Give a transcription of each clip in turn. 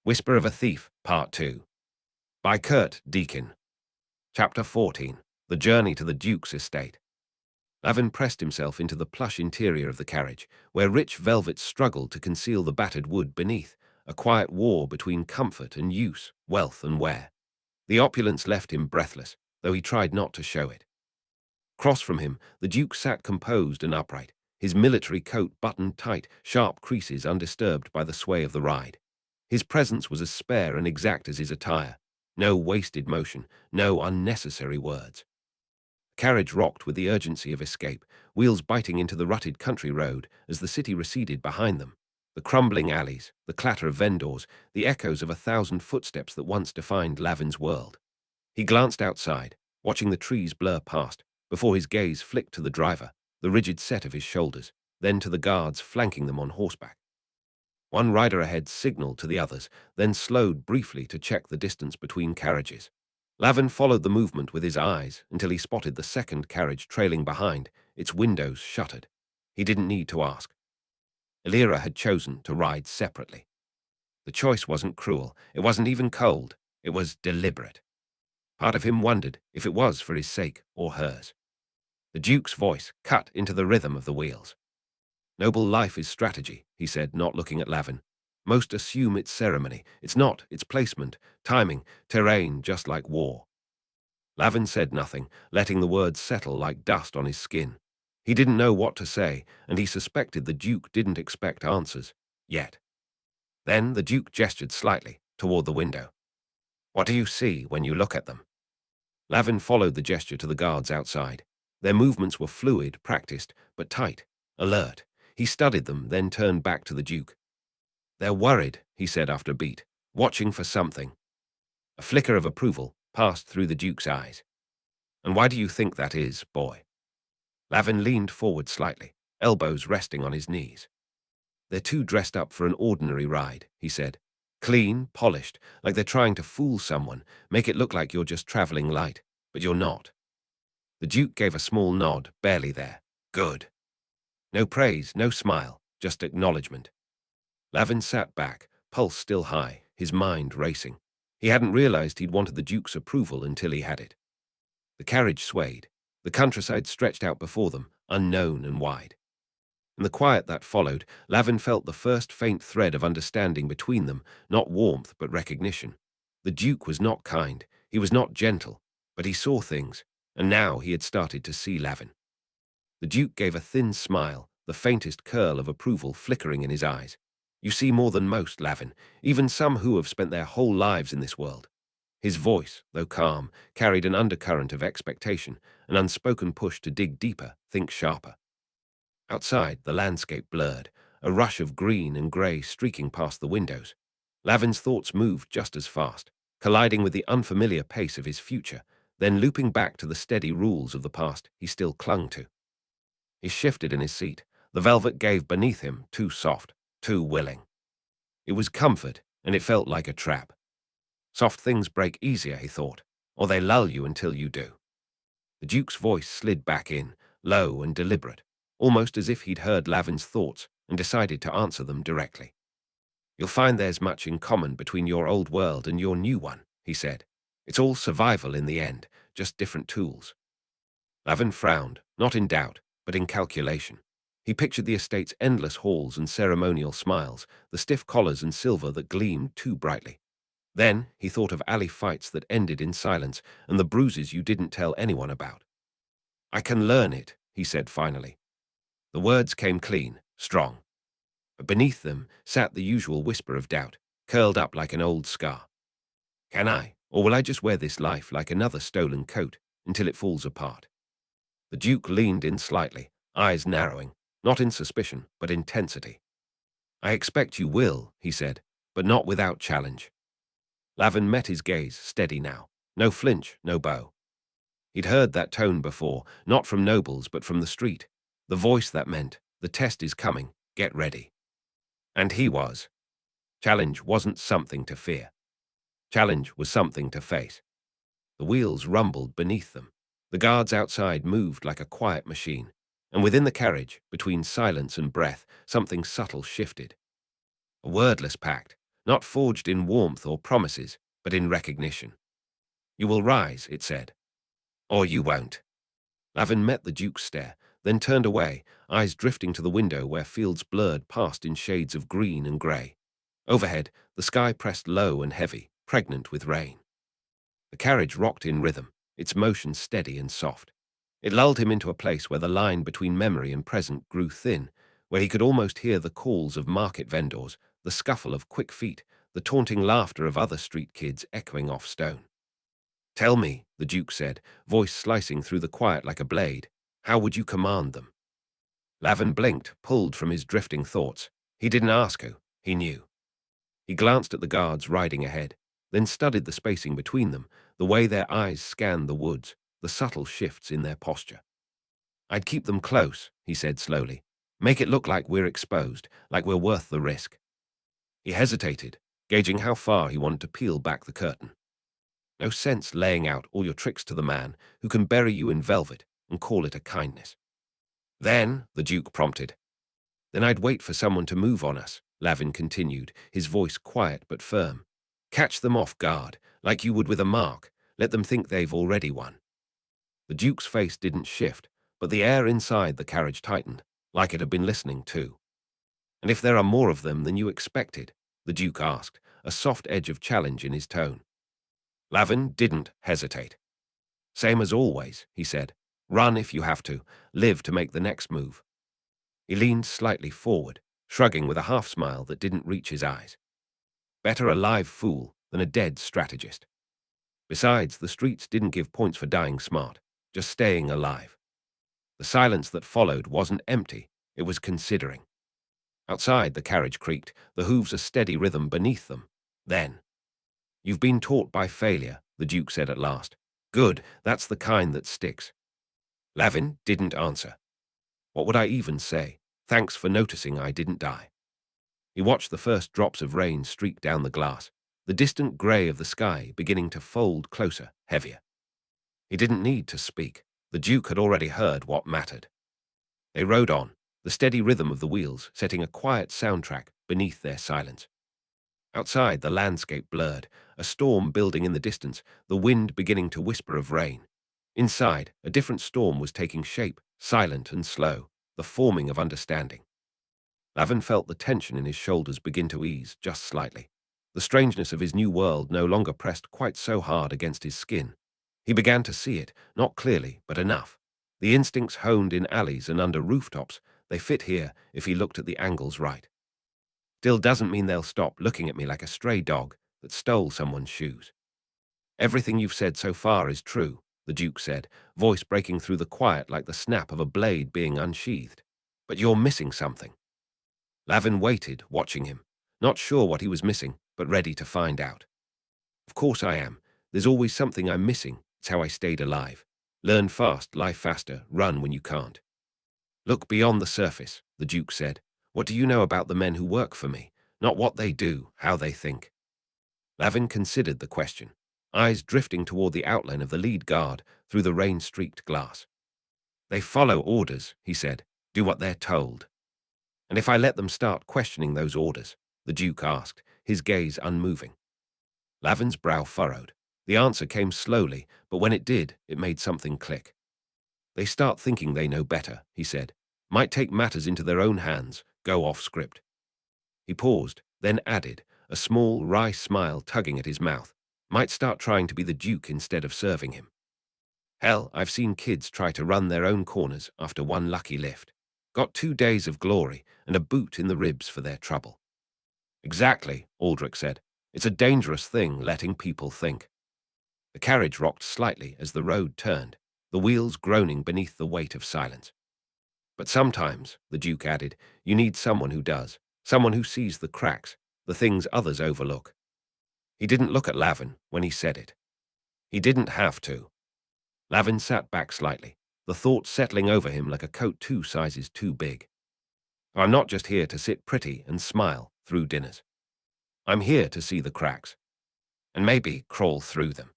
Whisper of a Thief, Part 2. By Kurt Deakin. Chapter 14. The Journey to the Duke's Estate. Lavin pressed himself into the plush interior of the carriage, where rich velvet struggled to conceal the battered wood beneath, a quiet war between comfort and use, wealth and wear. The opulence left him breathless, though he tried not to show it. Across from him, the Duke sat composed and upright, his military coat buttoned tight, sharp creases undisturbed by the sway of the ride. His presence was as spare and exact as his attire. No wasted motion, no unnecessary words. The carriage rocked with the urgency of escape, wheels biting into the rutted country road as the city receded behind them. The crumbling alleys, the clatter of vendors, the echoes of 1,000 footsteps that once defined Lavin's world. He glanced outside, watching the trees blur past, before his gaze flicked to the driver, the rigid set of his shoulders, then to the guards flanking them on horseback. One rider ahead signaled to the others, then slowed briefly to check the distance between carriages. Lavin followed the movement with his eyes until he spotted the second carriage trailing behind, its windows shuttered. He didn't need to ask. Elira had chosen to ride separately. The choice wasn't cruel, it wasn't even cold, it was deliberate. Part of him wondered if it was for his sake or hers. The Duke's voice cut into the rhythm of the wheels. "Noble life is strategy," he said, not looking at Lavin. "Most assume it's ceremony. It's not. It's placement, timing, terrain, just like war." Lavin said nothing, letting the words settle like dust on his skin. He didn't know what to say, and he suspected the Duke didn't expect answers, yet. Then the Duke gestured slightly, toward the window. "What do you see when you look at them?" Lavin followed the gesture to the guards outside. Their movements were fluid, practiced, but tight, alert. He studied them, then turned back to the Duke. "They're worried," he said after a beat, "watching for something." A flicker of approval passed through the Duke's eyes. "And why do you think that is, boy?" Lavin leaned forward slightly, elbows resting on his knees. "They're too dressed up for an ordinary ride," he said. "Clean, polished, like they're trying to fool someone, make it look like you're just traveling light, but you're not." The Duke gave a small nod, barely there. "Good." No praise, no smile, just acknowledgement. Lavin sat back, pulse still high, his mind racing. He hadn't realized he'd wanted the Duke's approval until he had it. The carriage swayed. The countryside stretched out before them, unknown and wide. In the quiet that followed, Lavin felt the first faint thread of understanding between them, not warmth but recognition. The Duke was not kind, he was not gentle, but he saw things, and now he had started to see Lavin. The Duke gave a thin smile, the faintest curl of approval flickering in his eyes. "You see more than most, Lavin, even some who have spent their whole lives in this world." His voice, though calm, carried an undercurrent of expectation, an unspoken push to dig deeper, think sharper. Outside, the landscape blurred, a rush of green and grey streaking past the windows. Lavin's thoughts moved just as fast, colliding with the unfamiliar pace of his future, then looping back to the steady rules of the past he still clung to. He shifted in his seat. The velvet gave beneath him, too soft, too willing. It was comfort, and it felt like a trap. Soft things break easier, he thought, or they lull you until you do. The Duke's voice slid back in, low and deliberate, almost as if he'd heard Lavin's thoughts and decided to answer them directly. "You'll find there's much in common between your old world and your new one," he said. "It's all survival in the end, just different tools." Lavin frowned, not in doubt, but in calculation. He pictured the estate's endless halls and ceremonial smiles, the stiff collars and silver that gleamed too brightly. Then he thought of alley fights that ended in silence and the bruises you didn't tell anyone about. "I can learn it," he said finally. The words came clean, strong. But beneath them sat the usual whisper of doubt, curled up like an old scar. "Can I, or will I just wear this life like another stolen coat until it falls apart?" The Duke leaned in slightly, eyes narrowing, not in suspicion, but intensity. "I expect you will," he said, "but not without challenge." Lavin met his gaze, steady now. No flinch, no bow. He'd heard that tone before, not from nobles, but from the street. The voice that meant, "The test is coming, get ready." And he was. Challenge wasn't something to fear. Challenge was something to face. The wheels rumbled beneath them. The guards outside moved like a quiet machine, and within the carriage, between silence and breath, something subtle shifted. A wordless pact, not forged in warmth or promises, but in recognition. You will rise, it said. Or you won't. Lavin met the Duke's stare, then turned away, eyes drifting to the window where fields blurred past in shades of green and grey. Overhead, the sky pressed low and heavy, pregnant with rain. The carriage rocked in rhythm, its motion steady and soft. It lulled him into a place where the line between memory and present grew thin, where he could almost hear the calls of market vendors, the scuffle of quick feet, the taunting laughter of other street kids echoing off stone. "Tell me," the Duke said, voice slicing through the quiet like a blade, "how would you command them?" Lavin blinked, pulled from his drifting thoughts. He didn't ask who, he knew. He glanced at the guards riding ahead, then studied the spacing between them, the way their eyes scanned the woods, the subtle shifts in their posture. "I'd keep them close," he said slowly. "Make it look like we're exposed, like we're worth the risk." He hesitated, gauging how far he wanted to peel back the curtain. No sense laying out all your tricks to the man who can bury you in velvet and call it a kindness. "Then," the Duke prompted. "Then I'd wait for someone to move on us," Lavin continued, his voice quiet but firm. "Catch them off guard, like you would with a mark. Let them think they've already won." The Duke's face didn't shift, but the air inside the carriage tightened, like it had been listening too. "And if there are more of them than you expected?" the Duke asked, a soft edge of challenge in his tone. Lavin didn't hesitate. "Same as always," he said. "Run if you have to, live to make the next move." He leaned slightly forward, shrugging with a half-smile that didn't reach his eyes. Better a live fool than a dead strategist. Besides, the streets didn't give points for dying smart, just staying alive. The silence that followed wasn't empty, it was considering. Outside, the carriage creaked, the hooves a steady rhythm beneath them. Then, "You've been taught by failure," the Duke said at last. "Good, that's the kind that sticks." Lavin didn't answer. What would I even say? Thanks for noticing I didn't die. He watched the first drops of rain streak down the glass, the distant grey of the sky beginning to fold closer, heavier. He didn't need to speak. The Duke had already heard what mattered. They rode on, the steady rhythm of the wheels setting a quiet soundtrack beneath their silence. Outside, the landscape blurred, a storm building in the distance, the wind beginning to whisper of rain. Inside, a different storm was taking shape, silent and slow, the forming of understanding. Lavin felt the tension in his shoulders begin to ease just slightly. The strangeness of his new world no longer pressed quite so hard against his skin. He began to see it, not clearly, but enough. The instincts honed in alleys and under rooftops, they fit here if he looked at the angles right. Still doesn't mean they'll stop looking at me like a stray dog that stole someone's shoes. "Everything you've said so far is true," the Duke said, voice breaking through the quiet like the snap of a blade being unsheathed. "But you're missing something." Lavin waited, watching him, not sure what he was missing, but ready to find out. "Of course I am. There's always something I'm missing. It's how I stayed alive. Learn fast, lie faster, run when you can't." "Look beyond the surface," the Duke said. "What do you know about the men who work for me? Not what they do, how they think." Lavin considered the question, eyes drifting toward the outline of the lead guard through the rain-streaked glass. "They follow orders," he said, "do what they're told." "And if I let them start questioning those orders?" the Duke asked, his gaze unmoving. Lavin's brow furrowed. The answer came slowly, but when it did, it made something click. "They start thinking they know better," he said. "Might take matters into their own hands, go off script." He paused, then added, a small, wry smile tugging at his mouth. "Might start trying to be the Duke instead of serving him. Hell, I've seen kids try to run their own corners after one lucky lift. Got 2 days of glory and a boot in the ribs for their trouble." "Exactly," Aldric said. "It's a dangerous thing, letting people think." The carriage rocked slightly as the road turned, the wheels groaning beneath the weight of silence. "But sometimes," the Duke added, "you need someone who does, someone who sees the cracks, the things others overlook." He didn't look at Lavin when he said it. He didn't have to. Lavin sat back slightly, the thought settling over him like a coat 2 sizes too big. "I'm not just here to sit pretty and smile through dinners. I'm here to see the cracks, and maybe crawl through them."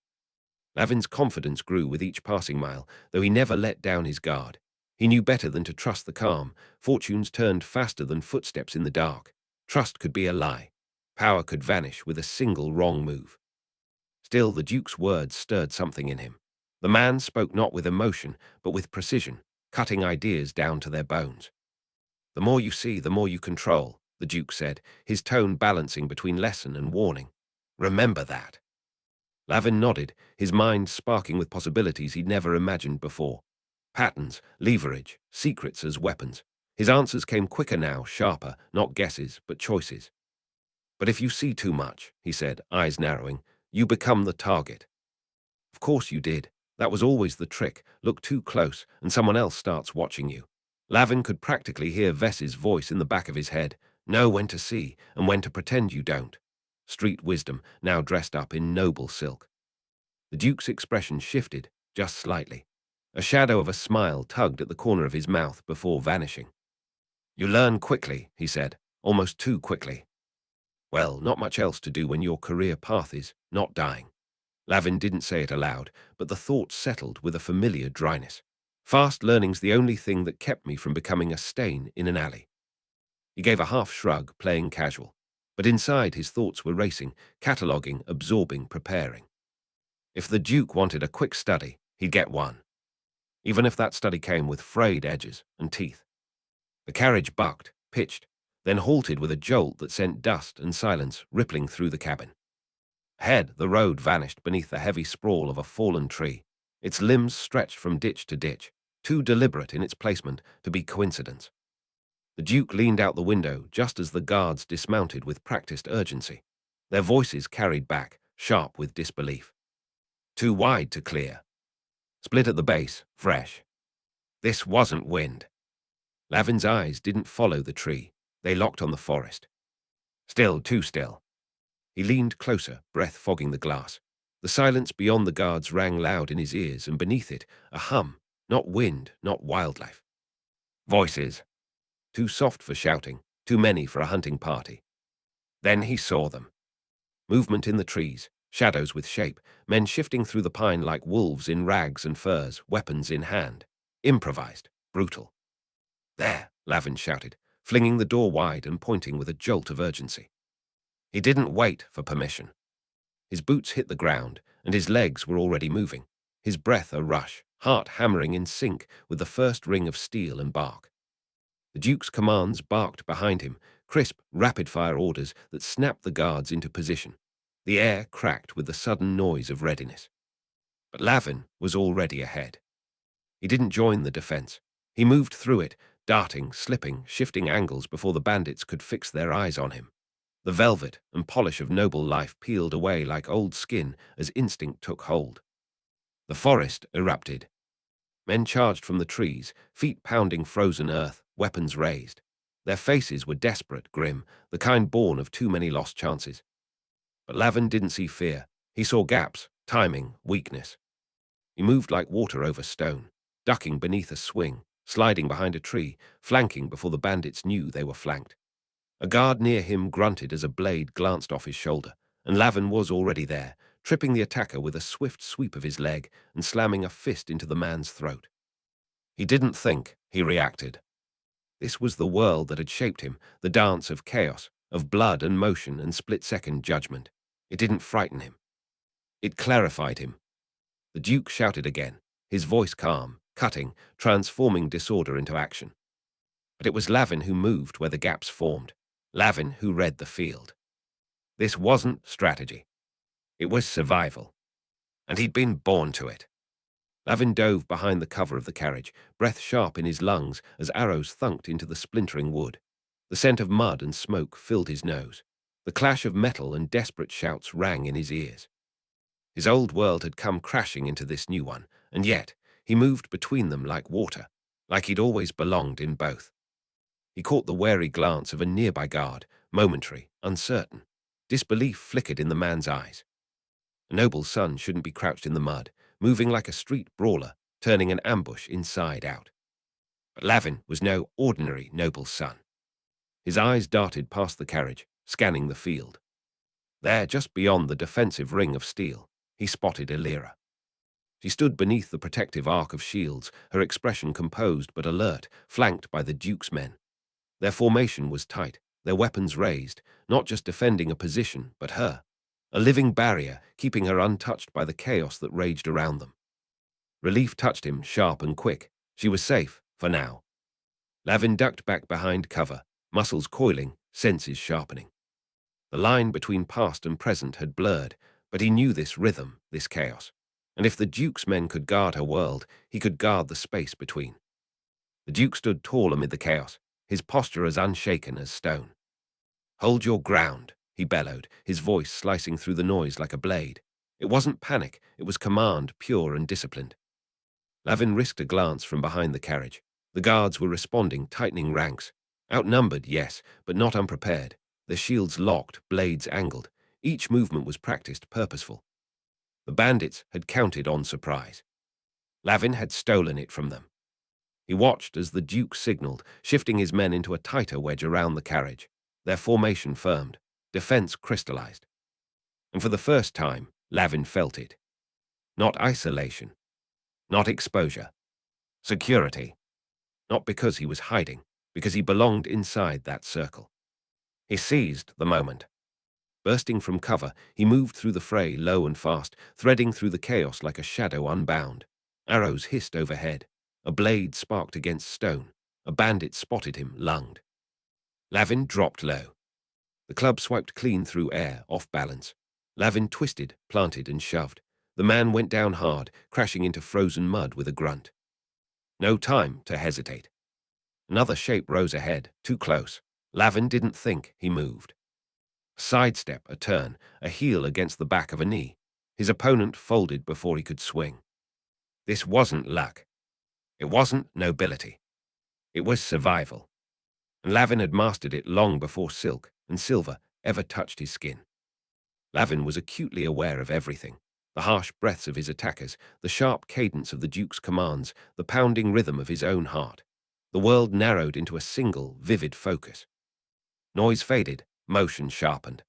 Lavin's confidence grew with each passing mile, though he never let down his guard. He knew better than to trust the calm. Fortunes turned faster than footsteps in the dark. Trust could be a lie. Power could vanish with a single wrong move. Still, the Duke's words stirred something in him. The man spoke not with emotion, but with precision, cutting ideas down to their bones. "The more you see, the more you control," the Duke said, his tone balancing between lesson and warning. "Remember that." Lavin nodded, his mind sparking with possibilities he'd never imagined before. Patterns, leverage, secrets as weapons. His answers came quicker now, sharper, not guesses, but choices. "But if you see too much," he said, eyes narrowing, "you become the target." "Of course you did. That was always the trick. Look too close, and someone else starts watching you." Lavin could practically hear Vess's voice in the back of his head. "Know when to see, and when to pretend you don't." Street wisdom, now dressed up in noble silk. The Duke's expression shifted, just slightly. A shadow of a smile tugged at the corner of his mouth before vanishing. "You learn quickly," he said, "almost too quickly." "Well, not much else to do when your career path is not dying." Lavin didn't say it aloud, but the thought settled with a familiar dryness. "Fast learning's the only thing that kept me from becoming a stain in an alley." He gave a half shrug, playing casual. But inside his thoughts were racing, cataloguing, absorbing, preparing. If the Duke wanted a quick study, he'd get one. Even if that study came with frayed edges and teeth. The carriage bucked, pitched, then halted with a jolt that sent dust and silence rippling through the cabin. Ahead, the road vanished beneath the heavy sprawl of a fallen tree. Its limbs stretched from ditch to ditch, too deliberate in its placement to be coincidence. The Duke leaned out the window just as the guards dismounted with practiced urgency. Their voices carried back, sharp with disbelief. "Too wide to clear. Split at the base, fresh. This wasn't wind." Lavin's eyes didn't follow the tree. They locked on the forest. "Still, too still." He leaned closer, breath fogging the glass. The silence beyond the guards rang loud in his ears, and beneath it, a hum, not wind, not wildlife. Voices. Too soft for shouting, too many for a hunting party. Then he saw them. Movement in the trees, shadows with shape, men shifting through the pine like wolves in rags and furs, weapons in hand. Improvised, brutal. "There," Lavin shouted, flinging the door wide and pointing with a jolt of urgency. He didn't wait for permission. His boots hit the ground, and his legs were already moving, his breath a rush, heart hammering in sync with the first ring of steel and bark. The Duke's commands barked behind him, crisp, rapid-fire orders that snapped the guards into position. The air cracked with the sudden noise of readiness. But Lavin was already ahead. He didn't join the defense. He moved through it, darting, slipping, shifting angles before the bandits could fix their eyes on him. The velvet and polish of noble life peeled away like old skin as instinct took hold. The forest erupted. Men charged from the trees, feet pounding frozen earth, weapons raised. Their faces were desperate, grim, the kind born of too many lost chances. But Lavin didn't see fear. He saw gaps, timing, weakness. He moved like water over stone, ducking beneath a swing, sliding behind a tree, flanking before the bandits knew they were flanked. A guard near him grunted as a blade glanced off his shoulder, and Lavin was already there, tripping the attacker with a swift sweep of his leg and slamming a fist into the man's throat. He didn't think, he reacted. This was the world that had shaped him, the dance of chaos, of blood and motion and split-second judgment. It didn't frighten him. It clarified him. The Duke shouted again, his voice calm, cutting, transforming disorder into action. But it was Lavin who moved where the gaps formed. Lavin who read the field. This wasn't strategy. It was survival. And he'd been born to it. Lavin dove behind the cover of the carriage, breath sharp in his lungs as arrows thunked into the splintering wood. The scent of mud and smoke filled his nose. The clash of metal and desperate shouts rang in his ears. His old world had come crashing into this new one, and yet he moved between them like water, like he'd always belonged in both. He caught the wary glance of a nearby guard, momentary, uncertain. Disbelief flickered in the man's eyes. A noble son shouldn't be crouched in the mud, moving like a street brawler, turning an ambush inside out. But Lavin was no ordinary noble son. His eyes darted past the carriage, scanning the field. There, just beyond the defensive ring of steel, he spotted Elira. She stood beneath the protective arc of shields, her expression composed but alert, flanked by the Duke's men. Their formation was tight, their weapons raised, not just defending a position, but her. A living barrier, keeping her untouched by the chaos that raged around them. Relief touched him, sharp and quick. She was safe, for now. Lavin ducked back behind cover, muscles coiling, senses sharpening. The line between past and present had blurred, but he knew this rhythm, this chaos. And if the Duke's men could guard her world, he could guard the space between. The Duke stood tall amid the chaos, his posture as unshaken as stone. "Hold your ground," he bellowed, his voice slicing through the noise like a blade. It wasn't panic, it was command, pure and disciplined. Lavin risked a glance from behind the carriage. The guards were responding, tightening ranks. Outnumbered, yes, but not unprepared. Their shields locked, blades angled. Each movement was practiced, purposeful. The bandits had counted on surprise. Lavin had stolen it from them. He watched as the Duke signaled, shifting his men into a tighter wedge around the carriage. Their formation firmed, defense crystallized. And for the first time, Lavin felt it. Not isolation. Not exposure. Security. Not because he was hiding, because he belonged inside that circle. He seized the moment. Bursting from cover, he moved through the fray low and fast, threading through the chaos like a shadow unbound. Arrows hissed overhead. A blade sparked against stone. A bandit spotted him, lunged. Lavin dropped low. The club swiped clean through air, off balance. Lavin twisted, planted, and shoved. The man went down hard, crashing into frozen mud with a grunt. No time to hesitate. Another shape rose ahead, too close. Lavin didn't think, he moved. A sidestep, a turn, a heel against the back of a knee. His opponent folded before he could swing. This wasn't luck. It wasn't nobility. It was survival. And Lavin had mastered it long before silk and silver ever touched his skin. Lavin was acutely aware of everything. The harsh breaths of his attackers, the sharp cadence of the Duke's commands, the pounding rhythm of his own heart. The world narrowed into a single, vivid focus. Noise faded, motion sharpened.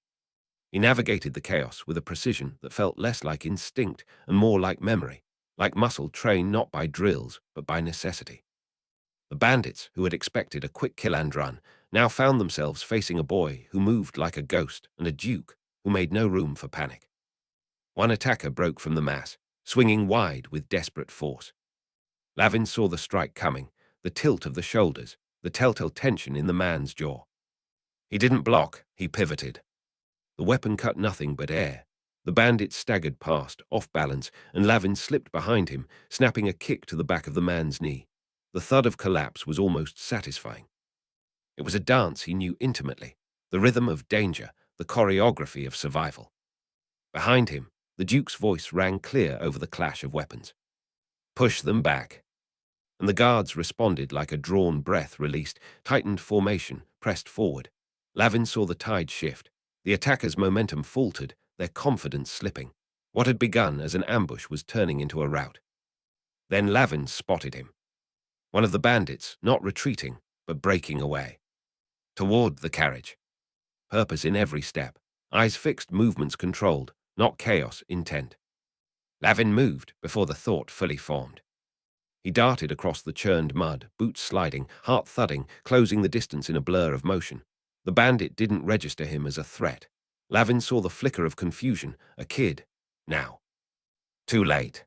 He navigated the chaos with a precision that felt less like instinct and more like memory, like muscle trained not by drills, but by necessity. The bandits, who had expected a quick kill and run, now found themselves facing a boy who moved like a ghost and a Duke who made no room for panic. One attacker broke from the mass, swinging wide with desperate force. Lavin saw the strike coming, the tilt of the shoulders, the telltale tension in the man's jaw. He didn't block, he pivoted. The weapon cut nothing but air. The bandit staggered past, off balance, and Lavin slipped behind him, snapping a kick to the back of the man's knee. The thud of collapse was almost satisfying. It was a dance he knew intimately, the rhythm of danger, the choreography of survival. Behind him, the Duke's voice rang clear over the clash of weapons. "Push them back." And the guards responded like a drawn breath released, tightened formation, pressed forward. Lavin saw the tide shift. The attackers' momentum faltered, their confidence slipping. What had begun as an ambush was turning into a rout. Then Lavin spotted him. One of the bandits, not retreating, but breaking away. Toward the carriage. Purpose in every step. Eyes fixed, movements controlled, not chaos, intent. Lavin moved before the thought fully formed. He darted across the churned mud, boots sliding, heart thudding, closing the distance in a blur of motion. The bandit didn't register him as a threat. Lavin saw the flicker of confusion, a kid. Now. Too late.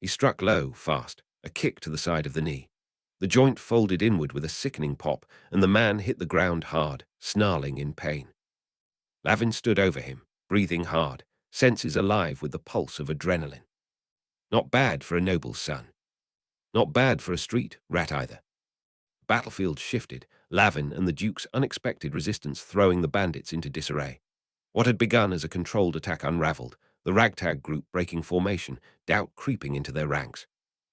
He struck low, fast, a kick to the side of the knee. The joint folded inward with a sickening pop, and the man hit the ground hard, snarling in pain. Lavin stood over him, breathing hard, senses alive with the pulse of adrenaline. Not bad for a noble's son. Not bad for a street rat either. The battlefield shifted, Lavin and the Duke's unexpected resistance throwing the bandits into disarray. What had begun as a controlled attack unraveled, the ragtag group breaking formation, doubt creeping into their ranks.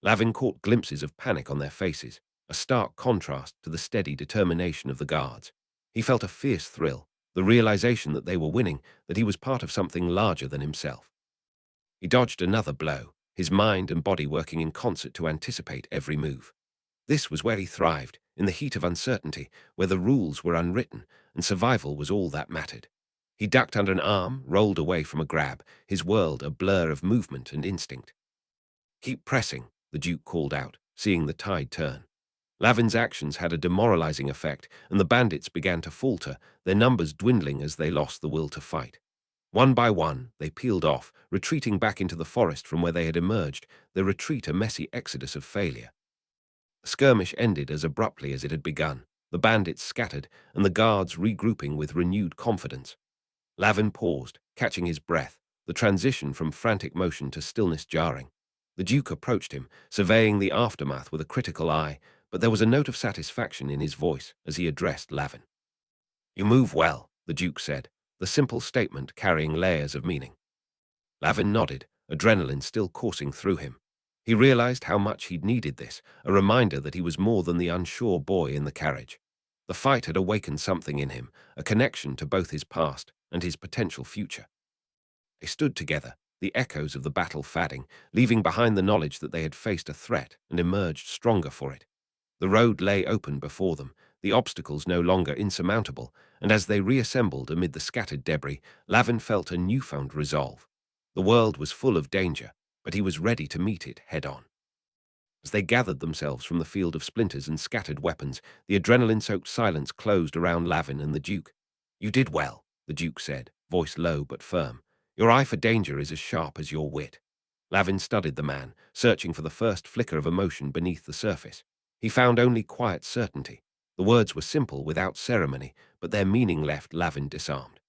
Lavin caught glimpses of panic on their faces, a stark contrast to the steady determination of the guards. He felt a fierce thrill, the realization that they were winning, that he was part of something larger than himself. He dodged another blow, his mind and body working in concert to anticipate every move. This was where he thrived, in the heat of uncertainty, where the rules were unwritten and survival was all that mattered. He ducked under an arm, rolled away from a grab, his world a blur of movement and instinct. "Keep pressing," the Duke called out, seeing the tide turn. Lavin's actions had a demoralizing effect, and the bandits began to falter, their numbers dwindling as they lost the will to fight. One by one, they peeled off, retreating back into the forest from where they had emerged, their retreat a messy exodus of failure. The skirmish ended as abruptly as it had begun, the bandits scattered, and the guards regrouping with renewed confidence. Lavin paused, catching his breath, the transition from frantic motion to stillness jarring. The Duke approached him, surveying the aftermath with a critical eye, but there was a note of satisfaction in his voice as he addressed Lavin. "You move well," the Duke said, the simple statement carrying layers of meaning. Lavin nodded, adrenaline still coursing through him. He realized how much he'd needed this, a reminder that he was more than the unsure boy in the carriage. The fight had awakened something in him, a connection to both his past and his potential future. They stood together, the echoes of the battle fading, leaving behind the knowledge that they had faced a threat and emerged stronger for it. The road lay open before them, the obstacles no longer insurmountable, and as they reassembled amid the scattered debris, Lavin felt a newfound resolve. The world was full of danger, but he was ready to meet it head-on. As they gathered themselves from the field of splinters and scattered weapons, the adrenaline-soaked silence closed around Lavin and the Duke. "You did well," the Duke said, voice low but firm. "Your eye for danger is as sharp as your wit." Lavin studied the man, searching for the first flicker of emotion beneath the surface. He found only quiet certainty. The words were simple, without ceremony, but their meaning left Lavin disarmed.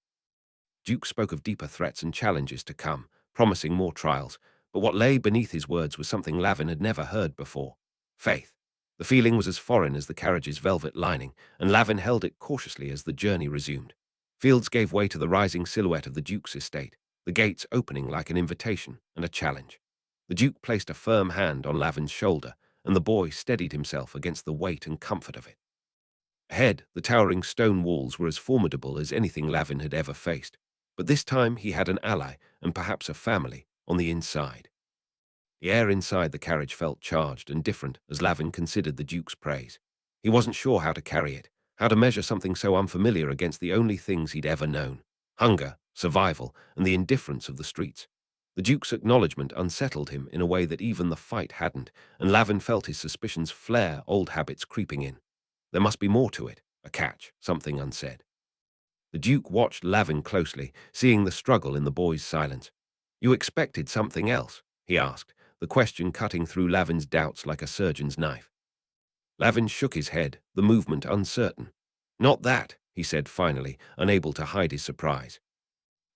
Duke spoke of deeper threats and challenges to come, promising more trials, but what lay beneath his words was something Lavin had never heard before: faith. The feeling was as foreign as the carriage's velvet lining, and Lavin held it cautiously as the journey resumed. Fields gave way to the rising silhouette of the Duke's estate, the gates opening like an invitation and a challenge. The Duke placed a firm hand on Lavin's shoulder, and the boy steadied himself against the weight and comfort of it. Ahead, the towering stone walls were as formidable as anything Lavin had ever faced, but this time he had an ally, and perhaps a family, on the inside. The air inside the carriage felt charged and different as Lavin considered the Duke's praise. He wasn't sure how to carry it, how to measure something so unfamiliar against the only things he'd ever known: hunger, survival, and the indifference of the streets. The Duke's acknowledgement unsettled him in a way that even the fight hadn't, and Lavin felt his suspicions flare, old habits creeping in. There must be more to it, a catch, something unsaid. The Duke watched Lavin closely, seeing the struggle in the boy's silence. "You expected something else?" he asked, the question cutting through Lavin's doubts like a surgeon's knife. Lavin shook his head, the movement uncertain. "Not that," he said finally, unable to hide his surprise.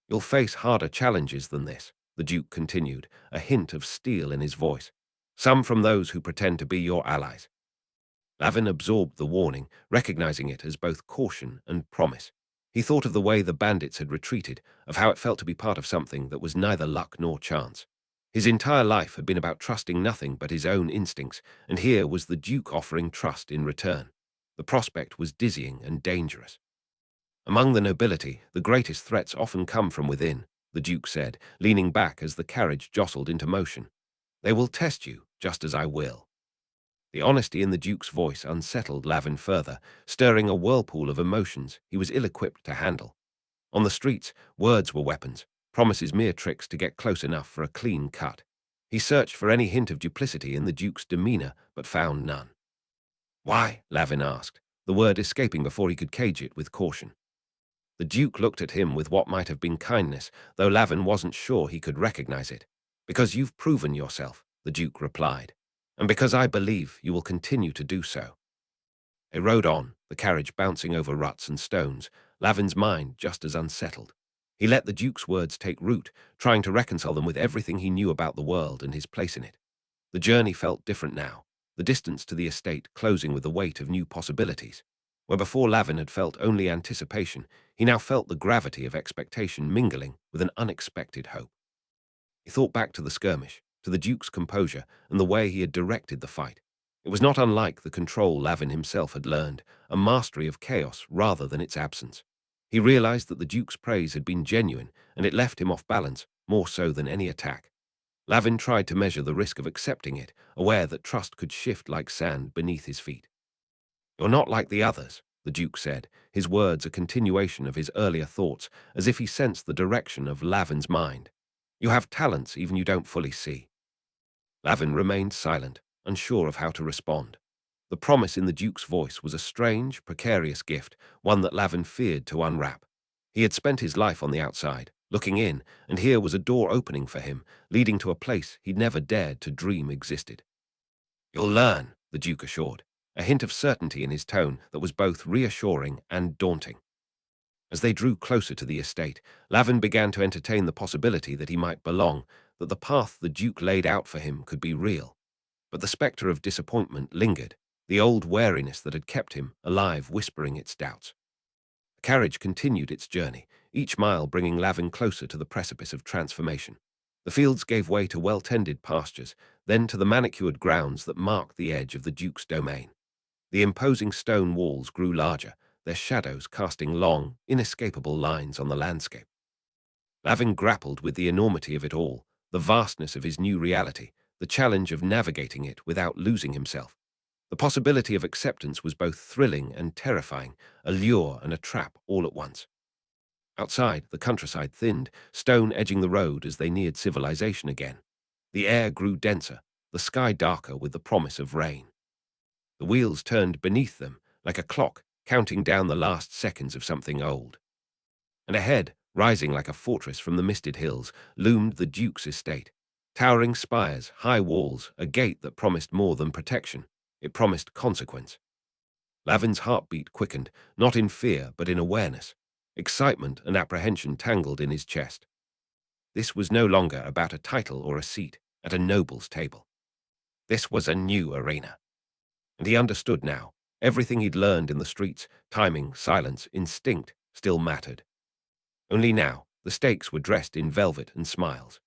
"You'll face harder challenges than this," the Duke continued, a hint of steel in his voice. "Some from those who pretend to be your allies." Lavin absorbed the warning, recognizing it as both caution and promise. He thought of the way the bandits had retreated, of how it felt to be part of something that was neither luck nor chance. His entire life had been about trusting nothing but his own instincts, and here was the Duke offering trust in return. The prospect was dizzying and dangerous. "Among the nobility, the greatest threats often come from within," the Duke said, leaning back as the carriage jostled into motion. "They will test you, just as I will." The honesty in the Duke's voice unsettled Lavin further, stirring a whirlpool of emotions he was ill-equipped to handle. On the streets, words were weapons, promises mere tricks to get close enough for a clean cut. He searched for any hint of duplicity in the Duke's demeanor, but found none. "Why?" Lavin asked, the word escaping before he could cage it with caution. The Duke looked at him with what might have been kindness, though Lavin wasn't sure he could recognize it. "Because you've proven yourself," the Duke replied, "and because I believe you will continue to do so." They rode on, the carriage bouncing over ruts and stones, Lavin's mind just as unsettled. He let the Duke's words take root, trying to reconcile them with everything he knew about the world and his place in it. The journey felt different now, the distance to the estate closing with the weight of new possibilities. Where before Lavin had felt only anticipation, he now felt the gravity of expectation mingling with an unexpected hope. He thought back to the skirmish, to the Duke's composure, and the way he had directed the fight. It was not unlike the control Lavin himself had learned, a mastery of chaos rather than its absence. He realized that the Duke's praise had been genuine, and it left him off balance, more so than any attack. Lavin tried to measure the risk of accepting it, aware that trust could shift like sand beneath his feet. "You're not like the others," the Duke said, his words a continuation of his earlier thoughts, as if he sensed the direction of Lavin's mind. "You have talents even you don't fully see." Lavin remained silent, unsure of how to respond. The promise in the Duke's voice was a strange, precarious gift, one that Lavin feared to unwrap. He had spent his life on the outside, looking in, and here was a door opening for him, leading to a place he'd never dared to dream existed. "You'll learn," the Duke assured, a hint of certainty in his tone that was both reassuring and daunting. As they drew closer to the estate, Lavin began to entertain the possibility that he might belong, that the path the Duke laid out for him could be real. But the spectre of disappointment lingered, the old wariness that had kept him alive whispering its doubts. The carriage continued its journey, each mile bringing Lavin closer to the precipice of transformation. The fields gave way to well-tended pastures, then to the manicured grounds that marked the edge of the Duke's domain. The imposing stone walls grew larger, their shadows casting long, inescapable lines on the landscape. Lavin grappled with the enormity of it all, the vastness of his new reality, the challenge of navigating it without losing himself. The possibility of acceptance was both thrilling and terrifying, a lure and a trap all at once. Outside, the countryside thinned, stone edging the road as they neared civilization again. The air grew denser, the sky darker with the promise of rain. The wheels turned beneath them, like a clock, counting down the last seconds of something old. And ahead, rising like a fortress from the misted hills, loomed the Duke's estate. Towering spires, high walls, a gate that promised more than protection. It promised consequence. Lavin's heartbeat quickened, not in fear but in awareness. Excitement and apprehension tangled in his chest. This was no longer about a title or a seat at a noble's table. This was a new arena. And he understood now. Everything he'd learned in the streets, timing, silence, instinct, still mattered. Only now, the stakes were dressed in velvet and smiles.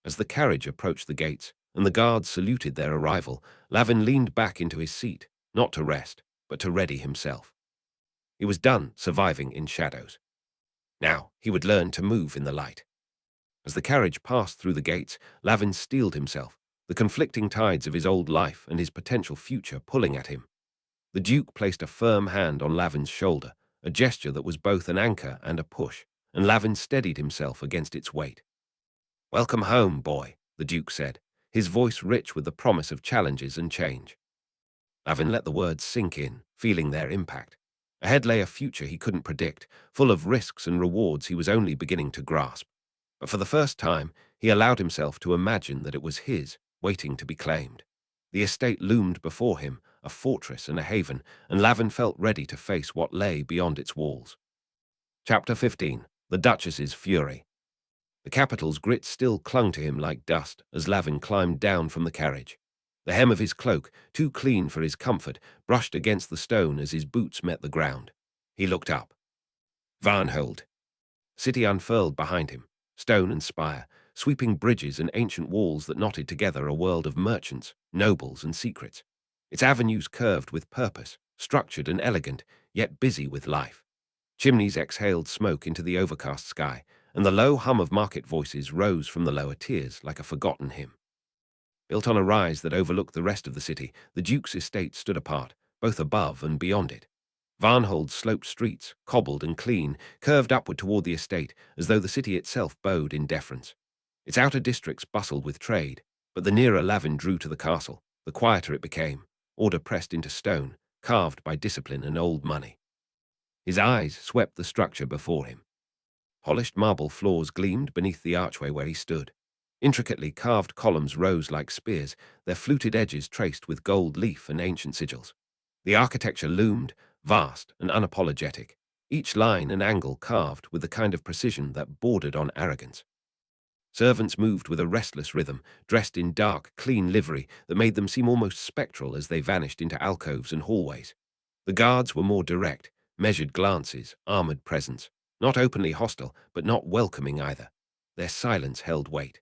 As the carriage approached the gates, and the guards saluted their arrival, Lavin leaned back into his seat, not to rest, but to ready himself. He was done surviving in shadows. Now he would learn to move in the light. As the carriage passed through the gates, Lavin steeled himself, the conflicting tides of his old life and his potential future pulling at him. The Duke placed a firm hand on Lavin's shoulder, a gesture that was both an anchor and a push, and Lavin steadied himself against its weight. "Welcome home, boy," the Duke said, his voice rich with the promise of challenges and change. Lavin let the words sink in, feeling their impact. Ahead lay a future he couldn't predict, full of risks and rewards he was only beginning to grasp. But for the first time, he allowed himself to imagine that it was his, waiting to be claimed. The estate loomed before him, a fortress and a haven, and Lavin felt ready to face what lay beyond its walls. Chapter 15. The Duchess's Fury. The capital's grit still clung to him like dust as Lavin climbed down from the carriage. The hem of his cloak, too clean for his comfort, brushed against the stone as his boots met the ground. He looked up. Varnhold. City unfurled behind him, stone and spire, sweeping bridges and ancient walls that knotted together a world of merchants, nobles, and secrets. Its avenues curved with purpose, structured and elegant, yet busy with life. Chimneys exhaled smoke into the overcast sky, and the low hum of market voices rose from the lower tiers like a forgotten hymn. Built on a rise that overlooked the rest of the city, the Duke's estate stood apart, both above and beyond it. Varnhold's sloped streets, cobbled and clean, curved upward toward the estate, as though the city itself bowed in deference. Its outer districts bustled with trade, but the nearer Lavin drew to the castle, the quieter it became, order pressed into stone, carved by discipline and old money. His eyes swept the structure before him. Polished marble floors gleamed beneath the archway where he stood. Intricately carved columns rose like spears, their fluted edges traced with gold leaf and ancient sigils. The architecture loomed, vast and unapologetic, each line and angle carved with the kind of precision that bordered on arrogance. Servants moved with a restless rhythm, dressed in dark, clean livery that made them seem almost spectral as they vanished into alcoves and hallways. The guards were more direct, measured glances, armored presence, not openly hostile, but not welcoming either. Their silence held weight.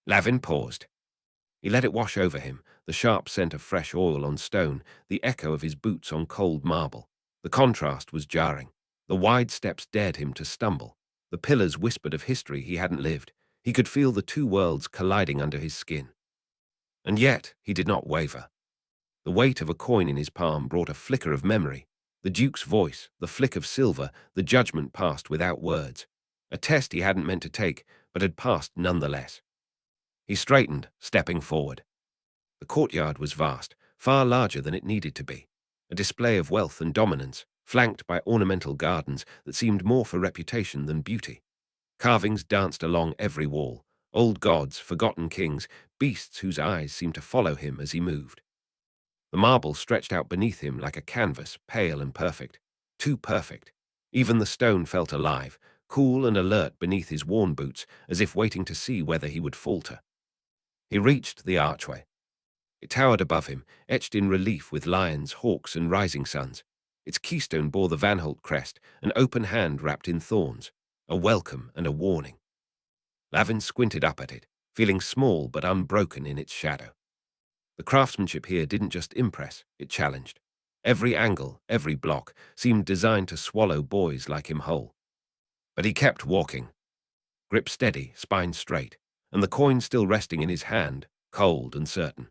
Lavin paused. He let it wash over him, the sharp scent of fresh oil on stone, the echo of his boots on cold marble. The contrast was jarring. The wide steps dared him to stumble. The pillars whispered of history he hadn't lived. He could feel the two worlds colliding under his skin. And yet he did not waver. The weight of a coin in his palm brought a flicker of memory. The Duke's voice, the flick of silver, the judgment passed without words. A test he hadn't meant to take, but had passed nonetheless. He straightened, stepping forward. The courtyard was vast, far larger than it needed to be, a display of wealth and dominance, flanked by ornamental gardens that seemed more for reputation than beauty. Carvings danced along every wall, old gods, forgotten kings, beasts whose eyes seemed to follow him as he moved. The marble stretched out beneath him like a canvas, pale and perfect, too perfect. Even the stone felt alive, cool and alert beneath his worn boots, as if waiting to see whether he would falter. He reached the archway. It towered above him, etched in relief with lions, hawks, and rising suns. Its keystone bore the Varnhold crest, an open hand wrapped in thorns, a welcome and a warning. Lavin squinted up at it, feeling small but unbroken in its shadow. The craftsmanship here didn't just impress, it challenged. Every angle, every block, seemed designed to swallow boys like him whole. But he kept walking, grip steady, spine straight, and the coin still resting in his hand, cold and certain.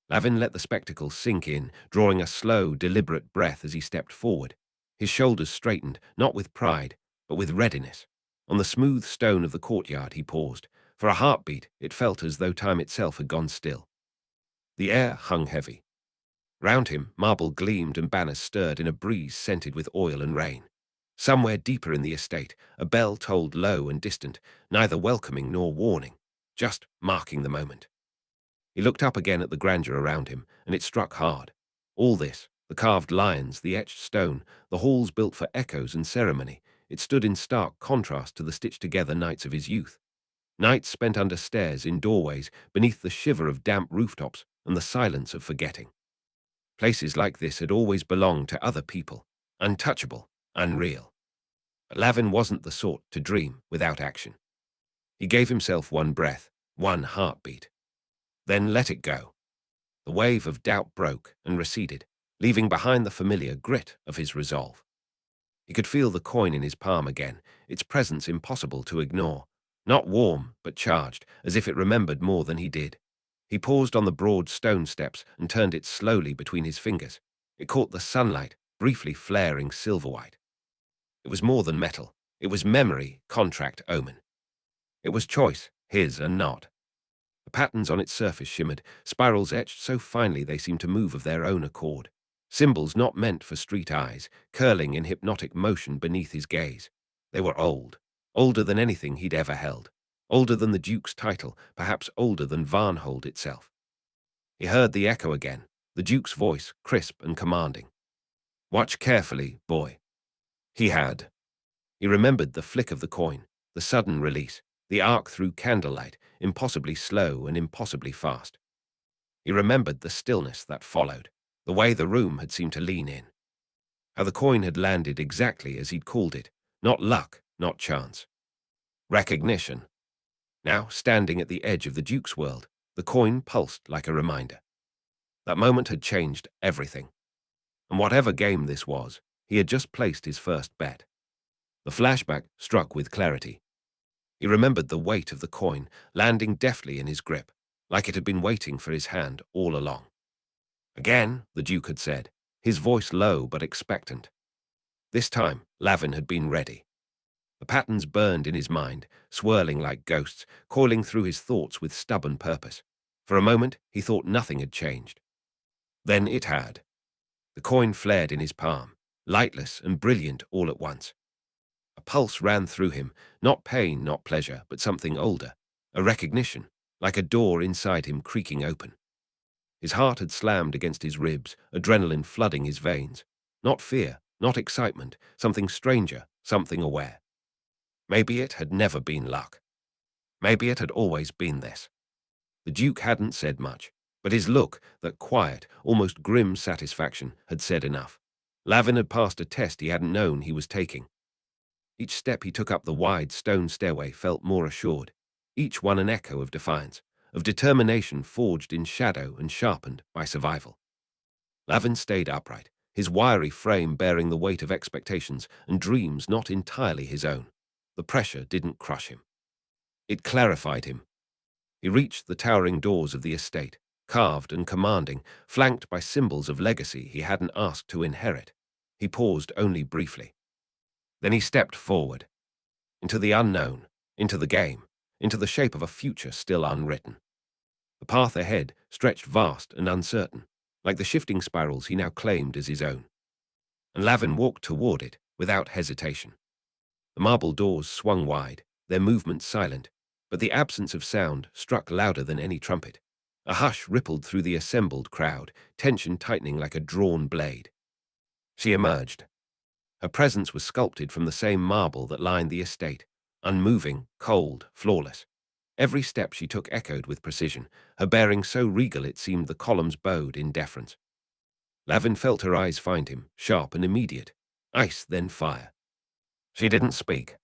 Lavin let the spectacle sink in, drawing a slow, deliberate breath as he stepped forward. His shoulders straightened, not with pride, but with readiness. On the smooth stone of the courtyard he paused. For a heartbeat, it felt as though time itself had gone still. The air hung heavy. Round him, marble gleamed and banners stirred in a breeze scented with oil and rain. Somewhere deeper in the estate, a bell tolled low and distant, neither welcoming nor warning, just marking the moment. He looked up again at the grandeur around him, and it struck hard. All this, the carved lions, the etched stone, the halls built for echoes and ceremony, it stood in stark contrast to the stitched-together nights of his youth. Nights spent under stairs, in doorways, beneath the shiver of damp rooftops and the silence of forgetting. Places like this had always belonged to other people, untouchable, unreal. But Lavin wasn't the sort to dream without action. He gave himself one breath, one heartbeat. Then let it go. The wave of doubt broke and receded, leaving behind the familiar grit of his resolve. He could feel the coin in his palm again, its presence impossible to ignore. Not warm, but charged, as if it remembered more than he did. He paused on the broad stone steps and turned it slowly between his fingers. It caught the sunlight, briefly flaring silver-white. It was more than metal. It was memory, contract, omen. It was choice, his and not. The patterns on its surface shimmered, spirals etched so finely they seemed to move of their own accord. Symbols not meant for street eyes, curling in hypnotic motion beneath his gaze. They were old, older than anything he'd ever held, older than the Duke's title, perhaps older than Varnhold itself. He heard the echo again, the Duke's voice, crisp and commanding. "Watch carefully, boy." He had. He remembered the flick of the coin, the sudden release, the arc through candlelight, impossibly slow and impossibly fast. He remembered the stillness that followed, the way the room had seemed to lean in. How the coin had landed exactly as he'd called it, not luck, not chance. Recognition. Now, standing at the edge of the Duke's world, the coin pulsed like a reminder. That moment had changed everything. And whatever game this was, he had just placed his first bet. The flashback struck with clarity. He remembered the weight of the coin, landing deftly in his grip, like it had been waiting for his hand all along. "Again," the Duke had said, his voice low but expectant. This time, Lavin had been ready. The patterns burned in his mind, swirling like ghosts, coiling through his thoughts with stubborn purpose. For a moment, he thought nothing had changed. Then it had. The coin flared in his palm, lightless and brilliant all at once. A pulse ran through him, not pain, not pleasure, but something older, a recognition, like a door inside him creaking open. His heart had slammed against his ribs, adrenaline flooding his veins. Not fear, not excitement, something stranger, something aware. Maybe it had never been luck. Maybe it had always been this. The Duke hadn't said much, but his look, that quiet, almost grim satisfaction, had said enough. Lavin had passed a test he hadn't known he was taking. Each step he took up the wide stone stairway felt more assured, each one an echo of defiance, of determination forged in shadow and sharpened by survival. Lavin stayed upright, his wiry frame bearing the weight of expectations and dreams not entirely his own. The pressure didn't crush him. It clarified him. He reached the towering doors of the estate, carved and commanding, flanked by symbols of legacy he hadn't asked to inherit. He paused only briefly. Then he stepped forward, into the unknown, into the game, into the shape of a future still unwritten. The path ahead stretched vast and uncertain, like the shifting spirals he now claimed as his own. And Lavin walked toward it without hesitation. The marble doors swung wide, their movement silent, but the absence of sound struck louder than any trumpet. A hush rippled through the assembled crowd, tension tightening like a drawn blade. She emerged. Her presence was sculpted from the same marble that lined the estate, unmoving, cold, flawless. Every step she took echoed with precision, her bearing so regal it seemed the columns bowed in deference. Lavin felt her eyes find him, sharp and immediate. Ice, then fire. She didn't speak,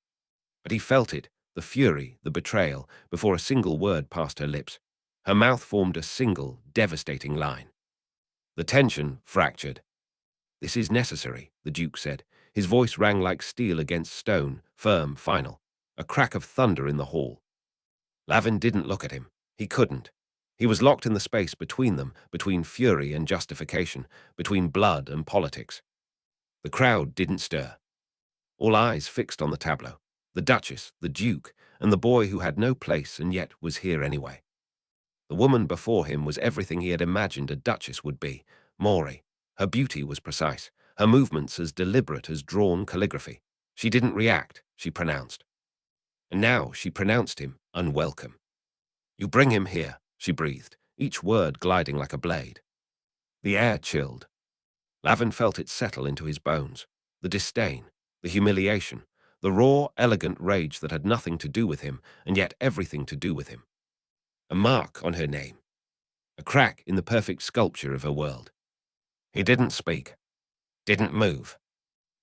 but he felt it, the fury, the betrayal, before a single word passed her lips. Her mouth formed a single, devastating line. The tension fractured. "This is necessary," the Duke said. His voice rang like steel against stone, firm, final. A crack of thunder in the hall. Lavin didn't look at him. He couldn't. He was locked in the space between them, between fury and justification, between blood and politics. The crowd didn't stir. All eyes fixed on the tableau. The Duchess, the Duke, and the boy who had no place and yet was here anyway. The woman before him was everything he had imagined a duchess would be, Maury. Her beauty was precise, her movements as deliberate as drawn calligraphy. She didn't react, she pronounced. And now she pronounced him unwelcome. "You bring him here," she breathed, each word gliding like a blade. The air chilled. Lavin felt it settle into his bones. The disdain, the humiliation, the raw, elegant rage that had nothing to do with him, and yet everything to do with him. A mark on her name. A crack in the perfect sculpture of her world. He didn't speak. Didn't move.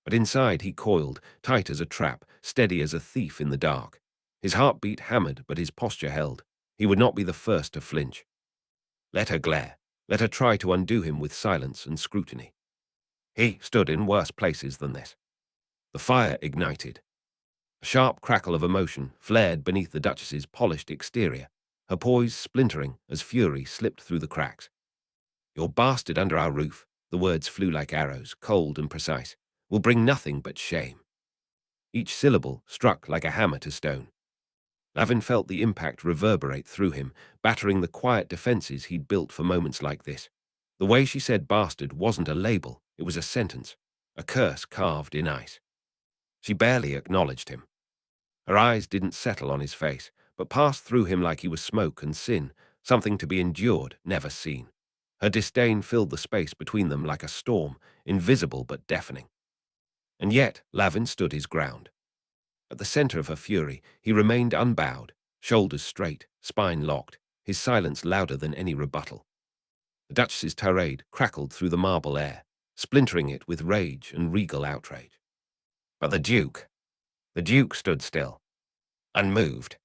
But inside he coiled, tight as a trap, steady as a thief in the dark. His heartbeat hammered, but his posture held. He would not be the first to flinch. Let her glare. Let her try to undo him with silence and scrutiny. He stood in worse places than this. The fire ignited. A sharp crackle of emotion flared beneath the Duchess's polished exterior, her poise splintering as fury slipped through the cracks. "Your bastard under our roof," the words flew like arrows, cold and precise, "will bring nothing but shame." Each syllable struck like a hammer to stone. Lavin felt the impact reverberate through him, battering the quiet defenses he'd built for moments like this. The way she said bastard wasn't a label, it was a sentence, a curse carved in ice. She barely acknowledged him. Her eyes didn't settle on his face, but passed through him like he was smoke and sin, something to be endured, never seen. Her disdain filled the space between them like a storm, invisible but deafening. And yet Lavin stood his ground. At the center of her fury, he remained unbowed, shoulders straight, spine locked, his silence louder than any rebuttal. The Duchess's tirade crackled through the marble air, splintering it with rage and regal outrage. But the Duke stood still, unmoved,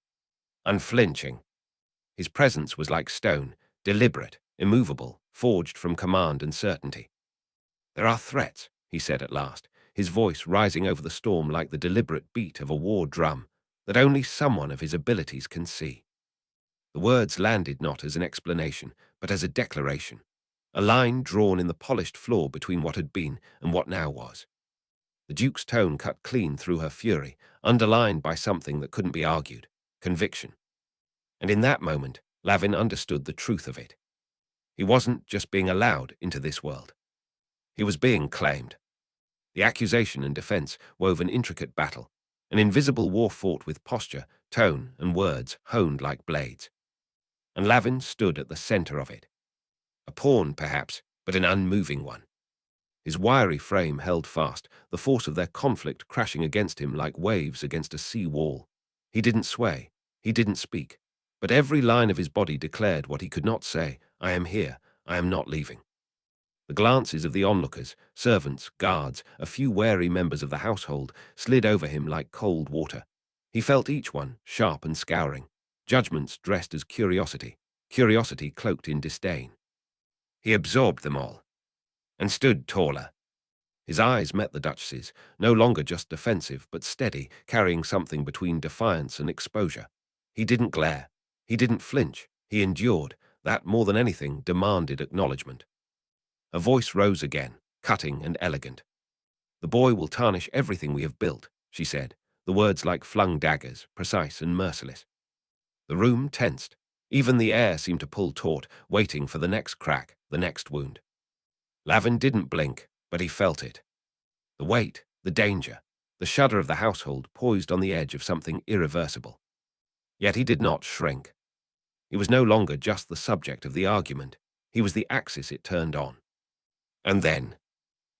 unflinching. His presence was like stone, deliberate, immovable, forged from command and certainty. "There are threats," he said at last, his voice rising over the storm like the deliberate beat of a war drum, "that only someone of his abilities can see." The words landed not as an explanation, but as a declaration, a line drawn in the polished floor between what had been and what now was. The Duke's tone cut clean through her fury, underlined by something that couldn't be argued, conviction. And in that moment, Lavin understood the truth of it. He wasn't just being allowed into this world. He was being claimed. The accusation and defense wove an intricate battle, an invisible war fought with posture, tone, and words honed like blades. And Lavin stood at the center of it. A pawn, perhaps, but an unmoving one. His wiry frame held fast, the force of their conflict crashing against him like waves against a sea wall. He didn't sway, he didn't speak, but every line of his body declared what he could not say: "I am here, I am not leaving." The glances of the onlookers, servants, guards, a few wary members of the household, slid over him like cold water. He felt each one, sharp and scouring, judgments dressed as curiosity, curiosity cloaked in disdain. He absorbed them all, and stood taller. His eyes met the Duchess's, no longer just defensive, but steady, carrying something between defiance and exposure. He didn't glare. He didn't flinch. He endured. That, more than anything, demanded acknowledgement. Her voice rose again, cutting and elegant. "The boy will tarnish everything we have built," she said, the words like flung daggers, precise and merciless. The room tensed. Even the air seemed to pull taut, waiting for the next crack, the next wound. Lavin didn't blink, but he felt it. The weight, the danger, the shudder of the household poised on the edge of something irreversible. Yet he did not shrink. He was no longer just the subject of the argument. He was the axis it turned on. And then,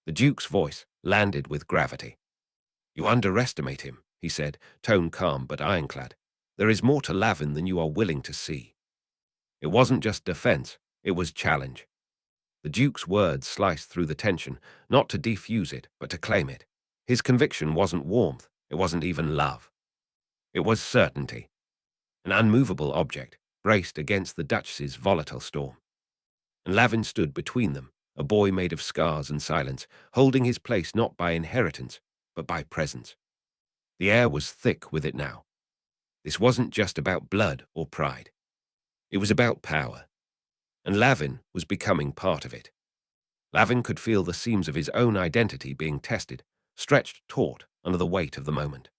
the Duke's voice landed with gravity. "You underestimate him," he said, tone calm but ironclad. "There is more to Lavin than you are willing to see." It wasn't just defense, it was challenge. The Duke's words sliced through the tension, not to defuse it, but to claim it. His conviction wasn't warmth, it wasn't even love. It was certainty. An unmovable object, braced against the Duchess's volatile storm. And Lavin stood between them, a boy made of scars and silence, holding his place not by inheritance, but by presence. The air was thick with it now. This wasn't just about blood or pride. It was about power. And Lavin was becoming part of it. Lavin could feel the seams of his own identity being tested, stretched taut under the weight of the moment.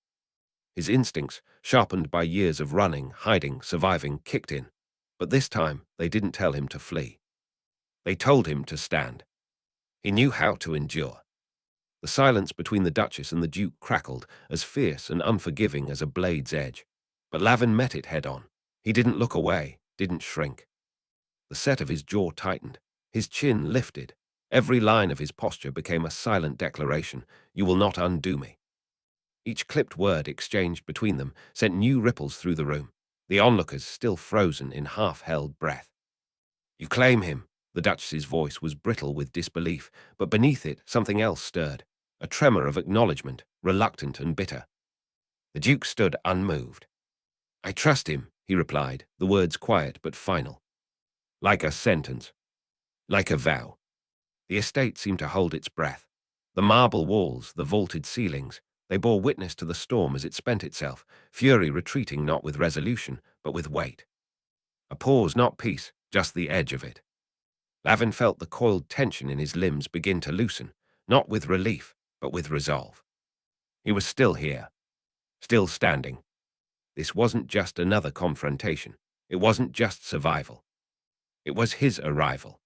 His instincts, sharpened by years of running, hiding, surviving, kicked in. But this time, they didn't tell him to flee. They told him to stand. He knew how to endure. The silence between the Duchess and the Duke crackled, as fierce and unforgiving as a blade's edge. But Lavin met it head-on. He didn't look away, didn't shrink. The set of his jaw tightened, his chin lifted. Every line of his posture became a silent declaration, "You will not undo me." Each clipped word exchanged between them sent new ripples through the room, the onlookers still frozen in half-held breath. "You claim him." The Duchess's voice was brittle with disbelief, but beneath it something else stirred, a tremor of acknowledgement, reluctant and bitter. The Duke stood unmoved. "I trust him," he replied, the words quiet but final. Like a sentence, like a vow. The estate seemed to hold its breath. The marble walls, the vaulted ceilings, they bore witness to the storm as it spent itself, fury retreating not with resolution, but with weight. A pause, not peace, just the edge of it. Lavin felt the coiled tension in his limbs begin to loosen, not with relief, but with resolve. He was still here, still standing. This wasn't just another confrontation. It wasn't just survival. It was his arrival.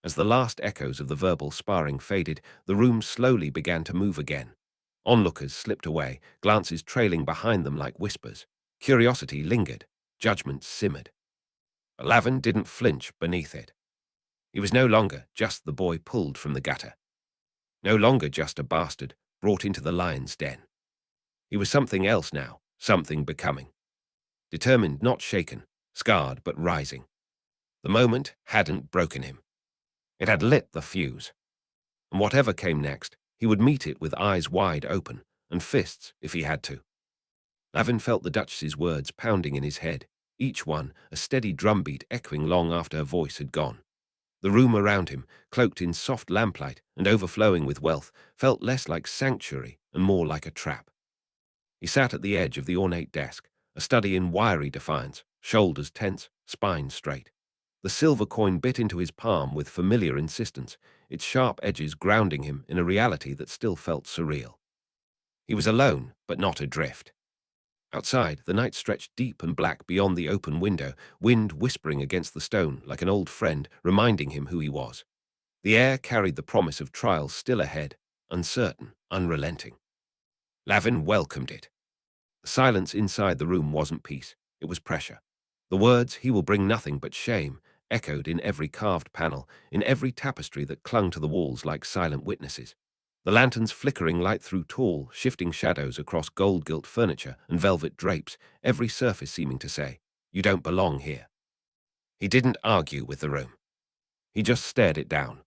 As the last echoes of the verbal sparring faded, the room slowly began to move again. Onlookers slipped away, glances trailing behind them like whispers. Curiosity lingered, judgment simmered. But Lavin didn't flinch beneath it. He was no longer just the boy pulled from the gutter. No longer just a bastard brought into the lion's den. He was something else now, something becoming. Determined, not shaken, scarred but rising. The moment hadn't broken him. It had lit the fuse. And whatever came next, he would meet it with eyes wide open, and fists if he had to. Lavin felt the Duchess's words pounding in his head, each one a steady drumbeat echoing long after her voice had gone. The room around him, cloaked in soft lamplight and overflowing with wealth, felt less like sanctuary and more like a trap. He sat at the edge of the ornate desk, a study in wiry defiance, shoulders tense, spine straight. The silver coin bit into his palm with familiar insistence, its sharp edges grounding him in a reality that still felt surreal. He was alone, but not adrift. Outside, the night stretched deep and black beyond the open window, wind whispering against the stone like an old friend, reminding him who he was. The air carried the promise of trials still ahead, uncertain, unrelenting. Lavin welcomed it. The silence inside the room wasn't peace, it was pressure. The words, "He will bring nothing but shame," echoed in every carved panel, in every tapestry that clung to the walls like silent witnesses. The lanterns flickering light through tall, shifting shadows across gold-gilt furniture and velvet drapes, every surface seeming to say, "You don't belong here." He didn't argue with the room. He just stared it down.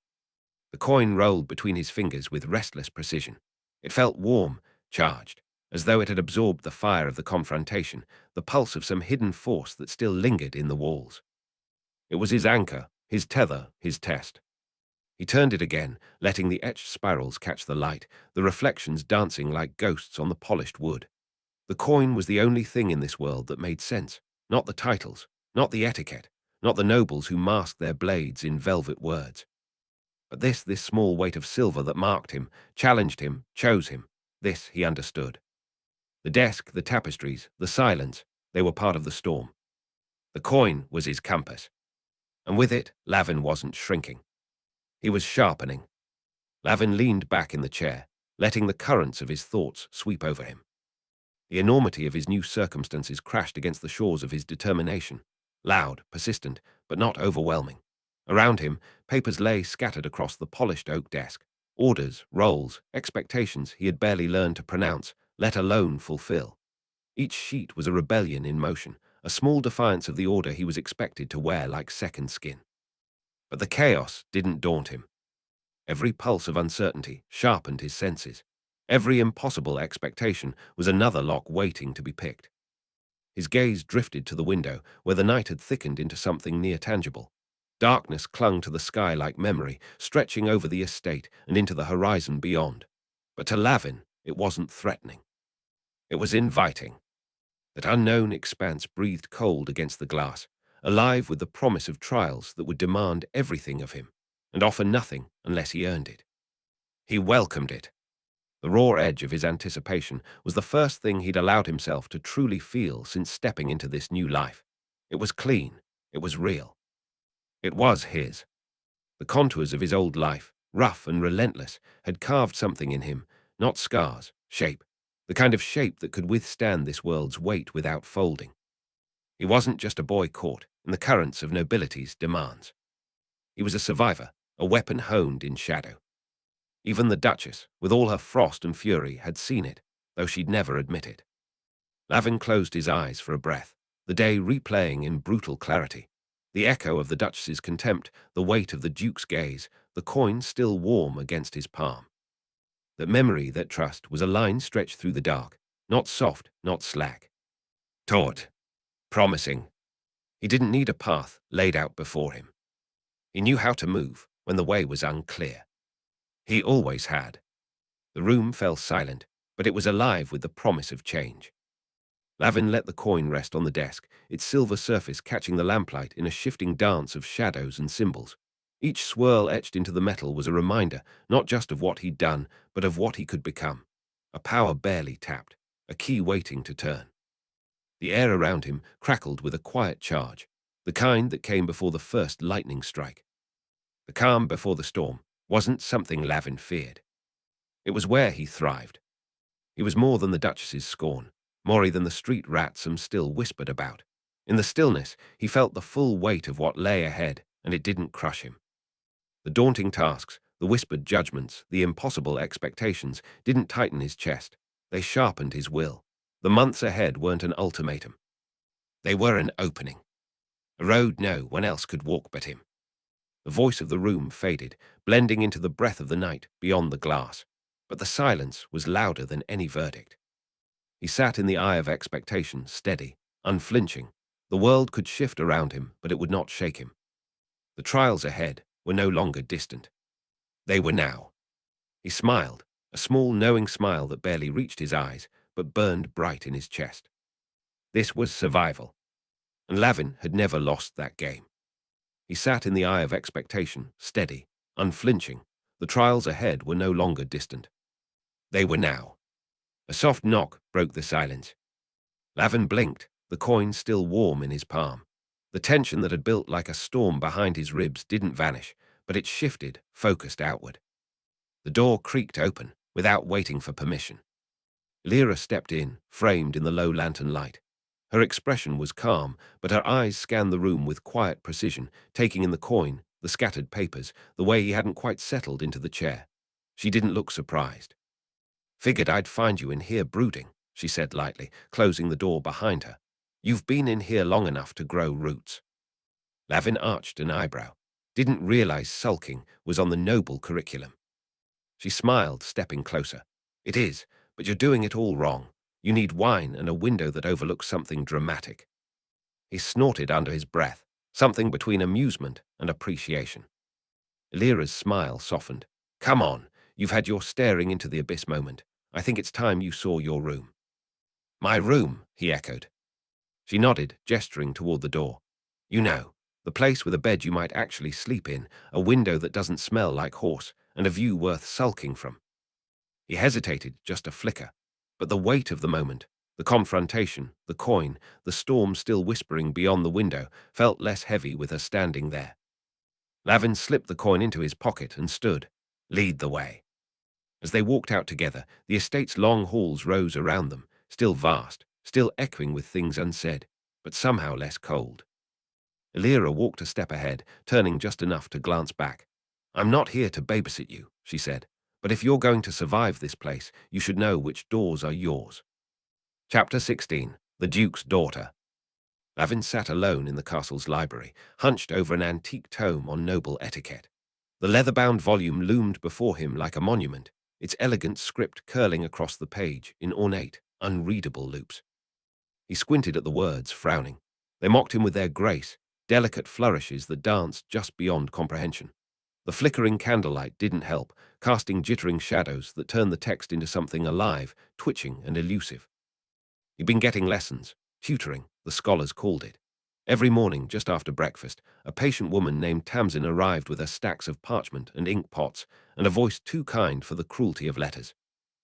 The coin rolled between his fingers with restless precision. It felt warm, charged, as though it had absorbed the fire of the confrontation, the pulse of some hidden force that still lingered in the walls. It was his anchor, his tether, his test. He turned it again, letting the etched spirals catch the light, the reflections dancing like ghosts on the polished wood. The coin was the only thing in this world that made sense, not the titles, not the etiquette, not the nobles who masked their blades in velvet words. But this small weight of silver that marked him, challenged him, chose him, this he understood. The desk, the tapestries, the silence, they were part of the storm. The coin was his compass. And with it, Lavin wasn't shrinking. He was sharpening. Lavin leaned back in the chair, letting the currents of his thoughts sweep over him. The enormity of his new circumstances crashed against the shores of his determination, loud, persistent, but not overwhelming. Around him, papers lay scattered across the polished oak desk. Orders, roles, expectations he had barely learned to pronounce, let alone fulfill. Each sheet was a rebellion in motion, a small defiance of the order he was expected to wear like second skin. But the chaos didn't daunt him. Every pulse of uncertainty sharpened his senses. Every impossible expectation was another lock waiting to be picked. His gaze drifted to the window, where the night had thickened into something near tangible. Darkness clung to the sky like memory, stretching over the estate and into the horizon beyond. But to Lavin, it wasn't threatening. It was inviting. That unknown expanse breathed cold against the glass, alive with the promise of trials that would demand everything of him, and offer nothing unless he earned it. He welcomed it. The raw edge of his anticipation was the first thing he'd allowed himself to truly feel since stepping into this new life. It was clean. It was real. It was his. The contours of his old life, rough and relentless, had carved something in him, not scars, shape, the kind of shape that could withstand this world's weight without folding. He wasn't just a boy caught in the currents of nobility's demands. He was a survivor, a weapon honed in shadow. Even the Duchess, with all her frost and fury, had seen it, though she'd never admit it. Lavin closed his eyes for a breath, the day replaying in brutal clarity. The echo of the Duchess's contempt, the weight of the Duke's gaze, the coin still warm against his palm. That memory, that trust, was a line stretched through the dark, not soft, not slack. Taut, promising. He didn't need a path laid out before him. He knew how to move when the way was unclear. He always had. The room fell silent, but it was alive with the promise of change. Lavin let the coin rest on the desk, its silver surface catching the lamplight in a shifting dance of shadows and symbols. Each swirl etched into the metal was a reminder, not just of what he'd done, but of what he could become. A power barely tapped, a key waiting to turn. The air around him crackled with a quiet charge, the kind that came before the first lightning strike. The calm before the storm wasn't something Lavin feared. It was where he thrived. He was more than the Duchess's scorn, more than the street rat some still whispered about. In the stillness, he felt the full weight of what lay ahead, and it didn't crush him. The daunting tasks, the whispered judgments, the impossible expectations didn't tighten his chest. They sharpened his will. The months ahead weren't an ultimatum. They were an opening. A road no one else could walk but him. The voice of the room faded, blending into the breath of the night beyond the glass. But the silence was louder than any verdict. He sat in the eye of expectation, steady, unflinching. The world could shift around him, but it would not shake him. The trials ahead were no longer distant. They were now. He smiled, a small, knowing smile that barely reached his eyes, but burned bright in his chest. This was survival, and Lavin had never lost that game. He sat in the eye of expectation, steady, unflinching. The trials ahead were no longer distant. They were now. A soft knock broke the silence. Lavin blinked, the coin still warm in his palm. The tension that had built like a storm behind his ribs didn't vanish, but it shifted, focused outward. The door creaked open, without waiting for permission. Elira stepped in, framed in the low lantern light. Her expression was calm, but her eyes scanned the room with quiet precision, taking in the coin, the scattered papers, the way he hadn't quite settled into the chair. She didn't look surprised. "Figured I'd find you in here brooding," she said lightly, closing the door behind her. "You've been in here long enough to grow roots." Lavin arched an eyebrow. Didn't realize sulking was on the noble curriculum. She smiled, stepping closer. "It is, but you're doing it all wrong. You need wine and a window that overlooks something dramatic." He snorted under his breath, something between amusement and appreciation. Elira's smile softened. "Come on, you've had your staring into the abyss moment. I think it's time you saw your room." "My room," he echoed. She nodded, gesturing toward the door. "You know, the place with a bed you might actually sleep in, a window that doesn't smell like horse, and a view worth sulking from." He hesitated, just a flicker, but the weight of the moment, the confrontation, the coin, the storm still whispering beyond the window, felt less heavy with her standing there. Lavin slipped the coin into his pocket and stood. Lead the way. As they walked out together, the estate's long halls rose around them, still vast, still echoing with things unsaid, but somehow less cold. Elira walked a step ahead, turning just enough to glance back. I'm not here to babysit you, she said, but if you're going to survive this place, you should know which doors are yours. Chapter 16. The Duke's Daughter. Lavin sat alone in the castle's library, hunched over an antique tome on noble etiquette. The leather-bound volume loomed before him like a monument, its elegant script curling across the page in ornate, unreadable loops. He squinted at the words, frowning. They mocked him with their grace, delicate flourishes that danced just beyond comprehension. The flickering candlelight didn't help, casting jittering shadows that turned the text into something alive, twitching and elusive. He'd been getting lessons, tutoring, the scholars called it. Every morning, just after breakfast, a patient woman named Tamsin arrived with her stacks of parchment and ink pots and a voice too kind for the cruelty of letters.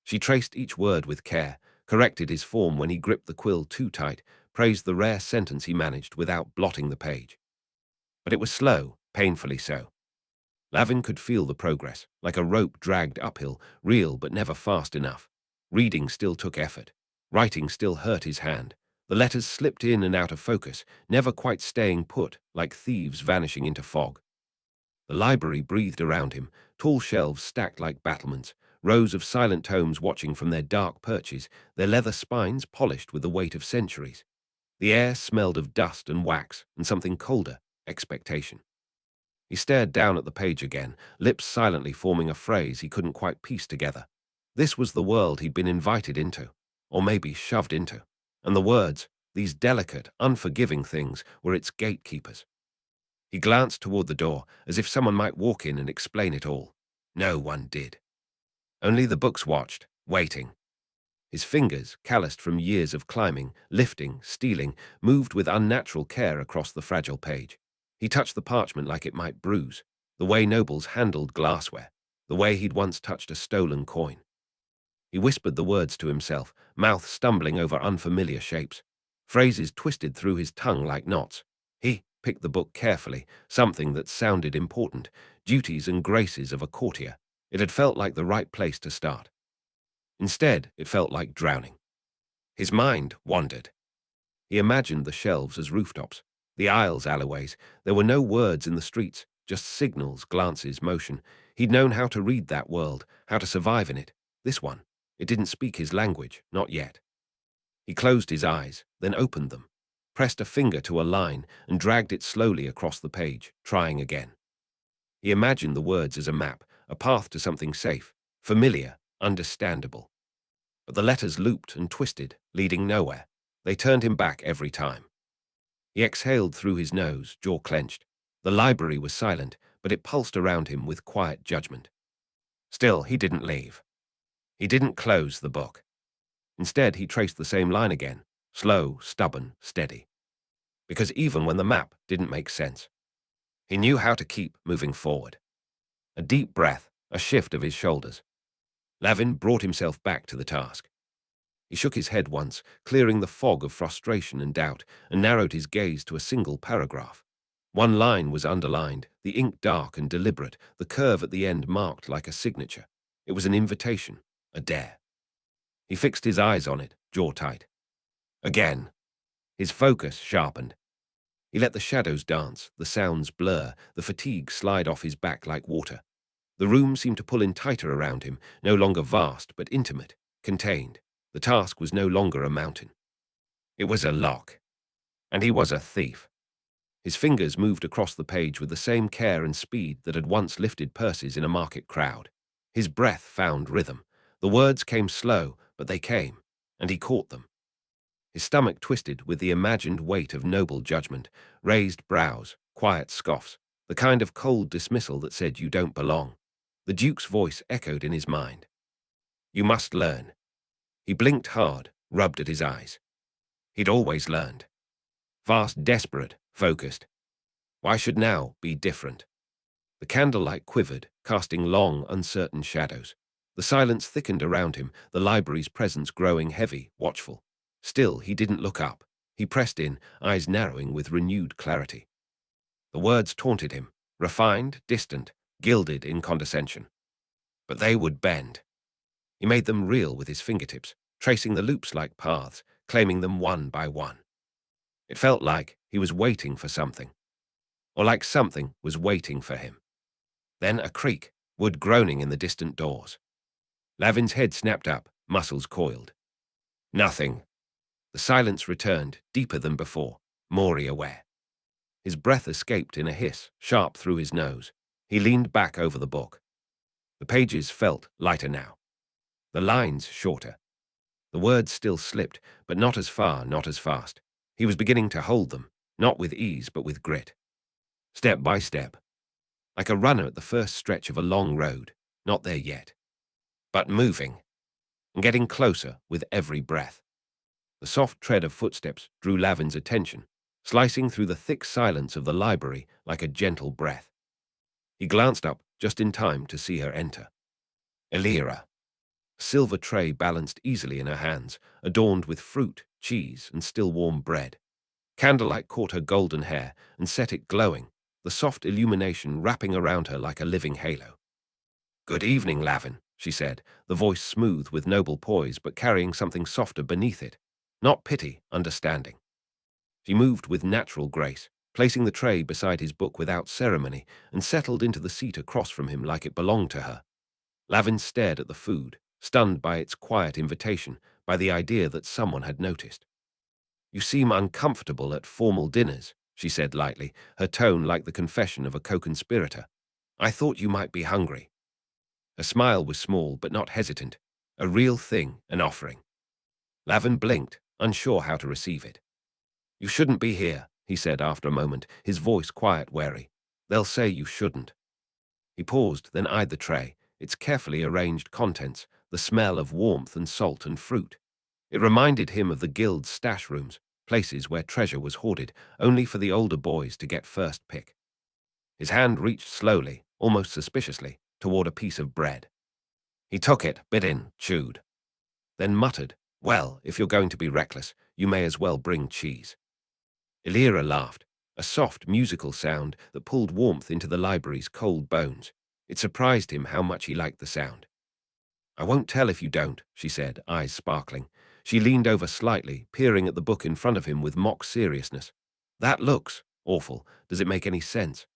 She traced each word with care, corrected his form when he gripped the quill too tight, praised the rare sentence he managed without blotting the page. But it was slow, painfully so. Lavin could feel the progress, like a rope dragged uphill, real but never fast enough. Reading still took effort. Writing still hurt his hand. The letters slipped in and out of focus, never quite staying put, like thieves vanishing into fog. The library breathed around him, tall shelves stacked like battlements, rows of silent tomes watching from their dark perches, their leather spines polished with the weight of centuries. The air smelled of dust and wax, and something colder, expectation. He stared down at the page again, lips silently forming a phrase he couldn't quite piece together. This was the world he'd been invited into, or maybe shoved into, and the words, these delicate, unforgiving things, were its gatekeepers. He glanced toward the door, as if someone might walk in and explain it all. No one did. Only the books watched, waiting. His fingers, calloused from years of climbing, lifting, stealing, moved with unnatural care across the fragile page. He touched the parchment like it might bruise, the way nobles handled glassware, the way he'd once touched a stolen coin. He whispered the words to himself, mouth stumbling over unfamiliar shapes. Phrases twisted through his tongue like knots. He picked the book carefully, something that sounded important, duties and graces of a courtier. It had felt like the right place to start. Instead, it felt like drowning. His mind wandered. He imagined the shelves as rooftops, the aisles alleyways. There were no words in the streets, just signals, glances, motion. He'd known how to read that world, how to survive in it. This one, it didn't speak his language, not yet. He closed his eyes, then opened them, pressed a finger to a line, and dragged it slowly across the page, trying again. He imagined the words as a map, a path to something safe, familiar, understandable. But the letters looped and twisted, leading nowhere. They turned him back every time. He exhaled through his nose, jaw clenched. The library was silent, but it pulsed around him with quiet judgment. Still, he didn't leave. He didn't close the book. Instead, he traced the same line again, slow, stubborn, steady. Because even when the map didn't make sense, he knew how to keep moving forward. A deep breath, a shift of his shoulders. Lavin brought himself back to the task. He shook his head once, clearing the fog of frustration and doubt, and narrowed his gaze to a single paragraph. One line was underlined, the ink dark and deliberate, the curve at the end marked like a signature. It was an invitation, a dare. He fixed his eyes on it, jaw tight. Again. His focus sharpened. He let the shadows dance, the sounds blur, the fatigue slide off his back like water. The room seemed to pull in tighter around him, no longer vast but intimate, contained. The task was no longer a mountain. It was a lock. And he was a thief. His fingers moved across the page with the same care and speed that had once lifted purses in a market crowd. His breath found rhythm. The words came slow, but they came, and he caught them. His stomach twisted with the imagined weight of noble judgment, raised brows, quiet scoffs, the kind of cold dismissal that said you don't belong. The Duke's voice echoed in his mind. You must learn. He blinked hard, rubbed at his eyes. He'd always learned. Vast, desperate, focused. Why should now be different? The candlelight quivered, casting long, uncertain shadows. The silence thickened around him, the library's presence growing heavy, watchful. Still, he didn't look up. He pressed in, eyes narrowing with renewed clarity. The words taunted him. refined, distant, gilded in condescension. But they would bend. He made them real with his fingertips, tracing the loops like paths, claiming them one by one. It felt like he was waiting for something, or like something was waiting for him. Then a creak, wood groaning in the distant doors. Lavin's head snapped up, muscles coiled. Nothing. The silence returned, deeper than before, more aware. His breath escaped in a hiss, sharp through his nose. He leaned back over the book. The pages felt lighter now. The lines shorter. The words still slipped, but not as far, not as fast. He was beginning to hold them, not with ease, but with grit. Step by step. Like a runner at the first stretch of a long road, not there yet. But moving, and getting closer with every breath. The soft tread of footsteps drew Lavin's attention, slicing through the thick silence of the library like a gentle breath. He glanced up just in time to see her enter. Elira. A silver tray balanced easily in her hands, adorned with fruit, cheese, and still warm bread. Candlelight caught her golden hair and set it glowing, the soft illumination wrapping around her like a living halo. "Good evening, Lavin," she said, the voice smooth with noble poise but carrying something softer beneath it. Not pity, understanding. She moved with natural grace, placing the tray beside his book without ceremony, and settled into the seat across from him like it belonged to her. Lavin stared at the food, stunned by its quiet invitation, by the idea that someone had noticed. "You seem uncomfortable at formal dinners," she said lightly, her tone like the confession of a co-conspirator. "I thought you might be hungry." Her smile was small but not hesitant, a real thing, an offering. Lavin blinked, unsure how to receive it. "You shouldn't be here," he said after a moment, his voice quiet, wary. "They'll say you shouldn't." He paused, then eyed the tray, its carefully arranged contents, the smell of warmth and salt and fruit. It reminded him of the guild's stash rooms, places where treasure was hoarded only for the older boys to get first pick. His hand reached slowly, almost suspiciously, toward a piece of bread. He took it, bit in, chewed, then muttered, "Well, if you're going to be reckless, you may as well bring cheese." Elira laughed, a soft, musical sound that pulled warmth into the library's cold bones. It surprised him how much he liked the sound. "I won't tell if you don't," she said, eyes sparkling. She leaned over slightly, peering at the book in front of him with mock seriousness. "That looks awful. Does it make any sense?"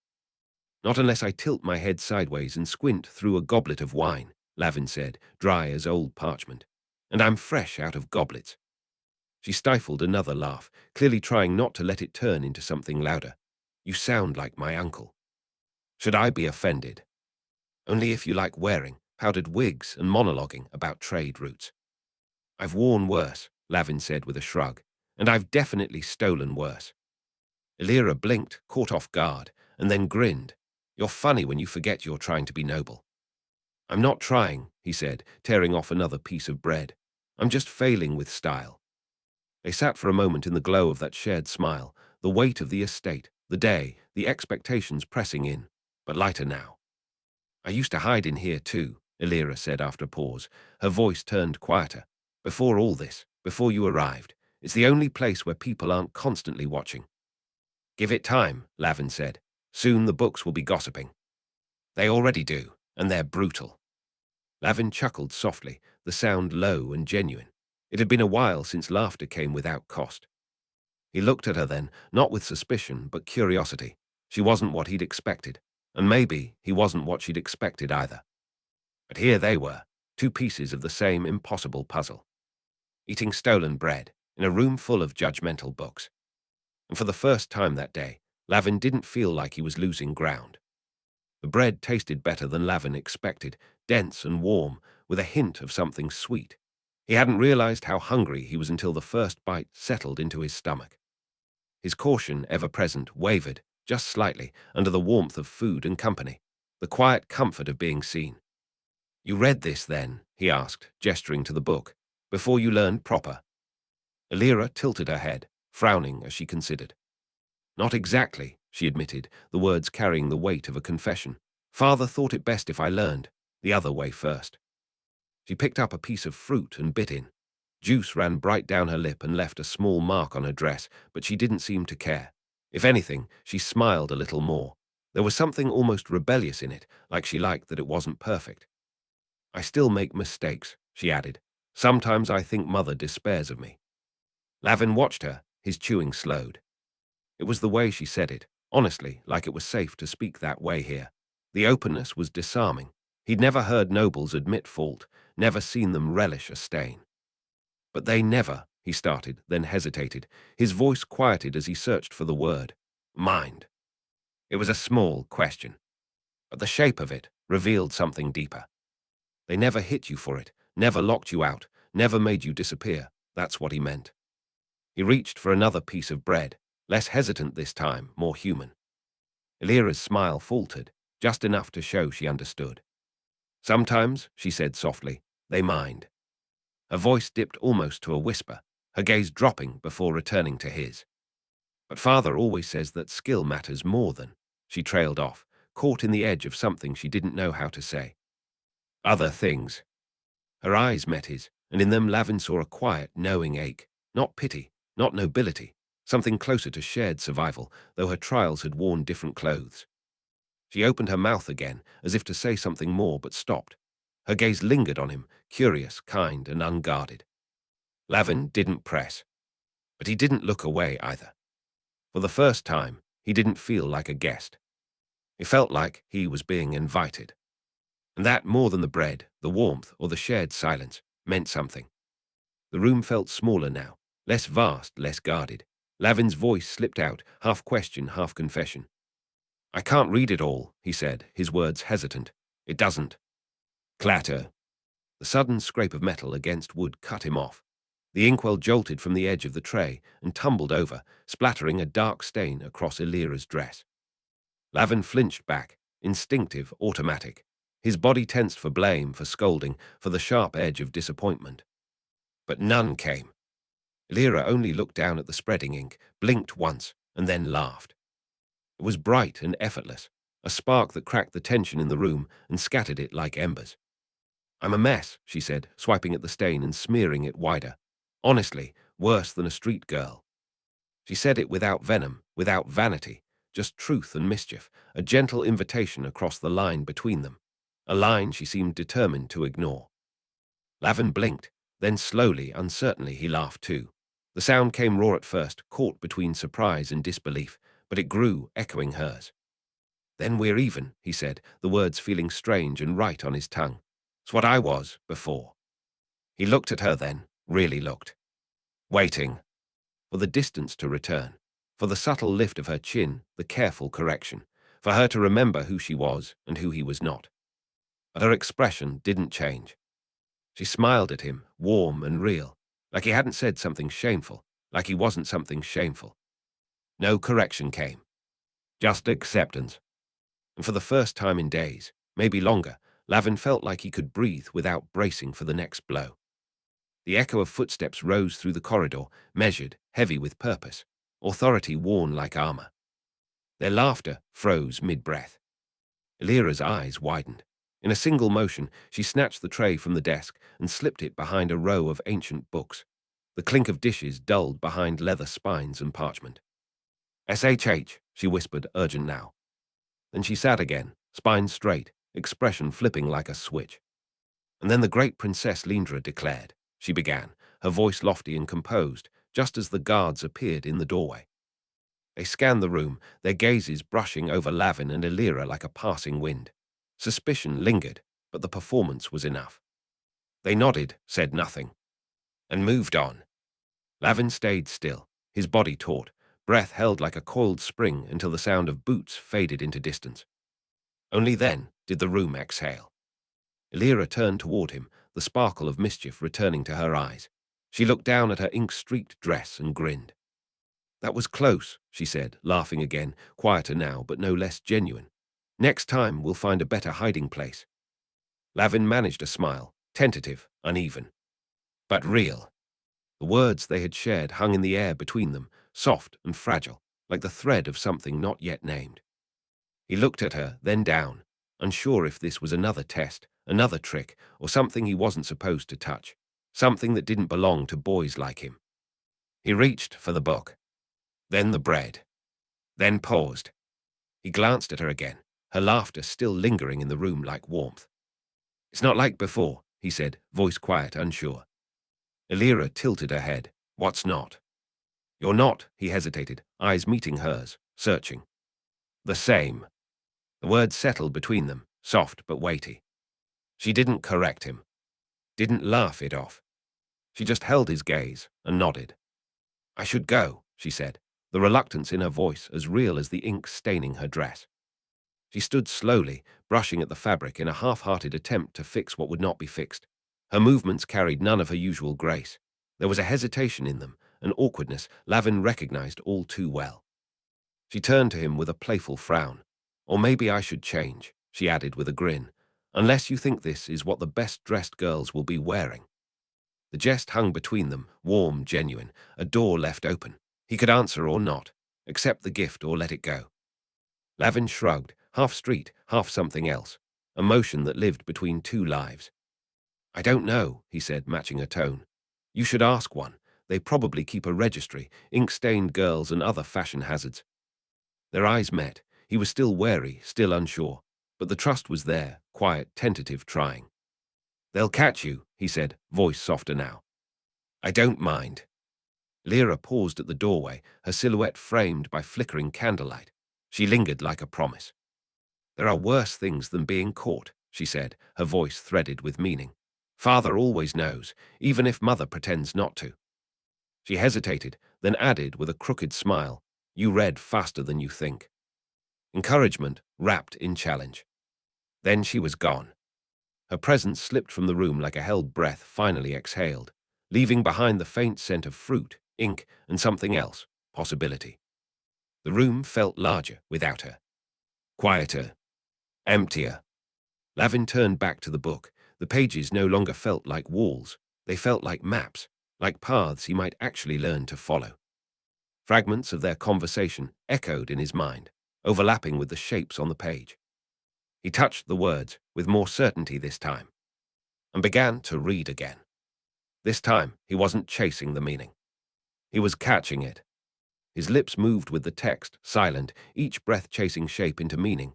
"Not unless I tilt my head sideways and squint through a goblet of wine," Lavin said, dry as old parchment. "And I'm fresh out of goblets." She stifled another laugh, clearly trying not to let it turn into something louder. "You sound like my uncle." "Should I be offended?" "Only if you like wearing powdered wigs and monologuing about trade routes." "I've worn worse," Lavin said with a shrug, "and I've definitely stolen worse." Elira blinked, caught off guard, and then grinned. "You're funny when you forget you're trying to be noble." "I'm not trying," he said, tearing off another piece of bread. "I'm just failing with style." They sat for a moment in the glow of that shared smile, the weight of the estate, the day, the expectations pressing in, but lighter now. "I used to hide in here too," Elira said after a pause. Her voice turned quieter. "Before all this, before you arrived, it's the only place where people aren't constantly watching." "Give it time," Lavin said. "Soon the books will be gossiping." "They already do, and they're brutal." Lavin chuckled softly, the sound low and genuine. It had been a while since laughter came without cost. He looked at her then, not with suspicion, but curiosity. She wasn't what he'd expected, and maybe he wasn't what she'd expected either. But here they were, two pieces of the same impossible puzzle. Eating stolen bread, in a room full of judgmental books. And for the first time that day, Lavin didn't feel like he was losing ground. The bread tasted better than Lavin expected, dense and warm, with a hint of something sweet. He hadn't realized how hungry he was until the first bite settled into his stomach. His caution, ever present, wavered, just slightly, under the warmth of food and company, the quiet comfort of being seen. "You read this, then?" he asked, gesturing to the book, "before you learned proper?" Elira tilted her head, frowning as she considered. "Not exactly," she admitted, the words carrying the weight of a confession. "Father thought it best if I learned the other way first." She picked up a piece of fruit and bit in. Juice ran bright down her lip and left a small mark on her dress, but she didn't seem to care. If anything, she smiled a little more. There was something almost rebellious in it, like she liked that it wasn't perfect. "I still make mistakes," she added. "Sometimes I think Mother despairs of me." Lavin watched her, his chewing slowed. It was the way she said it, honestly, like it was safe to speak that way here. The openness was disarming. He'd never heard nobles admit fault, never seen them relish a stain. "But they never," he started, then hesitated. His voice quieted as he searched for the word. "Mind." It was a small question, but the shape of it revealed something deeper. "They never hit you for it, never locked you out, never made you disappear." That's what he meant. He reached for another piece of bread, less hesitant this time, more human. Elira's smile faltered, just enough to show she understood. "Sometimes," she said softly, "they mind." Her voice dipped almost to a whisper, her gaze dropping before returning to his. "But Father always says that skill matters more than—" She trailed off, caught in the edge of something she didn't know how to say. "Other things." Her eyes met his, and in them Lavin saw a quiet, knowing ache. Not pity, not nobility, something closer to shared survival, though her trials had worn different clothes. She opened her mouth again, as if to say something more, but stopped. Her gaze lingered on him, curious, kind, and unguarded. Lavin didn't press, but he didn't look away either. For the first time, he didn't feel like a guest. It felt like he was being invited. And that, more than the bread, the warmth, or the shared silence, meant something. The room felt smaller now, less vast, less guarded. Lavin's voice slipped out, half question, half confession. "I can't read it all," he said, his words hesitant. "It doesn't." Clatter. The sudden scrape of metal against wood cut him off. The inkwell jolted from the edge of the tray and tumbled over, splattering a dark stain across Elira's dress. Lavin flinched back, instinctive, automatic. His body tensed for blame, for scolding, for the sharp edge of disappointment. But none came. Elira only looked down at the spreading ink, blinked once, and then laughed. It was bright and effortless, a spark that cracked the tension in the room and scattered it like embers. "I'm a mess," she said, swiping at the stain and smearing it wider. "Honestly, worse than a street girl." She said it without venom, without vanity, just truth and mischief, a gentle invitation across the line between them, a line she seemed determined to ignore. Lavin blinked, then slowly, uncertainly, he laughed too. The sound came raw at first, caught between surprise and disbelief, but it grew, echoing hers. "Then we're even," he said, the words feeling strange and right on his tongue. "It's what I was, before." He looked at her then, really looked. Waiting. For the distance to return. For the subtle lift of her chin, the careful correction. For her to remember who she was and who he was not. But her expression didn't change. She smiled at him, warm and real, like he hadn't said something shameful, like he wasn't something shameful. No correction came. Just acceptance. And for the first time in days, maybe longer, Lavin felt like he could breathe without bracing for the next blow. The echo of footsteps rose through the corridor, measured, heavy with purpose, authority worn like armor. Their laughter froze mid-breath. Elira's eyes widened. In a single motion, she snatched the tray from the desk and slipped it behind a row of ancient books. The clink of dishes dulled behind leather spines and parchment. "SHH," she whispered, urgent now. Then she sat again, spine straight, expression flipping like a switch. "And then the great Princess Lindra declared," she began, her voice lofty and composed, just as the guards appeared in the doorway. They scanned the room, their gazes brushing over Lavin and Elira like a passing wind. Suspicion lingered, but the performance was enough. They nodded, said nothing, and moved on. Lavin stayed still, his body taut, breath held like a coiled spring until the sound of boots faded into distance. Only then did the room exhale. Elira turned toward him, the sparkle of mischief returning to her eyes. She looked down at her ink-streaked dress and grinned. "That was close," she said, laughing again, quieter now, but no less genuine. "Next time we'll find a better hiding place." Lavin managed a smile, tentative, uneven, but real. The words they had shared hung in the air between them, soft and fragile, like the thread of something not yet named. He looked at her, then down, unsure if this was another test, another trick, or something he wasn't supposed to touch, something that didn't belong to boys like him. He reached for the book, then the bread, then paused. He glanced at her again, her laughter still lingering in the room like warmth. "It's not like before," he said, voice quiet, unsure. Elira tilted her head. "What's not?" "You're not," he hesitated, eyes meeting hers, searching. "The same." The words settled between them, soft but weighty. She didn't correct him, didn't laugh it off. She just held his gaze and nodded. "I should go," she said, the reluctance in her voice as real as the ink staining her dress. She stood slowly, brushing at the fabric in a half-hearted attempt to fix what would not be fixed. Her movements carried none of her usual grace. There was a hesitation in them, an awkwardness Lavin recognized all too well. She turned to him with a playful frown. "Or maybe I should change," she added with a grin, "unless you think this is what the best-dressed girls will be wearing." The jest hung between them, warm, genuine, a door left open. He could answer or not, accept the gift or let it go. Lavin shrugged, half street, half something else, a motion that lived between two lives. "I don't know," he said, matching her tone. "You should ask one. They probably keep a registry, ink-stained girls and other fashion hazards." Their eyes met. He was still wary, still unsure, but the trust was there, quiet, tentative, trying. "They'll catch you," he said, voice softer now. "I don't mind." Lyra paused at the doorway, her silhouette framed by flickering candlelight. She lingered like a promise. "There are worse things than being caught," she said, her voice threaded with meaning. "Father always knows, even if Mother pretends not to." She hesitated, then added with a crooked smile, "You read faster than you think." Encouragement wrapped in challenge. Then she was gone. Her presence slipped from the room like a held breath finally exhaled, leaving behind the faint scent of fruit, ink, and something else, possibility. The room felt larger without her. Quieter. Emptier. Lavin turned back to the book. The pages no longer felt like walls. They felt like maps, like paths he might actually learn to follow. Fragments of their conversation echoed in his mind, overlapping with the shapes on the page. He touched the words, with more certainty this time, and began to read again. This time, he wasn't chasing the meaning. He was catching it. His lips moved with the text, silent, each breath chasing shape into meaning.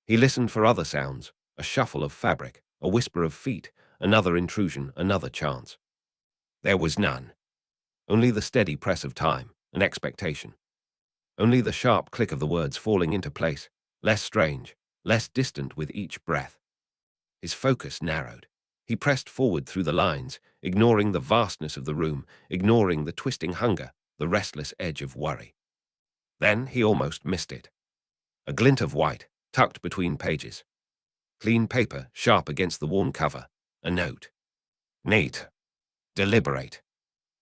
He listened for other sounds, a shuffle of fabric, a whisper of feet, another intrusion, another chance. There was none. Only the steady press of time, an expectation. Only the sharp click of the words falling into place, less strange, less distant with each breath. His focus narrowed. He pressed forward through the lines, ignoring the vastness of the room, ignoring the twisting hunger, the restless edge of worry. Then he almost missed it. A glint of white, tucked between pages. Clean paper, sharp against the worn cover. A note. Neat. Deliberate.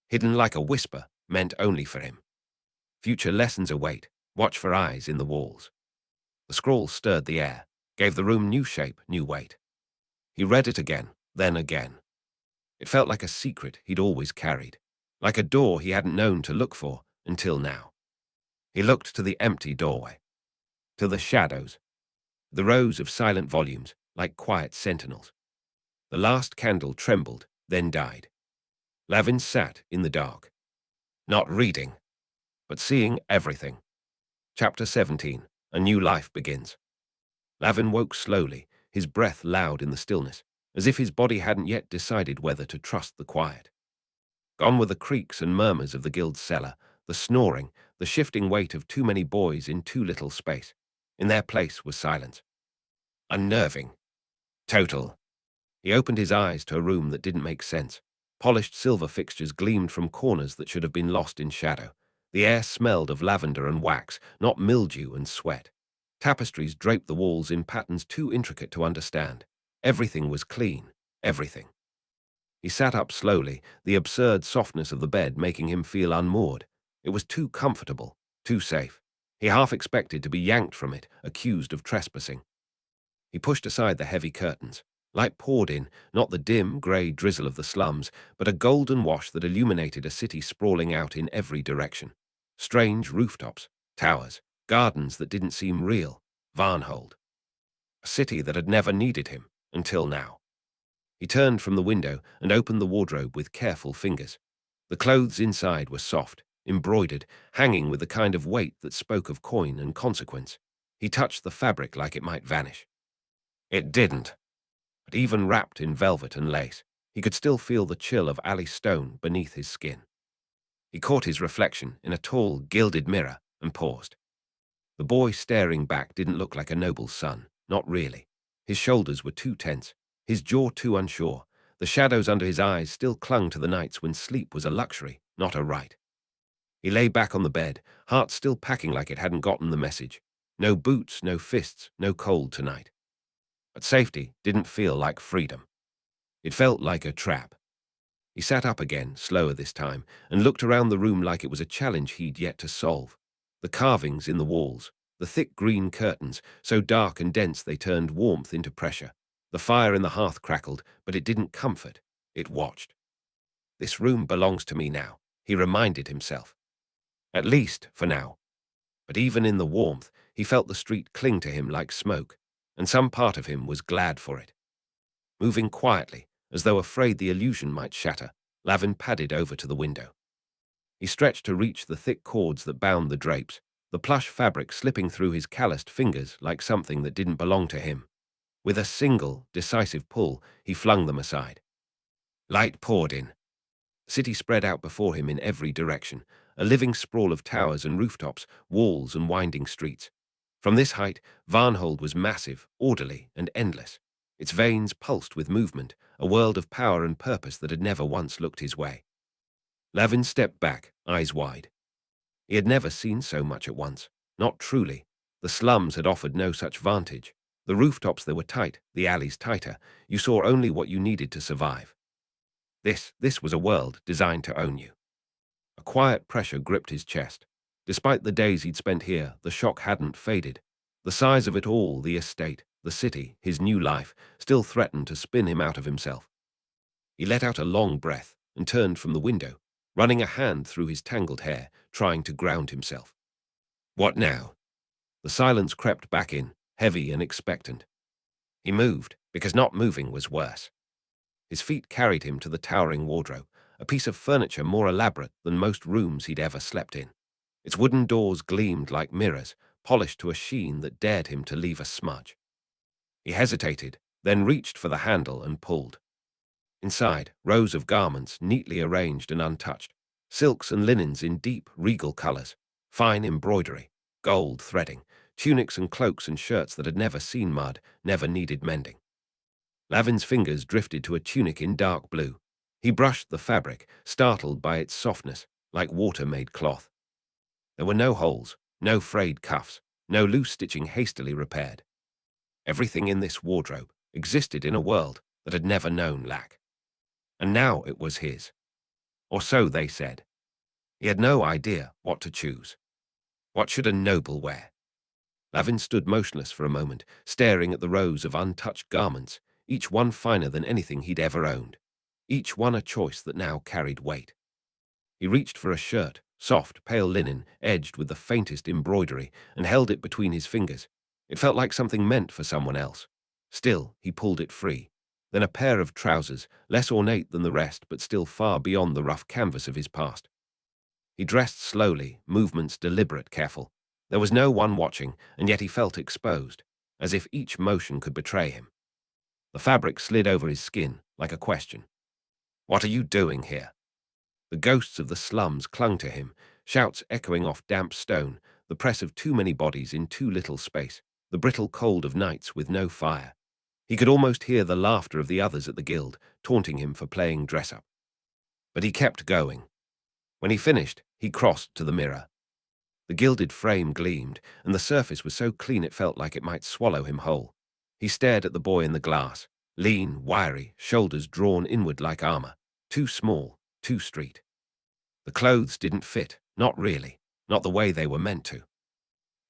Hidden like a whisper, meant only for him. Future lessons await. Watch for eyes in the walls. The scrawl stirred the air, gave the room new shape, new weight. He read it again, then again. It felt like a secret he'd always carried, like a door he hadn't known to look for until now. He looked to the empty doorway, to the shadows, the rows of silent volumes like quiet sentinels. The last candle trembled, then died. Lavin sat in the dark, not reading, but seeing everything. Chapter 17. A New Life Begins. Lavin woke slowly, his breath loud in the stillness, as if his body hadn't yet decided whether to trust the quiet. Gone were the creaks and murmurs of the guild cellar, the snoring, the shifting weight of too many boys in too little space. In their place was silence. Unnerving. Total. He opened his eyes to a room that didn't make sense. Polished silver fixtures gleamed from corners that should have been lost in shadow. The air smelled of lavender and wax, not mildew and sweat. Tapestries draped the walls in patterns too intricate to understand. Everything was clean. Everything. He sat up slowly, the absurd softness of the bed making him feel unmoored. It was too comfortable, too safe. He half expected to be yanked from it, accused of trespassing. He pushed aside the heavy curtains. Light poured in, not the dim, grey drizzle of the slums, but a golden wash that illuminated a city sprawling out in every direction. Strange rooftops, towers, gardens that didn't seem real. Varnhold. A city that had never needed him, until now. He turned from the window and opened the wardrobe with careful fingers. The clothes inside were soft, embroidered, hanging with the kind of weight that spoke of coin and consequence. He touched the fabric like it might vanish. It didn't, but even wrapped in velvet and lace, he could still feel the chill of alley stone beneath his skin. He caught his reflection in a tall, gilded mirror and paused. The boy staring back didn't look like a noble's son, not really. His shoulders were too tense, his jaw too unsure. The shadows under his eyes still clung to the nights when sleep was a luxury, not a right. He lay back on the bed, heart still packing like it hadn't gotten the message. No boots, no fists, no cold tonight. But safety didn't feel like freedom. It felt like a trap. He sat up again, slower this time, and looked around the room like it was a challenge he'd yet to solve. The carvings in the walls, the thick green curtains, so dark and dense they turned warmth into pressure. The fire in the hearth crackled, but it didn't comfort. It watched. This room belongs to me now, he reminded himself. At least, for now. But even in the warmth, he felt the street cling to him like smoke, and some part of him was glad for it. Moving quietly, as though afraid the illusion might shatter, Lavin padded over to the window. He stretched to reach the thick cords that bound the drapes, the plush fabric slipping through his calloused fingers like something that didn't belong to him. With a single, decisive pull, he flung them aside. Light poured in. The city spread out before him in every direction, a living sprawl of towers and rooftops, walls and winding streets. From this height, Varnhold was massive, orderly, and endless. Its veins pulsed with movement, a world of power and purpose that had never once looked his way. Lavin stepped back, eyes wide. He had never seen so much at once, not truly. The slums had offered no such vantage. The rooftops they were tight, the alleys tighter. You saw only what you needed to survive. This was a world designed to own you. A quiet pressure gripped his chest. Despite the days he'd spent here, the shock hadn't faded. The size of it all, the estate, the city, his new life, still threatened to spin him out of himself. He let out a long breath and turned from the window, running a hand through his tangled hair, trying to ground himself. What now? The silence crept back in, heavy and expectant. He moved, because not moving was worse. His feet carried him to the towering wardrobe, a piece of furniture more elaborate than most rooms he'd ever slept in. Its wooden doors gleamed like mirrors, polished to a sheen that dared him to leave a smudge. He hesitated, then reached for the handle and pulled. Inside, rows of garments neatly arranged and untouched, silks and linens in deep, regal colors, fine embroidery, gold threading, tunics and cloaks and shirts that had never seen mud, never needed mending. Lavin's fingers drifted to a tunic in dark blue. He brushed the fabric, startled by its softness, like water-made cloth. There were no holes, no frayed cuffs, no loose stitching hastily repaired. Everything in this wardrobe existed in a world that had never known lack. And now it was his. Or so they said. He had no idea what to choose. What should a noble wear? Lavin stood motionless for a moment, staring at the rows of untouched garments, each one finer than anything he'd ever owned. Each one a choice that now carried weight. He reached for a shirt, soft, pale linen, edged with the faintest embroidery, and held it between his fingers. It felt like something meant for someone else. Still, he pulled it free. Then a pair of trousers, less ornate than the rest, but still far beyond the rough canvas of his past. He dressed slowly, movements deliberate, careful. There was no one watching, and yet he felt exposed, as if each motion could betray him. The fabric slid over his skin, like a question. What are you doing here? The ghosts of the slums clung to him, shouts echoing off damp stone, the press of too many bodies in too little space, the brittle cold of nights with no fire. He could almost hear the laughter of the others at the guild, taunting him for playing dress-up. But he kept going. When he finished, he crossed to the mirror. The gilded frame gleamed, and the surface was so clean it felt like it might swallow him whole. He stared at the boy in the glass, lean, wiry, shoulders drawn inward like armor, too small, too street. The clothes didn't fit, not really, not the way they were meant to.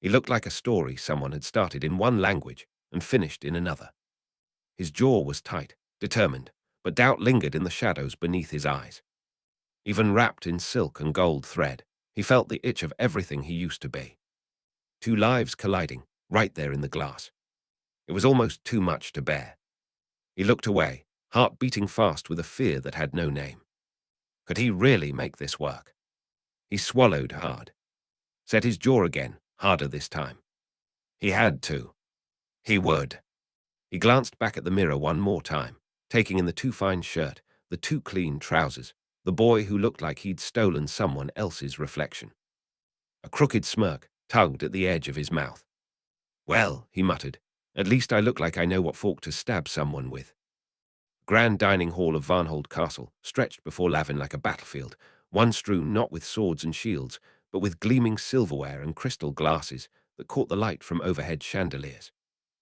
He looked like a story someone had started in one language and finished in another. His jaw was tight, determined, but doubt lingered in the shadows beneath his eyes. Even wrapped in silk and gold thread, he felt the itch of everything he used to be. Two lives colliding, right there in the glass. It was almost too much to bear. He looked away, heart beating fast with a fear that had no name. Could he really make this work? He swallowed hard. Set his jaw again, harder this time. He had to. He would. He glanced back at the mirror one more time, taking in the too fine shirt, the too clean trousers, the boy who looked like he'd stolen someone else's reflection. A crooked smirk tugged at the edge of his mouth. Well, he muttered, at least I look like I know what fork to stab someone with. Grand dining hall of Varnhold Castle stretched before Lavin like a battlefield, one strewn not with swords and shields, but with gleaming silverware and crystal glasses that caught the light from overhead chandeliers.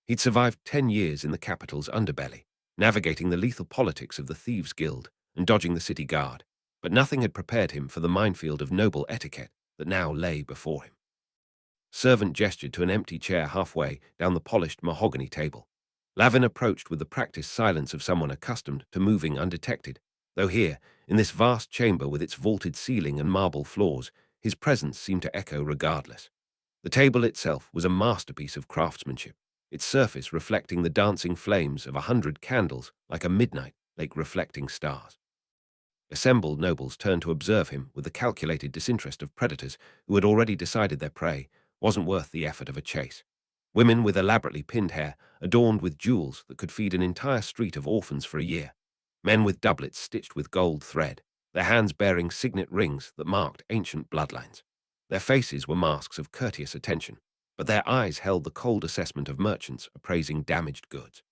He'd survived 10 years in the capital's underbelly, navigating the lethal politics of the Thieves' Guild and dodging the city guard, but nothing had prepared him for the minefield of noble etiquette that now lay before him. Servant gestured to an empty chair halfway down the polished mahogany table. Lavin approached with the practiced silence of someone accustomed to moving undetected, though here, in this vast chamber with its vaulted ceiling and marble floors, his presence seemed to echo regardless. The table itself was a masterpiece of craftsmanship, its surface reflecting the dancing flames of 100 candles like a midnight lake reflecting stars. Assembled nobles turned to observe him with the calculated disinterest of predators who had already decided their prey wasn't worth the effort of a chase. Women with elaborately pinned hair, adorned with jewels that could feed an entire street of orphans for a year. Men with doublets stitched with gold thread, their hands bearing signet rings that marked ancient bloodlines. Their faces were masks of courteous attention, but their eyes held the cold assessment of merchants appraising damaged goods.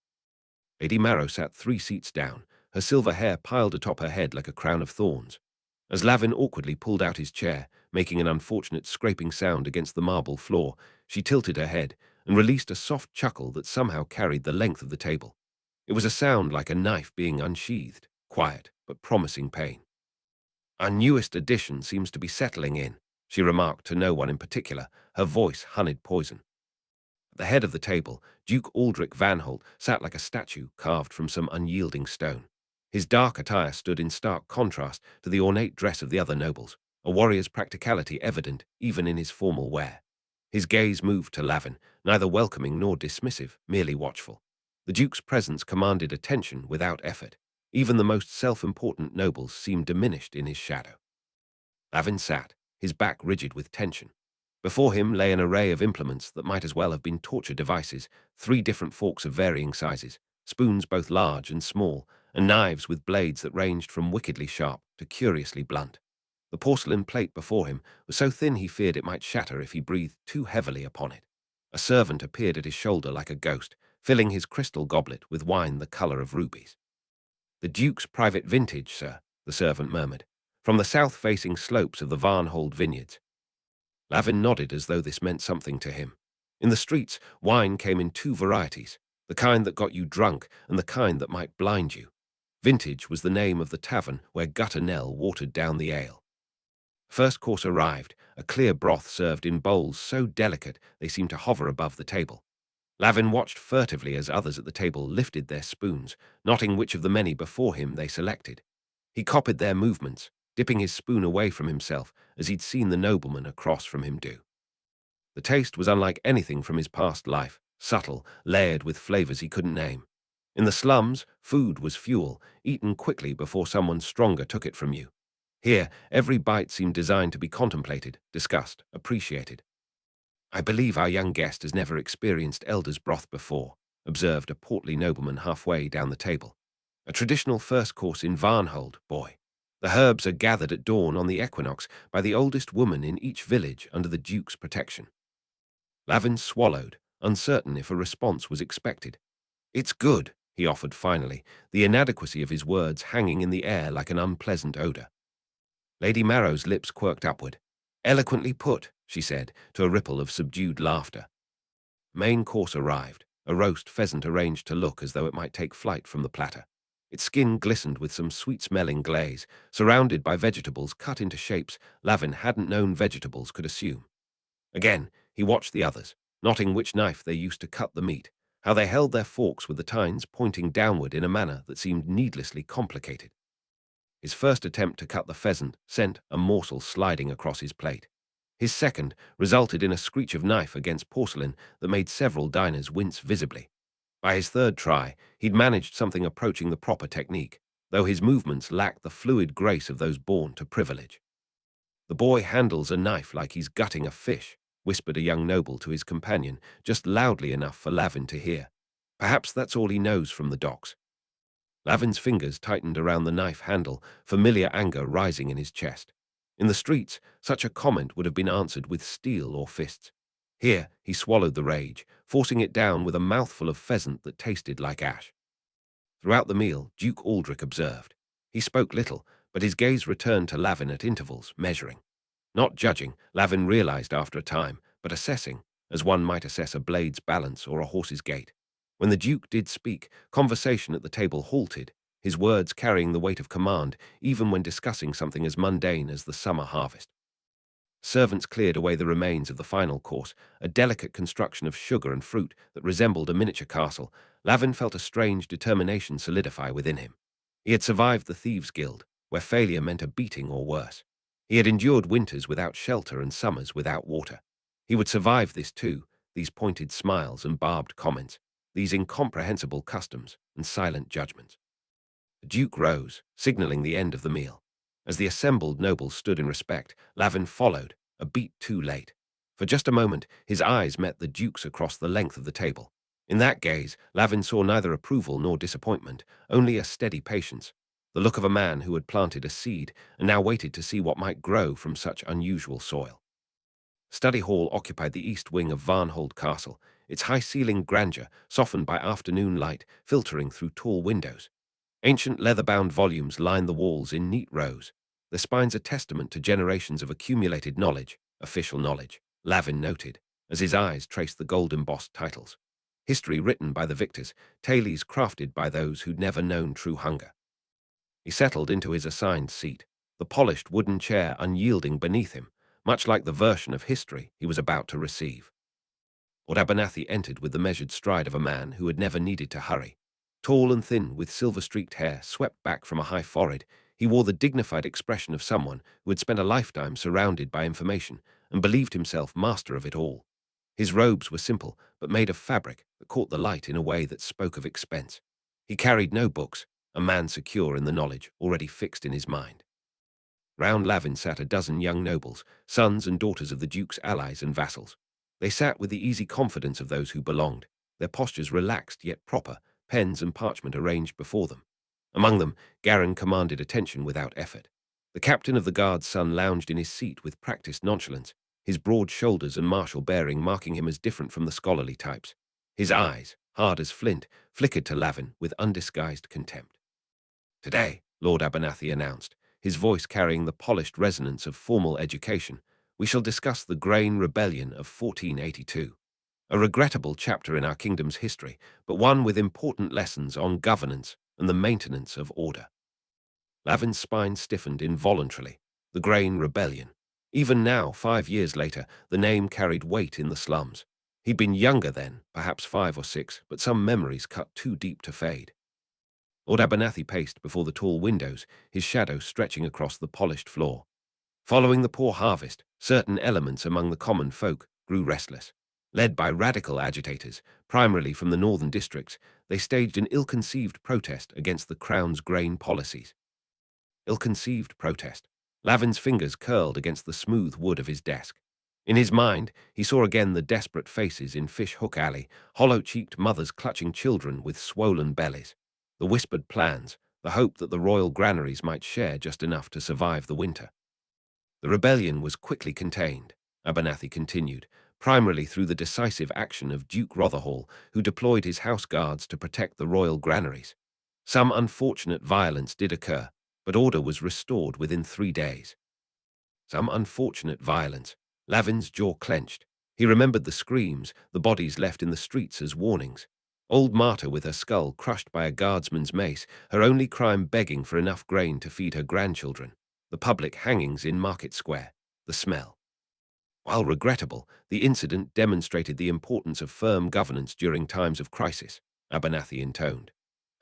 Lady Marrow sat 3 seats down, her silver hair piled atop her head like a crown of thorns. As Lavin awkwardly pulled out his chair, making an unfortunate scraping sound against the marble floor, she tilted her head and released a soft chuckle that somehow carried the length of the table. It was a sound like a knife being unsheathed, quiet but promising pain. Our newest addition seems to be settling in, she remarked to no one in particular, her voice honeyed poison. At the head of the table, Duke Aldric Varnhold sat like a statue carved from some unyielding stone. His dark attire stood in stark contrast to the ornate dress of the other nobles, a warrior's practicality evident even in his formal wear. His gaze moved to Lavin, neither welcoming nor dismissive, merely watchful. The duke's presence commanded attention without effort. Even the most self-important nobles seemed diminished in his shadow. Lavin sat, his back rigid with tension. Before him lay an array of implements that might as well have been torture devices, 3 different forks of varying sizes, spoons both large and small, and knives with blades that ranged from wickedly sharp to curiously blunt. The porcelain plate before him was so thin he feared it might shatter if he breathed too heavily upon it. A servant appeared at his shoulder like a ghost, filling his crystal goblet with wine the color of rubies. "The Duke's private vintage, sir," the servant murmured, "from the south-facing slopes of the Varnhold vineyards." Lavin nodded as though this meant something to him. In the streets, wine came in 2 varieties, the kind that got you drunk and the kind that might blind you. Vintage was the name of the tavern where Gutter Nell watered down the ale. First course arrived, a clear broth served in bowls so delicate they seemed to hover above the table. Lavin watched furtively as others at the table lifted their spoons, noting which of the many before him they selected. He copied their movements, dipping his spoon away from himself as he'd seen the nobleman across from him do. The taste was unlike anything from his past life, subtle, layered with flavors he couldn't name. In the slums, food was fuel, eaten quickly before someone stronger took it from you. Here, every bite seemed designed to be contemplated, discussed, appreciated. "I believe our young guest has never experienced elder's broth before," observed a portly nobleman halfway down the table. "A traditional first course in Varnhold, boy. The herbs are gathered at dawn on the equinox by the oldest woman in each village under the Duke's protection." Lavin swallowed, uncertain if a response was expected. "It's good," he offered finally, the inadequacy of his words hanging in the air like an unpleasant odor. Lady Marrow's lips quirked upward. "Eloquently put," she said, to a ripple of subdued laughter. Main course arrived, a roast pheasant arranged to look as though it might take flight from the platter. Its skin glistened with some sweet-smelling glaze, surrounded by vegetables cut into shapes Lavin hadn't known vegetables could assume. Again, he watched the others, noting which knife they used to cut the meat, how they held their forks with the tines pointing downward in a manner that seemed needlessly complicated. His first attempt to cut the pheasant sent a morsel sliding across his plate. His second resulted in a screech of knife against porcelain that made several diners wince visibly. By his third try, he'd managed something approaching the proper technique, though his movements lacked the fluid grace of those born to privilege. "The boy handles a knife like he's gutting a fish," whispered a young noble to his companion, just loudly enough for Lavin to hear. Perhaps that's all he knows from the docks. Lavin's fingers tightened around the knife handle, familiar anger rising in his chest. In the streets, such a comment would have been answered with steel or fists. Here, he swallowed the rage, forcing it down with a mouthful of pheasant that tasted like ash. Throughout the meal, Duke Aldric observed. He spoke little, but his gaze returned to Lavin at intervals, measuring. Not judging, Lavin realized after a time, but assessing, as one might assess a blade's balance or a horse's gait. When the Duke did speak, conversation at the table halted, his words carrying the weight of command, even when discussing something as mundane as the summer harvest. Servants cleared away the remains of the final course, a delicate construction of sugar and fruit that resembled a miniature castle. Lavin felt a strange determination solidify within him. He had survived the Thieves' Guild, where failure meant a beating or worse. He had endured winters without shelter and summers without water. He would survive this too, these pointed smiles and barbed comments, these incomprehensible customs and silent judgments. The Duke rose, signaling the end of the meal. As the assembled nobles stood in respect, Lavin followed, a beat too late. For just a moment, his eyes met the Duke's across the length of the table. In that gaze, Lavin saw neither approval nor disappointment, only a steady patience, the look of a man who had planted a seed and now waited to see what might grow from such unusual soil. Study Hall occupied the east wing of Varnhold Castle, its high-ceilinged grandeur softened by afternoon light filtering through tall windows. Ancient leather-bound volumes lined the walls in neat rows, their spines a testament to generations of accumulated knowledge, official knowledge, Lavin noted, as his eyes traced the gold-embossed titles. History written by the victors, tales crafted by those who'd never known true hunger. He settled into his assigned seat, the polished wooden chair unyielding beneath him, much like the version of history he was about to receive. Lord Abernathy entered with the measured stride of a man who had never needed to hurry. Tall and thin, with silver-streaked hair swept back from a high forehead, he wore the dignified expression of someone who had spent a lifetime surrounded by information and believed himself master of it all. His robes were simple, but made of fabric that caught the light in a way that spoke of expense. He carried no books, a man secure in the knowledge already fixed in his mind. Round Lavin sat a dozen young nobles, sons and daughters of the Duke's allies and vassals. They sat with the easy confidence of those who belonged, their postures relaxed yet proper, pens and parchment arranged before them. Among them, Garin commanded attention without effort. The captain of the guard's son lounged in his seat with practiced nonchalance, his broad shoulders and martial bearing marking him as different from the scholarly types. His eyes, hard as flint, flickered to Lavin with undisguised contempt. "Today," Lord Abernathy announced, his voice carrying the polished resonance of formal education, "we shall discuss the Grain Rebellion of 1482. A regrettable chapter in our kingdom's history, but one with important lessons on governance and the maintenance of order." Lavin's spine stiffened involuntarily. The Grain Rebellion. Even now, 5 years later, the name carried weight in the slums. He'd been younger then, perhaps 5 or 6, but some memories cut too deep to fade. Lord Abernathy paced before the tall windows, his shadow stretching across the polished floor. Following the poor harvest, certain elements among the common folk grew restless. Led by radical agitators, primarily from the northern districts, they staged an ill-conceived protest against the Crown's grain policies. Ill-conceived protest. Lavin's fingers curled against the smooth wood of his desk. In his mind, he saw again the desperate faces in Fish Hook Alley, hollow-cheeked mothers clutching children with swollen bellies. The whispered plans, the hope that the royal granaries might share just enough to survive the winter. The rebellion was quickly contained, Abernathy continued, primarily through the decisive action of Duke Rotherhall, who deployed his house guards to protect the royal granaries. Some unfortunate violence did occur, but order was restored within 3 days. Some unfortunate violence. Lavin's jaw clenched. He remembered the screams, the bodies left in the streets as warnings. Old Marta with her skull crushed by a guardsman's mace, her only crime begging for enough grain to feed her grandchildren. The public hangings in Market Square. The smell. While regrettable, the incident demonstrated the importance of firm governance during times of crisis, Abernathy intoned.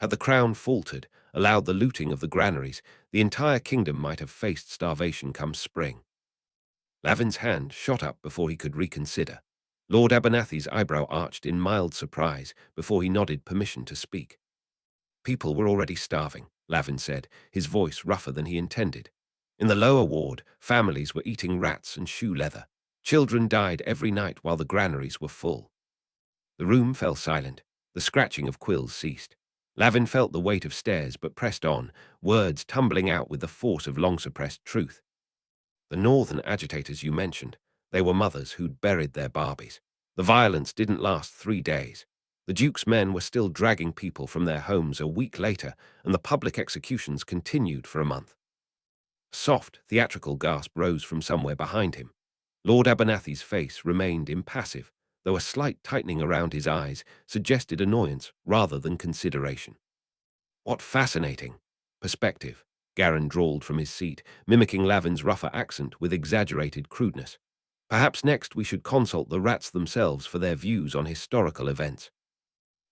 Had the crown faltered, allowed the looting of the granaries, the entire kingdom might have faced starvation come spring. Lavin's hand shot up before he could reconsider. Lord Abernathy's eyebrow arched in mild surprise before he nodded permission to speak. People were already starving, Lavin said, his voice rougher than he intended. In the lower ward, families were eating rats and shoe leather. Children died every night while the granaries were full. The room fell silent. The scratching of quills ceased. Lavin felt the weight of stairs but pressed on, words tumbling out with the force of long-suppressed truth. The northern agitators you mentioned, they were mothers who'd buried their Barbies. The violence didn't last 3 days. The Duke's men were still dragging people from their homes a week later, and the public executions continued for a month. A soft, theatrical gasp rose from somewhere behind him. Lord Abernathy's face remained impassive, though a slight tightening around his eyes suggested annoyance rather than consideration. What fascinating perspective, Garin drawled from his seat, mimicking Lavin's rougher accent with exaggerated crudeness. Perhaps next we should consult the rats themselves for their views on historical events.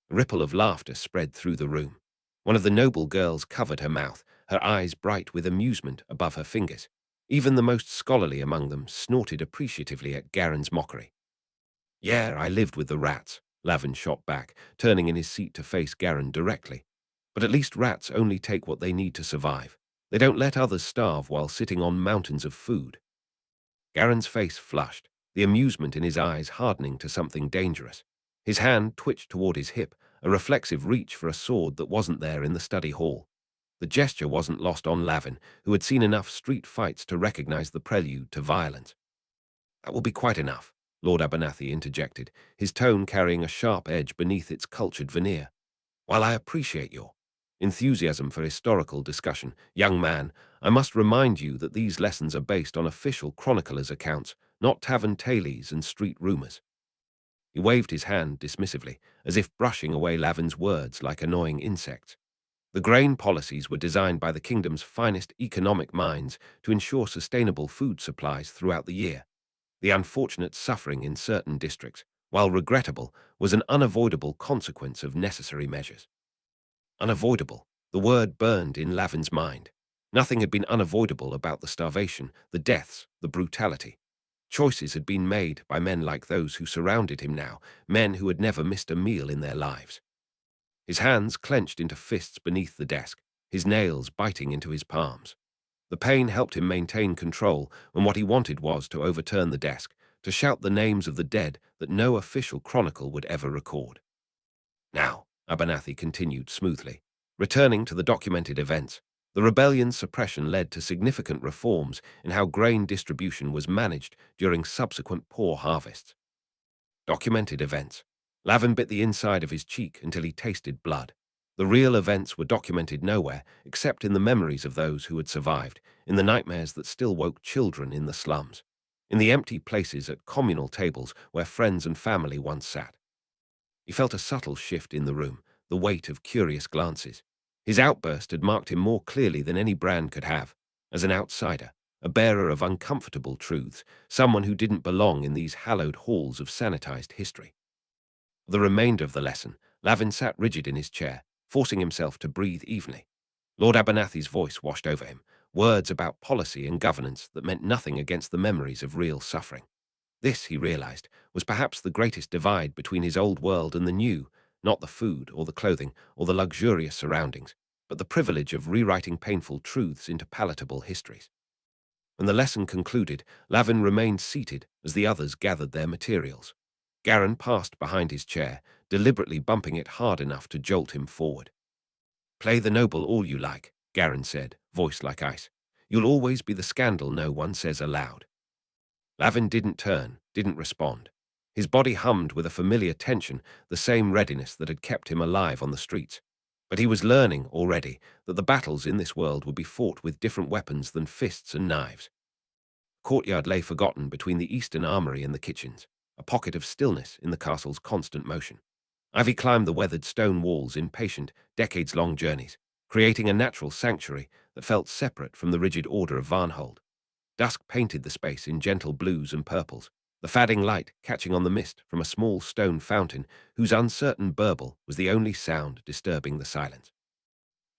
A ripple of laughter spread through the room. One of the noble girls covered her mouth, her eyes bright with amusement above her fingers. Even the most scholarly among them snorted appreciatively at Garin's mockery. Yeah, I lived with the rats, Lavin shot back, turning in his seat to face Garin directly. But at least rats only take what they need to survive. They don't let others starve while sitting on mountains of food. Garin's face flushed, the amusement in his eyes hardening to something dangerous. His hand twitched toward his hip, a reflexive reach for a sword that wasn't there in the study hall. The gesture wasn't lost on Lavin, who had seen enough street fights to recognize the prelude to violence. That will be quite enough, Lord Abernathy interjected, his tone carrying a sharp edge beneath its cultured veneer. While I appreciate your enthusiasm for historical discussion, young man, I must remind you that these lessons are based on official chroniclers' accounts, not tavern tailies and street rumors. He waved his hand dismissively, as if brushing away Lavin's words like annoying insects. The grain policies were designed by the kingdom's finest economic minds to ensure sustainable food supplies throughout the year. The unfortunate suffering in certain districts, while regrettable, was an unavoidable consequence of necessary measures. Unavoidable. The word burned in Lavin's mind. Nothing had been unavoidable about the starvation, the deaths, the brutality. Choices had been made by men like those who surrounded him now, men who had never missed a meal in their lives. His hands clenched into fists beneath the desk, his nails biting into his palms. The pain helped him maintain control when what he wanted was to overturn the desk, to shout the names of the dead that no official chronicle would ever record. Now, Abernathy continued smoothly, returning to the documented events, the rebellion's suppression led to significant reforms in how grain distribution was managed during subsequent poor harvests. Documented events. Lavin bit the inside of his cheek until he tasted blood. The real events were documented nowhere except in the memories of those who had survived, in the nightmares that still woke children in the slums, in the empty places at communal tables where friends and family once sat. He felt a subtle shift in the room, the weight of curious glances. His outburst had marked him more clearly than any brand could have, as an outsider, a bearer of uncomfortable truths, someone who didn't belong in these hallowed halls of sanitized history. For the remainder of the lesson, Lavin sat rigid in his chair, forcing himself to breathe evenly. Lord Abernathy's voice washed over him, words about policy and governance that meant nothing against the memories of real suffering. This, he realized, was perhaps the greatest divide between his old world and the new, not the food or the clothing or the luxurious surroundings, but the privilege of rewriting painful truths into palatable histories. When the lesson concluded, Lavin remained seated as the others gathered their materials. Garin passed behind his chair, deliberately bumping it hard enough to jolt him forward. Play the noble all you like, Garin said, voice like ice. You'll always be the scandal no one says aloud. Lavin didn't turn, didn't respond. His body hummed with a familiar tension, the same readiness that had kept him alive on the streets. But he was learning already that the battles in this world would be fought with different weapons than fists and knives. The courtyard lay forgotten between the eastern armory and the kitchens, a pocket of stillness in the castle's constant motion. Ivy climbed the weathered stone walls in patient, decades-long journeys, creating a natural sanctuary that felt separate from the rigid order of Varnhold. Dusk painted the space in gentle blues and purples, the fading light catching on the mist from a small stone fountain whose uncertain burble was the only sound disturbing the silence.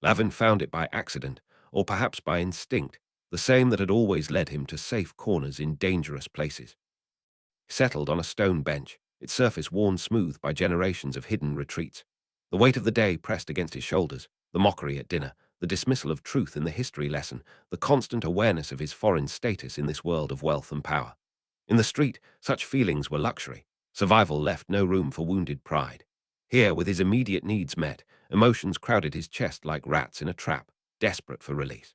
Lavin found it by accident, or perhaps by instinct, the same that had always led him to safe corners in dangerous places. He settled on a stone bench, its surface worn smooth by generations of hidden retreats. The weight of the day pressed against his shoulders, the mockery at dinner, the dismissal of truth in the history lesson, the constant awareness of his foreign status in this world of wealth and power. In the street, such feelings were luxury. Survival left no room for wounded pride. Here, with his immediate needs met, emotions crowded his chest like rats in a trap, desperate for release.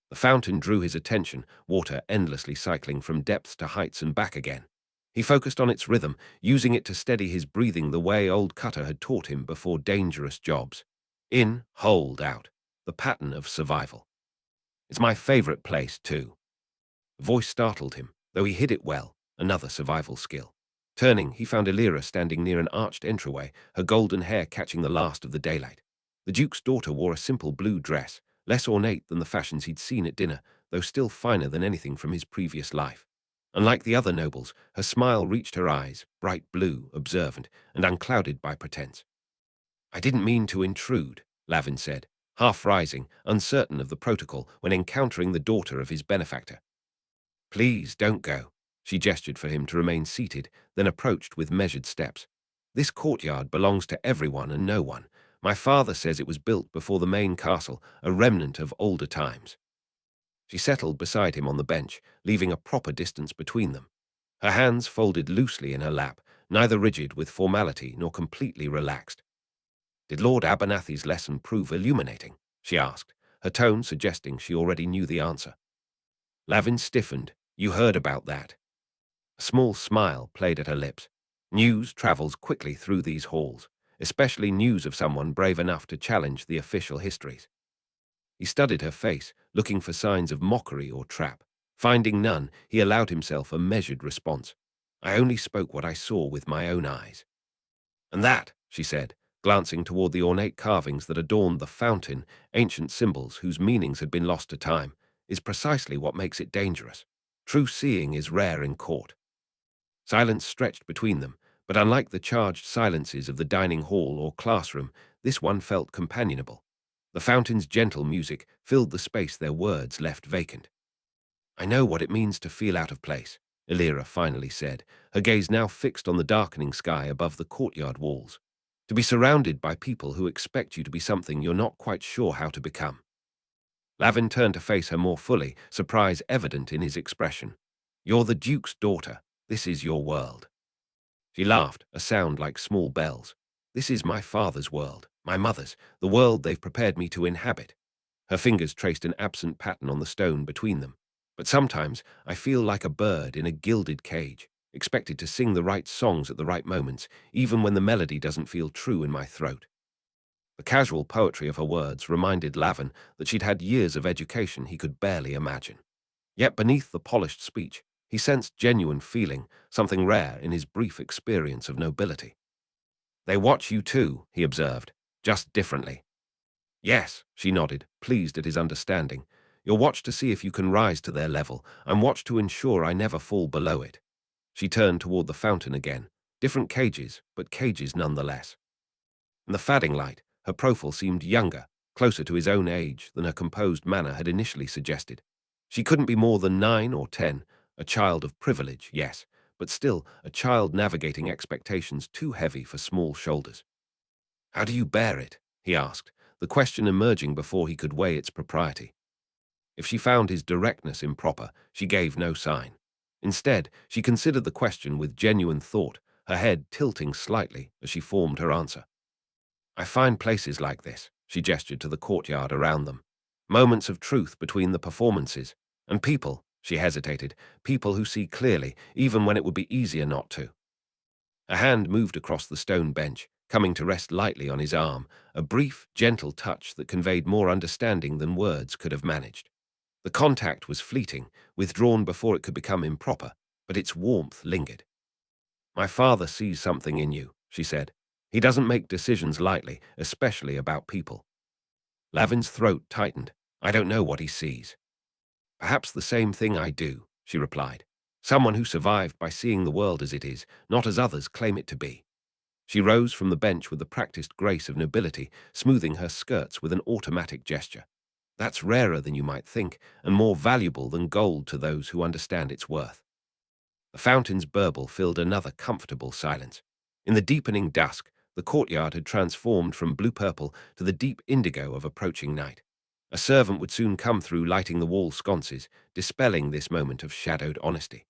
The fountain drew his attention, water endlessly cycling from depths to heights and back again. He focused on its rhythm, using it to steady his breathing the way old Cutter had taught him before dangerous jobs. In, hold, out. The pattern of survival. It's my favorite place, too. The voice startled him, though he hid it well, another survival skill. Turning, he found Elira standing near an arched entryway, her golden hair catching the last of the daylight. The Duke's daughter wore a simple blue dress, less ornate than the fashions he'd seen at dinner, though still finer than anything from his previous life. Unlike the other nobles, her smile reached her eyes, bright blue, observant, and unclouded by pretense. "I didn't mean to intrude," Lavin said, half rising, uncertain of the protocol when encountering the daughter of his benefactor. "Please, don't go." She gestured for him to remain seated, then approached with measured steps. "This courtyard belongs to everyone and no one. My father says it was built before the main castle, a remnant of older times." She settled beside him on the bench, leaving a proper distance between them. Her hands folded loosely in her lap, neither rigid with formality nor completely relaxed. "Did Lord Abernathy's lesson prove illuminating?" she asked, her tone suggesting she already knew the answer. Lavin stiffened. "You heard about that." A small smile played at her lips. News travels quickly through these halls, especially news of someone brave enough to challenge the official histories. He studied her face, looking for signs of mockery or trap. Finding none, he allowed himself a measured response. "I only spoke what I saw with my own eyes." "And that," she said, glancing toward the ornate carvings that adorned the fountain, ancient symbols whose meanings had been lost to time, "is precisely what makes it dangerous. True seeing is rare in court." Silence stretched between them, but unlike the charged silences of the dining hall or classroom, this one felt companionable. The fountain's gentle music filled the space their words left vacant. "I know what it means to feel out of place," Elira finally said, her gaze now fixed on the darkening sky above the courtyard walls. "To be surrounded by people who expect you to be something you're not quite sure how to become." Lavin turned to face her more fully, surprise evident in his expression. "You're the Duke's daughter. This is your world." She laughed, a sound like small bells. "This is my father's world, my mother's, the world they've prepared me to inhabit." Her fingers traced an absent pattern on the stone between them. "But sometimes I feel like a bird in a gilded cage, expected to sing the right songs at the right moments, even when the melody doesn't feel true in my throat." The casual poetry of her words reminded Lavin that she'd had years of education he could barely imagine. Yet beneath the polished speech, he sensed genuine feeling, something rare in his brief experience of nobility. "They watch you too," he observed, "just differently." "Yes," she nodded, pleased at his understanding. "You're watched to see if you can rise to their level. I'm watched to ensure I never fall below it." She turned toward the fountain again. Different cages, but cages nonetheless. In the fading light, her profile seemed younger, closer to his own age than her composed manner had initially suggested. She couldn't be more than 9 or 10, a child of privilege, yes, but still a child navigating expectations too heavy for small shoulders. "How do you bear it?" he asked, the question emerging before he could weigh its propriety. If she found his directness improper, she gave no sign. Instead, she considered the question with genuine thought, her head tilting slightly as she formed her answer. "I find places like this," she gestured to the courtyard around them. "Moments of truth between the performances. And people," she hesitated, "people who see clearly, even when it would be easier not to." A hand moved across the stone bench, coming to rest lightly on his arm, a brief, gentle touch that conveyed more understanding than words could have managed. The contact was fleeting, withdrawn before it could become improper, but its warmth lingered. "My father sees something in you," she said. "He doesn't make decisions lightly, especially about people." Lavin's throat tightened. "I don't know what he sees." "Perhaps the same thing I do," she replied. "Someone who survived by seeing the world as it is, not as others claim it to be." She rose from the bench with the practiced grace of nobility, smoothing her skirts with an automatic gesture. "That's rarer than you might think, and more valuable than gold to those who understand its worth." The fountain's burble filled another comfortable silence. In the deepening dusk, the courtyard had transformed from blue-purple to the deep indigo of approaching night. A servant would soon come through lighting the wall sconces, dispelling this moment of shadowed honesty.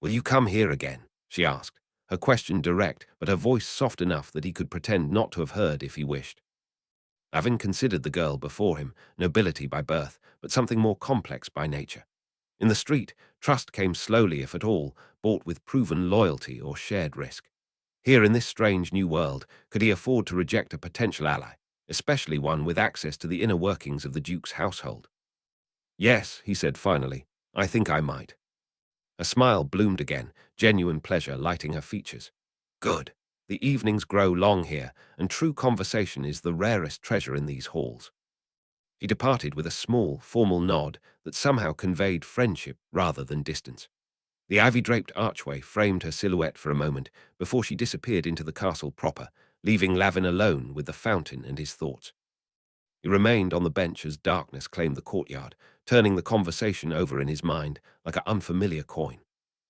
"Will you come here again?" she asked, her question direct, but her voice soft enough that he could pretend not to have heard if he wished. Lavin considered the girl before him, nobility by birth, but something more complex by nature. In the street, trust came slowly, if at all, bought with proven loyalty or shared risk. Here in this strange new world, could he afford to reject a potential ally, especially one with access to the inner workings of the Duke's household? "Yes," he said finally, "I think I might." A smile bloomed again, genuine pleasure lighting her features. "Good. The evenings grow long here, and true conversation is the rarest treasure in these halls." He departed with a small, formal nod that somehow conveyed friendship rather than distance. The ivy-draped archway framed her silhouette for a moment before she disappeared into the castle proper, leaving Lavin alone with the fountain and his thoughts. He remained on the bench as darkness claimed the courtyard, turning the conversation over in his mind like an unfamiliar coin.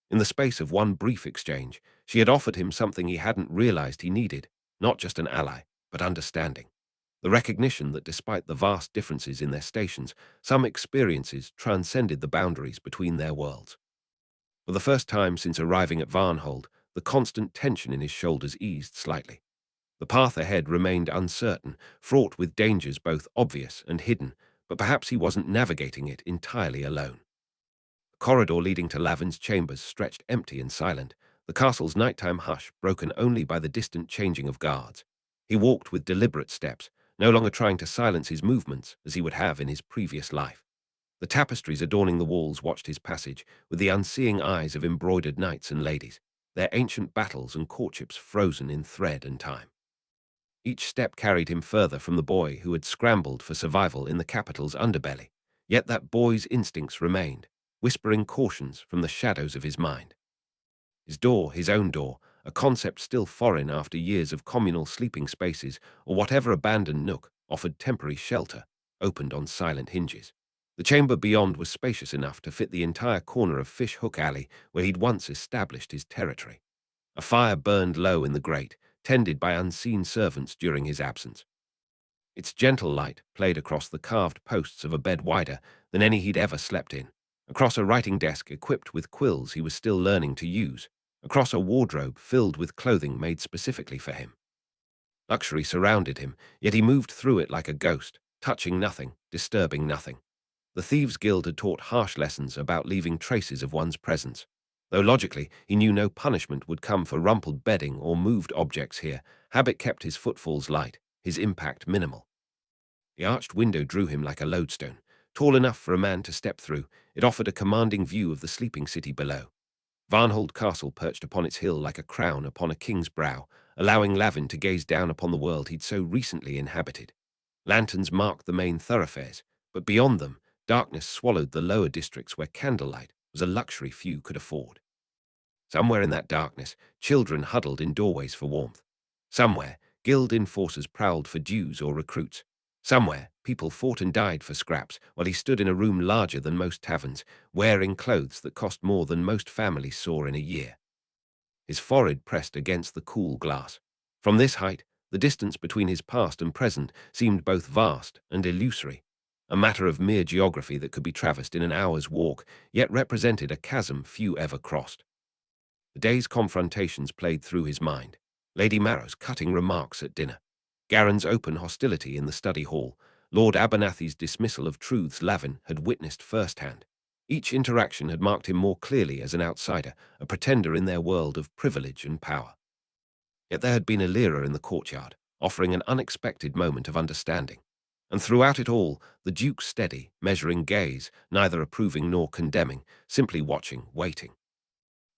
In the space of one brief exchange, she had offered him something he hadn't realized he needed, not just an ally, but understanding. The recognition that despite the vast differences in their stations, some experiences transcended the boundaries between their worlds. For the first time since arriving at Varnhold, the constant tension in his shoulders eased slightly. The path ahead remained uncertain, fraught with dangers both obvious and hidden, but perhaps he wasn't navigating it entirely alone. The corridor leading to Lavin's chambers stretched empty and silent, the castle's nighttime hush broken only by the distant changing of guards. He walked with deliberate steps, no longer trying to silence his movements as he would have in his previous life. The tapestries adorning the walls watched his passage with the unseeing eyes of embroidered knights and ladies, their ancient battles and courtships frozen in thread and time. Each step carried him further from the boy who had scrambled for survival in the capital's underbelly, yet that boy's instincts remained, whispering cautions from the shadows of his mind. His door, his own door, a concept still foreign after years of communal sleeping spaces or whatever abandoned nook offered temporary shelter, opened on silent hinges. The chamber beyond was spacious enough to fit the entire corner of Fish Hook Alley where he'd once established his territory. A fire burned low in the grate, tended by unseen servants during his absence. Its gentle light played across the carved posts of a bed wider than any he'd ever slept in, across a writing desk equipped with quills he was still learning to use, across a wardrobe filled with clothing made specifically for him. Luxury surrounded him, yet he moved through it like a ghost, touching nothing, disturbing nothing. The Thieves' Guild had taught harsh lessons about leaving traces of one's presence. Though logically he knew no punishment would come for rumpled bedding or moved objects here, habit kept his footfalls light, his impact minimal. The arched window drew him like a lodestone. Tall enough for a man to step through, it offered a commanding view of the sleeping city below. Varnhold Castle perched upon its hill like a crown upon a king's brow, allowing Lavin to gaze down upon the world he'd so recently inhabited. Lanterns marked the main thoroughfares, but beyond them, darkness swallowed the lower districts where candlelight was a luxury few could afford. Somewhere in that darkness, children huddled in doorways for warmth. Somewhere, guild enforcers prowled for dues or recruits. Somewhere, people fought and died for scraps while he stood in a room larger than most taverns, wearing clothes that cost more than most families saw in a year. His forehead pressed against the cool glass. From this height, the distance between his past and present seemed both vast and illusory, a matter of mere geography that could be traversed in an hour's walk, yet represented a chasm few ever crossed. The day's confrontations played through his mind. Lady Marrow's cutting remarks at dinner, Garen's open hostility in the study hall, Lord Abernathy's dismissal of truths Lavin had witnessed firsthand. Each interaction had marked him more clearly as an outsider, a pretender in their world of privilege and power. Yet there had been Elira in the courtyard, offering an unexpected moment of understanding. And throughout it all, the Duke's steady, measuring gaze, neither approving nor condemning, simply watching, waiting.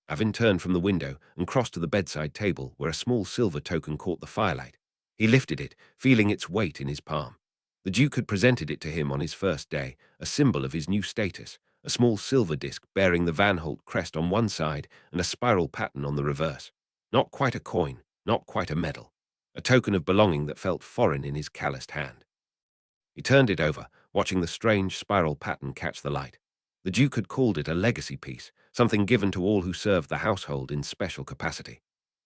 Lavin turned from the window and crossed to the bedside table where a small silver token caught the firelight. He lifted it, feeling its weight in his palm. The Duke had presented it to him on his first day, a symbol of his new status, a small silver disc bearing the Varnhold crest on one side and a spiral pattern on the reverse. Not quite a coin, not quite a medal, a token of belonging that felt foreign in his calloused hand. He turned it over, watching the strange spiral pattern catch the light. The Duke had called it a legacy piece, something given to all who served the household in special capacity.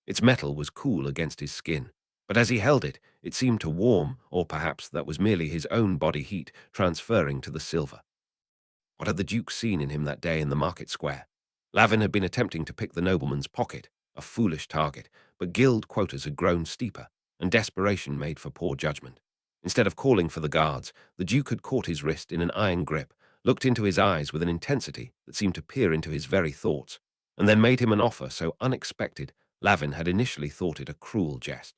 Its metal was cool against his skin, but as he held it, it seemed to warm, or perhaps that was merely his own body heat transferring to the silver. What had the Duke seen in him that day in the market square? Lavin had been attempting to pick the nobleman's pocket, a foolish target, but guild quotas had grown steeper, and desperation made for poor judgment. Instead of calling for the guards, the Duke had caught his wrist in an iron grip, looked into his eyes with an intensity that seemed to peer into his very thoughts, and then made him an offer so unexpected Lavin had initially thought it a cruel jest.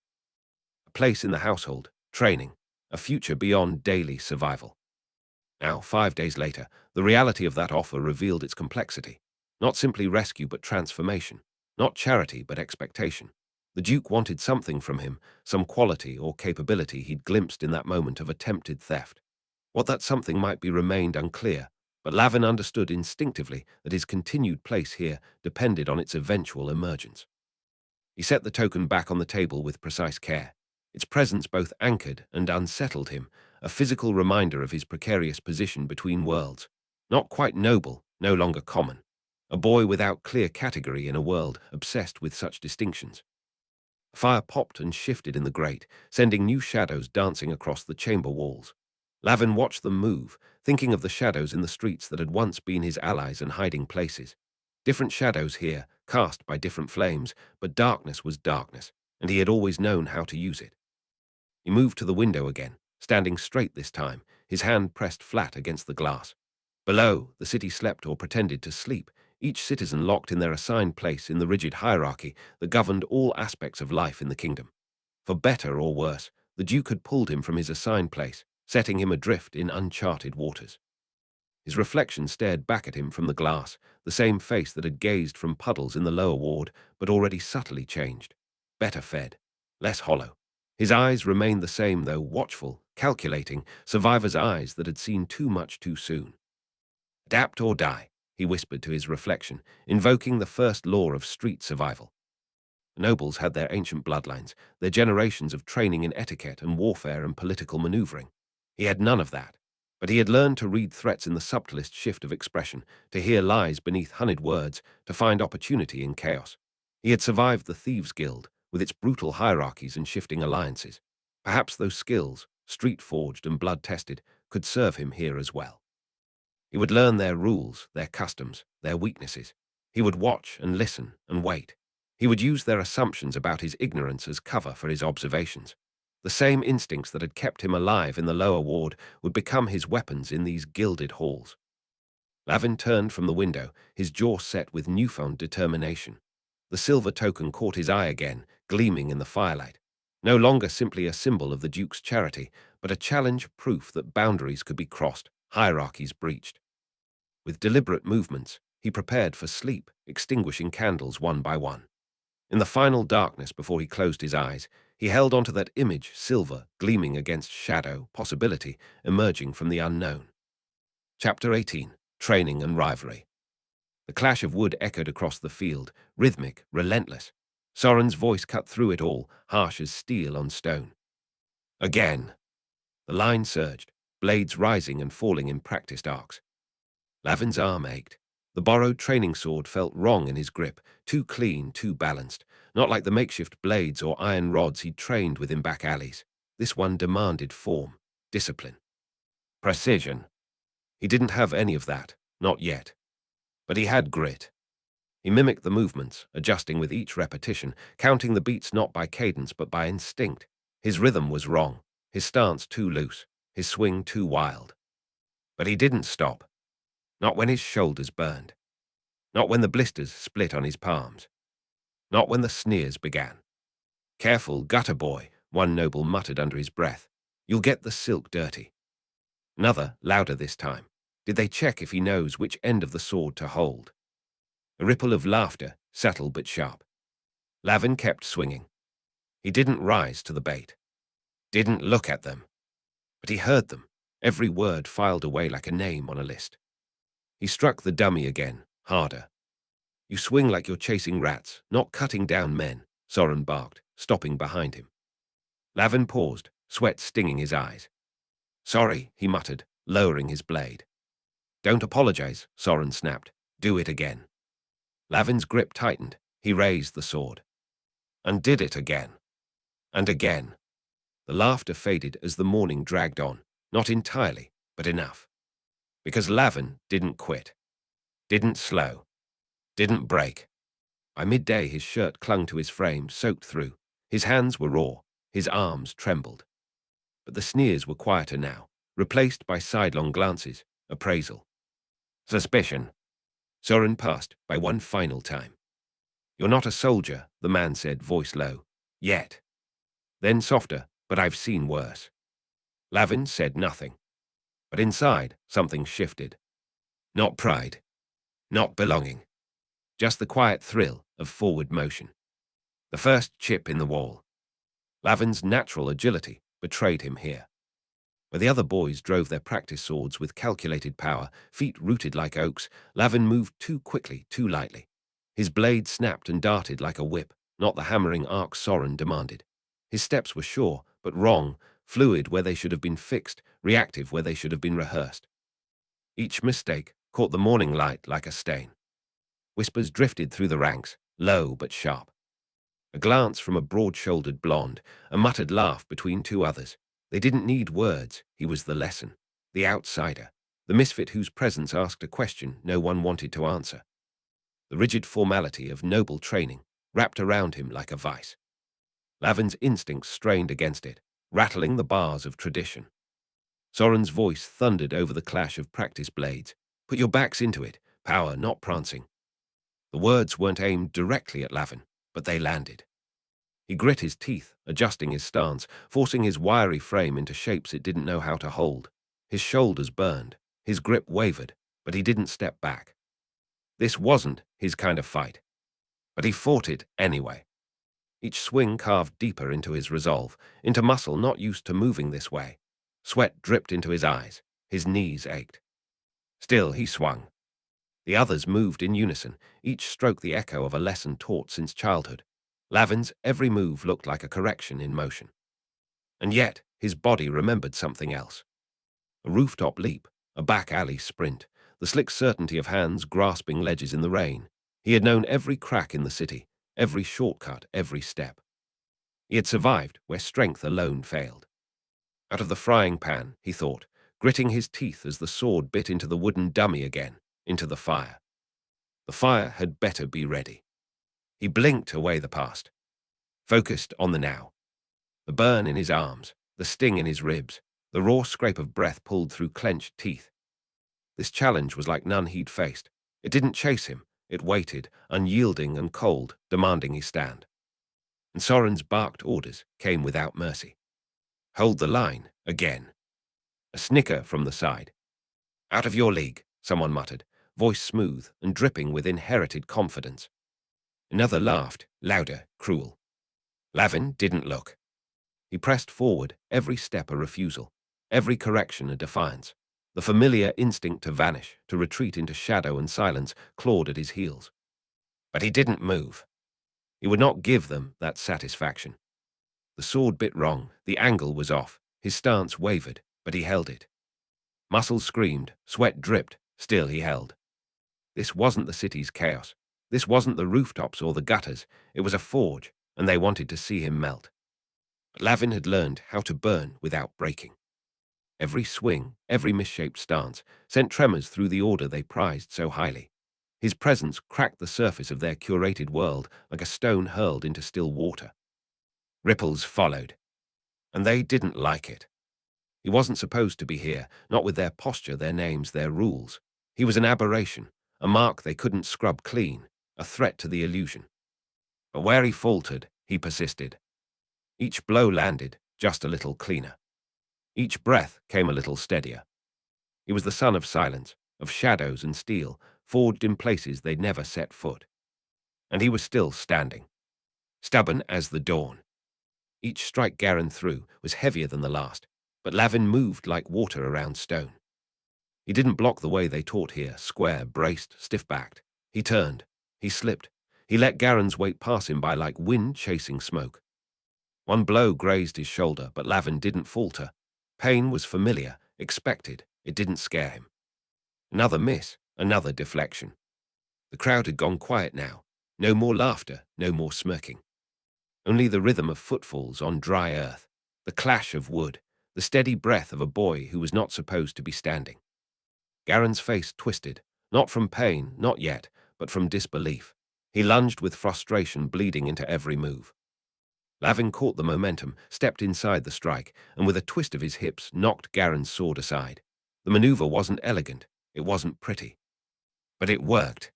A place in the household, training, a future beyond daily survival. Now, 5 days later, the reality of that offer revealed its complexity. Not simply rescue but transformation. Not charity but expectation. The Duke wanted something from him, some quality or capability he'd glimpsed in that moment of attempted theft. What that something might be remained unclear, but Lavin understood instinctively that his continued place here depended on its eventual emergence. He set the token back on the table with precise care. Its presence both anchored and unsettled him, a physical reminder of his precarious position between worlds. Not quite noble, no longer common. A boy without clear category in a world obsessed with such distinctions. Fire popped and shifted in the grate, sending new shadows dancing across the chamber walls. Lavin watched them move, thinking of the shadows in the streets that had once been his allies and hiding places. Different shadows here, cast by different flames, but darkness was darkness, and he had always known how to use it. He moved to the window again, standing straight this time, his hand pressed flat against the glass. Below, the city slept or pretended to sleep, each citizen locked in their assigned place in the rigid hierarchy that governed all aspects of life in the kingdom. For better or worse, the Duke had pulled him from his assigned place, setting him adrift in uncharted waters. His reflection stared back at him from the glass, the same face that had gazed from puddles in the lower ward, but already subtly changed. Better fed, less hollow. His eyes remained the same, though watchful, calculating, survivor's eyes that had seen too much too soon. Adapt or die, he whispered to his reflection, invoking the first law of street survival. The nobles had their ancient bloodlines, their generations of training in etiquette and warfare and political maneuvering. He had none of that, but he had learned to read threats in the subtlest shift of expression, to hear lies beneath honeyed words, to find opportunity in chaos. He had survived the Thieves' Guild, with its brutal hierarchies and shifting alliances. Perhaps those skills, street-forged and blood-tested, could serve him here as well. He would learn their rules, their customs, their weaknesses. He would watch and listen and wait. He would use their assumptions about his ignorance as cover for his observations. The same instincts that had kept him alive in the lower ward would become his weapons in these gilded halls. Lavin turned from the window, his jaw set with newfound determination. The silver token caught his eye again, gleaming in the firelight. No longer simply a symbol of the Duke's charity, but a challenge proof that boundaries could be crossed, hierarchies breached. With deliberate movements, he prepared for sleep, extinguishing candles one by one. In the final darkness before he closed his eyes, he held onto that image, silver, gleaming against shadow, possibility, emerging from the unknown. Chapter 18. Training and Rivalry. The clash of wood echoed across the field, rhythmic, relentless. Soren's voice cut through it all, harsh as steel on stone. Again. The line surged, blades rising and falling in practiced arcs. Lavin's arm ached. The borrowed training sword felt wrong in his grip, too clean, too balanced, not like the makeshift blades or iron rods he'd trained with in back alleys. This one demanded form, discipline, precision. He didn't have any of that, not yet. But he had grit. He mimicked the movements, adjusting with each repetition, counting the beats not by cadence but by instinct. His rhythm was wrong, his stance too loose, his swing too wild. But he didn't stop. Not when his shoulders burned. Not when the blisters split on his palms. Not when the sneers began. Careful, gutter boy, one noble muttered under his breath. You'll get the silk dirty. Another, louder this time. Did they check if he knows which end of the sword to hold? A ripple of laughter, subtle but sharp. Lavin kept swinging. He didn't rise to the bait. Didn't look at them. But he heard them, every word filed away like a name on a list. He struck the dummy again, harder. You swing like you're chasing rats, not cutting down men, Soren barked, stopping behind him. Lavin paused, sweat stinging his eyes. Sorry, he muttered, lowering his blade. Don't apologize, Soren snapped. Do it again. Lavin's grip tightened. He raised the sword. And did it again. And again. The laughter faded as the morning dragged on, not entirely, but enough. Because Lavin didn't quit. Didn't slow. Didn't break. By midday his shirt clung to his frame, soaked through. His hands were raw, his arms trembled. But the sneers were quieter now, replaced by sidelong glances, appraisal. Suspicion. Soren passed by one final time. You're not a soldier, the man said, voice low. Yet. Then softer, but I've seen worse. Lavin said nothing. But inside, something shifted. Not pride. Not belonging. Just the quiet thrill of forward motion. The first chip in the wall. Lavin's natural agility betrayed him here. Where the other boys drove their practice swords with calculated power, feet rooted like oaks, Lavin moved too quickly, too lightly. His blade snapped and darted like a whip, not the hammering arc Soren demanded. His steps were sure, but wrong, fluid where they should have been fixed, reactive where they should have been rehearsed. Each mistake caught the morning light like a stain. Whispers drifted through the ranks, low but sharp. A glance from a broad-shouldered blonde, a muttered laugh between two others. They didn't need words, he was the lesson, the outsider, the misfit whose presence asked a question no one wanted to answer. The rigid formality of noble training wrapped around him like a vice. Lavin's instincts strained against it, rattling the bars of tradition. Soren's voice thundered over the clash of practice blades. Put your backs into it, power, not prancing. The words weren't aimed directly at Lavin, but they landed. He grit his teeth, adjusting his stance, forcing his wiry frame into shapes it didn't know how to hold. His shoulders burned, his grip wavered, but he didn't step back. This wasn't his kind of fight. But he fought it anyway. Each swing carved deeper into his resolve, into muscle not used to moving this way. Sweat dripped into his eyes, his knees ached. Still he swung. The others moved in unison, each stroke the echo of a lesson taught since childhood. Lavin's every move looked like a correction in motion. And yet, his body remembered something else. A rooftop leap, a back alley sprint, the slick certainty of hands grasping ledges in the rain. He had known every crack in the city, every shortcut, every step. He had survived where strength alone failed. Out of the frying pan, he thought, gritting his teeth as the sword bit into the wooden dummy again, into the fire. The fire had better be ready. He blinked away the past, focused on the now. The burn in his arms, the sting in his ribs, the raw scrape of breath pulled through clenched teeth. This challenge was like none he'd faced. It didn't chase him. It waited, unyielding and cold, demanding he stand. And Soren's barked orders came without mercy. Hold the line, again. A snicker from the side. Out of your league, someone muttered, voice smooth and dripping with inherited confidence. Another laughed, louder, cruel. Lavin didn't look. He pressed forward, every step a refusal, every correction a defiance. The familiar instinct to vanish, to retreat into shadow and silence, clawed at his heels. But he didn't move. He would not give them that satisfaction. The sword bit wrong, the angle was off, his stance wavered, but he held it. Muscles screamed, sweat dripped, still he held. This wasn't the city's chaos. This wasn't the rooftops or the gutters. It was a forge, and they wanted to see him melt. But Lavin had learned how to burn without breaking. Every swing, every misshaped stance, sent tremors through the order they prized so highly. His presence cracked the surface of their curated world like a stone hurled into still water. Ripples followed, and they didn't like it. He wasn't supposed to be here, not with their posture, their names, their rules. He was an aberration, a mark they couldn't scrub clean, a threat to the illusion. But where he faltered, he persisted. Each blow landed just a little cleaner. Each breath came a little steadier. He was the son of silence, of shadows and steel, forged in places they'd never set foot. And he was still standing, stubborn as the dawn. Each strike Garin threw was heavier than the last, but Lavin moved like water around stone. He didn't block the way they taught here, square, braced, stiff-backed. He turned. He slipped. He let Garen's weight pass him by like wind chasing smoke. One blow grazed his shoulder, but Lavin didn't falter. Pain was familiar, expected. It didn't scare him. Another miss, another deflection. The crowd had gone quiet now. No more laughter, no more smirking. Only the rhythm of footfalls on dry earth, the clash of wood, the steady breath of a boy who was not supposed to be standing. Garen's face twisted, not from pain, not yet, but from disbelief. He lunged with frustration bleeding into every move. Lavin caught the momentum, stepped inside the strike, and with a twist of his hips knocked Garen's sword aside. The maneuver wasn't elegant, it wasn't pretty. But it worked.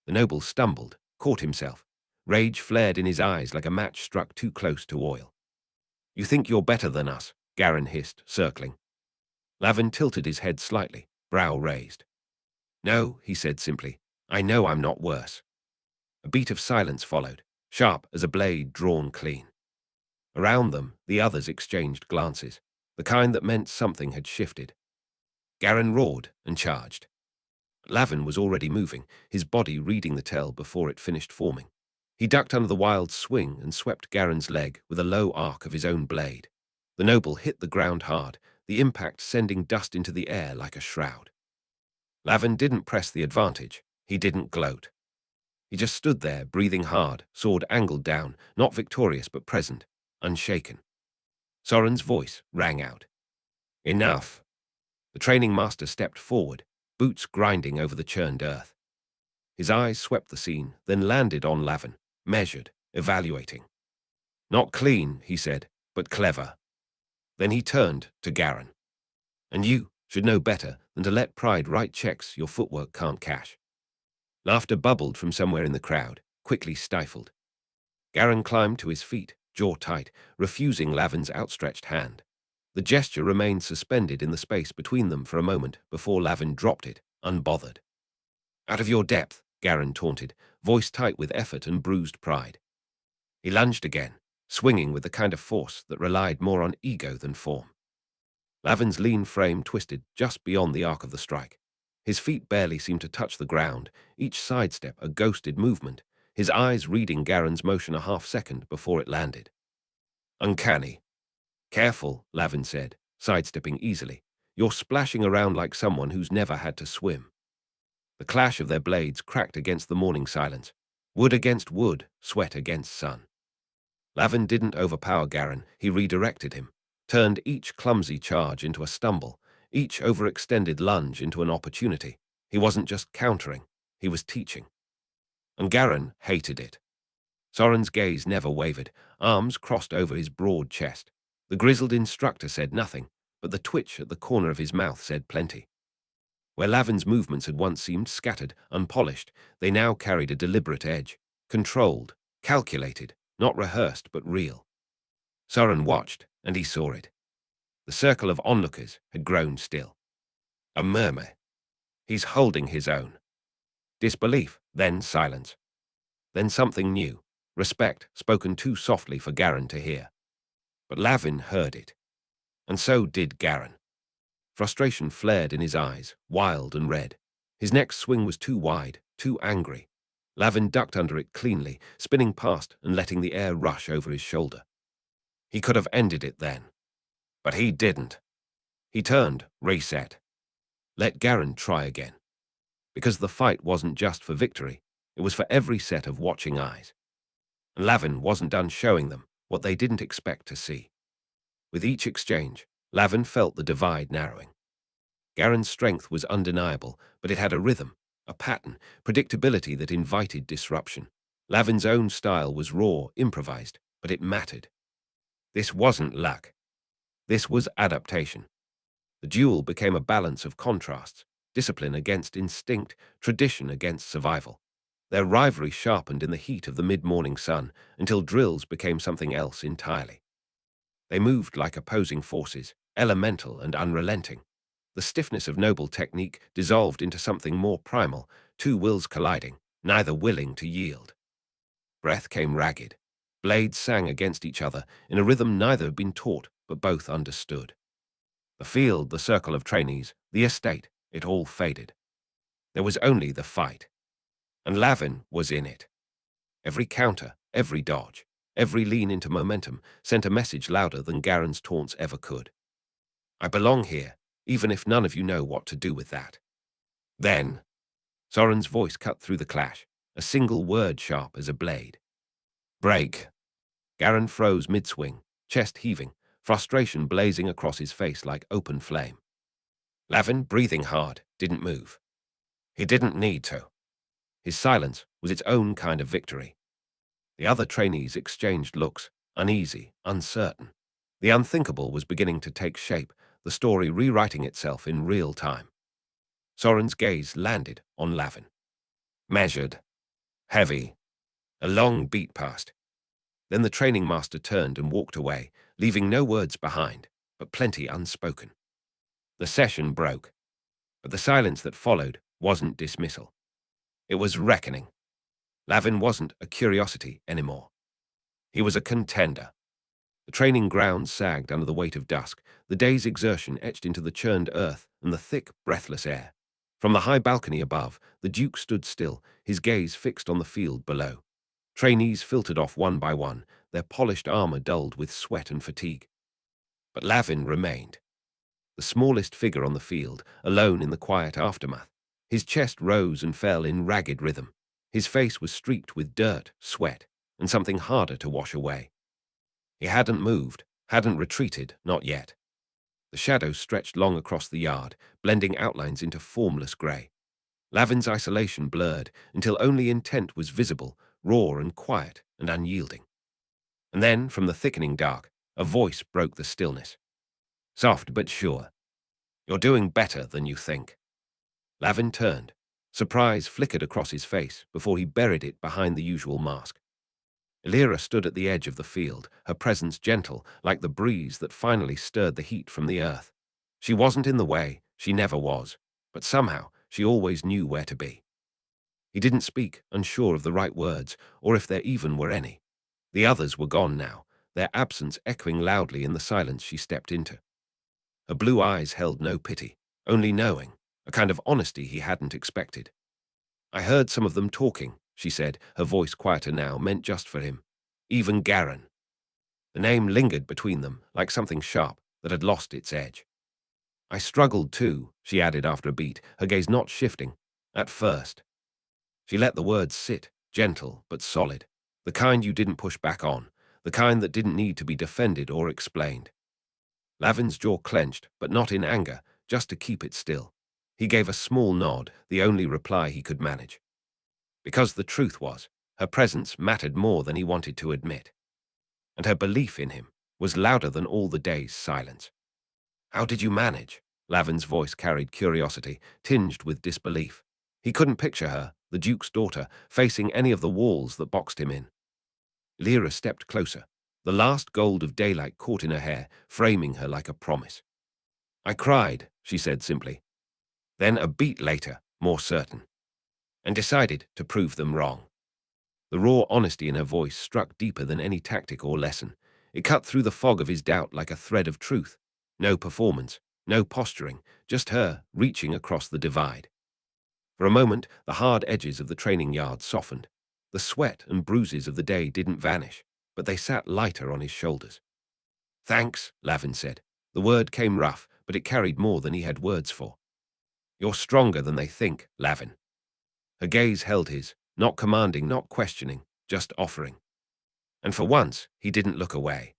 The noble stumbled, caught himself. Rage flared in his eyes like a match struck too close to oil. "You think you're better than us," Garen hissed, circling. Lavin tilted his head slightly, brow raised. "No," he said simply. "I know I'm not worse." A beat of silence followed, sharp as a blade drawn clean. Around them, the others exchanged glances, the kind that meant something had shifted. Garen roared and charged. Lavin was already moving, his body reading the tell before it finished forming. He ducked under the wild swing and swept Garen's leg with a low arc of his own blade. The noble hit the ground hard, the impact sending dust into the air like a shroud. Lavin didn't press the advantage. He didn't gloat. He just stood there, breathing hard, sword angled down, not victorious but present, unshaken. Soren's voice rang out. "Enough." The training master stepped forward, boots grinding over the churned earth. His eyes swept the scene, then landed on Lavin, measured, evaluating. "Not clean," he said, "but clever." Then he turned to Garen. "And you should know better than to let pride write checks your footwork can't cash." Laughter bubbled from somewhere in the crowd, quickly stifled. Garen climbed to his feet, jaw tight, refusing Lavin's outstretched hand. The gesture remained suspended in the space between them for a moment before Lavin dropped it, unbothered. "Out of your depth," Garen taunted, voice tight with effort and bruised pride. He lunged again, swinging with the kind of force that relied more on ego than form. Lavin's lean frame twisted just beyond the arc of the strike. His feet barely seemed to touch the ground, each sidestep a ghosted movement, his eyes reading Garen's motion a half-second before it landed. "Uncanny." "Careful," Lavin said, sidestepping easily. "You're splashing around like someone who's never had to swim." The clash of their blades cracked against the morning silence. Wood against wood, sweat against sun. Lavin didn't overpower Garen, he redirected him, turned each clumsy charge into a stumble, each overextended lunge into an opportunity. He wasn't just countering, he was teaching. And Garen hated it. Soren's gaze never wavered, arms crossed over his broad chest. The grizzled instructor said nothing, but the twitch at the corner of his mouth said plenty. Where Lavin's movements had once seemed scattered, unpolished, they now carried a deliberate edge, controlled, calculated, not rehearsed but real. Soren watched, and he saw it. The circle of onlookers had grown still. A murmur. "He's holding his own." Disbelief, then silence. Then something new, respect spoken too softly for Garen to hear. But Lavin heard it. And so did Garen. Frustration flared in his eyes, wild and red. His next swing was too wide, too angry. Lavin ducked under it cleanly, spinning past and letting the air rush over his shoulder. He could have ended it then. But he didn't. He turned, reset. Let Garen try again. Because the fight wasn't just for victory, it was for every set of watching eyes. And Lavin wasn't done showing them what they didn't expect to see. With each exchange, Lavin felt the divide narrowing. Garen's strength was undeniable, but it had a rhythm, a pattern, predictability that invited disruption. Lavin's own style was raw, improvised, but it mattered. This wasn't luck. This was adaptation. The duel became a balance of contrasts, discipline against instinct, tradition against survival. Their rivalry sharpened in the heat of the mid-morning sun until drills became something else entirely. They moved like opposing forces, elemental and unrelenting. The stiffness of noble technique dissolved into something more primal, two wills colliding, neither willing to yield. Breath came ragged. Blades sang against each other in a rhythm neither had been taught but both understood. The field, the circle of trainees, the estate, it all faded. There was only the fight. And Lavin was in it. Every counter, every dodge, every lean into momentum sent a message louder than Garen's taunts ever could. "I belong here, even if none of you know what to do with that." Then, Soren's voice cut through the clash, a single word sharp as a blade. "Break." Garen froze mid-swing, chest heaving, frustration blazing across his face like open flame. Lavin, breathing hard, didn't move. He didn't need to. His silence was its own kind of victory. The other trainees exchanged looks, uneasy, uncertain. The unthinkable was beginning to take shape, the story rewriting itself in real time. Soren's gaze landed on Lavin. Measured, heavy, a long beat passed. Then the training master turned and walked away, leaving no words behind, but plenty unspoken. The session broke, but the silence that followed wasn't dismissal. It was reckoning. Lavin wasn't a curiosity anymore. He was a contender. The training ground sagged under the weight of dusk, the day's exertion etched into the churned earth and the thick, breathless air. From the high balcony above, the Duke stood still, his gaze fixed on the field below. Trainees filtered off one by one, their polished armor dulled with sweat and fatigue. But Lavin remained. The smallest figure on the field, alone in the quiet aftermath. His chest rose and fell in ragged rhythm. His face was streaked with dirt, sweat, and something harder to wash away. He hadn't moved, hadn't retreated, not yet. The shadows stretched long across the yard, blending outlines into formless grey. Lavin's isolation blurred until only intent was visible, raw and quiet and unyielding. And then, from the thickening dark, a voice broke the stillness. Soft but sure. You're doing better than you think. Lavin turned. Surprise flickered across his face before he buried it behind the usual mask. Elira stood at the edge of the field, her presence gentle, like the breeze that finally stirred the heat from the earth. She wasn't in the way, she never was, but somehow she always knew where to be. He didn't speak, unsure of the right words, or if there even were any. The others were gone now, their absence echoing loudly in the silence she stepped into. Her blue eyes held no pity, only knowing, a kind of honesty he hadn't expected. I heard some of them talking, she said, her voice quieter now, meant just for him. Even Garin. The name lingered between them, like something sharp that had lost its edge. I struggled too, she added after a beat, her gaze not shifting, at first. She let the words sit, gentle but solid, the kind you didn't push back on, the kind that didn't need to be defended or explained. Lavin's jaw clenched, but not in anger, just to keep it still. He gave a small nod, the only reply he could manage. Because the truth was, her presence mattered more than he wanted to admit. And her belief in him was louder than all the day's silence. How did you manage? Lavin's voice carried curiosity, tinged with disbelief. He couldn't picture her, the Duke's daughter, facing any of the walls that boxed him in. Elira stepped closer, the last gold of daylight caught in her hair, framing her like a promise. I cried, she said simply. Then a beat later, more certain. And decided to prove them wrong. The raw honesty in her voice struck deeper than any tactic or lesson. It cut through the fog of his doubt like a thread of truth. No performance, no posturing, just her reaching across the divide. For a moment, the hard edges of the training yard softened. The sweat and bruises of the day didn't vanish, but they sat lighter on his shoulders. Thanks, Lavin said. The word came rough, but it carried more than he had words for. You're stronger than they think, Lavin. Her gaze held his, not commanding, not questioning, just offering. And for once, he didn't look away.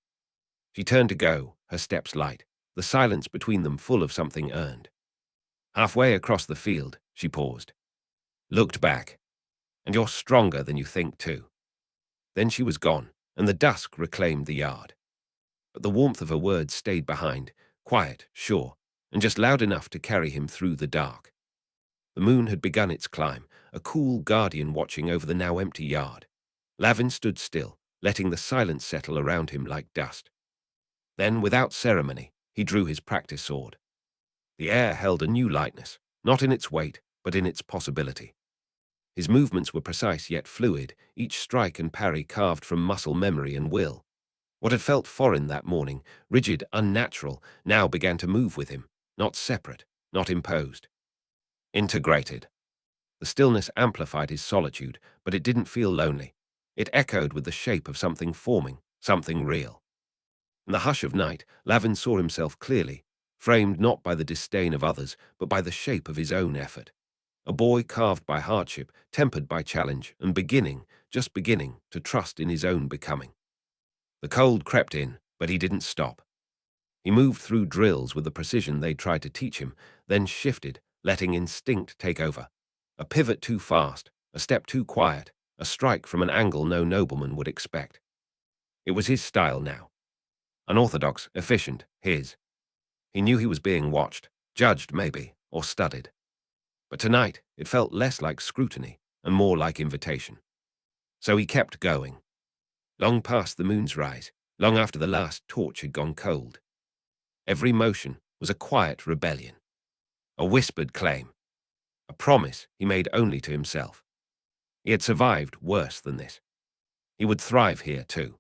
She turned to go, her steps light, the silence between them full of something earned. Halfway across the field, she paused. Looked back. And you're stronger than you think, too. Then she was gone, and the dusk reclaimed the yard. But the warmth of her words stayed behind, quiet, sure, and just loud enough to carry him through the dark. The moon had begun its climb, a cool guardian watching over the now empty yard. Lavin stood still, letting the silence settle around him like dust. Then, without ceremony, he drew his practice sword. The air held a new lightness, not in its weight, but in its possibility. His movements were precise yet fluid, each strike and parry carved from muscle memory and will. What had felt foreign that morning, rigid, unnatural, now began to move with him, not separate, not imposed. Integrated. The stillness amplified his solitude, but it didn't feel lonely. It echoed with the shape of something forming, something real. In the hush of night, Lavin saw himself clearly, framed not by the disdain of others, but by the shape of his own effort. A boy carved by hardship, tempered by challenge, and beginning, just beginning, to trust in his own becoming. The cold crept in, but he didn't stop. He moved through drills with the precision they'd tried to teach him, then shifted, letting instinct take over. A pivot too fast, a step too quiet, a strike from an angle no nobleman would expect. It was his style now. Unorthodox, efficient, his. He knew he was being watched, judged maybe, or studied. But tonight it felt less like scrutiny and more like invitation. So he kept going. Long past the moon's rise, long after the last torch had gone cold. Every motion was a quiet rebellion, a whispered claim, a promise he made only to himself. He had survived worse than this. He would thrive here too.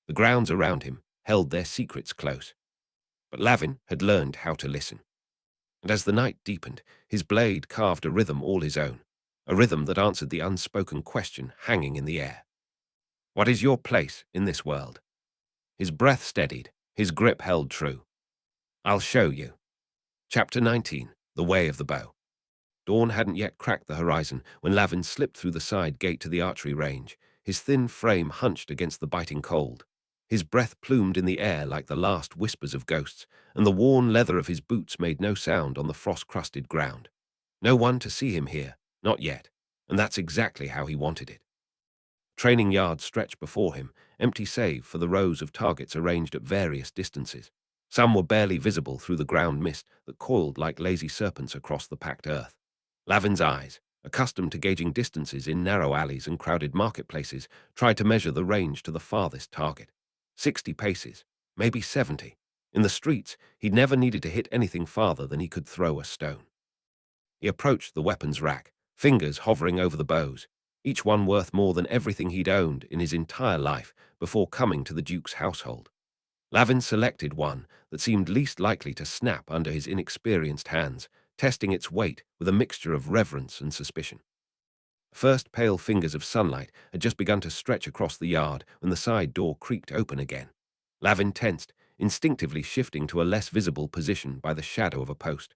The grounds around him held their secrets close. But Lavin had learned how to listen. And as the night deepened, his blade carved a rhythm all his own, a rhythm that answered the unspoken question hanging in the air. What is your place in this world? His breath steadied, his grip held true. I'll show you. Chapter 19, The Way of the Bow. Dawn hadn't yet cracked the horizon when Lavin slipped through the side gate to the archery range, his thin frame hunched against the biting cold. His breath plumed in the air like the last whispers of ghosts, and the worn leather of his boots made no sound on the frost-crusted ground. No one to see him here, not yet, and that's exactly how he wanted it. Training yards stretched before him, empty save for the rows of targets arranged at various distances. Some were barely visible through the ground mist that coiled like lazy serpents across the packed earth. Lavin's eyes, accustomed to gauging distances in narrow alleys and crowded marketplaces, tried to measure the range to the farthest target. 60 paces, maybe 70. In the streets, he'd never needed to hit anything farther than he could throw a stone. He approached the weapons rack, fingers hovering over the bows, each one worth more than everything he'd owned in his entire life before coming to the Duke's household. Lavin selected one that seemed least likely to snap under his inexperienced hands, testing its weight with a mixture of reverence and suspicion. First pale fingers of sunlight had just begun to stretch across the yard when the side door creaked open again. Lavin tensed, instinctively shifting to a less visible position by the shadow of a post.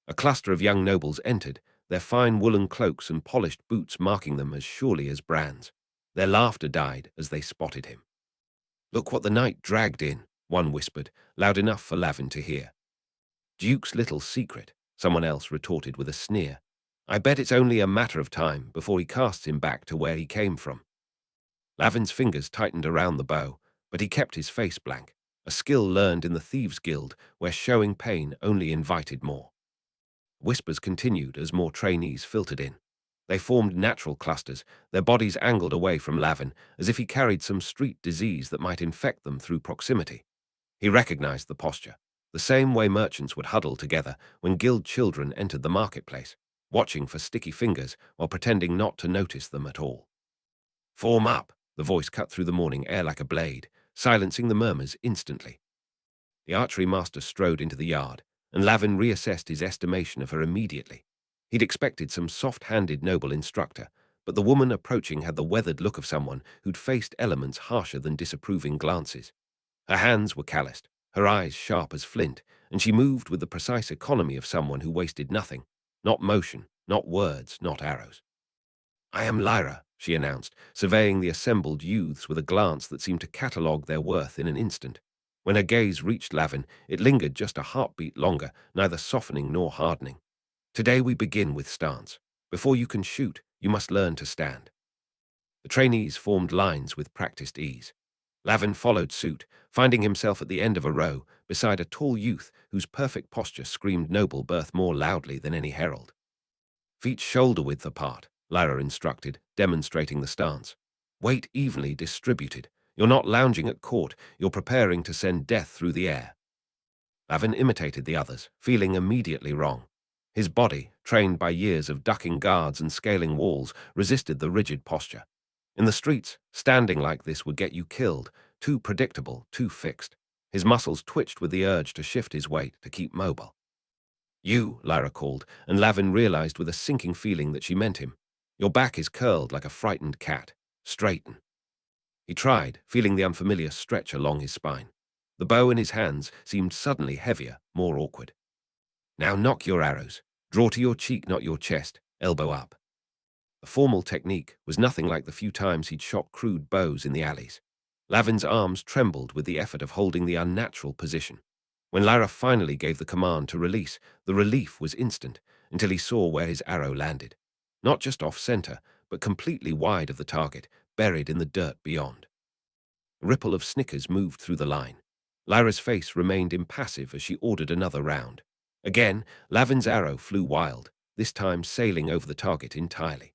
A cluster of young nobles entered, their fine woolen cloaks and polished boots marking them as surely as brands. Their laughter died as they spotted him. "Look what the night dragged in," one whispered, loud enough for Lavin to hear. "Duke's little secret," someone else retorted with a sneer. "I bet it's only a matter of time before he casts him back to where he came from." Lavin's fingers tightened around the bow, but he kept his face blank, a skill learned in the Thieves' Guild where showing pain only invited more. Whispers continued as more trainees filtered in. They formed natural clusters, their bodies angled away from Lavin, as if he carried some street disease that might infect them through proximity. He recognized the posture, the same way merchants would huddle together when guild children entered the marketplace, watching for sticky fingers while pretending not to notice them at all. "Form up," the voice cut through the morning air like a blade, silencing the murmurs instantly. The archery master strode into the yard, and Lavin reassessed his estimation of her immediately. He'd expected some soft-handed noble instructor, but the woman approaching had the weathered look of someone who'd faced elements harsher than disapproving glances. Her hands were calloused, her eyes sharp as flint, and she moved with the precise economy of someone who wasted nothing. Not motion, not words, not arrows. "I am Lyra," she announced, surveying the assembled youths with a glance that seemed to catalogue their worth in an instant. When her gaze reached Lavin, it lingered just a heartbeat longer, neither softening nor hardening. "Today we begin with stance. Before you can shoot, you must learn to stand." The trainees formed lines with practiced ease. Lavin followed suit, finding himself at the end of a row, beside a tall youth whose perfect posture screamed noble birth more loudly than any herald. "Feet shoulder-width apart," Lyra instructed, demonstrating the stance. "Weight evenly distributed. You're not lounging at court, you're preparing to send death through the air." Lavin imitated the others, feeling immediately wrong. His body, trained by years of ducking guards and scaling walls, resisted the rigid posture. In the streets, standing like this would get you killed, too predictable, too fixed. His muscles twitched with the urge to shift his weight, to keep mobile. "You," Lyra called, and Lavin realized with a sinking feeling that she meant him. "Your back is curled like a frightened cat. Straighten." He tried, feeling the unfamiliar stretch along his spine. The bow in his hands seemed suddenly heavier, more awkward. "Now knock your arrows. Draw to your cheek, not your chest. Elbow up." The formal technique was nothing like the few times he'd shot crude bows in the alleys. Lavin's arms trembled with the effort of holding the unnatural position. When Lyra finally gave the command to release, the relief was instant, until he saw where his arrow landed. Not just off-center, but completely wide of the target, buried in the dirt beyond. A ripple of snickers moved through the line. Lyra's face remained impassive as she ordered another round. Again, Lavin's arrow flew wild, this time sailing over the target entirely.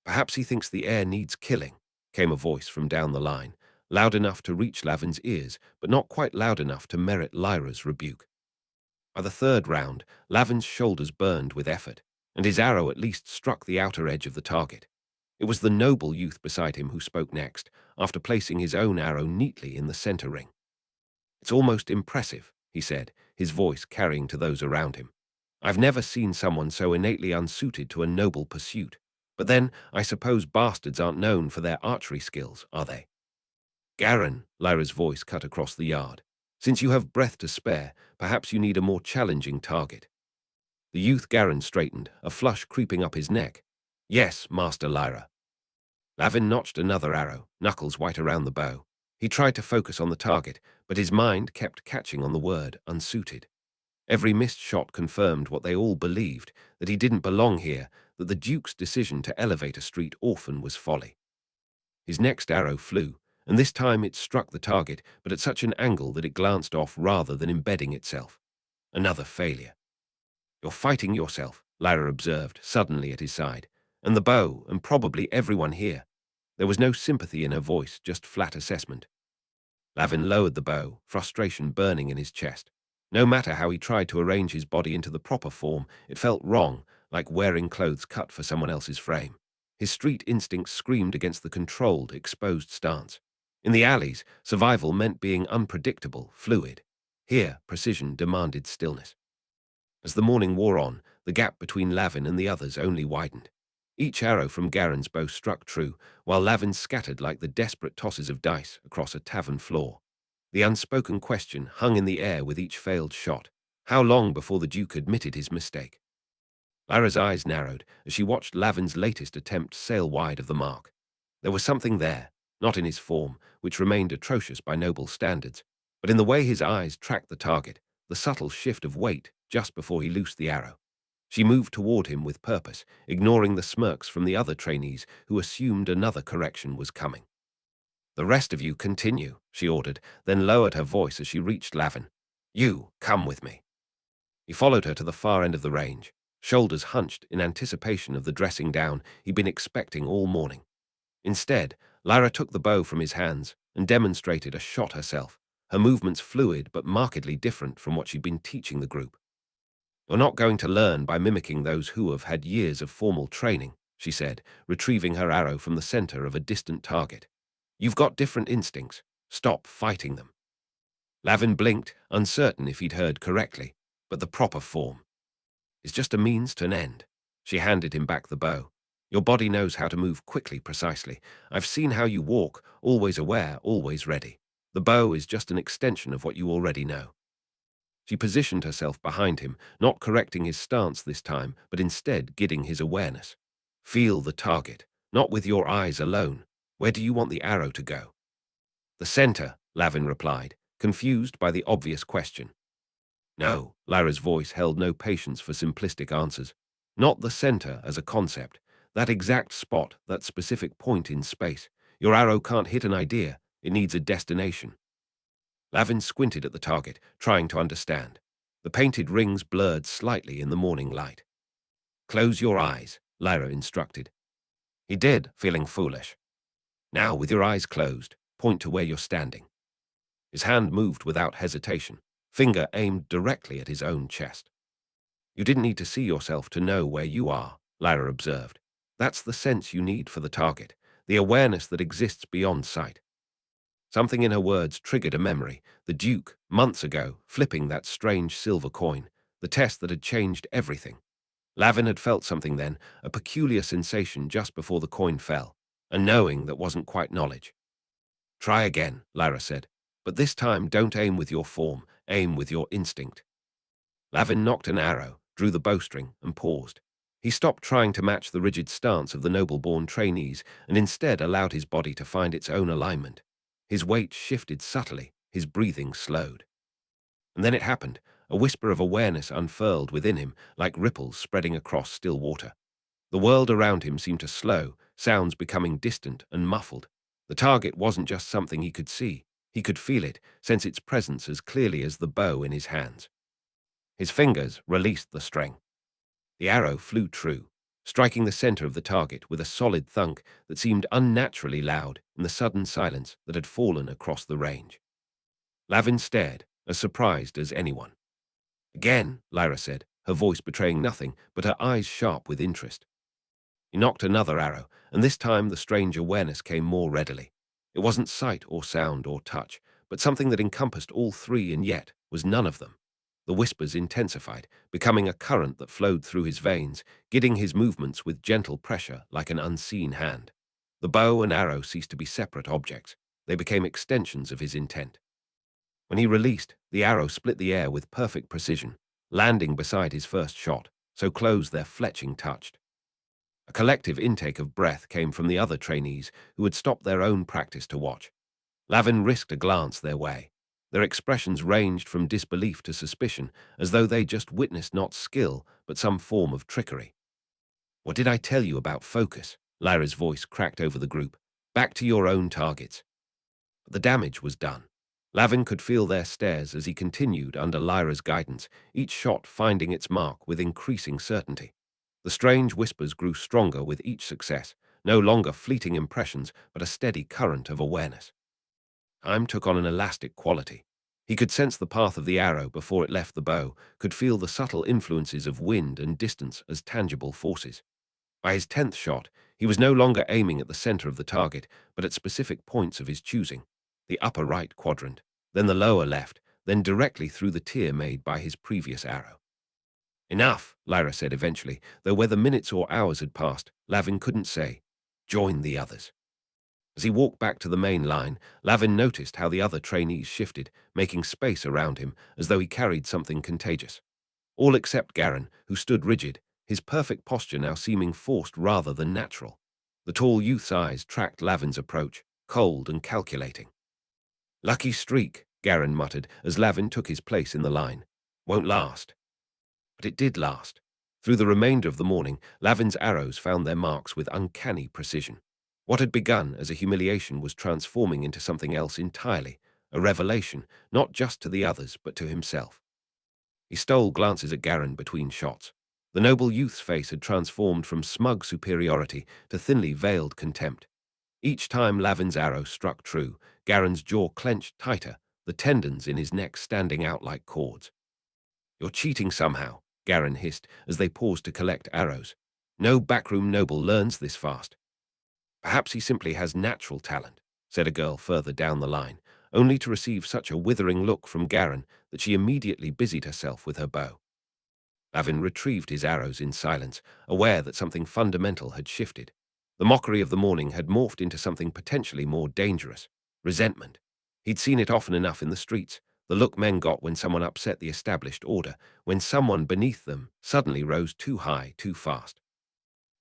"Perhaps he thinks the air needs killing," came a voice from down the line, loud enough to reach Lavin's ears, but not quite loud enough to merit Lyra's rebuke. By the third round, Lavin's shoulders burned with effort, and his arrow at least struck the outer edge of the target. It was the noble youth beside him who spoke next, after placing his own arrow neatly in the center ring. "It's almost impressive," he said, his voice carrying to those around him. "I've never seen someone so innately unsuited to a noble pursuit. But then, I suppose bastards aren't known for their archery skills, are they?" "Garin," Lyra's voice cut across the yard. "Since you have breath to spare, perhaps you need a more challenging target." The youth Garin straightened, a flush creeping up his neck. "Yes, Master Lyra." Lavin notched another arrow, knuckles white around the bow. He tried to focus on the target, but his mind kept catching on the word unsuited. Every missed shot confirmed what they all believed, that he didn't belong here, that the Duke's decision to elevate a street orphan was folly. His next arrow flew, and this time it struck the target, but at such an angle that it glanced off rather than embedding itself. Another failure. "You're fighting yourself," Lyra observed, suddenly at his side. "And the bow, and probably everyone here." There was no sympathy in her voice, just flat assessment. Lavin lowered the bow, frustration burning in his chest. No matter how he tried to arrange his body into the proper form, it felt wrong, like wearing clothes cut for someone else's frame. His street instincts screamed against the controlled, exposed stance. In the alleys, survival meant being unpredictable, fluid. Here, precision demanded stillness. As the morning wore on, the gap between Lavin and the others only widened. Each arrow from Garin's bow struck true, while Lavin scattered like the desperate tosses of dice across a tavern floor. The unspoken question hung in the air with each failed shot. How long before the Duke admitted his mistake? Lyra's eyes narrowed as she watched Lavin's latest attempt sail wide of the mark. There was something there, not in his form, which remained atrocious by noble standards, but in the way his eyes tracked the target, the subtle shift of weight just before he loosed the arrow. She moved toward him with purpose, ignoring the smirks from the other trainees who assumed another correction was coming. "The rest of you continue," she ordered, then lowered her voice as she reached Lavin. "You, come with me." He followed her to the far end of the range, shoulders hunched in anticipation of the dressing down he'd been expecting all morning. Instead, Lyra took the bow from his hands and demonstrated a shot herself, her movements fluid but markedly different from what she'd been teaching the group. "You're not going to learn by mimicking those who have had years of formal training," she said, retrieving her arrow from the center of a distant target. "You've got different instincts. Stop fighting them." Lavin blinked, uncertain if he'd heard correctly, but the proper form is just a means to an end. She handed him back the bow. "Your body knows how to move quickly, precisely. I've seen how you walk, always aware, always ready. The bow is just an extension of what you already know." She positioned herself behind him, not correcting his stance this time, but instead gidding his awareness. "Feel the target, not with your eyes alone. Where do you want the arrow to go?" "The center," Lavin replied, confused by the obvious question. "No," Lyra's voice held no patience for simplistic answers. "Not the center as a concept. That exact spot, that specific point in space. Your arrow can't hit an idea. It needs a destination." Lavin squinted at the target, trying to understand. The painted rings blurred slightly in the morning light. "Close your eyes," Lyra instructed. He did, feeling foolish. "Now, with your eyes closed, point to where you're standing." His hand moved without hesitation, finger aimed directly at his own chest. "You didn't need to see yourself to know where you are," Lyra observed. "That's the sense you need for the target, the awareness that exists beyond sight." Something in her words triggered a memory. The Duke, months ago, flipping that strange silver coin, the test that had changed everything. Lavin had felt something then, a peculiar sensation just before the coin fell, a knowing that wasn't quite knowledge. "Try again," Lyra said, "but this time don't aim with your form, aim with your instinct." Lavin knocked an arrow, drew the bowstring, and paused. He stopped trying to match the rigid stance of the noble-born trainees and instead allowed his body to find its own alignment. His weight shifted subtly, his breathing slowed. And then it happened. A whisper of awareness unfurled within him, like ripples spreading across still water. The world around him seemed to slow, sounds becoming distant and muffled. The target wasn't just something he could see. He could feel it, sense its presence as clearly as the bow in his hands. His fingers released the string. The arrow flew true, striking the center of the target with a solid thunk that seemed unnaturally loud in the sudden silence that had fallen across the range. Lavin stared, as surprised as anyone. "Again," Lyra said, her voice betraying nothing but her eyes sharp with interest. He knocked another arrow, and this time the strange awareness came more readily. It wasn't sight or sound or touch, but something that encompassed all three and yet was none of them. The whispers intensified, becoming a current that flowed through his veins, guiding his movements with gentle pressure like an unseen hand. The bow and arrow ceased to be separate objects. They became extensions of his intent. When he released, the arrow split the air with perfect precision, landing beside his first shot, so close their fletching touched. A collective intake of breath came from the other trainees who had stopped their own practice to watch. Lavin risked a glance their way. Their expressions ranged from disbelief to suspicion, as though they just witnessed not skill, but some form of trickery. "What did I tell you about focus?" Lyra's voice cracked over the group. "Back to your own targets." But the damage was done. Lavin could feel their stares as he continued under Lyra's guidance, each shot finding its mark with increasing certainty. The strange whispers grew stronger with each success, no longer fleeting impressions, but a steady current of awareness. Time took on an elastic quality. He could sense the path of the arrow before it left the bow, could feel the subtle influences of wind and distance as tangible forces. By his 10th shot, he was no longer aiming at the center of the target, but at specific points of his choosing. The upper right quadrant, then the lower left, then directly through the tear made by his previous arrow. "Enough," Lyra said eventually, though whether minutes or hours had passed, Lavin couldn't say. "Join the others." As he walked back to the main line, Lavin noticed how the other trainees shifted, making space around him as though he carried something contagious. All except Garin, who stood rigid, his perfect posture now seeming forced rather than natural. The tall youth's eyes tracked Lavin's approach, cold and calculating. "Lucky streak," Garin muttered as Lavin took his place in the line. "Won't last." But it did last. Through the remainder of the morning, Lavin's arrows found their marks with uncanny precision. What had begun as a humiliation was transforming into something else entirely, a revelation, not just to the others, but to himself. He stole glances at Garin between shots. The noble youth's face had transformed from smug superiority to thinly veiled contempt. Each time Lavin's arrow struck true, Garin's jaw clenched tighter, the tendons in his neck standing out like cords. "You're cheating somehow," Garin hissed as they paused to collect arrows. "No backroom noble learns this fast." "Perhaps he simply has natural talent," said a girl further down the line, only to receive such a withering look from Garin that she immediately busied herself with her bow. Lavin retrieved his arrows in silence, aware that something fundamental had shifted. The mockery of the morning had morphed into something potentially more dangerous: resentment. He'd seen it often enough in the streets, the look men got when someone upset the established order, when someone beneath them suddenly rose too high, too fast.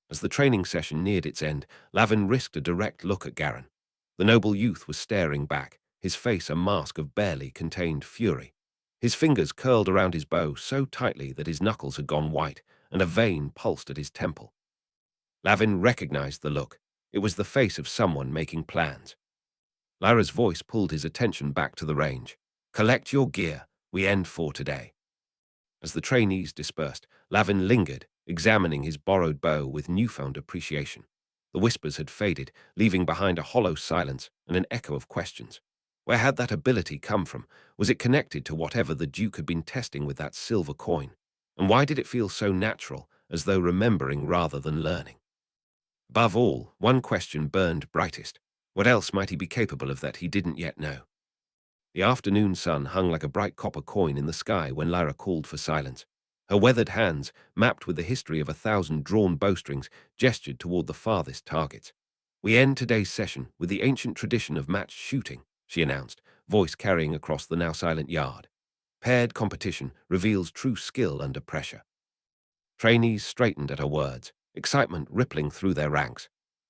As the training session neared its end, Lavin risked a direct look at Garin. The noble youth was staring back, his face a mask of barely contained fury. His fingers curled around his bow so tightly that his knuckles had gone white, and a vein pulsed at his temple. Lavin recognized the look. It was the face of someone making plans. Lyra's voice pulled his attention back to the range. "Collect your gear. We end for today." As the trainees dispersed, Lavin lingered, examining his borrowed bow with newfound appreciation. The whispers had faded, leaving behind a hollow silence and an echo of questions. Where had that ability come from? Was it connected to whatever the Duke had been testing with that silver coin? And why did it feel so natural, as though remembering rather than learning? Above all, one question burned brightest. What else might he be capable of that he didn't yet know? The afternoon sun hung like a bright copper coin in the sky when Lyra called for silence. Her weathered hands, mapped with the history of 1,000 drawn bowstrings, gestured toward the farthest targets. "We end today's session with the ancient tradition of matched shooting," she announced, voice carrying across the now silent yard. "Paired competition reveals true skill under pressure." Trainees straightened at her words, excitement rippling through their ranks.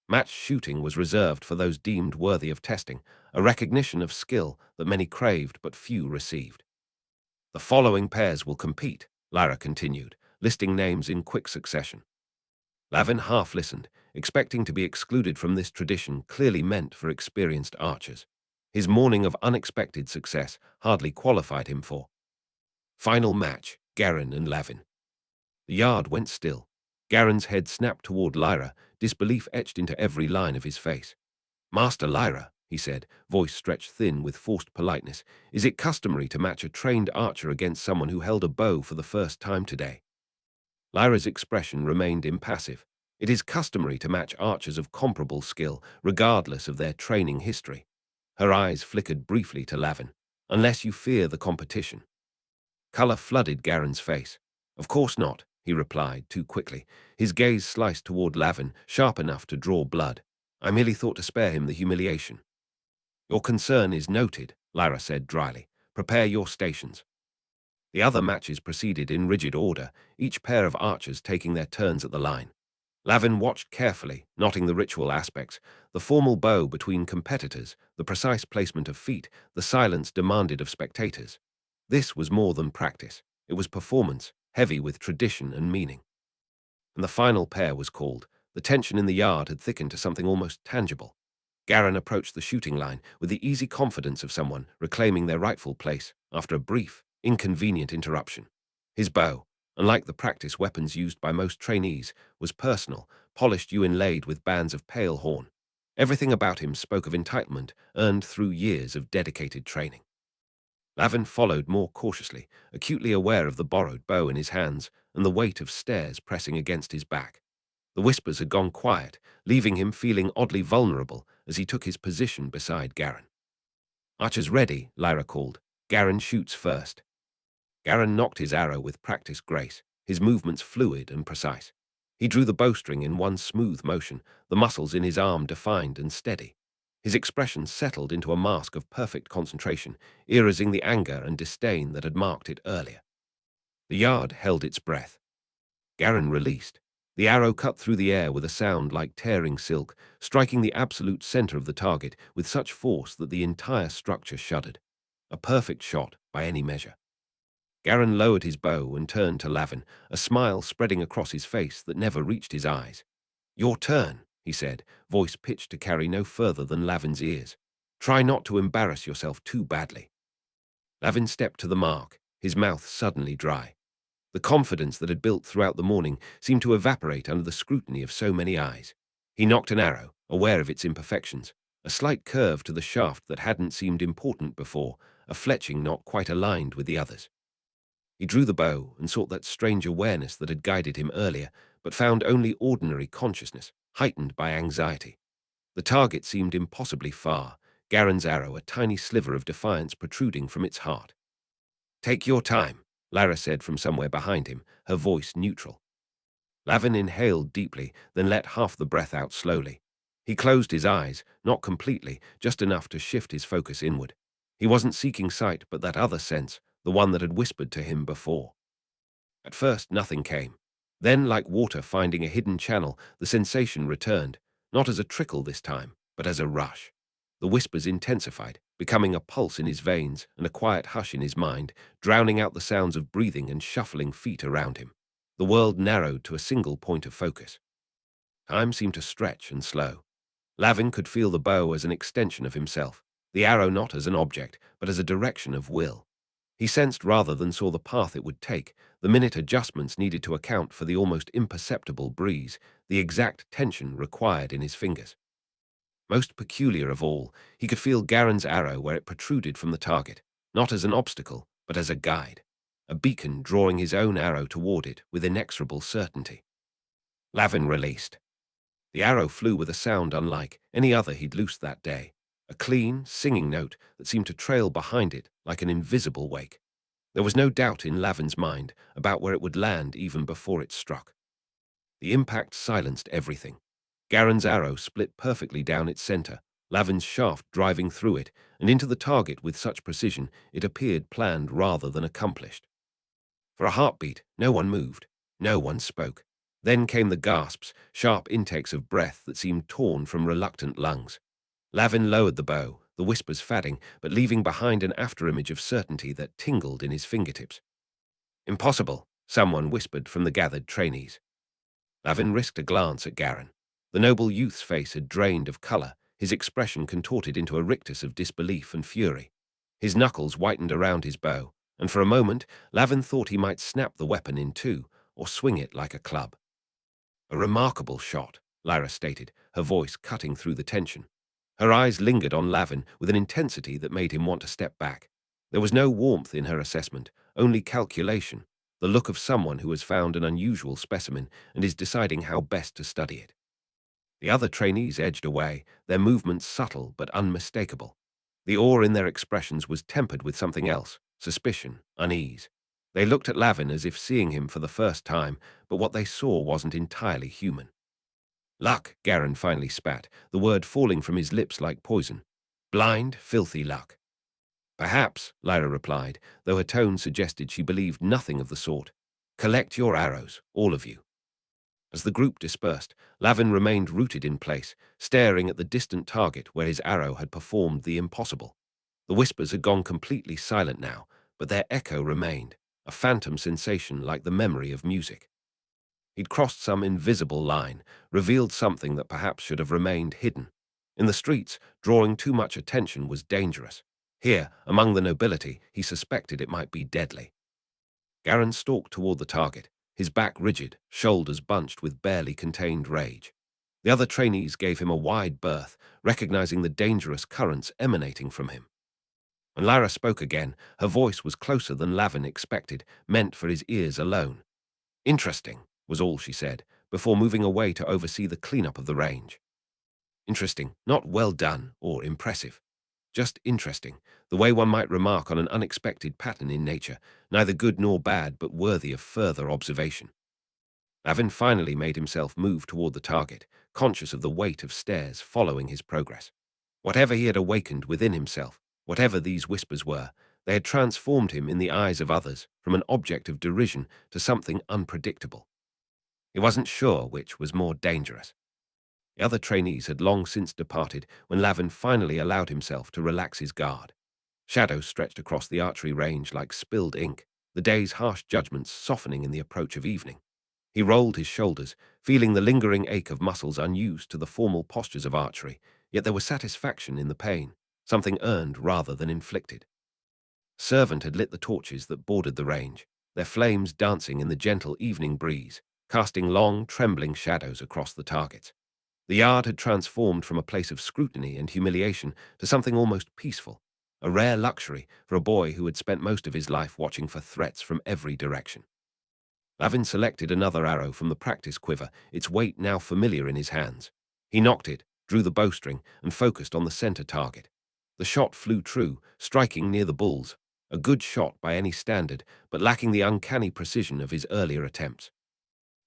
Match shooting was reserved for those deemed worthy of testing, a recognition of skill that many craved but few received. "The following pairs will compete," Lyra continued, listing names in quick succession. Lavin half listened, expecting to be excluded from this tradition clearly meant for experienced archers. His morning of unexpected success hardly qualified him for. Final match, Garin and Lavin. The yard went still. Garin's head snapped toward Lyra, disbelief etched into every line of his face. "Master Lyra," he said, voice stretched thin with forced politeness, "is it customary to match a trained archer against someone who held a bow for the first time today?" Lyra's expression remained impassive. It is customary to match archers of comparable skill, regardless of their training history. Her eyes flickered briefly to Lavin. "Unless you fear the competition." Color flooded Garen's face. "Of course not," he replied, too quickly. His gaze sliced toward Lavin, sharp enough to draw blood. "I merely thought to spare him the humiliation." "Your concern is noted," Lyra said dryly. "Prepare your stations." The other matches proceeded in rigid order, each pair of archers taking their turns at the line. Lavin watched carefully, noting the ritual aspects, the formal bow between competitors, the precise placement of feet, the silence demanded of spectators. This was more than practice. It was performance, heavy with tradition and meaning. And the final pair was called. The tension in the yard had thickened to something almost tangible. Garin approached the shooting line with the easy confidence of someone reclaiming their rightful place after a brief, inconvenient interruption. His bow, unlike the practice weapons used by most trainees, was personal, polished yew inlaid with bands of pale horn. Everything about him spoke of entitlement earned through years of dedicated training. Lavin followed more cautiously, acutely aware of the borrowed bow in his hands and the weight of stairs pressing against his back. The whispers had gone quiet, leaving him feeling oddly vulnerable as he took his position beside Garin. "Archers ready," Lyra called. "Garin shoots first." Garin knocked his arrow with practiced grace, his movements fluid and precise. He drew the bowstring in one smooth motion, the muscles in his arm defined and steady. His expression settled into a mask of perfect concentration, erasing the anger and disdain that had marked it earlier. The yard held its breath. Garin released. The arrow cut through the air with a sound like tearing silk, striking the absolute center of the target with such force that the entire structure shuddered. A perfect shot by any measure. Garin lowered his bow and turned to Lavin, a smile spreading across his face that never reached his eyes. "Your turn," he said, voice pitched to carry no further than Lavin's ears. "Try not to embarrass yourself too badly." Lavin stepped to the mark, his mouth suddenly dry. The confidence that had built throughout the morning seemed to evaporate under the scrutiny of so many eyes. He nocked an arrow, aware of its imperfections, a slight curve to the shaft that hadn't seemed important before, a fletching not quite aligned with the others. He drew the bow and sought that strange awareness that had guided him earlier, but found only ordinary consciousness, heightened by anxiety. The target seemed impossibly far, Garen's arrow a tiny sliver of defiance protruding from its heart. "Take your time," Lyra said from somewhere behind him, her voice neutral. Lavin inhaled deeply, then let half the breath out slowly. He closed his eyes, not completely, just enough to shift his focus inward. He wasn't seeking sight, but that other sense, the one that had whispered to him before. At first, nothing came. Then, like water finding a hidden channel, the sensation returned, not as a trickle this time, but as a rush. The whispers intensified, becoming a pulse in his veins and a quiet hush in his mind, drowning out the sounds of breathing and shuffling feet around him. The world narrowed to a single point of focus. Time seemed to stretch and slow. Lavin could feel the bow as an extension of himself, the arrow not as an object, but as a direction of will. He sensed rather than saw the path it would take, the minute adjustments needed to account for the almost imperceptible breeze, the exact tension required in his fingers. Most peculiar of all, he could feel Garen's arrow where it protruded from the target, not as an obstacle, but as a guide, a beacon drawing his own arrow toward it with inexorable certainty. Lavin released. The arrow flew with a sound unlike any other he'd loosed that day, a clean, singing note that seemed to trail behind it like an invisible wake. There was no doubt in Lavin's mind about where it would land even before it struck. The impact silenced everything. Garen's arrow split perfectly down its center, Lavin's shaft driving through it, and into the target with such precision it appeared planned rather than accomplished. For a heartbeat, no one moved, no one spoke. Then came the gasps, sharp intakes of breath that seemed torn from reluctant lungs. Lavin lowered the bow, the whispers fading, but leaving behind an afterimage of certainty that tingled in his fingertips. "Impossible," someone whispered from the gathered trainees. Lavin risked a glance at Garin. The noble youth's face had drained of colour, his expression contorted into a rictus of disbelief and fury. His knuckles whitened around his bow, and for a moment Lavin thought he might snap the weapon in two, or swing it like a club. "A remarkable shot," Lyra stated, her voice cutting through the tension. Her eyes lingered on Lavin with an intensity that made him want to step back. There was no warmth in her assessment, only calculation, the look of someone who has found an unusual specimen and is deciding how best to study it. The other trainees edged away, their movements subtle but unmistakable. The awe in their expressions was tempered with something else, suspicion, unease. They looked at Lavin as if seeing him for the first time, but what they saw wasn't entirely human. "Luck," Garin finally spat, the word falling from his lips like poison. "Blind, filthy luck." "Perhaps," Lyra replied, though her tone suggested she believed nothing of the sort. "Collect your arrows, all of you." As the group dispersed, Lavin remained rooted in place, staring at the distant target where his arrow had performed the impossible. The whispers had gone completely silent now, but their echo remained, a phantom sensation like the memory of music. He'd crossed some invisible line, revealed something that perhaps should have remained hidden. In the streets, drawing too much attention was dangerous. Here, among the nobility, he suspected it might be deadly. Garin stalked toward the target, his back rigid, shoulders bunched with barely contained rage. The other trainees gave him a wide berth, recognizing the dangerous currents emanating from him. When Lyra spoke again, her voice was closer than Lavin expected, meant for his ears alone. "Interesting," was all she said, before moving away to oversee the cleanup of the range. Interesting, not well done or impressive. Just interesting, the way one might remark on an unexpected pattern in nature, neither good nor bad but worthy of further observation. Lavin finally made himself move toward the target, conscious of the weight of stares following his progress. Whatever he had awakened within himself, whatever these whispers were, they had transformed him in the eyes of others from an object of derision to something unpredictable. He wasn't sure which was more dangerous. The other trainees had long since departed when Lavin finally allowed himself to relax his guard. Shadows stretched across the archery range like spilled ink, the day's harsh judgments softening in the approach of evening. He rolled his shoulders, feeling the lingering ache of muscles unused to the formal postures of archery, yet there was satisfaction in the pain, something earned rather than inflicted. A servant had lit the torches that bordered the range, their flames dancing in the gentle evening breeze, casting long, trembling shadows across the targets. The yard had transformed from a place of scrutiny and humiliation to something almost peaceful, a rare luxury for a boy who had spent most of his life watching for threats from every direction. Lavin selected another arrow from the practice quiver, its weight now familiar in his hands. He nocked it, drew the bowstring, and focused on the center target. The shot flew true, striking near the bulls, a good shot by any standard, but lacking the uncanny precision of his earlier attempts.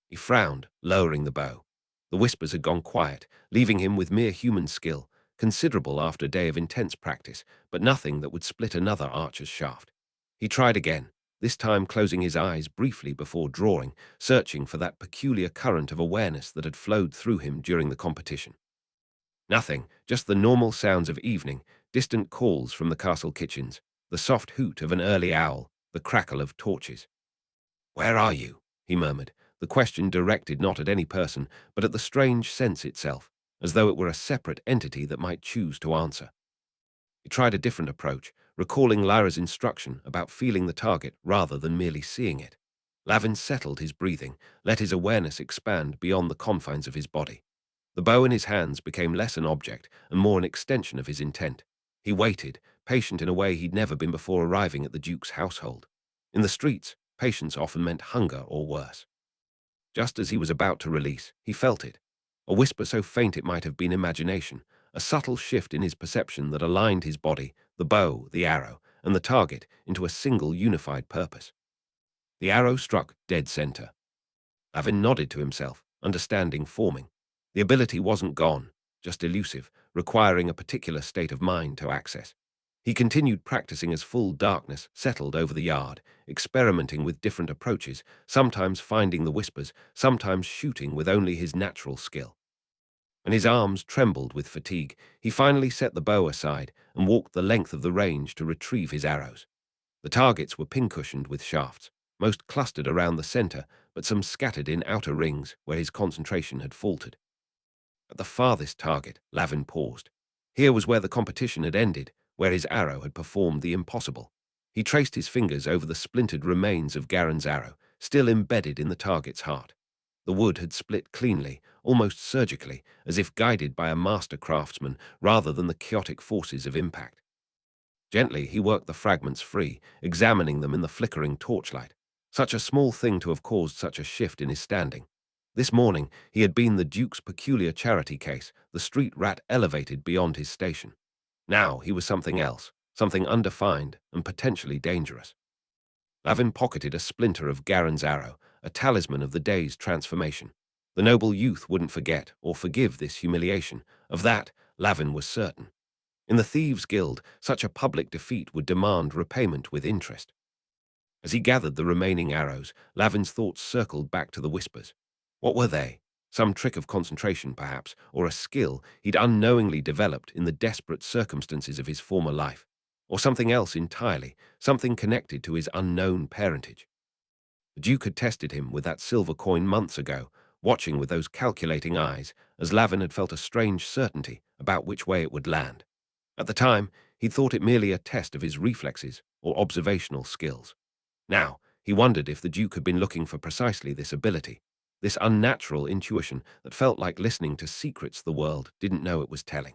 He frowned, lowering the bow. The whispers had gone quiet, leaving him with mere human skill, considerable after a day of intense practice, but nothing that would split another archer's shaft. He tried again, this time closing his eyes briefly before drawing, searching for that peculiar current of awareness that had flowed through him during the competition. Nothing, just the normal sounds of evening, distant calls from the castle kitchens, the soft hoot of an early owl, the crackle of torches. "Where are you?" he murmured, the question directed not at any person, but at the strange sense itself, as though it were a separate entity that might choose to answer. He tried a different approach, recalling Lyra's instruction about feeling the target rather than merely seeing it. Lavin settled his breathing, let his awareness expand beyond the confines of his body. The bow in his hands became less an object and more an extension of his intent. He waited, patient in a way he'd never been before arriving at the Duke's household. In the streets, patience often meant hunger or worse. Just as he was about to release, he felt it. A whisper so faint it might have been imagination, a subtle shift in his perception that aligned his body, the bow, the arrow, and the target into a single unified purpose. The arrow struck dead center. Lavin nodded to himself, understanding forming. The ability wasn't gone, just elusive, requiring a particular state of mind to access. He continued practicing as full darkness settled over the yard, experimenting with different approaches, sometimes finding the whispers, sometimes shooting with only his natural skill. When his arms trembled with fatigue, he finally set the bow aside and walked the length of the range to retrieve his arrows. The targets were pincushioned with shafts, most clustered around the center, but some scattered in outer rings where his concentration had faltered. At the farthest target, Lavin paused. Here was where the competition had ended, where his arrow had performed the impossible. He traced his fingers over the splintered remains of Garen's arrow, still embedded in the target's heart. The wood had split cleanly, almost surgically, as if guided by a master craftsman rather than the chaotic forces of impact. Gently, he worked the fragments free, examining them in the flickering torchlight. Such a small thing to have caused such a shift in his standing. This morning, he had been the Duke's peculiar charity case, the street rat elevated beyond his station. Now he was something else, something undefined and potentially dangerous. Lavin pocketed a splinter of Garen's arrow, a talisman of the day's transformation. The noble youth wouldn't forget or forgive this humiliation. Of that, Lavin was certain. In the Thieves' Guild, such a public defeat would demand repayment with interest. As he gathered the remaining arrows, Lavin's thoughts circled back to the whispers. What were they? Some trick of concentration, perhaps, or a skill he'd unknowingly developed in the desperate circumstances of his former life, or something else entirely, something connected to his unknown parentage. The Duke had tested him with that silver coin months ago, watching with those calculating eyes, as Lavin had felt a strange certainty about which way it would land. At the time, he'd thought it merely a test of his reflexes or observational skills. Now, he wondered if the Duke had been looking for precisely this ability, this unnatural intuition that felt like listening to secrets the world didn't know it was telling.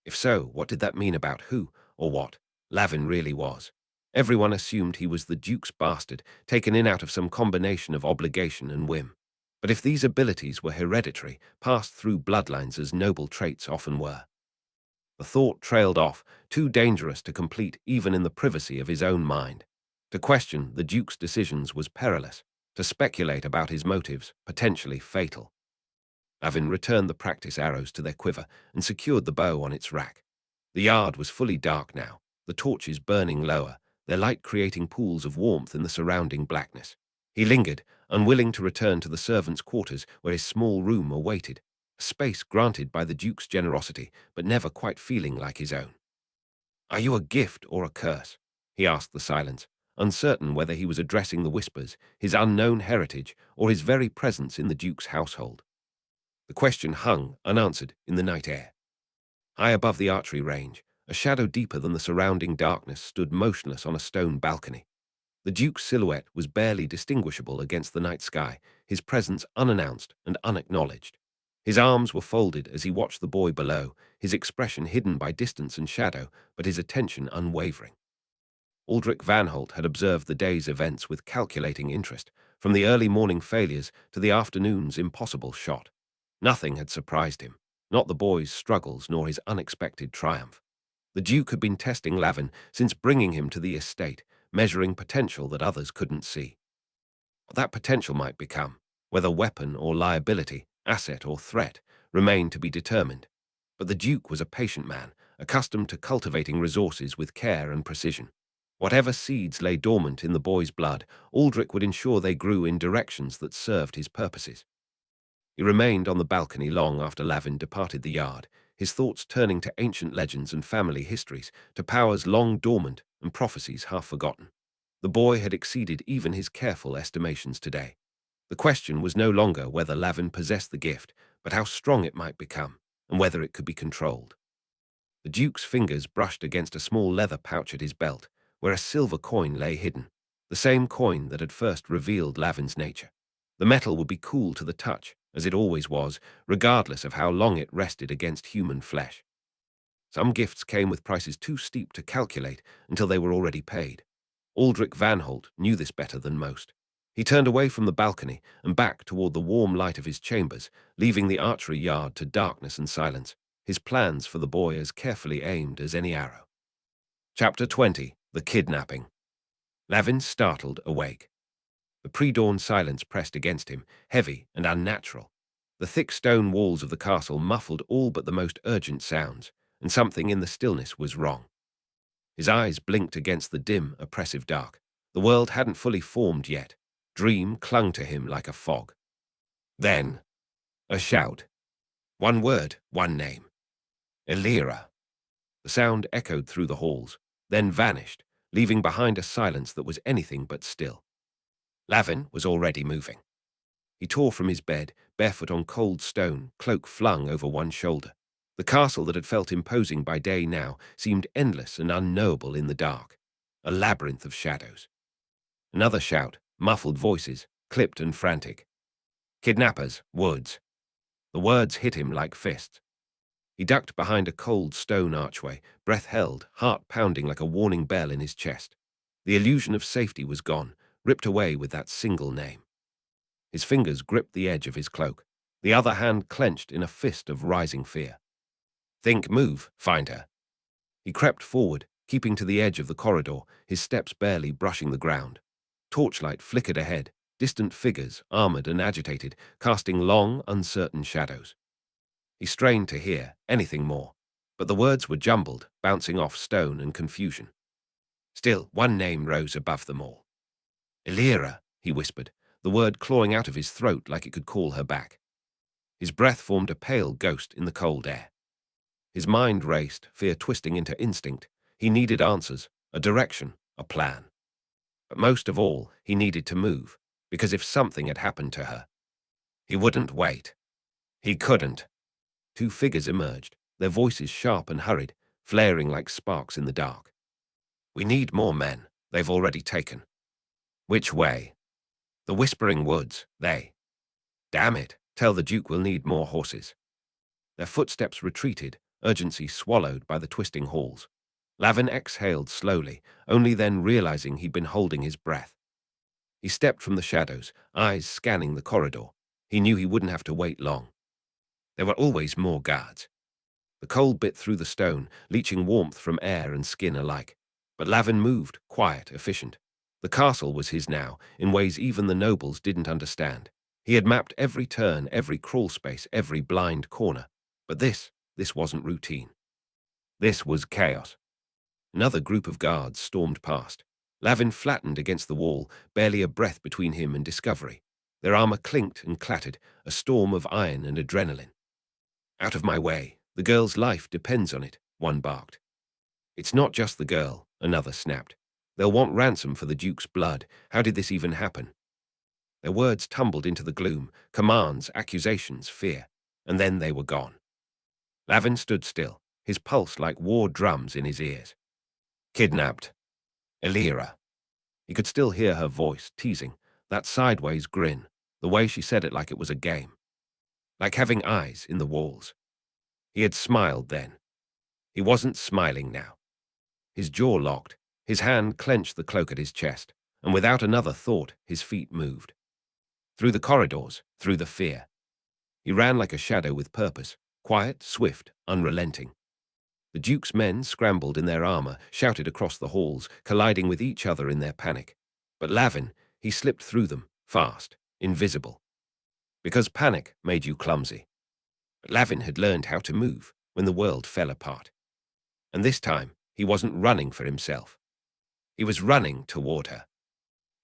If so, what did that mean about who, or what, Lavin really was? Everyone assumed he was the Duke's bastard, taken in out of some combination of obligation and whim. But if these abilities were hereditary, passed through bloodlines as noble traits often were. The thought trailed off, too dangerous to complete even in the privacy of his own mind. To question the Duke's decisions was perilous. To speculate about his motives, potentially fatal. Lavin returned the practice arrows to their quiver and secured the bow on its rack. The yard was fully dark now, the torches burning lower, their light creating pools of warmth in the surrounding blackness. He lingered, unwilling to return to the servants' quarters where his small room awaited, a space granted by the Duke's generosity, but never quite feeling like his own. "Are you a gift or a curse?" he asked the silence, uncertain whether he was addressing the whispers, his unknown heritage, or his very presence in the Duke's household. The question hung, unanswered, in the night air. High above the archery range, a shadow deeper than the surrounding darkness stood motionless on a stone balcony. The Duke's silhouette was barely distinguishable against the night sky, his presence unannounced and unacknowledged. His arms were folded as he watched the boy below, his expression hidden by distance and shadow, but his attention unwavering. Aldric Varnhold had observed the day's events with calculating interest, from the early morning failures to the afternoon's impossible shot. Nothing had surprised him, not the boy's struggles nor his unexpected triumph. The Duke had been testing Lavin since bringing him to the estate, measuring potential that others couldn't see. What that potential might become, whether weapon or liability, asset or threat, remained to be determined. But the Duke was a patient man, accustomed to cultivating resources with care and precision. Whatever seeds lay dormant in the boy's blood, Aldric would ensure they grew in directions that served his purposes. He remained on the balcony long after Lavin departed the yard, his thoughts turning to ancient legends and family histories, to powers long dormant and prophecies half forgotten. The boy had exceeded even his careful estimations today. The question was no longer whether Lavin possessed the gift, but how strong it might become, and whether it could be controlled. The Duke's fingers brushed against a small leather pouch at his belt, where a silver coin lay hidden, the same coin that had first revealed Lavin's nature. The metal would be cool to the touch, as it always was, regardless of how long it rested against human flesh. Some gifts came with prices too steep to calculate until they were already paid. Aldric Varnhold knew this better than most. He turned away from the balcony and back toward the warm light of his chambers, leaving the archery yard to darkness and silence, his plans for the boy as carefully aimed as any arrow. Chapter 20. The Kidnapping. Lavin startled awake. The pre-dawn silence pressed against him, heavy and unnatural. The thick stone walls of the castle muffled all but the most urgent sounds, and something in the stillness was wrong. His eyes blinked against the dim, oppressive dark. The world hadn't fully formed yet. Dream clung to him like a fog. Then, a shout. One word, one name. Elira. The sound echoed through the halls, then vanished, leaving behind a silence that was anything but still. Lavin was already moving. He tore from his bed, barefoot on cold stone, cloak flung over one shoulder. The castle that had felt imposing by day now seemed endless and unknowable in the dark, a labyrinth of shadows. Another shout, muffled voices, clipped and frantic. Kidnappers, woods. The words hit him like fists. He ducked behind a cold stone archway, breath held, heart pounding like a warning bell in his chest. The illusion of safety was gone, ripped away with that single name. His fingers gripped the edge of his cloak, the other hand clenched in a fist of rising fear. Think, move, find her. He crept forward, keeping to the edge of the corridor, his steps barely brushing the ground. Torchlight flickered ahead, distant figures, armored and agitated, casting long, uncertain shadows. He strained to hear anything more, but the words were jumbled, bouncing off stone and confusion. Still, one name rose above them all. Elira, he whispered, the word clawing out of his throat like it could call her back. His breath formed a pale ghost in the cold air. His mind raced, fear twisting into instinct. He needed answers, a direction, a plan. But most of all, he needed to move, because if something had happened to her, he wouldn't wait. He couldn't. Two figures emerged, their voices sharp and hurried, flaring like sparks in the dark. We need more men. They've already taken. Which way? The Whispering Woods, they. Damn it, tell the Duke we'll need more horses. Their footsteps retreated, urgency swallowed by the twisting halls. Lavin exhaled slowly, only then realizing he'd been holding his breath. He stepped from the shadows, eyes scanning the corridor. He knew he wouldn't have to wait long. There were always more guards. The cold bit through the stone, leaching warmth from air and skin alike. But Lavin moved, quiet, efficient. The castle was his now, in ways even the nobles didn't understand. He had mapped every turn, every crawl space, every blind corner. But this wasn't routine. This was chaos. Another group of guards stormed past. Lavin flattened against the wall, barely a breath between him and discovery. Their armor clinked and clattered, a storm of iron and adrenaline. Out of my way. The girl's life depends on it, one barked. It's not just the girl, another snapped. They'll want ransom for the Duke's blood. How did this even happen? Their words tumbled into the gloom, commands, accusations, fear, and then they were gone. Lavin stood still, his pulse like war drums in his ears. Kidnapped. Elira. He could still hear her voice, teasing, that sideways grin, the way she said it like it was a game. Like having eyes in the walls. He had smiled then. He wasn't smiling now. His jaw locked, his hand clenched the cloak at his chest, and without another thought, his feet moved. Through the corridors, through the fear. He ran like a shadow with purpose, quiet, swift, unrelenting. The Duke's men scrambled in their armor, shouted across the halls, colliding with each other in their panic. But Lavin, he slipped through them, fast, invisible. Because panic made you clumsy. But Lavin had learned how to move when the world fell apart. And this time, he wasn't running for himself. He was running toward her.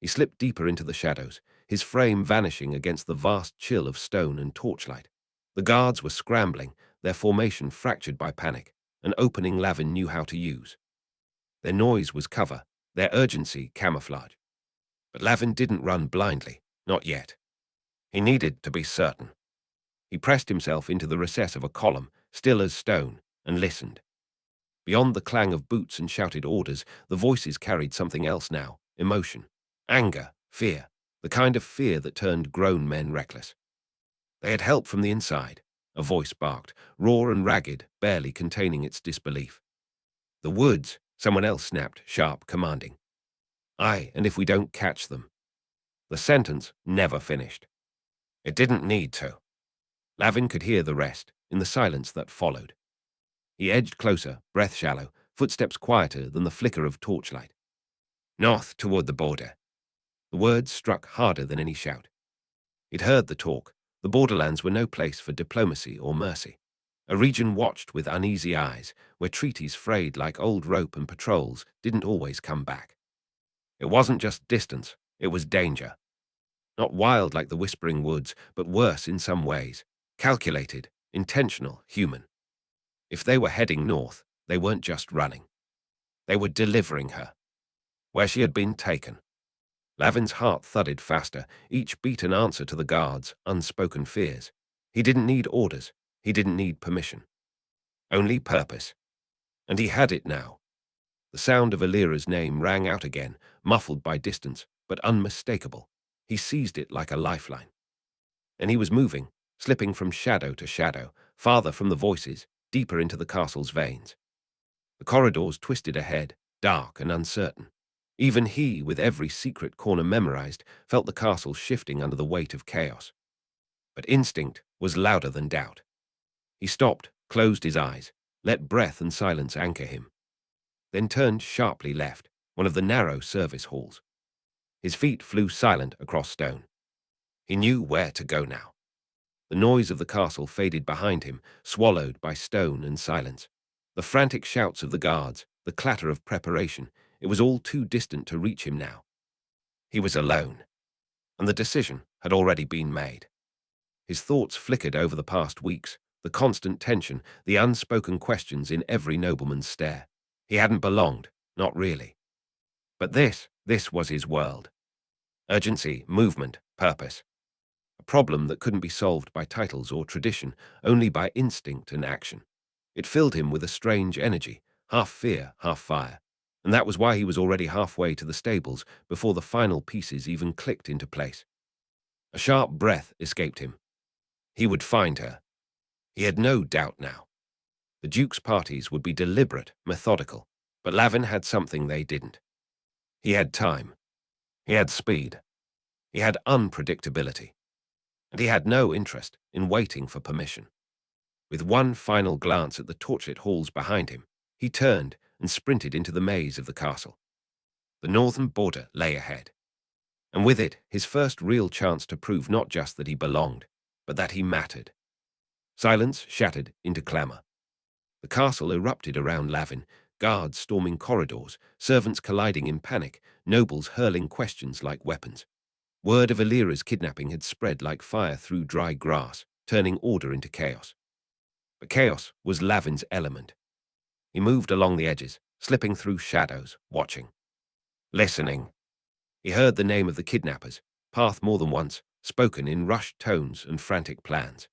He slipped deeper into the shadows, his frame vanishing against the vast chill of stone and torchlight. The guards were scrambling, their formation fractured by panic, an opening Lavin knew how to use. Their noise was cover, their urgency camouflage. But Lavin didn't run blindly, not yet. He needed to be certain. He pressed himself into the recess of a column, still as stone, and listened. Beyond the clang of boots and shouted orders, the voices carried something else now, emotion, anger, fear, the kind of fear that turned grown men reckless. They had help from the inside, a voice barked, raw and ragged, barely containing its disbelief. The woods, someone else snapped, sharp, commanding. Aye, and if we don't catch them. The sentence never finished. It didn't need to. Lavin could hear the rest, in the silence that followed. He edged closer, breath shallow, footsteps quieter than the flicker of torchlight. North, toward the border. The words struck harder than any shout. He'd heard the talk. The borderlands were no place for diplomacy or mercy. A region watched with uneasy eyes, where treaties frayed like old rope and patrols didn't always come back. It wasn't just distance, it was danger. Not wild like the Whispering Woods, but worse in some ways. Calculated, intentional, human. If they were heading north, they weren't just running. They were delivering her. Where she had been taken. Lavin's heart thudded faster, each beat an answer to the guard's unspoken fears. He didn't need orders. He didn't need permission. Only purpose. And he had it now. The sound of Elira's name rang out again, muffled by distance, but unmistakable. He seized it like a lifeline. And he was moving, slipping from shadow to shadow, farther from the voices, deeper into the castle's veins. The corridors twisted ahead, dark and uncertain. Even he, with every secret corner memorized, felt the castle shifting under the weight of chaos. But instinct was louder than doubt. He stopped, closed his eyes, let breath and silence anchor him, then turned sharply left, one of the narrow service halls. His feet flew silent across stone. He knew where to go now. The noise of the castle faded behind him, swallowed by stone and silence. The frantic shouts of the guards, the clatter of preparation, it was all too distant to reach him now. He was alone, and the decision had already been made. His thoughts flickered over the past weeks, the constant tension, the unspoken questions in every nobleman's stare. He hadn't belonged, not really. But this was his world. Urgency, movement, purpose. A problem that couldn't be solved by titles or tradition, only by instinct and action. It filled him with a strange energy, half fear, half fire. And that was why he was already halfway to the stables before the final pieces even clicked into place. A sharp breath escaped him. He would find her. He had no doubt now. The Duke's parties would be deliberate, methodical, but Lavin had something they didn't. He had time. He had speed. He had unpredictability. And he had no interest in waiting for permission. With one final glance at the torchlit halls behind him, he turned and sprinted into the maze of the castle. The northern border lay ahead, and with it his first real chance to prove not just that he belonged, but that he mattered. Silence shattered into clamor. The castle erupted around Lavin, guards storming corridors, servants colliding in panic, nobles hurling questions like weapons. Word of Elira's kidnapping had spread like fire through dry grass, turning order into chaos. But chaos was Lavin's element. He moved along the edges, slipping through shadows, watching. Listening. He heard the name of the kidnappers, path more than once, spoken in rushed tones and frantic plans.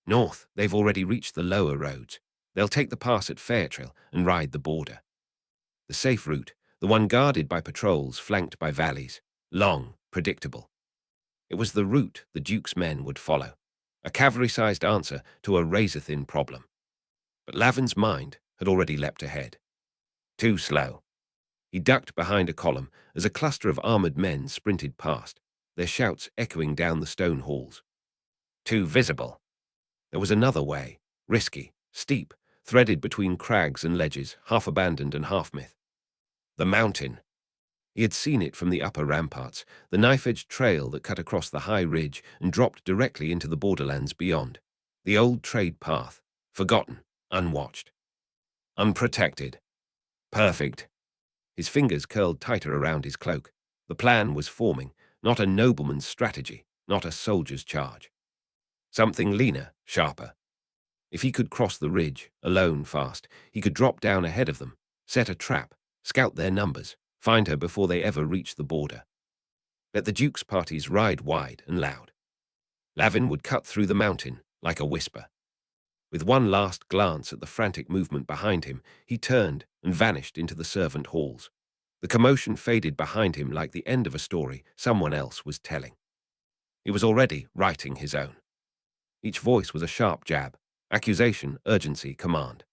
North, they've already reached the lower roads. They'll take the pass at Fairtrail and ride the border. The safe route, the one guarded by patrols flanked by valleys, long, predictable. It was the route the Duke's men would follow, a cavalry-sized answer to a razor-thin problem. But Lavin's mind had already leapt ahead. Too slow. He ducked behind a column as a cluster of armored men sprinted past, their shouts echoing down the stone halls. Too visible. There was another way, risky, steep, threaded between crags and ledges, half abandoned and half myth. The mountain. He had seen it from the upper ramparts, the knife-edged trail that cut across the high ridge and dropped directly into the borderlands beyond. The old trade path, forgotten, unwatched. Unprotected. Perfect. His fingers curled tighter around his cloak. The plan was forming, not a nobleman's strategy, not a soldier's charge. Something leaner, sharper. If he could cross the ridge, alone fast, he could drop down ahead of them, set a trap, scout their numbers, find her before they ever reached the border. Let the Duke's parties ride wide and loud. Lavin would cut through the mountain like a whisper. With one last glance at the frantic movement behind him, he turned and vanished into the servant halls. The commotion faded behind him like the end of a story someone else was telling. He was already writing his own. Each voice was a sharp jab, accusation, urgency, command.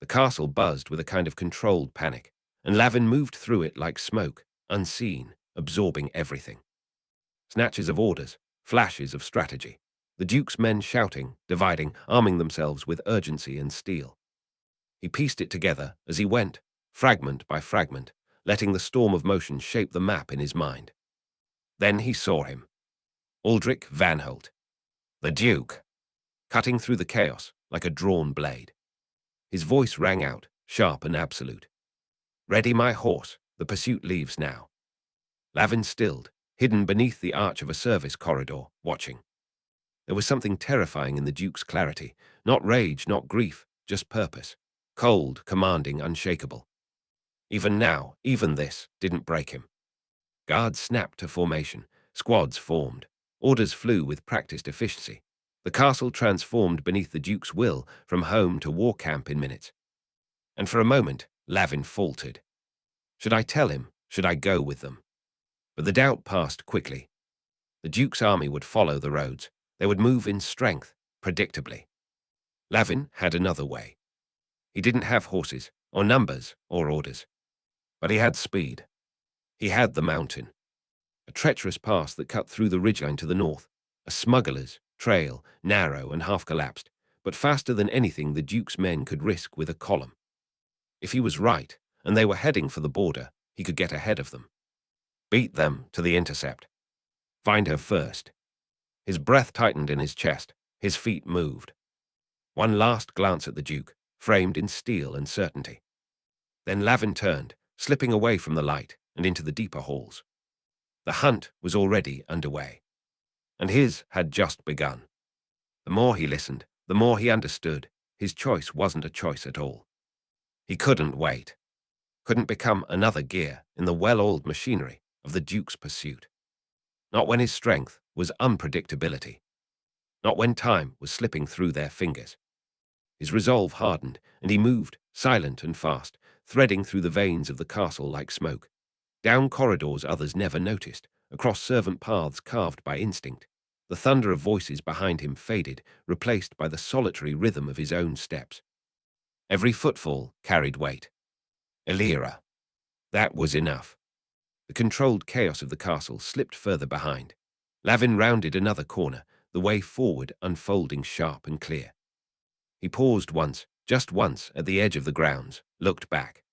The castle buzzed with a kind of controlled panic, and Lavin moved through it like smoke, unseen, absorbing everything. Snatches of orders, flashes of strategy. The Duke's men shouting, dividing, arming themselves with urgency and steel. He pieced it together as he went, fragment by fragment, letting the storm of motion shape the map in his mind. Then he saw him. Aldric Varnhold. The Duke. Cutting through the chaos like a drawn blade. His voice rang out, sharp and absolute. Ready my horse, the pursuit leaves now. Lavin stilled, hidden beneath the arch of a service corridor, watching. There was something terrifying in the Duke's clarity, not rage, not grief, just purpose. Cold, commanding, unshakable. Even now, even this, didn't break him. Guards snapped to formation. Squads formed. Orders flew with practiced efficiency. The castle transformed beneath the Duke's will from home to war camp in minutes. And for a moment, Lavin faltered. Should I tell him? Should I go with them? But the doubt passed quickly. The Duke's army would follow the roads. They would move in strength, predictably. Lavin had another way. He didn't have horses, or numbers, or orders. But he had speed. He had the mountain. A treacherous pass that cut through the ridgeline to the north. A smuggler's trail, narrow and half-collapsed, but faster than anything the Duke's men could risk with a column. If he was right, and they were heading for the border, he could get ahead of them. Beat them to the intercept. Find her first. His breath tightened in his chest. His feet moved. One last glance at the Duke, framed in steel and certainty. Then Lavin turned, slipping away from the light and into the deeper halls. The hunt was already underway, and his had just begun. The more he listened, the more he understood. His choice wasn't a choice at all. He couldn't wait. Couldn't become another gear in the well-oiled machinery of the Duke's pursuit. Not when his strength was unpredictability. Not when time was slipping through their fingers. His resolve hardened, and he moved, silent and fast, threading through the veins of the castle like smoke. Down corridors others never noticed, across servant paths carved by instinct. The thunder of voices behind him faded, replaced by the solitary rhythm of his own steps. Every footfall carried weight. Elira. That was enough. The controlled chaos of the castle slipped further behind. Lavin rounded another corner, the way forward unfolding sharp and clear. He paused once, just once, at the edge of the grounds, looked back.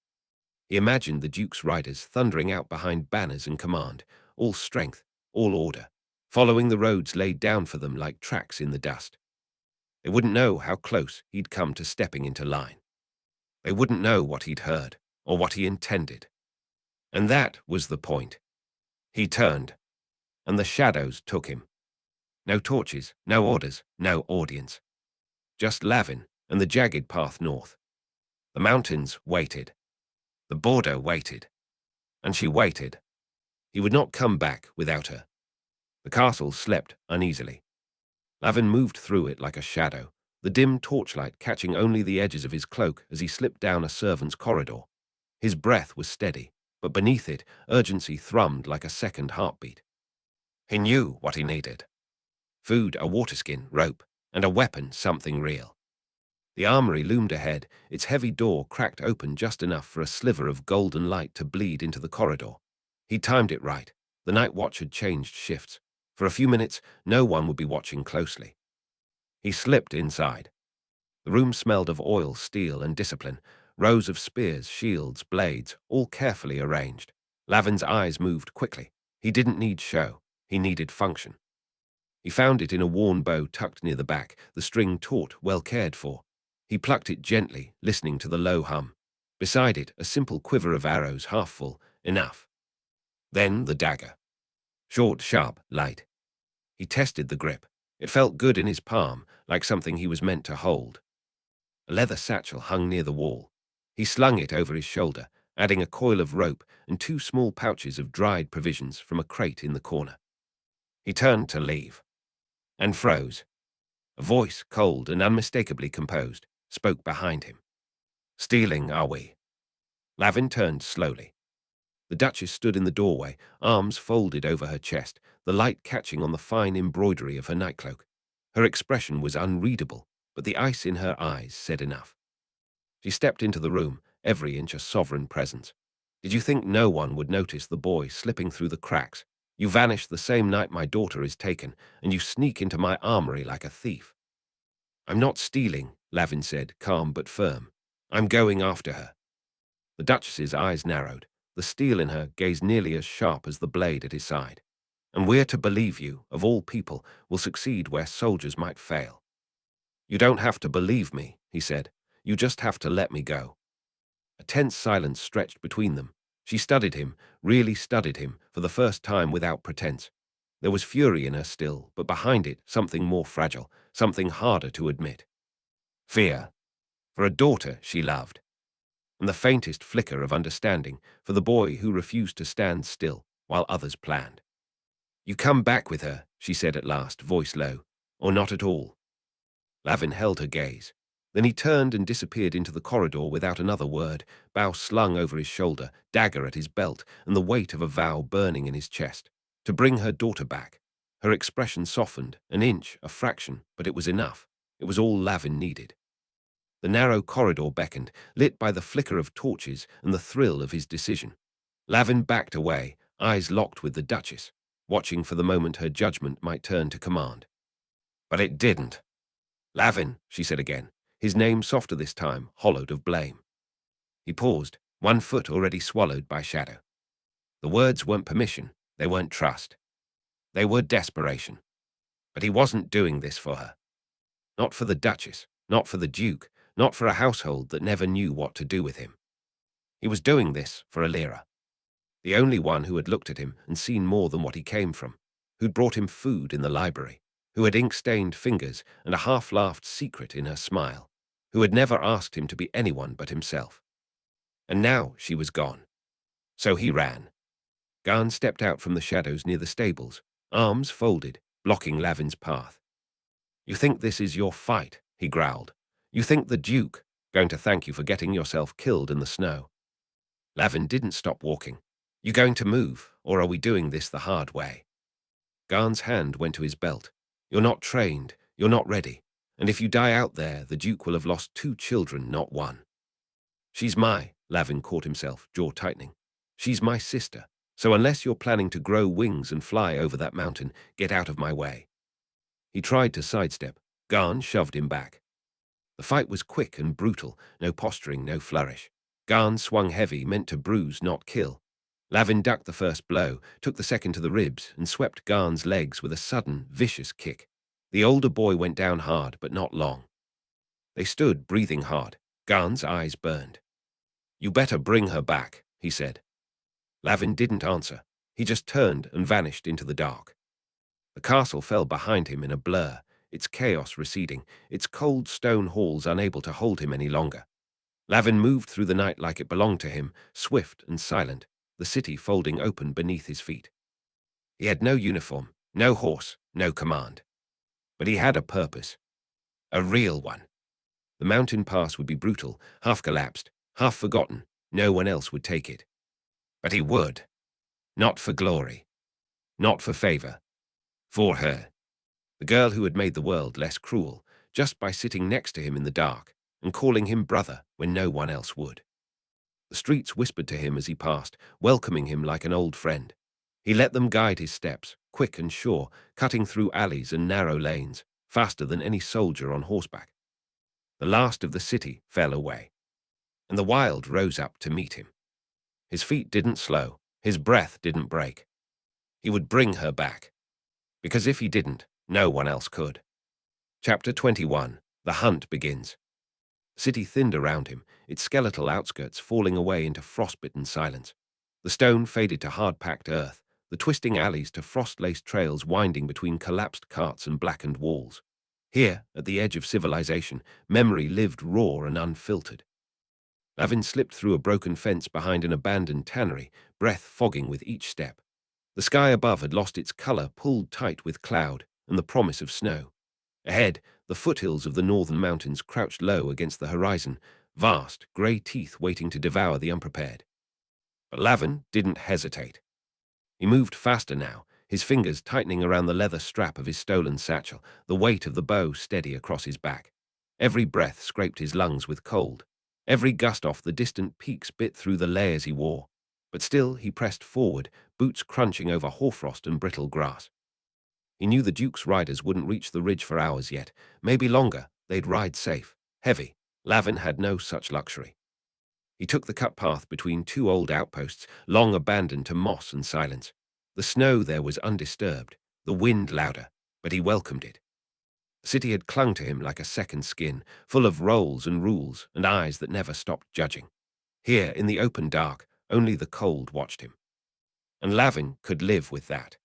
He imagined the Duke's riders thundering out behind banners and command, all strength, all order, following the roads laid down for them like tracks in the dust. They wouldn't know how close he'd come to stepping into line. They wouldn't know what he'd heard, or what he intended. And that was the point. He turned, and the shadows took him. No torches, no orders, no audience. Just Lavin and the jagged path north. The mountains waited. The border waited. And she waited. He would not come back without her. The castle slept uneasily. Lavin moved through it like a shadow, the dim torchlight catching only the edges of his cloak as he slipped down a servant's corridor. His breath was steady, but beneath it, urgency thrummed like a second heartbeat. He knew what he needed. Food, a waterskin, rope, and a weapon, something real. The armory loomed ahead, its heavy door cracked open just enough for a sliver of golden light to bleed into the corridor. He timed it right. The night watch had changed shifts. For a few minutes, no one would be watching closely. He slipped inside. The room smelled of oil, steel, and discipline, rows of spears, shields, blades, all carefully arranged. Lavin's eyes moved quickly. He didn't need show. He needed function. He found it in a worn bow tucked near the back, the string taut, well cared for. He plucked it gently, listening to the low hum. Beside it, a simple quiver of arrows, half full, enough. Then the dagger. Short, sharp, light. He tested the grip. It felt good in his palm, like something he was meant to hold. A leather satchel hung near the wall. He slung it over his shoulder, adding a coil of rope and 2 small pouches of dried provisions from a crate in the corner. He turned to leave. And froze. A voice, cold and unmistakably composed, spoke behind him. "Stealing, are we?" Lavin turned slowly. The Duchess stood in the doorway, arms folded over her chest, the light catching on the fine embroidery of her nightcloak. Her expression was unreadable, but the ice in her eyes said enough. She stepped into the room, every inch a sovereign presence. "Did you think no one would notice the boy slipping through the cracks? You vanish the same night my daughter is taken, and you sneak into my armory like a thief." "I'm not stealing," Lavin said, calm but firm. "I'm going after her." The Duchess's eyes narrowed. The steel in her gazed nearly as sharp as the blade at his side. "And we're to believe you, of all people, will succeed where soldiers might fail." "You don't have to believe me," he said. "You just have to let me go." A tense silence stretched between them. She studied him, really studied him, for the first time without pretense. There was fury in her still, but behind it something more fragile, something harder to admit. Fear. For a daughter she loved. And the faintest flicker of understanding for the boy who refused to stand still, while others planned. "You come back with her," she said at last, voice low, "or not at all." Lavin held her gaze. Then he turned and disappeared into the corridor without another word, bow slung over his shoulder, dagger at his belt, and the weight of a vow burning in his chest. To bring her daughter back. Her expression softened, an inch, a fraction, but it was enough. It was all Lavin needed. The narrow corridor beckoned, lit by the flicker of torches and the thrill of his decision. Lavin backed away, eyes locked with the Duchess, watching for the moment her judgment might turn to command. But it didn't. "Lavin," she said again, his name softer this time, hollowed of blame. He paused, one foot already swallowed by shadow. The words weren't permission, they weren't trust. They were desperation. But he wasn't doing this for her. Not for the Duchess, not for the Duke, not for a household that never knew what to do with him. He was doing this for Elira, the only one who had looked at him and seen more than what he came from, who'd brought him food in the library, who had ink-stained fingers and a half-laughed secret in her smile, who had never asked him to be anyone but himself. And now she was gone. So he ran. Garn stepped out from the shadows near the stables, arms folded, blocking Lavin's path. "You think this is your fight," he growled. "You think the Duke going to thank you for getting yourself killed in the snow?" Lavin didn't stop walking. "You going to move, or are we doing this the hard way?" Garn's hand went to his belt. "You're not trained, you're not ready, and if you die out there, the Duke will have lost 2 children, not 1. She's Lavin caught himself, jaw tightening. "She's my sister, so unless you're planning to grow wings and fly over that mountain, get out of my way." He tried to sidestep. Garn shoved him back. The fight was quick and brutal, no posturing, no flourish. Garn swung heavy, meant to bruise, not kill. Lavin ducked the first blow, took the second to the ribs, and swept Garn's legs with a sudden, vicious kick. The older boy went down hard, but not long. They stood, breathing hard. Garn's eyes burned. "You better bring her back," he said. Lavin didn't answer. He just turned and vanished into the dark. The castle fell behind him in a blur, its chaos receding, its cold stone halls unable to hold him any longer. Lavin moved through the night like it belonged to him, swift and silent, the city folding open beneath his feet. He had no uniform, no horse, no command. But he had a purpose. A real one. The mountain pass would be brutal, half collapsed, half forgotten. No one else would take it. But he would. Not for glory. Not for favor. For her. The girl who had made the world less cruel, just by sitting next to him in the dark and calling him brother when no one else would. The streets whispered to him as he passed, welcoming him like an old friend. He let them guide his steps, quick and sure, cutting through alleys and narrow lanes, faster than any soldier on horseback. The last of the city fell away, and the wild rose up to meet him. His feet didn't slow, his breath didn't break. He would bring her back, because if he didn't, no one else could. Chapter 21. The hunt begins. The city thinned around him, its skeletal outskirts falling away into frostbitten silence. The stone faded to hard-packed earth, the twisting alleys to frost-laced trails winding between collapsed carts and blackened walls. Here, at the edge of civilization, memory lived raw and unfiltered. Lavin slipped through a broken fence behind an abandoned tannery, breath fogging with each step. The sky above had lost its color, pulled tight with cloud and the promise of snow. Ahead, the foothills of the northern mountains crouched low against the horizon, vast, grey teeth waiting to devour the unprepared. But Lavin didn't hesitate. He moved faster now, his fingers tightening around the leather strap of his stolen satchel, the weight of the bow steady across his back. Every breath scraped his lungs with cold. Every gust off the distant peaks bit through the layers he wore. But still he pressed forward, boots crunching over hoarfrost and brittle grass. He knew the Duke's riders wouldn't reach the ridge for hours yet. Maybe longer. They'd ride safe, heavy. Lavin had no such luxury. He took the cut path between 2 old outposts, long abandoned to moss and silence. The snow there was undisturbed, the wind louder, but he welcomed it. The city had clung to him like a second skin, full of roles and rules and eyes that never stopped judging. Here, in the open dark, only the cold watched him. And Lavin could live with that.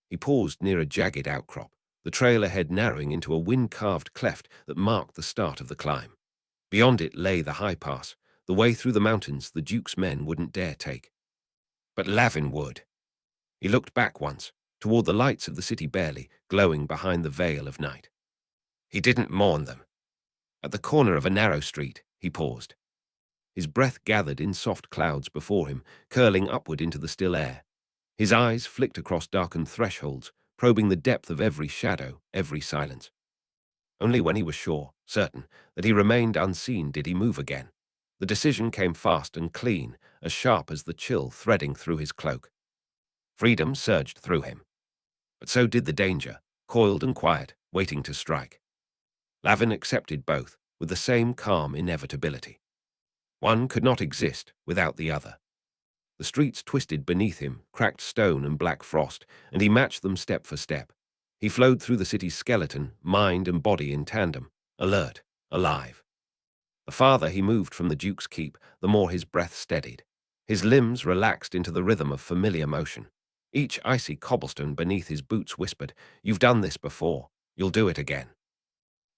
He paused near a jagged outcrop, the trail ahead narrowing into a wind-carved cleft that marked the start of the climb. Beyond it lay the high pass, the way through the mountains the Duke's men wouldn't dare take. But Lavin would. He looked back once, toward the lights of the city barely glowing behind the veil of night. He didn't mourn them. At the corner of a narrow street, he paused. His breath gathered in soft clouds before him, curling upward into the still air. His eyes flicked across darkened thresholds, probing the depth of every shadow, every silence. Only when he was sure, certain, that he remained unseen did he move again. The decision came fast and clean, as sharp as the chill threading through his cloak. Freedom surged through him. But so did the danger, coiled and quiet, waiting to strike. Lavin accepted both, with the same calm inevitability. One could not exist without the other. The streets twisted beneath him, cracked stone and black frost, and he matched them step for step. He flowed through the city's skeleton, mind and body in tandem, alert, alive. The farther he moved from the Duke's keep, the more his breath steadied. His limbs relaxed into the rhythm of familiar motion. Each icy cobblestone beneath his boots whispered, "You've done this before. You'll do it again."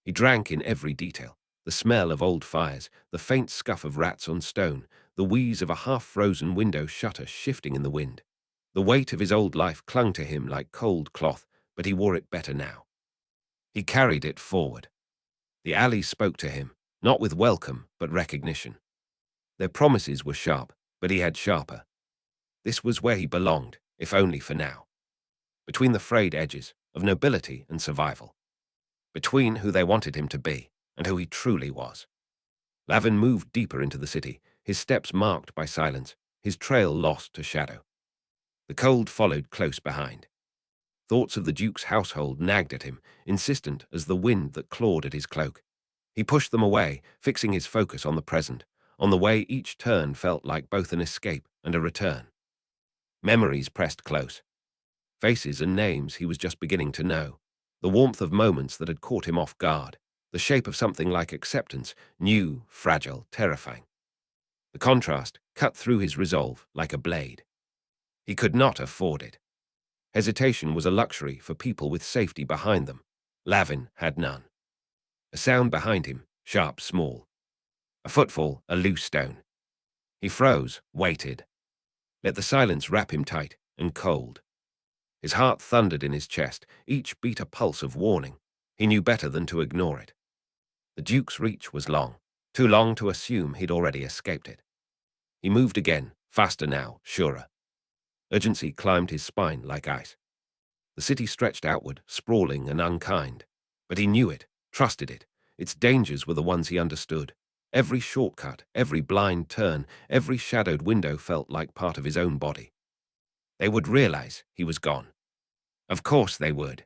He drank in every detail. The smell of old fires, the faint scuff of rats on stone, the wheeze of a half-frozen window shutter shifting in the wind. The weight of his old life clung to him like cold cloth, but he wore it better now. He carried it forward. The alley spoke to him, not with welcome, but recognition. Their promises were sharp, but he had sharper. This was where he belonged, if only for now. Between the frayed edges of nobility and survival. Between who they wanted him to be and who he truly was. Lavin moved deeper into the city, his steps marked by silence, his trail lost to shadow. The cold followed close behind. Thoughts of the Duke's household nagged at him, insistent as the wind that clawed at his cloak. He pushed them away, fixing his focus on the present, on the way each turn felt like both an escape and a return. Memories pressed close. Faces and names he was just beginning to know. The warmth of moments that had caught him off guard. The shape of something like acceptance, new, fragile, terrifying. The contrast cut through his resolve like a blade. He could not afford it. Hesitation was a luxury for people with safety behind them. Lavin had none. A sound behind him, sharp, small. A footfall, a loose stone. He froze, waited. Let the silence wrap him tight and cold. His heart thundered in his chest, each beat a pulse of warning. He knew better than to ignore it. The Duke's reach was long, too long to assume he'd already escaped it. He moved again, faster now, surer. Urgency climbed his spine like ice. The city stretched outward, sprawling and unkind. But he knew it, trusted it. Its dangers were the ones he understood. Every shortcut, every blind turn, every shadowed window felt like part of his own body. They would realize he was gone. Of course they would.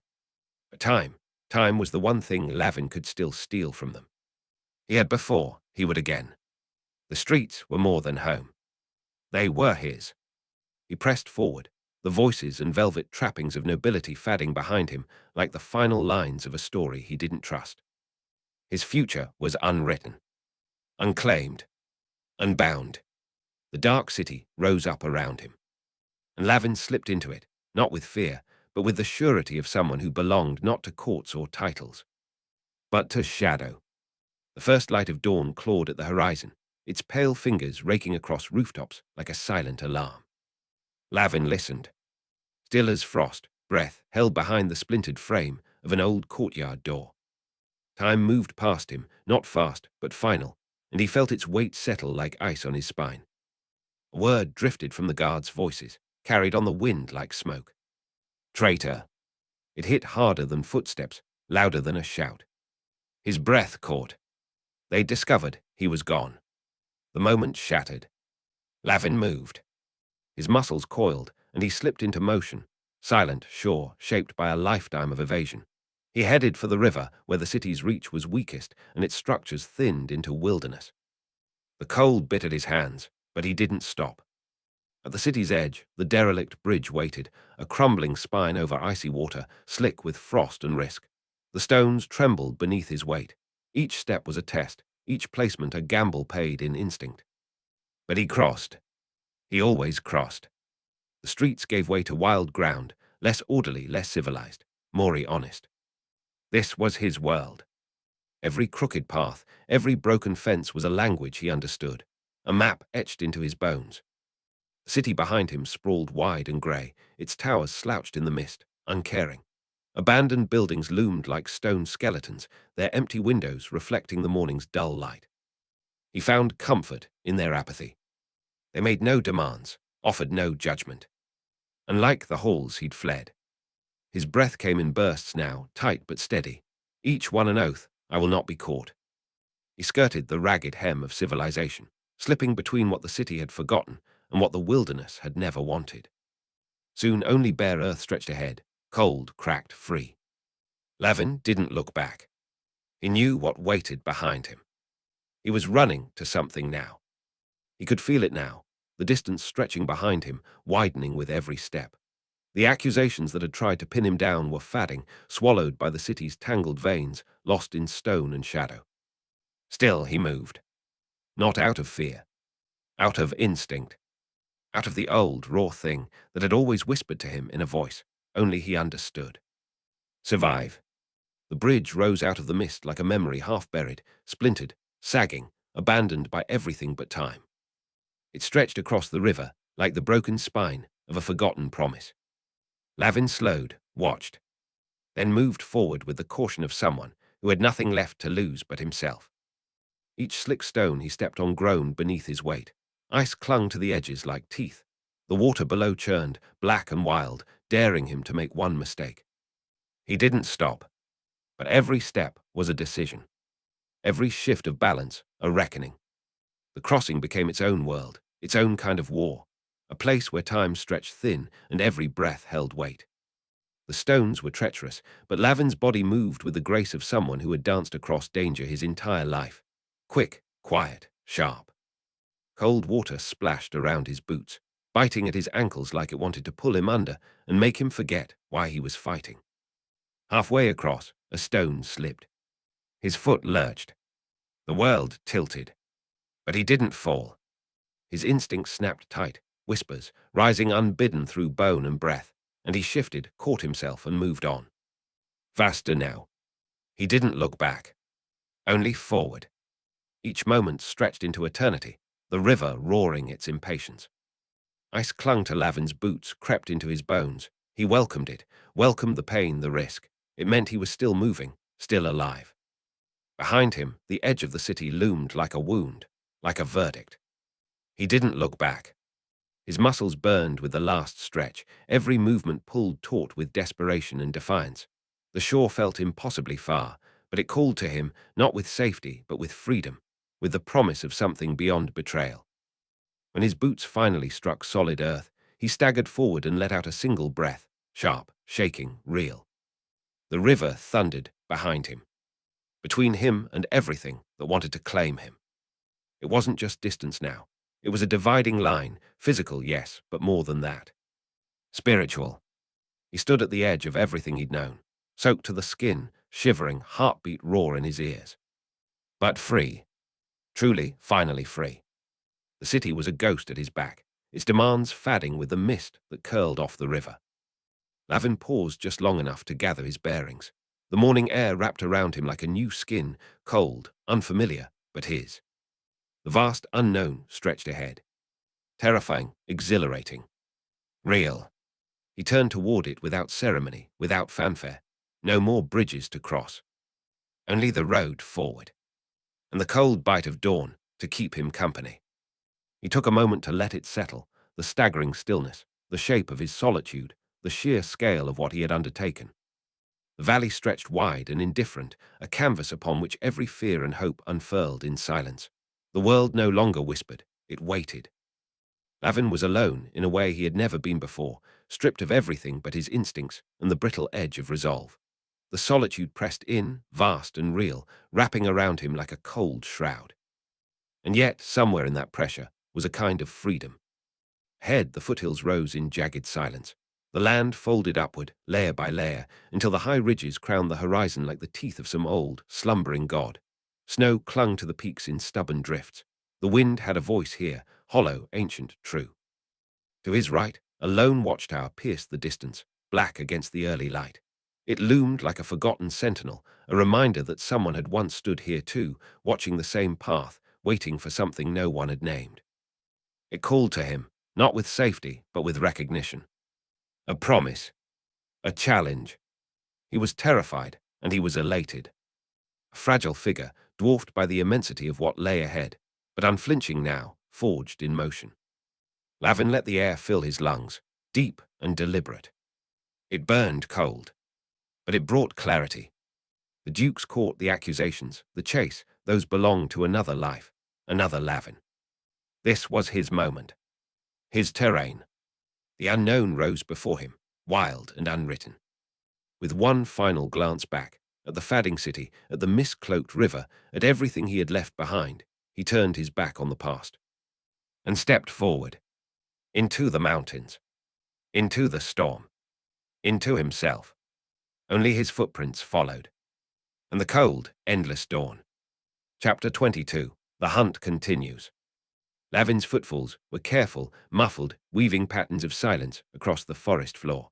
But time was the one thing Lavin could still steal from them. He had before, he would again. The streets were more than home. They were his. He pressed forward, the voices and velvet trappings of nobility fading behind him like the final lines of a story he didn't trust. His future was unwritten, unclaimed, unbound. The dark city rose up around him. And Lavin slipped into it, not with fear, but with the surety of someone who belonged not to courts or titles, but to shadow. The first light of dawn clawed at the horizon, its pale fingers raking across rooftops like a silent alarm. Lavin listened. Still as frost, breath held behind the splintered frame of an old courtyard door. Time moved past him, not fast, but final, and he felt its weight settle like ice on his spine. A word drifted from the guards' voices, carried on the wind like smoke. Traitor. It hit harder than footsteps, louder than a shout. His breath caught. They discovered he was gone. The moment shattered. Lavin moved. His muscles coiled, and he slipped into motion, silent, sure, shaped by a lifetime of evasion. He headed for the river, where the city's reach was weakest and its structures thinned into wilderness. The cold bit at his hands, but he didn't stop. At the city's edge, the derelict bridge waited, a crumbling spine over icy water, slick with frost and risk. The stones trembled beneath his weight. Each step was a test, each placement a gamble paid in instinct. But he crossed. He always crossed. The streets gave way to wild ground, less orderly, less civilized, more honest. This was his world. Every crooked path, every broken fence was a language he understood, a map etched into his bones. The city behind him sprawled wide and grey, its towers slouched in the mist, uncaring. Abandoned buildings loomed like stone skeletons, their empty windows reflecting the morning's dull light. He found comfort in their apathy. They made no demands, offered no judgment. Unlike the halls he'd fled. His breath came in bursts now, tight but steady. Each one an oath, I will not be caught. He skirted the ragged hem of civilization, slipping between what the city had forgotten and what the wilderness had never wanted. Soon only bare earth stretched ahead, cold, cracked, free. Lavin didn't look back. He knew what waited behind him. He was running to something now. He could feel it now, the distance stretching behind him, widening with every step. The accusations that had tried to pin him down were fading, swallowed by the city's tangled veins, lost in stone and shadow. Still he moved. Not out of fear. Out of instinct. Out of the old, raw thing that had always whispered to him in a voice only he understood. Survive. The bridge rose out of the mist like a memory half-buried, splintered, sagging, abandoned by everything but time. It stretched across the river like the broken spine of a forgotten promise. Lavin slowed, watched, then moved forward with the caution of someone who had nothing left to lose but himself. Each slick stone he stepped on groaned beneath his weight. Ice clung to the edges like teeth. The water below churned, black and wild, daring him to make one mistake. He didn't stop, but every step was a decision. Every shift of balance, a reckoning. The crossing became its own world, its own kind of war, a place where time stretched thin and every breath held weight. The stones were treacherous, but Lavin's body moved with the grace of someone who had danced across danger his entire life. Quick, quiet, sharp. Cold water splashed around his boots, biting at his ankles like it wanted to pull him under and make him forget why he was fighting. Halfway across, a stone slipped. His foot lurched. The world tilted. But he didn't fall. His instincts snapped tight, whispers, rising unbidden through bone and breath, and he shifted, caught himself, and moved on. Faster now. He didn't look back. Only forward. Each moment stretched into eternity, the river roaring its impatience. Ice clung to Lavin's boots, crept into his bones. He welcomed it, welcomed the pain, the risk. It meant he was still moving, still alive. Behind him, the edge of the city loomed like a wound, like a verdict. He didn't look back. His muscles burned with the last stretch, every movement pulled taut with desperation and defiance. The shore felt impossibly far, but it called to him, not with safety, but with freedom, with the promise of something beyond betrayal. When his boots finally struck solid earth, he staggered forward and let out a single breath, sharp, shaking, real. The river thundered behind him, between him and everything that wanted to claim him. It wasn't just distance now. It was a dividing line, physical, yes, but more than that. Spiritual. He stood at the edge of everything he'd known, soaked to the skin, shivering, heartbeat raw in his ears. But free. Truly, finally free. The city was a ghost at his back, its demands fading with the mist that curled off the river. Lavin paused just long enough to gather his bearings. The morning air wrapped around him like a new skin, cold, unfamiliar, but his. The vast unknown stretched ahead. Terrifying, exhilarating. Real. He turned toward it without ceremony, without fanfare. No more bridges to cross. Only the road forward. And the cold bite of dawn to keep him company. He took a moment to let it settle, the staggering stillness, the shape of his solitude, the sheer scale of what he had undertaken. The valley stretched wide and indifferent, a canvas upon which every fear and hope unfurled in silence. The world no longer whispered, it waited. Lavin was alone in a way he had never been before, stripped of everything but his instincts and the brittle edge of resolve. The solitude pressed in, vast and real, wrapping around him like a cold shroud. And yet, somewhere in that pressure, was a kind of freedom. Ahead, the foothills rose in jagged silence. The land folded upward, layer by layer, until the high ridges crowned the horizon like the teeth of some old, slumbering god. Snow clung to the peaks in stubborn drifts. The wind had a voice here, hollow, ancient, true. To his right, a lone watchtower pierced the distance, black against the early light. It loomed like a forgotten sentinel, a reminder that someone had once stood here too, watching the same path, waiting for something no one had named. It called to him, not with safety, but with recognition. A promise, a challenge. He was terrified, and he was elated. A fragile figure, dwarfed by the immensity of what lay ahead, but unflinching now, forged in motion. Lavin let the air fill his lungs, deep and deliberate. It burned cold, but it brought clarity. The dukes caught the accusations, the chase, those belonged to another life, another Lavin. This was his moment, his terrain. The unknown rose before him, wild and unwritten. With one final glance back, at the fadding city, at the mist-cloaked river, at everything he had left behind, he turned his back on the past and stepped forward, into the mountains, into the storm, into himself. Only his footprints followed, and the cold, endless dawn. Chapter 22. The hunt continues. Lavin's footfalls were careful, muffled, weaving patterns of silence across the forest floor.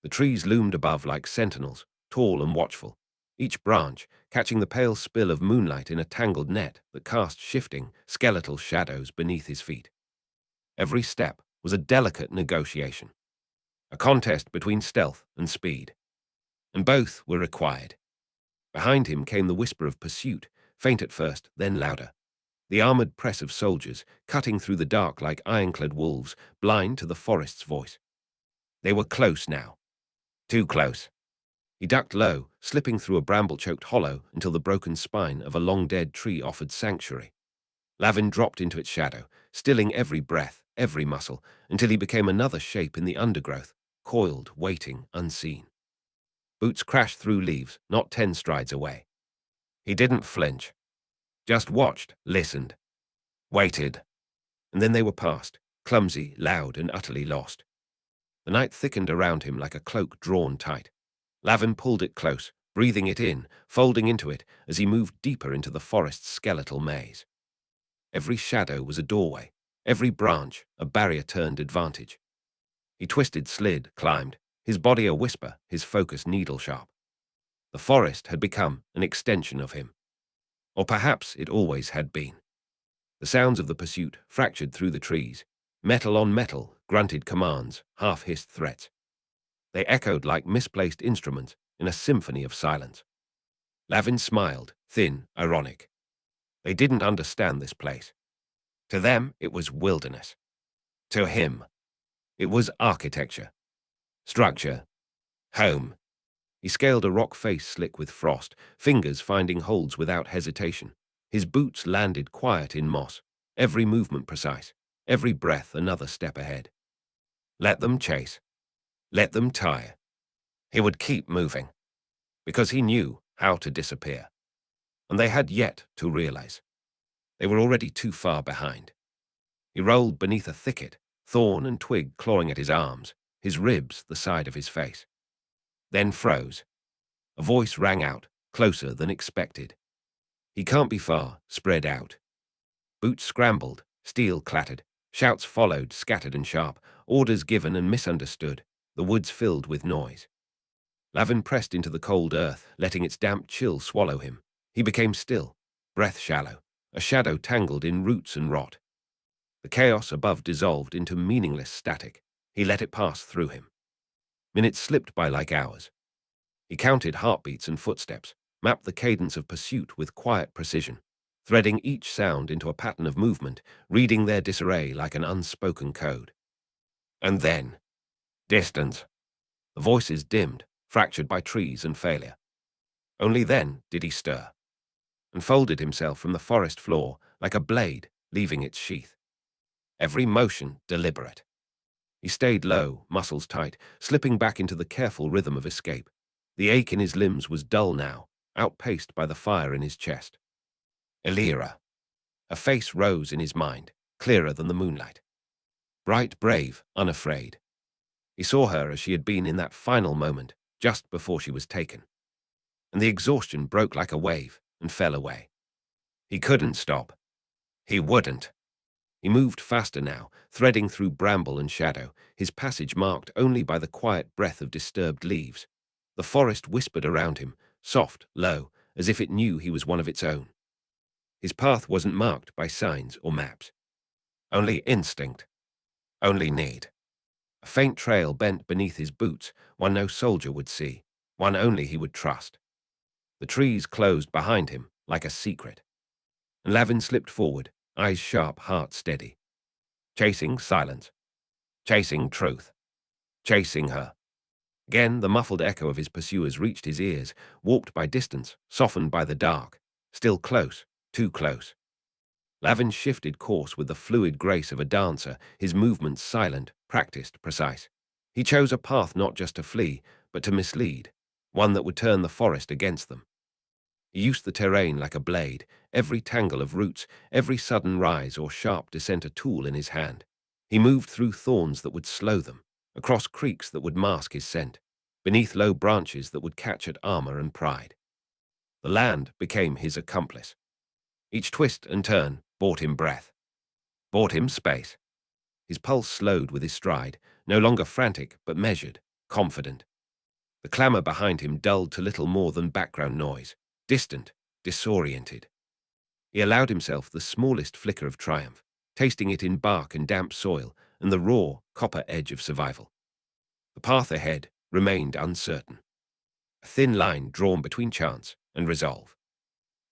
The trees loomed above like sentinels, tall and watchful, each branch catching the pale spill of moonlight in a tangled net that cast shifting, skeletal shadows beneath his feet. Every step was a delicate negotiation, a contest between stealth and speed, and both were required. Behind him came the whisper of pursuit, faint at first, then louder. The armored press of soldiers, cutting through the dark like ironclad wolves, blind to the forest's voice. They were close now. Too close. He ducked low, slipping through a bramble-choked hollow until the broken spine of a long-dead tree offered sanctuary. Lavin dropped into its shadow, stilling every breath, every muscle, until he became another shape in the undergrowth, coiled, waiting, unseen. Boots crashed through leaves, not 10 strides away. He didn't flinch. Just watched, listened, waited. And then they were past, clumsy, loud, and utterly lost. The night thickened around him like a cloak drawn tight. Lavin pulled it close, breathing it in, folding into it as he moved deeper into the forest's skeletal maze. Every shadow was a doorway, every branch a barrier-turned advantage. He twisted, slid, climbed, his body a whisper, his focus needle-sharp. The forest had become an extension of him. Or perhaps it always had been. The sounds of the pursuit fractured through the trees. Metal on metal grunted commands, half-hissed threats. They echoed like misplaced instruments in a symphony of silence. Lavin smiled, thin, ironic. They didn't understand this place. To them, it was wilderness. To him, it was architecture, structure, home. He scaled a rock face slick with frost, fingers finding holds without hesitation. His boots landed quiet in moss, every movement precise, every breath another step ahead. Let them chase. Let them tire. He would keep moving, because he knew how to disappear. And they had yet to realize. They were already too far behind. He rolled beneath a thicket, thorn and twig clawing at his arms, his ribs the side of his face. Then froze. A voice rang out, closer than expected. He can't be far, spread out. Boots scrambled, steel clattered, shouts followed, scattered and sharp, orders given and misunderstood, the woods filled with noise. Lavin pressed into the cold earth, letting its damp chill swallow him. He became still, breath shallow, a shadow tangled in roots and rot. The chaos above dissolved into meaningless static. He let it pass through him. Minutes slipped by like hours. He counted heartbeats and footsteps, mapped the cadence of pursuit with quiet precision, threading each sound into a pattern of movement, reading their disarray like an unspoken code. And then, distance. The voices dimmed, fractured by trees and failure. Only then did he stir, and folded himself from the forest floor like a blade leaving its sheath. Every motion deliberate. He stayed low, muscles tight, slipping back into the careful rhythm of escape. The ache in his limbs was dull now, outpaced by the fire in his chest. Elira. A face rose in his mind, clearer than the moonlight. Bright, brave, unafraid. He saw her as she had been in that final moment, just before she was taken. And the exhaustion broke like a wave and fell away. He couldn't stop. He wouldn't. He moved faster now, threading through bramble and shadow, his passage marked only by the quiet breath of disturbed leaves. The forest whispered around him, soft, low, as if it knew he was one of its own. His path wasn't marked by signs or maps. Only instinct. Only need. A faint trail bent beneath his boots, one no soldier would see, one only he would trust. The trees closed behind him like a secret. And Lavin slipped forward, eyes sharp, heart steady. Chasing silence. Chasing truth. Chasing her. Again, the muffled echo of his pursuers reached his ears, warped by distance, softened by the dark. Still close, too close. Lavin shifted course with the fluid grace of a dancer, his movements silent, practiced, precise. He chose a path not just to flee, but to mislead, one that would turn the forest against them. He used the terrain like a blade, every tangle of roots, every sudden rise or sharp descent a tool in his hand. He moved through thorns that would slow them, across creeks that would mask his scent, beneath low branches that would catch at armor and pride. The land became his accomplice. Each twist and turn bought him breath, bought him space. His pulse slowed with his stride, no longer frantic but measured, confident. The clamor behind him dulled to little more than background noise, distant, disoriented. He allowed himself the smallest flicker of triumph, tasting it in bark and damp soil and the raw, copper edge of survival. The path ahead remained uncertain, a thin line drawn between chance and resolve.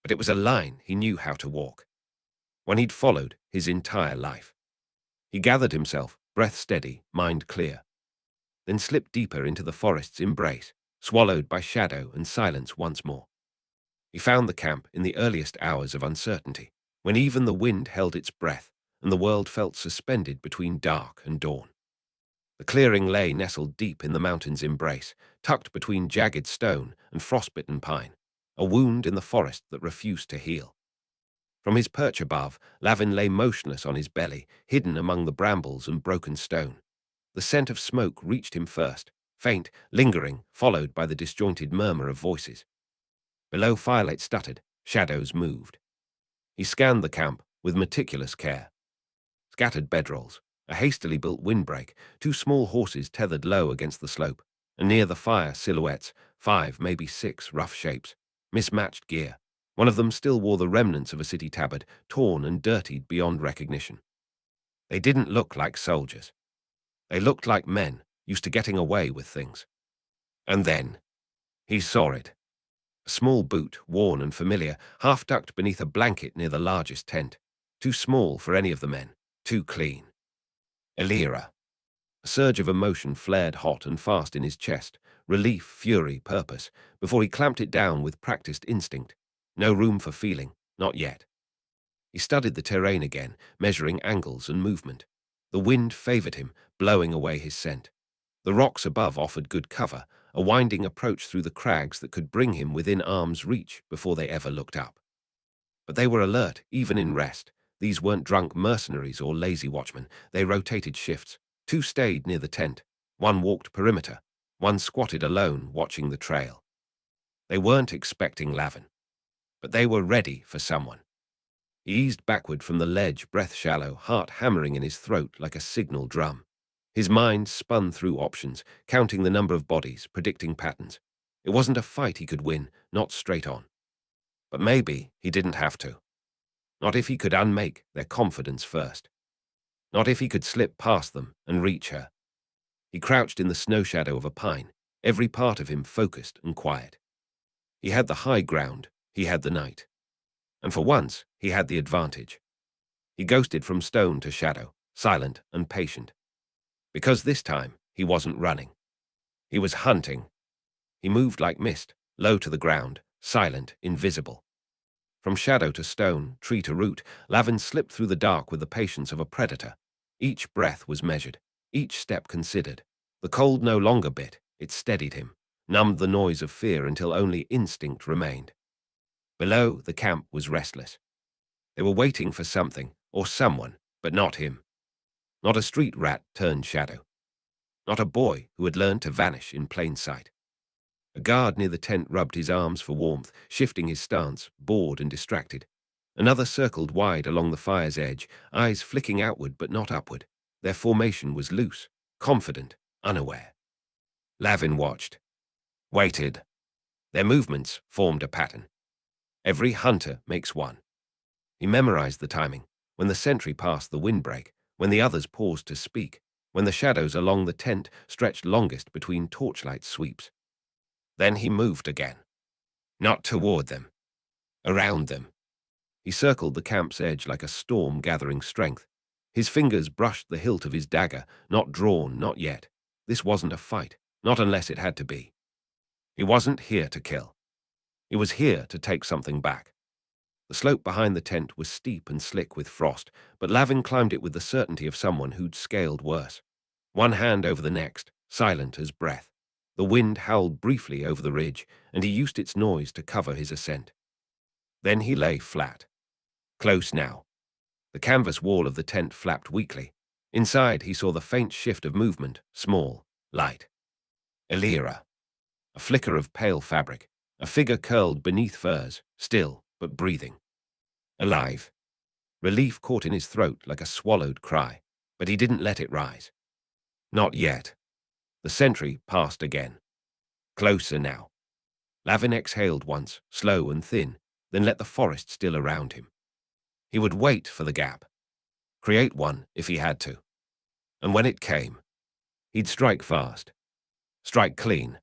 But it was a line he knew how to walk, one he'd followed his entire life. He gathered himself, breath steady, mind clear, then slipped deeper into the forest's embrace, swallowed by shadow and silence once more. He found the camp in the earliest hours of uncertainty, when even the wind held its breath and the world felt suspended between dark and dawn. The clearing lay nestled deep in the mountain's embrace, tucked between jagged stone and frostbitten pine, a wound in the forest that refused to heal. From his perch above, Lavin lay motionless on his belly, hidden among the brambles and broken stone. The scent of smoke reached him first, faint, lingering, followed by the disjointed murmur of voices. Below, firelight stuttered, shadows moved. He scanned the camp with meticulous care. Scattered bedrolls, a hastily built windbreak, two small horses tethered low against the slope, and near the fire silhouettes, 5, maybe 6 rough shapes, mismatched gear. One of them still wore the remnants of a city tabard, torn and dirtied beyond recognition. They didn't look like soldiers. They looked like men, used to getting away with things. And then he saw it. A small boot, worn and familiar, half tucked beneath a blanket near the largest tent. Too small for any of the men, too clean. Elira. A surge of emotion flared hot and fast in his chest, relief, fury, purpose, before he clamped it down with practiced instinct. No room for feeling, not yet. He studied the terrain again, measuring angles and movement. The wind favored him, blowing away his scent. The rocks above offered good cover, a winding approach through the crags that could bring him within arm's reach before they ever looked up. But they were alert, even in rest. These weren't drunk mercenaries or lazy watchmen. They rotated shifts. 2 stayed near the tent. 1 walked perimeter. 1 squatted alone, watching the trail. They weren't expecting Lavin, but they were ready for someone. He eased backward from the ledge, breath shallow, heart hammering in his throat like a signal drum. His mind spun through options, counting the number of bodies, predicting patterns. It wasn't a fight he could win, not straight on. But maybe he didn't have to. Not if he could unmake their confidence first. Not if he could slip past them and reach her. He crouched in the snow shadow of a pine, every part of him focused and quiet. He had the high ground, he had the night. And for once, he had the advantage. He ghosted from stone to shadow, silent and patient. Because this time, he wasn't running. He was hunting. He moved like mist, low to the ground, silent, invisible. From shadow to stone, tree to root, Lavin slipped through the dark with the patience of a predator. Each breath was measured, each step considered. The cold no longer bit, it steadied him, numbed the noise of fear until only instinct remained. Below, the camp was restless. They were waiting for something, or someone, but not him. Not a street rat turned shadow. Not a boy who had learned to vanish in plain sight. A guard near the tent rubbed his arms for warmth, shifting his stance, bored and distracted. Another circled wide along the fire's edge, eyes flicking outward but not upward. Their formation was loose, confident, unaware. Lavin watched. Waited. Their movements formed a pattern. Every hunter makes one. He memorized the timing. When the sentry passed the windbreak, when the others paused to speak, when the shadows along the tent stretched longest between torchlight sweeps. Then he moved again. Not toward them. Around them. He circled the camp's edge like a storm gathering strength. His fingers brushed the hilt of his dagger, not drawn, not yet. This wasn't a fight, not unless it had to be. He wasn't here to kill. He was here to take something back. The slope behind the tent was steep and slick with frost, but Lavin climbed it with the certainty of someone who'd scaled worse. One hand over the next, silent as breath. The wind howled briefly over the ridge, and he used its noise to cover his ascent. Then he lay flat. Close now. The canvas wall of the tent flapped weakly. Inside, he saw the faint shift of movement, small, light. Elira. A flicker of pale fabric, a figure curled beneath furs, still but breathing. Alive. Relief caught in his throat like a swallowed cry, but he didn't let it rise. Not yet. The sentry passed again. Closer now. Lavin exhaled once, slow and thin, then let the forest still around him. He would wait for the gap. Create one if he had to. And when it came, he'd strike fast. Strike clean.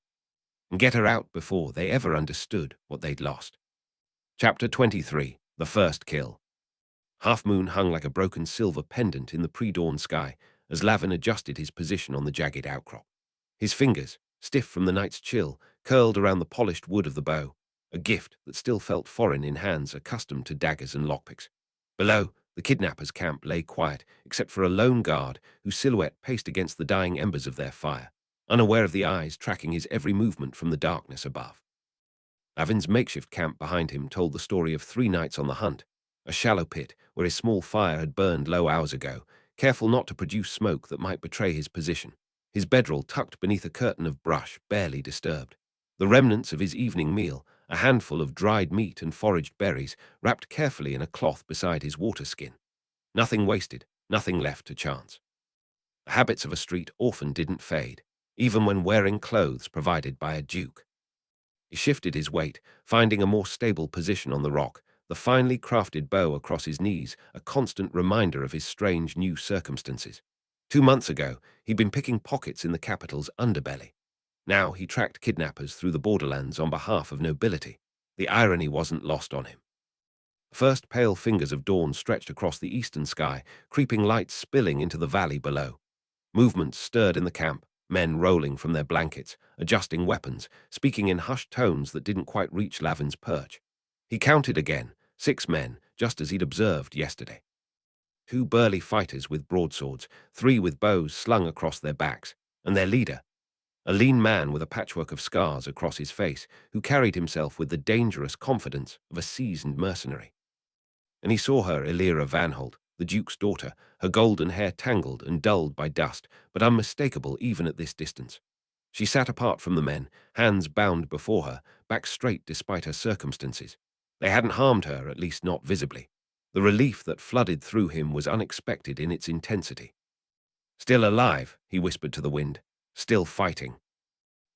And get her out before they ever understood what they'd lost. Chapter 23. The First Kill. Half-moon hung like a broken silver pendant in the pre-dawn sky as Lavin adjusted his position on the jagged outcrop. His fingers, stiff from the night's chill, curled around the polished wood of the bow, a gift that still felt foreign in hands accustomed to daggers and lockpicks. Below, the kidnappers' camp lay quiet, except for a lone guard whose silhouette paced against the dying embers of their fire, unaware of the eyes tracking his every movement from the darkness above. Lavin's makeshift camp behind him told the story of 3 nights on the hunt, a shallow pit where his small fire had burned low hours ago, careful not to produce smoke that might betray his position, his bedroll tucked beneath a curtain of brush barely disturbed. The remnants of his evening meal, a handful of dried meat and foraged berries, wrapped carefully in a cloth beside his water skin. Nothing wasted, nothing left to chance. The habits of a street orphan didn't fade, even when wearing clothes provided by a duke. He shifted his weight, finding a more stable position on the rock, the finely crafted bow across his knees, a constant reminder of his strange new circumstances. 2 months ago, he'd been picking pockets in the capital's underbelly. Now he tracked kidnappers through the borderlands on behalf of nobility. The irony wasn't lost on him. First pale fingers of dawn stretched across the eastern sky, creeping light spilling into the valley below. Movements stirred in the camp, men rolling from their blankets, adjusting weapons, speaking in hushed tones that didn't quite reach Lavin's perch. He counted again, 6 men, just as he'd observed yesterday. 2 burly fighters with broadswords, 3 with bows slung across their backs, and their leader, a lean man with a patchwork of scars across his face, who carried himself with the dangerous confidence of a seasoned mercenary. And he saw her, Elira Varnhold, the Duke's daughter, her golden hair tangled and dulled by dust, but unmistakable even at this distance. She sat apart from the men, hands bound before her, back straight despite her circumstances. They hadn't harmed her, at least not visibly. The relief that flooded through him was unexpected in its intensity. Still alive, he whispered to the wind. Still fighting.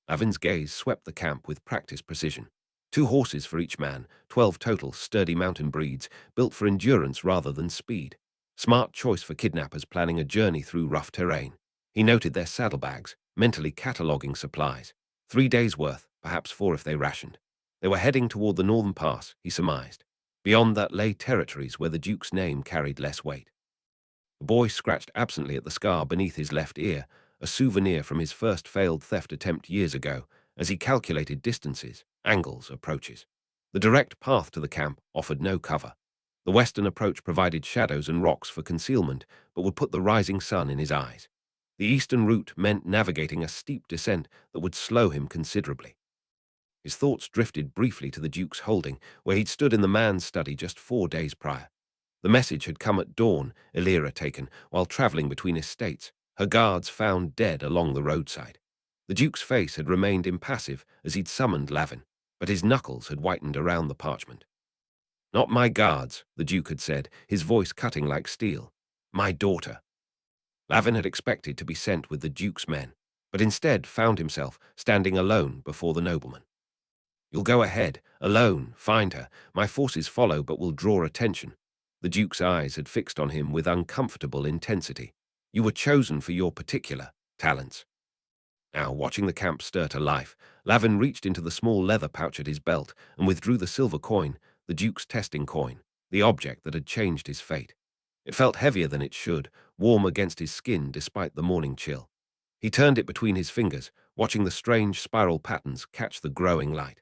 Lavin's gaze swept the camp with practiced precision. 2 horses for each man, 12 total, sturdy mountain breeds, built for endurance rather than speed. Smart choice for kidnappers planning a journey through rough terrain. He noted their saddlebags, mentally cataloguing supplies. 3 days' worth, perhaps 4 if they rationed. They were heading toward the northern pass, he surmised. Beyond that lay territories where the Duke's name carried less weight. The boy scratched absently at the scar beneath his left ear, a souvenir from his first failed theft attempt years ago, as he calculated distances, angles, approaches. The direct path to the camp offered no cover. The western approach provided shadows and rocks for concealment, but would put the rising sun in his eyes. The eastern route meant navigating a steep descent that would slow him considerably. His thoughts drifted briefly to the Duke's holding, where he'd stood in the man's study just 4 days prior. The message had come at dawn, Elira taken, while traveling between estates, her guards found dead along the roadside. The Duke's face had remained impassive as he'd summoned Lavin, but his knuckles had whitened around the parchment. Not my guards, the Duke had said, his voice cutting like steel. My daughter. Lavin had expected to be sent with the Duke's men, but instead found himself standing alone before the nobleman. You'll go ahead, alone, find her. My forces follow but will draw attention. The Duke's eyes had fixed on him with uncomfortable intensity. You were chosen for your particular talents. Now, watching the camp stir to life, Lavin reached into the small leather pouch at his belt and withdrew the silver coin, the Duke's testing coin, the object that had changed his fate. It felt heavier than it should, warm against his skin despite the morning chill. He turned it between his fingers, watching the strange spiral patterns catch the growing light.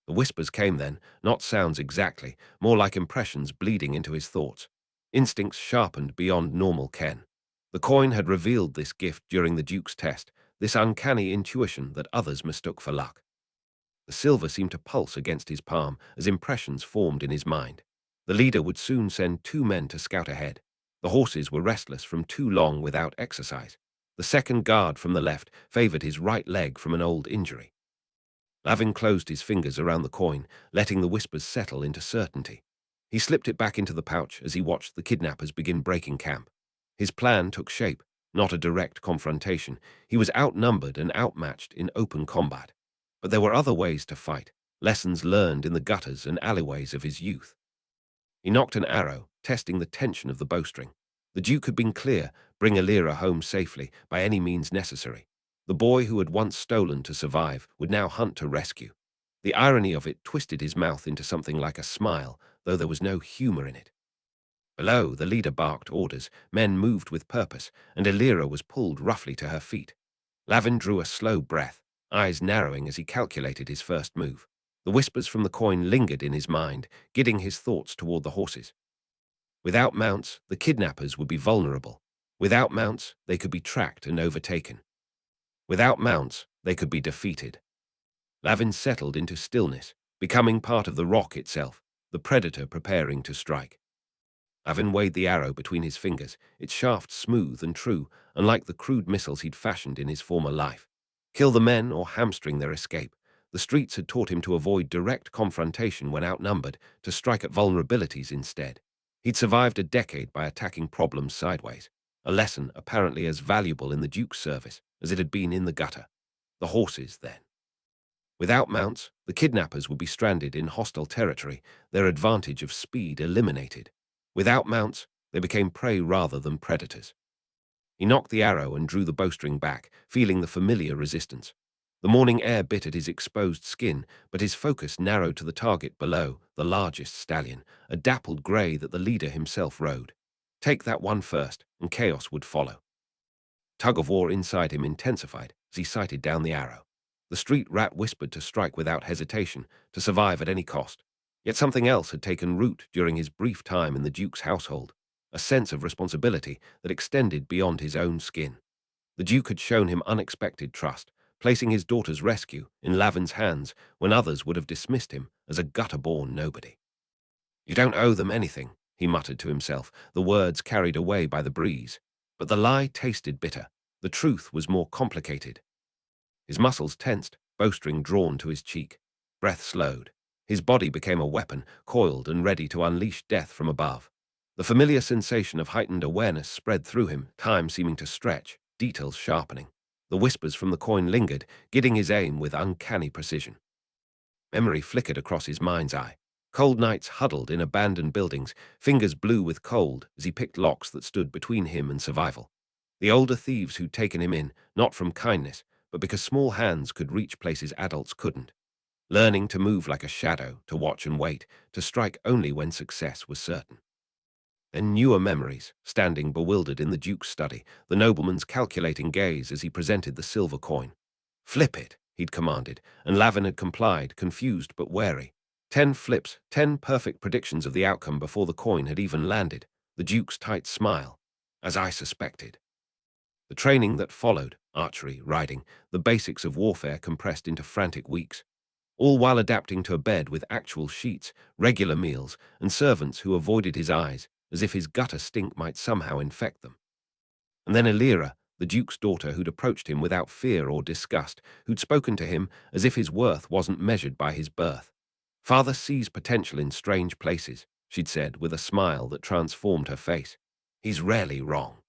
The whispers came then, not sounds exactly, more like impressions bleeding into his thoughts. Instincts sharpened beyond normal ken. The coin had revealed this gift during the Duke's test, this uncanny intuition that others mistook for luck. The silver seemed to pulse against his palm as impressions formed in his mind. The leader would soon send 2 men to scout ahead. The horses were restless from too long without exercise. The second guard from the left favored his right leg from an old injury. Lavin closed his fingers around the coin, letting the whispers settle into certainty. He slipped it back into the pouch as he watched the kidnappers begin breaking camp. His plan took shape, not a direct confrontation. He was outnumbered and outmatched in open combat. But there were other ways to fight, lessons learned in the gutters and alleyways of his youth. He knocked an arrow, testing the tension of the bowstring. The Duke had been clear, bring Elira home safely, by any means necessary. The boy who had once stolen to survive would now hunt to rescue. The irony of it twisted his mouth into something like a smile, though there was no humor in it. Below, the leader barked orders, men moved with purpose, and Elira was pulled roughly to her feet. Lavin drew a slow breath, eyes narrowing as he calculated his first move. The whispers from the coin lingered in his mind, guiding his thoughts toward the horses. Without mounts, the kidnappers would be vulnerable. Without mounts, they could be tracked and overtaken. Without mounts, they could be defeated. Lavin settled into stillness, becoming part of the rock itself, the predator preparing to strike. Lavin weighed the arrow between his fingers, its shaft smooth and true, unlike the crude missiles he'd fashioned in his former life. Kill the men or hamstring their escape. The streets had taught him to avoid direct confrontation when outnumbered, to strike at vulnerabilities instead. He'd survived a decade by attacking problems sideways, a lesson apparently as valuable in the Duke's service as it had been in the gutter. The horses, then. Without mounts, the kidnappers would be stranded in hostile territory, their advantage of speed eliminated. Without mounts, they became prey rather than predators. He knocked the arrow and drew the bowstring back, feeling the familiar resistance. The morning air bit at his exposed skin, but his focus narrowed to the target below, the largest stallion, a dappled grey that the leader himself rode. Take that one first, and chaos would follow. Tug-of-war inside him intensified as he sighted down the arrow. The street rat whispered to strike without hesitation, to survive at any cost. Yet something else had taken root during his brief time in the Duke's household, a sense of responsibility that extended beyond his own skin. The Duke had shown him unexpected trust, placing his daughter's rescue in Lavin's hands when others would have dismissed him as a gutter-born nobody. "You don't owe them anything," he muttered to himself, the words carried away by the breeze. But the lie tasted bitter. The truth was more complicated. His muscles tensed, bowstring drawn to his cheek. Breath slowed. His body became a weapon, coiled and ready to unleash death from above. The familiar sensation of heightened awareness spread through him, time seeming to stretch, details sharpening. The whispers from the coin lingered, guiding his aim with uncanny precision. Memory flickered across his mind's eye. Cold nights huddled in abandoned buildings, fingers blue with cold as he picked locks that stood between him and survival. The older thieves who'd taken him in, not from kindness, but because small hands could reach places adults couldn't. Learning to move like a shadow, to watch and wait, to strike only when success was certain. Then newer memories, standing bewildered in the Duke's study, the nobleman's calculating gaze as he presented the silver coin. "Flip it," he'd commanded, and Lavin had complied, confused but wary. 10 flips, 10 perfect predictions of the outcome before the coin had even landed, the Duke's tight smile. "As I suspected." The training that followed, archery, riding, the basics of warfare compressed into frantic weeks, all while adapting to a bed with actual sheets, regular meals, and servants who avoided his eyes, as if his gutter stink might somehow infect them. And then Elira, the Duke's daughter who'd approached him without fear or disgust, who'd spoken to him as if his worth wasn't measured by his birth. "Father sees potential in strange places," she'd said with a smile that transformed her face. "He's rarely wrong."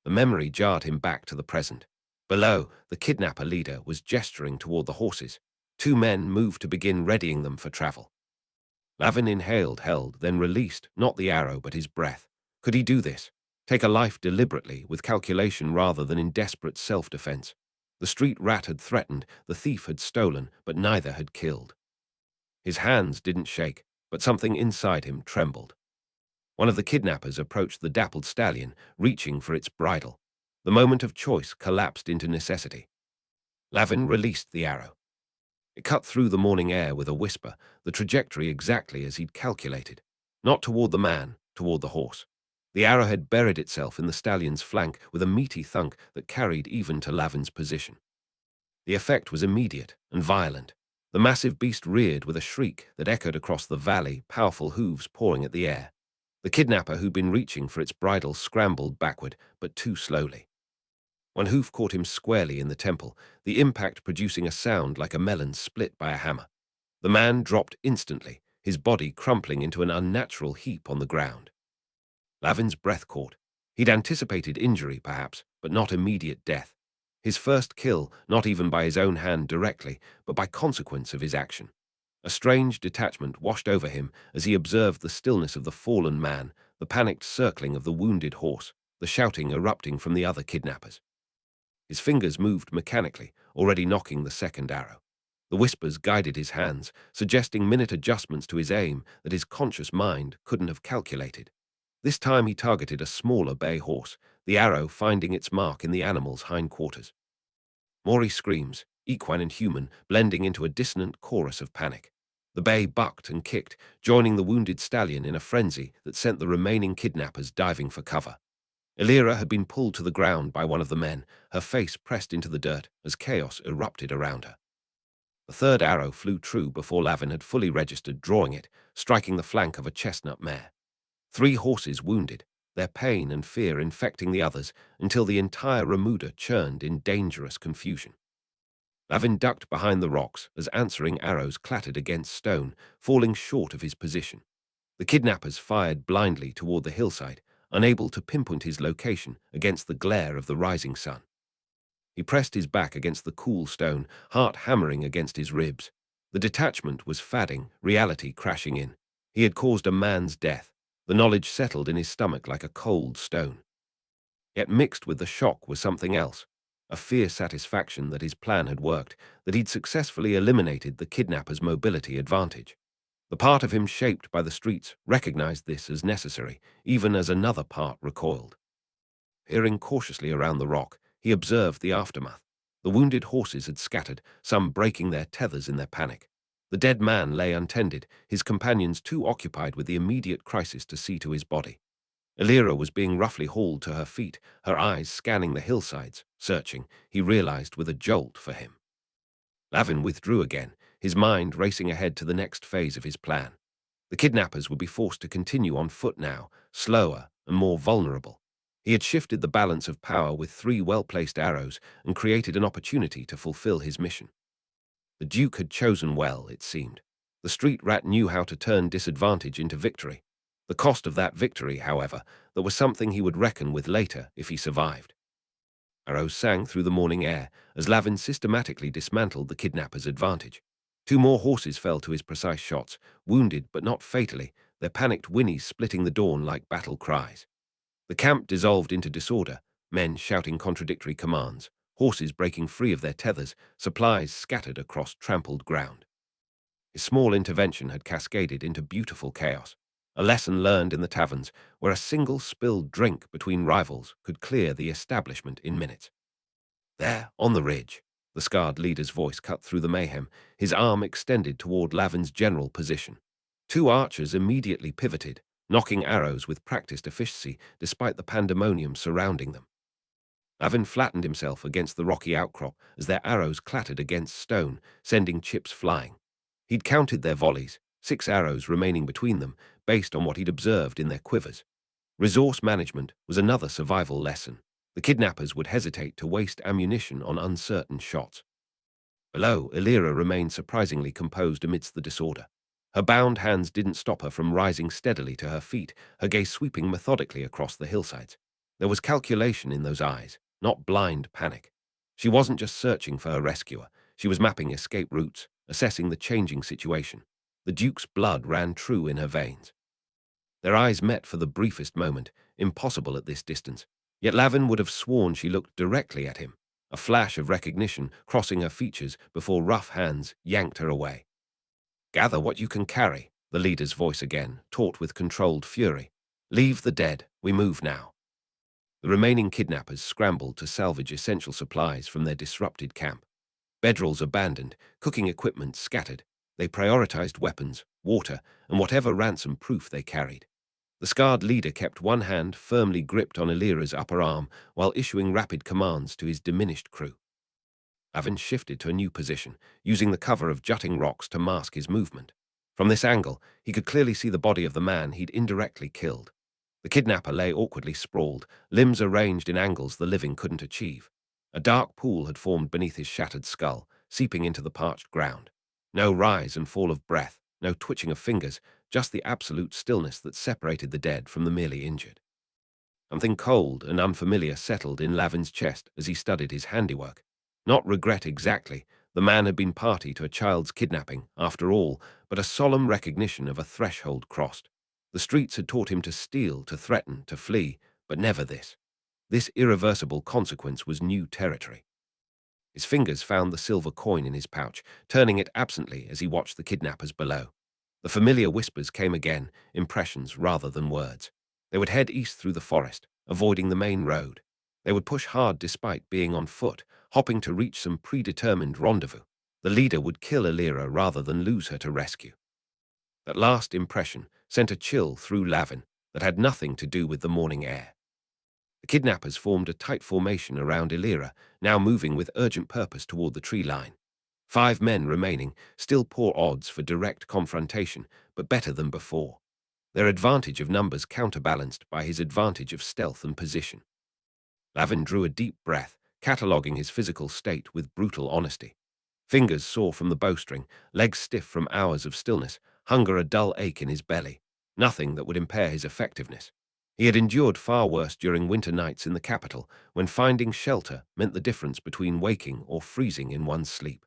The memory jarred him back to the present. Below, the kidnapper leader was gesturing toward the horses. 2 men moved to begin readying them for travel. Lavin inhaled, held, then released, not the arrow but his breath. Could he do this? Take a life deliberately, with calculation rather than in desperate self-defense? The street rat had threatened, the thief had stolen, but neither had killed. His hands didn't shake, but something inside him trembled. One of the kidnappers approached the dappled stallion, reaching for its bridle. The moment of choice collapsed into necessity. Lavin released the arrow. It cut through the morning air with a whisper, the trajectory exactly as he'd calculated. Not toward the man, toward the horse. The arrowhead buried itself in the stallion's flank with a meaty thunk that carried even to Lavin's position. The effect was immediate and violent. The massive beast reared with a shriek that echoed across the valley, powerful hooves pawing at the air. The kidnapper who'd been reaching for its bridle scrambled backward, but too slowly. One hoof caught him squarely in the temple, the impact producing a sound like a melon split by a hammer. The man dropped instantly, his body crumpling into an unnatural heap on the ground. Lavin's breath caught. He'd anticipated injury, perhaps, but not immediate death. His first kill, not even by his own hand directly, but by consequence of his action. A strange detachment washed over him as he observed the stillness of the fallen man, the panicked circling of the wounded horse, the shouting erupting from the other kidnappers. His fingers moved mechanically, already knocking the second arrow. The whispers guided his hands, suggesting minute adjustments to his aim that his conscious mind couldn't have calculated. This time he targeted a smaller bay horse, the arrow finding its mark in the animal's hindquarters. Maury screams, equine and human, blending into a dissonant chorus of panic. The bay bucked and kicked, joining the wounded stallion in a frenzy that sent the remaining kidnappers diving for cover. Elira had been pulled to the ground by one of the men, her face pressed into the dirt as chaos erupted around her. The third arrow flew true before Lavin had fully registered, drawing it, striking the flank of a chestnut mare. 3 horses wounded, their pain and fear infecting the others until the entire remuda churned in dangerous confusion. Lavin ducked behind the rocks as answering arrows clattered against stone, falling short of his position. The kidnappers fired blindly toward the hillside, unable to pinpoint his location against the glare of the rising sun. He pressed his back against the cool stone, heart hammering against his ribs. The detachment was fading, reality crashing in. He had caused a man's death. The knowledge settled in his stomach like a cold stone. Yet mixed with the shock was something else, a fierce satisfaction that his plan had worked, that he'd successfully eliminated the kidnapper's mobility advantage. The part of him shaped by the streets recognized this as necessary, even as another part recoiled. Peering cautiously around the rock, he observed the aftermath. The wounded horses had scattered, some breaking their tethers in their panic. The dead man lay untended, his companions too occupied with the immediate crisis to see to his body. Elira was being roughly hauled to her feet, her eyes scanning the hillsides, searching, he realized with a jolt, for him. Lavin withdrew again, his mind racing ahead to the next phase of his plan. The kidnappers would be forced to continue on foot now, slower and more vulnerable. He had shifted the balance of power with 3 well-placed arrows and created an opportunity to fulfill his mission. The Duke had chosen well, it seemed. The street rat knew how to turn disadvantage into victory. The cost of that victory, however, that was something he would reckon with later if he survived. Arrows sang through the morning air as Lavin systematically dismantled the kidnapper's advantage. 2 more horses fell to his precise shots, wounded but not fatally, their panicked whinnies splitting the dawn like battle cries. The camp dissolved into disorder, men shouting contradictory commands, horses breaking free of their tethers, supplies scattered across trampled ground. His small intervention had cascaded into beautiful chaos, a lesson learned in the taverns where a single spilled drink between rivals could clear the establishment in minutes. There, on the ridge, the scarred leader's voice cut through the mayhem, his arm extended toward Lavin's general position. 2 archers immediately pivoted, knocking arrows with practiced efficiency despite the pandemonium surrounding them. Lavin flattened himself against the rocky outcrop as their arrows clattered against stone, sending chips flying. He'd counted their volleys, 6 arrows remaining between them, based on what he'd observed in their quivers. Resource management was another survival lesson. The kidnappers would hesitate to waste ammunition on uncertain shots. Below, Elira remained surprisingly composed amidst the disorder. Her bound hands didn't stop her from rising steadily to her feet, her gaze sweeping methodically across the hillsides. There was calculation in those eyes, not blind panic. She wasn't just searching for her rescuer, she was mapping escape routes, assessing the changing situation. The Duke's blood ran true in her veins. Their eyes met for the briefest moment, impossible at this distance. Yet Lavin would have sworn she looked directly at him, a flash of recognition crossing her features before rough hands yanked her away. "Gather what you can carry," the leader's voice again, taut with controlled fury. "Leave the dead. We move now." The remaining kidnappers scrambled to salvage essential supplies from their disrupted camp. Bedrolls abandoned, cooking equipment scattered. They prioritized weapons, water, and whatever ransom proof they carried. The scarred leader kept one hand firmly gripped on Elira's upper arm while issuing rapid commands to his diminished crew. Lavin shifted to a new position, using the cover of jutting rocks to mask his movement. From this angle, he could clearly see the body of the man he'd indirectly killed. The kidnapper lay awkwardly sprawled, limbs arranged in angles the living couldn't achieve. A dark pool had formed beneath his shattered skull, seeping into the parched ground. No rise and fall of breath, no twitching of fingers, just the absolute stillness that separated the dead from the merely injured. Something cold and unfamiliar settled in Lavin's chest as he studied his handiwork. Not regret exactly, the man had been party to a child's kidnapping, after all, but a solemn recognition of a threshold crossed. The streets had taught him to steal, to threaten, to flee, but never this. This irreversible consequence was new territory. His fingers found the silver coin in his pouch, turning it absently as he watched the kidnappers below. The familiar whispers came again, impressions rather than words. They would head east through the forest, avoiding the main road. They would push hard despite being on foot, hopping to reach some predetermined rendezvous. The leader would kill Elira rather than lose her to rescue. That last impression sent a chill through Lavin that had nothing to do with the morning air. The kidnappers formed a tight formation around Elira, now moving with urgent purpose toward the tree line. 5 men remaining, still poor odds for direct confrontation, but better than before. Their advantage of numbers counterbalanced by his advantage of stealth and position. Lavin drew a deep breath, cataloguing his physical state with brutal honesty. Fingers sore from the bowstring, legs stiff from hours of stillness, hunger a dull ache in his belly. Nothing that would impair his effectiveness. He had endured far worse during winter nights in the capital, when finding shelter meant the difference between waking or freezing in one's sleep.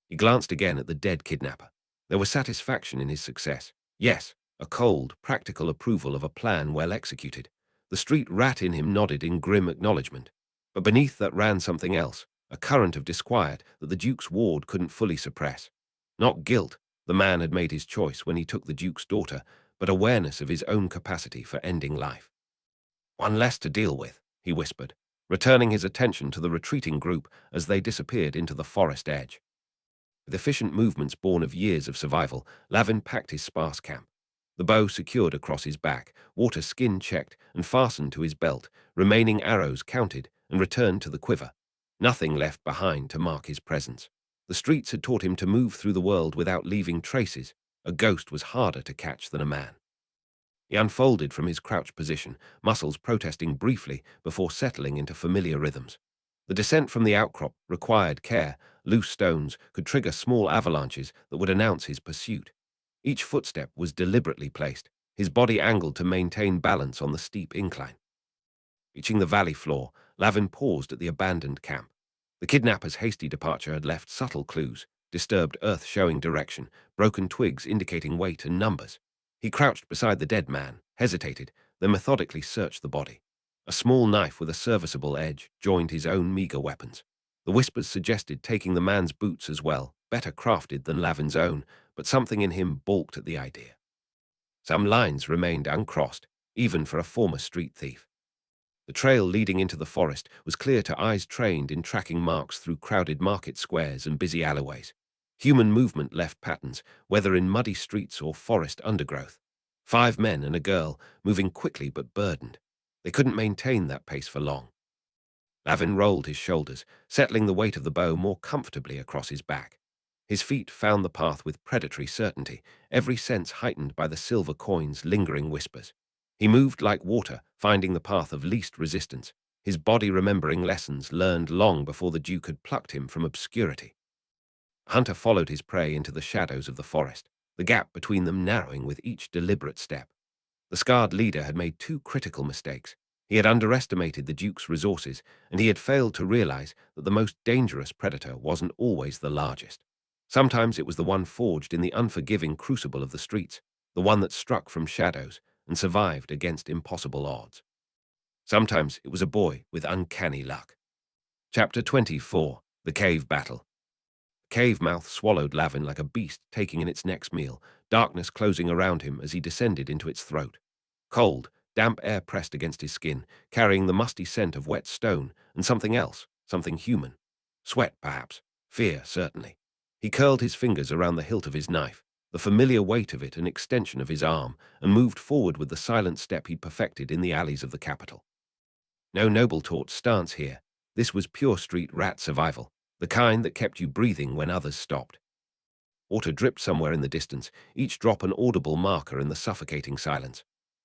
He glanced again at the dead kidnapper. There was satisfaction in his success. Yes, a cold, practical approval of a plan well executed. The street rat in him nodded in grim acknowledgement. But beneath that ran something else, a current of disquiet that the Duke's ward couldn't fully suppress. Not guilt, the man had made his choice when he took the Duke's daughter, but awareness of his own capacity for ending life. "One less to deal with," he whispered, returning his attention to the retreating group as they disappeared into the forest edge. With efficient movements born of years of survival, Lavin packed his sparse camp. The bow secured across his back, water skin checked and fastened to his belt, remaining arrows counted and returned to the quiver. Nothing left behind to mark his presence. The streets had taught him to move through the world without leaving traces. A ghost was harder to catch than a man. He unfolded from his crouched position, muscles protesting briefly before settling into familiar rhythms. The descent from the outcrop required care. Loose stones could trigger small avalanches that would announce his pursuit. Each footstep was deliberately placed, his body angled to maintain balance on the steep incline. Reaching the valley floor, Lavin paused at the abandoned camp. The kidnapper's hasty departure had left subtle clues, disturbed earth showing direction, broken twigs indicating weight and numbers. He crouched beside the dead man, hesitated, then methodically searched the body. A small knife with a serviceable edge joined his own meager weapons. The whispers suggested taking the man's boots as well, better crafted than Lavin's own, but something in him balked at the idea. Some lines remained uncrossed, even for a former street thief. The trail leading into the forest was clear to eyes trained in tracking marks through crowded market squares and busy alleyways. Human movement left patterns, whether in muddy streets or forest undergrowth. 5 men and a girl, moving quickly but burdened. They couldn't maintain that pace for long. Lavin rolled his shoulders, settling the weight of the bow more comfortably across his back. His feet found the path with predatory certainty, every sense heightened by the silver coin's lingering whispers. He moved like water, finding the path of least resistance, his body remembering lessons learned long before the Duke had plucked him from obscurity. Hunter followed his prey into the shadows of the forest, the gap between them narrowing with each deliberate step. The scarred leader had made 2 critical mistakes. He had underestimated the Duke's resources, and he had failed to realize that the most dangerous predator wasn't always the largest. Sometimes it was the one forged in the unforgiving crucible of the streets, the one that struck from shadows and survived against impossible odds. Sometimes it was a boy with uncanny luck. Chapter 24. The Cave Battle. Cave mouth swallowed Lavin like a beast taking in its next meal, darkness closing around him as he descended into its throat. Cold, damp air pressed against his skin, carrying the musty scent of wet stone and something else, something human. Sweat, perhaps. Fear, certainly. He curled his fingers around the hilt of his knife, the familiar weight of it an extension of his arm, and moved forward with the silent step he'd perfected in the alleys of the capital. No noble taught stance here. This was pure street rat survival, the kind that kept you breathing when others stopped. Water dripped somewhere in the distance, each drop an audible marker in the suffocating silence.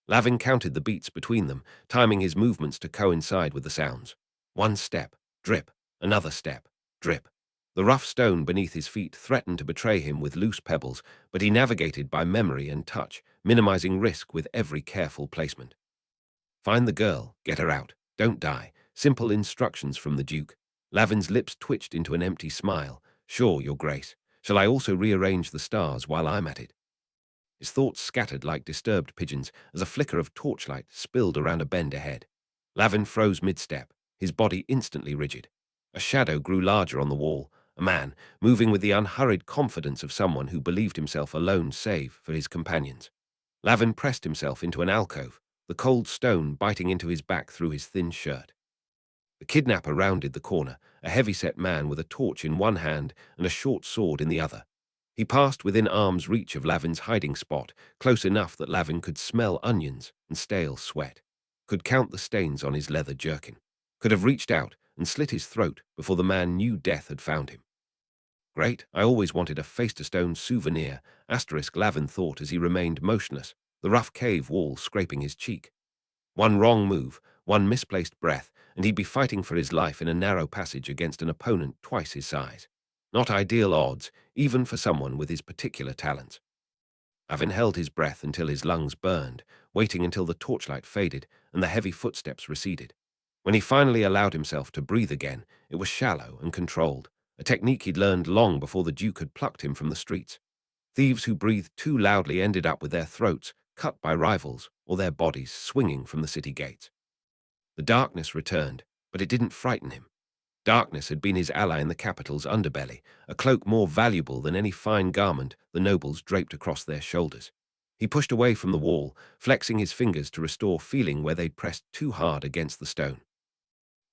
Lavin counted the beats between them, timing his movements to coincide with the sounds. One step, drip, another step, drip. The rough stone beneath his feet threatened to betray him with loose pebbles, but he navigated by memory and touch, minimizing risk with every careful placement. Find the girl, get her out, don't die. Simple instructions from the Duke. Lavin's lips twitched into an empty smile. Sure, Your Grace. Shall I also rearrange the stars while I'm at it? His thoughts scattered like disturbed pigeons as a flicker of torchlight spilled around a bend ahead. Lavin froze mid-step, his body instantly rigid. A shadow grew larger on the wall, a man, moving with the unhurried confidence of someone who believed himself alone save for his companions. Lavin pressed himself into an alcove, the cold stone biting into his back through his thin shirt. The kidnapper rounded the corner, a heavy-set man with a torch in one hand and a short sword in the other. He passed within arm's reach of Lavin's hiding spot, close enough that Lavin could smell onions and stale sweat, could count the stains on his leather jerkin, could have reached out and slit his throat before the man knew death had found him. Great, I always wanted a face-to-stone souvenir, Lavin thought as he remained motionless, the rough cave wall scraping his cheek. One wrong move, one misplaced breath, and he'd be fighting for his life in a narrow passage against an opponent twice his size. Not ideal odds, even for someone with his particular talents. Lavin held his breath until his lungs burned, waiting until the torchlight faded and the heavy footsteps receded. When he finally allowed himself to breathe again, it was shallow and controlled, a technique he'd learned long before the Duke had plucked him from the streets. Thieves who breathed too loudly ended up with their throats cut by rivals or their bodies swinging from the city gates. The darkness returned, but it didn't frighten him. Darkness had been his ally in the capital's underbelly, a cloak more valuable than any fine garment the nobles draped across their shoulders. He pushed away from the wall, flexing his fingers to restore feeling where they'd pressed too hard against the stone.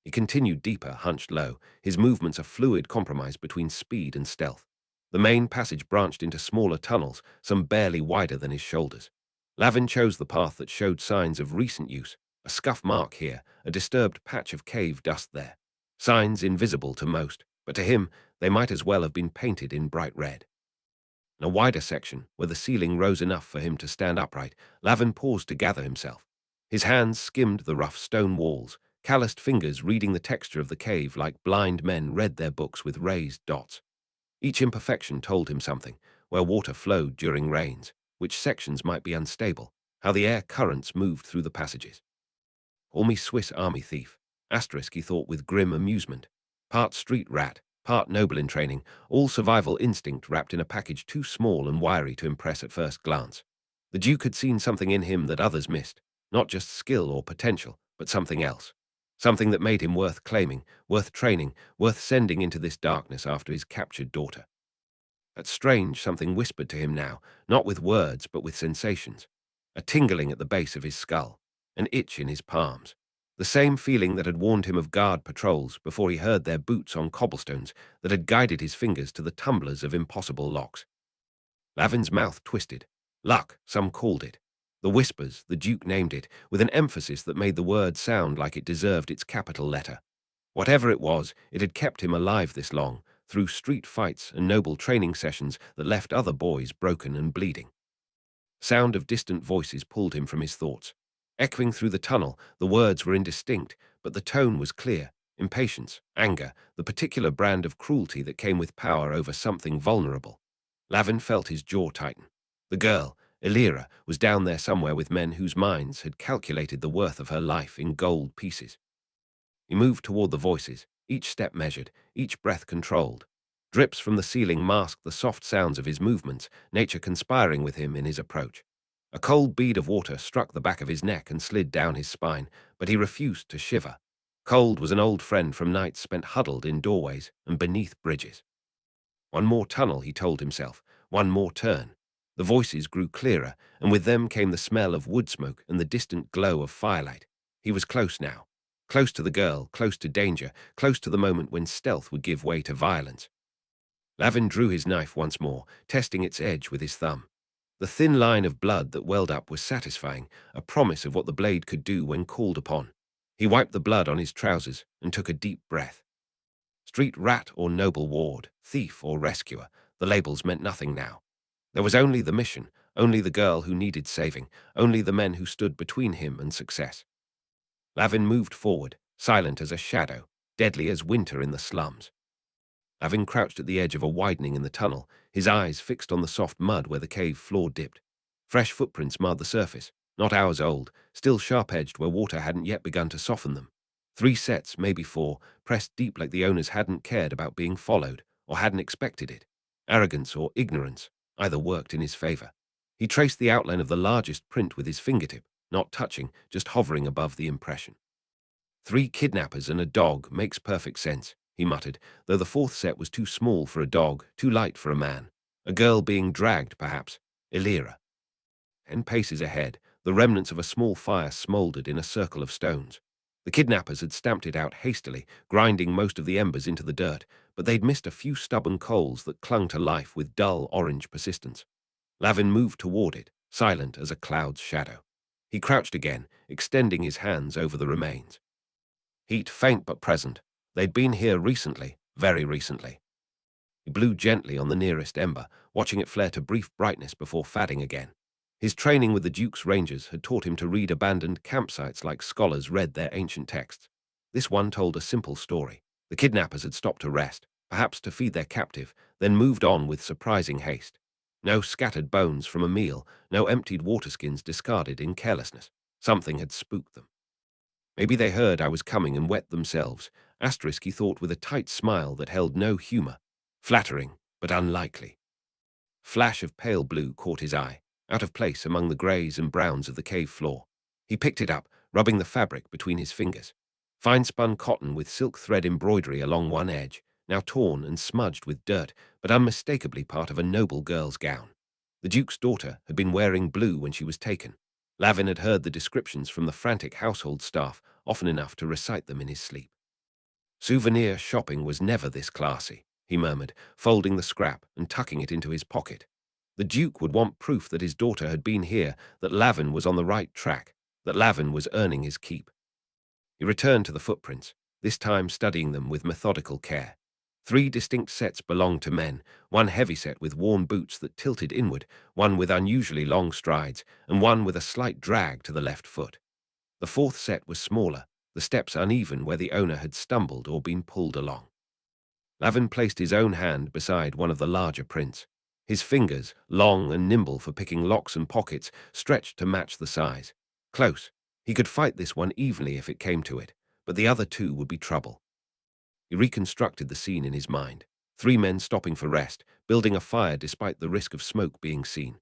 He continued deeper, hunched low, his movements a fluid compromise between speed and stealth. The main passage branched into smaller tunnels, some barely wider than his shoulders. Lavin chose the path that showed signs of recent use, a scuff mark here, a disturbed patch of cave dust there. Signs invisible to most, but to him they might as well have been painted in bright red. In a wider section, where the ceiling rose enough for him to stand upright, Lavin paused to gather himself. His hands skimmed the rough stone walls, calloused fingers reading the texture of the cave like blind men read their books with raised dots. Each imperfection told him something, where water flowed during rains, which sections might be unstable, how the air currents moved through the passages. Call me Swiss army thief, he thought with grim amusement. Part street rat, part noble in training, all survival instinct wrapped in a package too small and wiry to impress at first glance. The Duke had seen something in him that others missed, not just skill or potential, but something else. Something that made him worth claiming, worth training, worth sending into this darkness after his captured daughter. That strange something whispered to him now, not with words but with sensations. A tingling at the base of his skull, an itch in his palms. The same feeling that had warned him of guard patrols before he heard their boots on cobblestones, that had guided his fingers to the tumblers of impossible locks. Lavin's mouth twisted. Luck, some called it. The whispers, the Duke named it, with an emphasis that made the word sound like it deserved its capital letter. Whatever it was, it had kept him alive this long, through street fights and noble training sessions that left other boys broken and bleeding. Sound of distant voices pulled him from his thoughts. Echoing through the tunnel, the words were indistinct, but the tone was clear. Impatience, anger, the particular brand of cruelty that came with power over something vulnerable. Lavin felt his jaw tighten. The girl, Elira, was down there somewhere with men whose minds had calculated the worth of her life in gold pieces. He moved toward the voices, each step measured, each breath controlled. Drips from the ceiling masked the soft sounds of his movements, nature conspiring with him in his approach. A cold bead of water struck the back of his neck and slid down his spine, but he refused to shiver. Cold was an old friend from nights spent huddled in doorways and beneath bridges. One more tunnel, he told himself, one more turn. The voices grew clearer, and with them came the smell of wood smoke and the distant glow of firelight. He was close now. Close to the girl, close to danger, close to the moment when stealth would give way to violence. Lavin drew his knife once more, testing its edge with his thumb. The thin line of blood that welled up was satisfying, a promise of what the blade could do when called upon. He wiped the blood on his trousers and took a deep breath. Street rat or noble ward, thief or rescuer, the labels meant nothing now. There was only the mission, only the girl who needed saving, only the men who stood between him and success. Lavin moved forward, silent as a shadow, deadly as winter in the slums. Lavin crouched at the edge of a widening in the tunnel, his eyes fixed on the soft mud where the cave floor dipped. Fresh footprints marred the surface, not hours old, still sharp-edged where water hadn't yet begun to soften them. 3 sets, maybe 4, pressed deep like the owners hadn't cared about being followed, or hadn't expected it. Arrogance or ignorance, either worked in his favor. He traced the outline of the largest print with his fingertip, not touching, just hovering above the impression. 3 kidnappers and a dog makes perfect sense, he muttered, though the 4th set was too small for a dog, too light for a man. A girl being dragged, perhaps. Elira. 10 paces ahead, the remnants of a small fire smoldered in a circle of stones. The kidnappers had stamped it out hastily, grinding most of the embers into the dirt, but they'd missed a few stubborn coals that clung to life with dull orange persistence. Lavin moved toward it, silent as a cloud's shadow. He crouched again, extending his hands over the remains. Heat faint but present. They'd been here recently, very recently. He blew gently on the nearest ember, watching it flare to brief brightness before fading again. His training with the Duke's Rangers had taught him to read abandoned campsites like scholars read their ancient texts. This one told a simple story. The kidnappers had stopped to rest, perhaps to feed their captive, then moved on with surprising haste. No scattered bones from a meal, no emptied waterskins discarded in carelessness. Something had spooked them. Maybe they heard I was coming and wet themselves, asterisk he thought with a tight smile that held no humor. Flattering, but unlikely. Flash of pale blue caught his eye, out of place among the greys and browns of the cave floor. He picked it up, rubbing the fabric between his fingers. Fine-spun cotton with silk thread embroidery along one edge, now torn and smudged with dirt, but unmistakably part of a noble girl's gown. The Duke's daughter had been wearing blue when she was taken. Lavin had heard the descriptions from the frantic household staff, often enough to recite them in his sleep. Souvenir shopping was never this classy, he murmured, folding the scrap and tucking it into his pocket. The Duke would want proof that his daughter had been here, that Lavin was on the right track, that Lavin was earning his keep. He returned to the footprints, this time studying them with methodical care. 3 distinct sets belonged to men, one heavy set with worn boots that tilted inward, one with unusually long strides, and one with a slight drag to the left foot. The 4th set was smaller, the steps uneven where the owner had stumbled or been pulled along. Lavin placed his own hand beside one of the larger prints. His fingers, long and nimble for picking locks and pockets, stretched to match the size. Close. He could fight this one evenly if it came to it, but the other 2 would be trouble. He reconstructed the scene in his mind. 3 men stopping for rest, building a fire despite the risk of smoke being seen.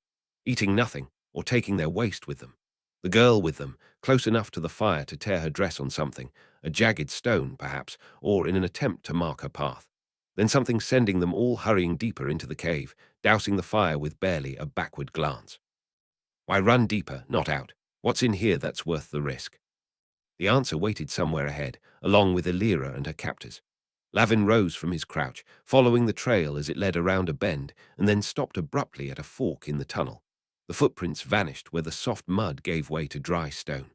Eating nothing, or taking their waste with them. The girl with them, close enough to the fire to tear her dress on something, a jagged stone, perhaps, or in an attempt to mark her path. Then something sending them all hurrying deeper into the cave, dousing the fire with barely a backward glance. Why run deeper, not out? What's in here that's worth the risk? The answer waited somewhere ahead, along with Elira and her captors. Lavin rose from his crouch, following the trail as it led around a bend, and then stopped abruptly at a fork in the tunnel. The footprints vanished where the soft mud gave way to dry stone.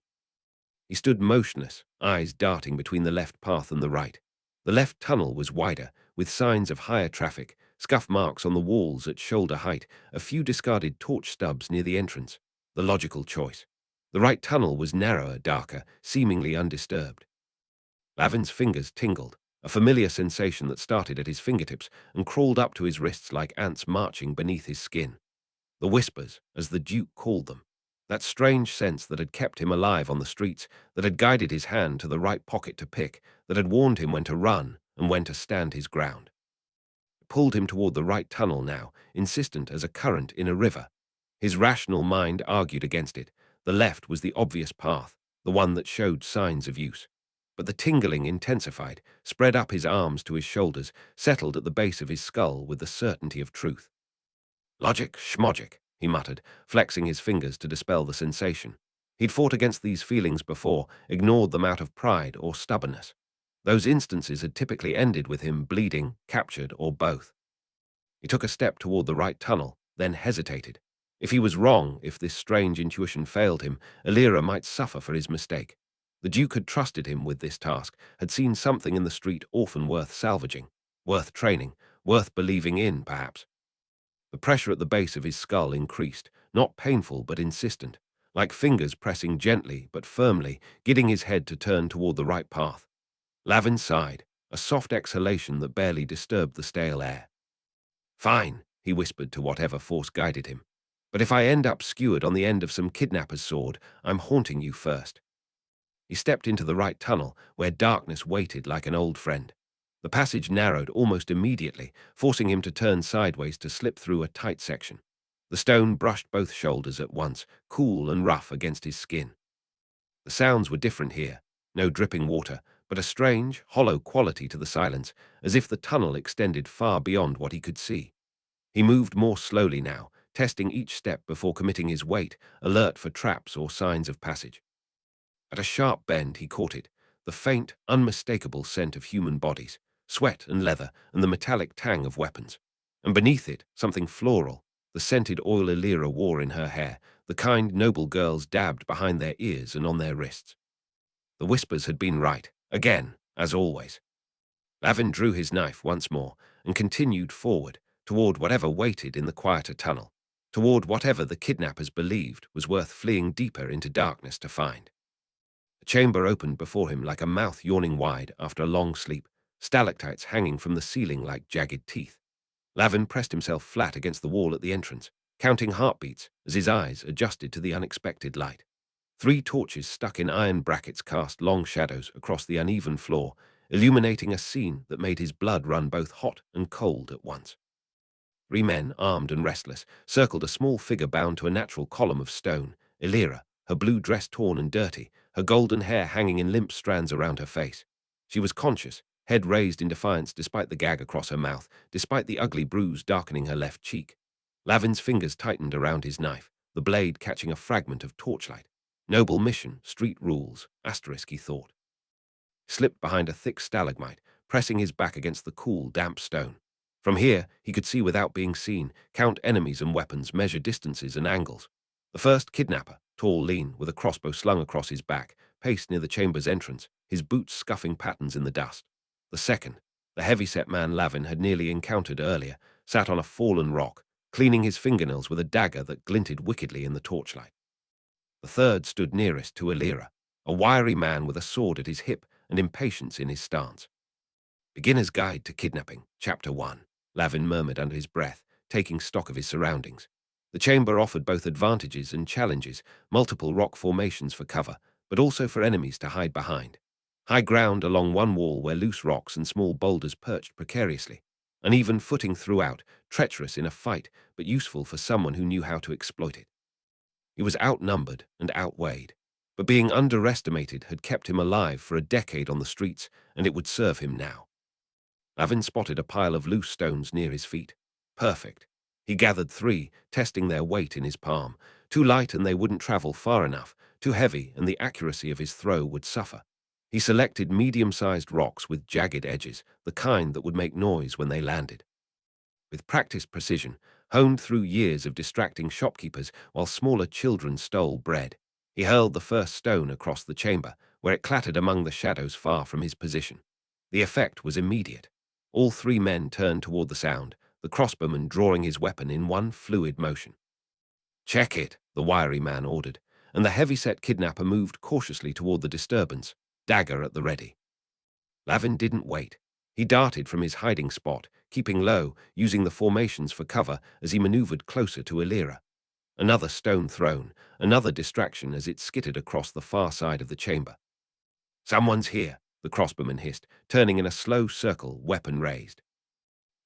He stood motionless, eyes darting between the left path and the right. The left tunnel was wider, with signs of higher traffic, scuff marks on the walls at shoulder height, a few discarded torch stubs near the entrance. The logical choice. The right tunnel was narrower, darker, seemingly undisturbed. Lavin's fingers tingled, a familiar sensation that started at his fingertips and crawled up to his wrists like ants marching beneath his skin. The whispers, as the Duke called them. That strange sense that had kept him alive on the streets, that had guided his hand to the right pocket to pick, that had warned him when to run and when to stand his ground. pulled him toward the right tunnel now, insistent as a current in a river. His rational mind argued against it. The left was the obvious path, the one that showed signs of use. But the tingling intensified, spread up his arms to his shoulders, settled at the base of his skull with the certainty of truth. Logic, schmogic, he muttered, flexing his fingers to dispel the sensation. He'd fought against these feelings before, ignored them out of pride or stubbornness. Those instances had typically ended with him bleeding, captured, or both. He took a step toward the right tunnel, then hesitated. If he was wrong, if this strange intuition failed him, Elira might suffer for his mistake. The Duke had trusted him with this task, had seen something in the street orphan worth salvaging, worth training, worth believing in, perhaps. The pressure at the base of his skull increased, not painful but insistent, like fingers pressing gently but firmly, getting his head to turn toward the right path. Lavin sighed, a soft exhalation that barely disturbed the stale air. "Fine," he whispered to whatever force guided him. "But if I end up skewered on the end of some kidnapper's sword, I'm haunting you first." He stepped into the right tunnel, where darkness waited like an old friend. The passage narrowed almost immediately, forcing him to turn sideways to slip through a tight section. The stone brushed both shoulders at once, cool and rough against his skin. The sounds were different here. No dripping water, but a strange, hollow quality to the silence, as if the tunnel extended far beyond what he could see. He moved more slowly now, testing each step before committing his weight, alert for traps or signs of passage. At a sharp bend he caught it, the faint, unmistakable scent of human bodies, sweat and leather, and the metallic tang of weapons. And beneath it, something floral, the scented oil Elira wore in her hair, the kind noble girls dabbed behind their ears and on their wrists. The whispers had been right, again, as always. Lavin drew his knife once more and continued forward, toward whatever waited in the quieter tunnel, toward whatever the kidnappers believed was worth fleeing deeper into darkness to find. The chamber opened before him like a mouth yawning wide after a long sleep, stalactites hanging from the ceiling like jagged teeth. Lavin pressed himself flat against the wall at the entrance, counting heartbeats as his eyes adjusted to the unexpected light. 3 torches stuck in iron brackets cast long shadows across the uneven floor, illuminating a scene that made his blood run both hot and cold at once. 3 men, armed and restless, circled a small figure bound to a natural column of stone, Elira, her blue dress torn and dirty, her golden hair hanging in limp strands around her face. She was conscious, head raised in defiance despite the gag across her mouth, despite the ugly bruise darkening her left cheek. Lavin's fingers tightened around his knife, the blade catching a fragment of torchlight. Noble mission, street rules, asterisk, he thought. Slipped behind a thick stalagmite, pressing his back against the cool, damp stone. From here, he could see without being seen, count enemies and weapons, measure distances and angles. The first kidnapper, tall, lean, with a crossbow slung across his back, paced near the chamber's entrance, his boots scuffing patterns in the dust. The second, the heavy-set man Lavin had nearly encountered earlier, sat on a fallen rock, cleaning his fingernails with a dagger that glinted wickedly in the torchlight. The third stood nearest to Elira, a wiry man with a sword at his hip and impatience in his stance. "Beginner's Guide to Kidnapping, Chapter 1, Lavin murmured under his breath, taking stock of his surroundings. The chamber offered both advantages and challenges, multiple rock formations for cover, but also for enemies to hide behind. High ground along one wall where loose rocks and small boulders perched precariously. Uneven footing throughout, treacherous in a fight, but useful for someone who knew how to exploit it. He was outnumbered and outweighed, but being underestimated had kept him alive for a decade on the streets, and it would serve him now. Lavin spotted a pile of loose stones near his feet. Perfect. He gathered 3, testing their weight in his palm. Too light and they wouldn't travel far enough. Too heavy and the accuracy of his throw would suffer. He selected medium-sized rocks with jagged edges, the kind that would make noise when they landed. With practiced precision, honed through years of distracting shopkeepers while smaller children stole bread, he hurled the first stone across the chamber, where it clattered among the shadows far from his position. The effect was immediate. All 3 men turned toward the sound, the crossbowman drawing his weapon in one fluid motion. "Check it," the wiry man ordered, and the heavy-set kidnapper moved cautiously toward the disturbance, dagger at the ready. Lavin didn't wait. He darted from his hiding spot, keeping low, using the formations for cover as he maneuvered closer to Elira. Another stone thrown, another distraction as it skittered across the far side of the chamber. "Someone's here," the crossbowman hissed, turning in a slow circle, weapon raised.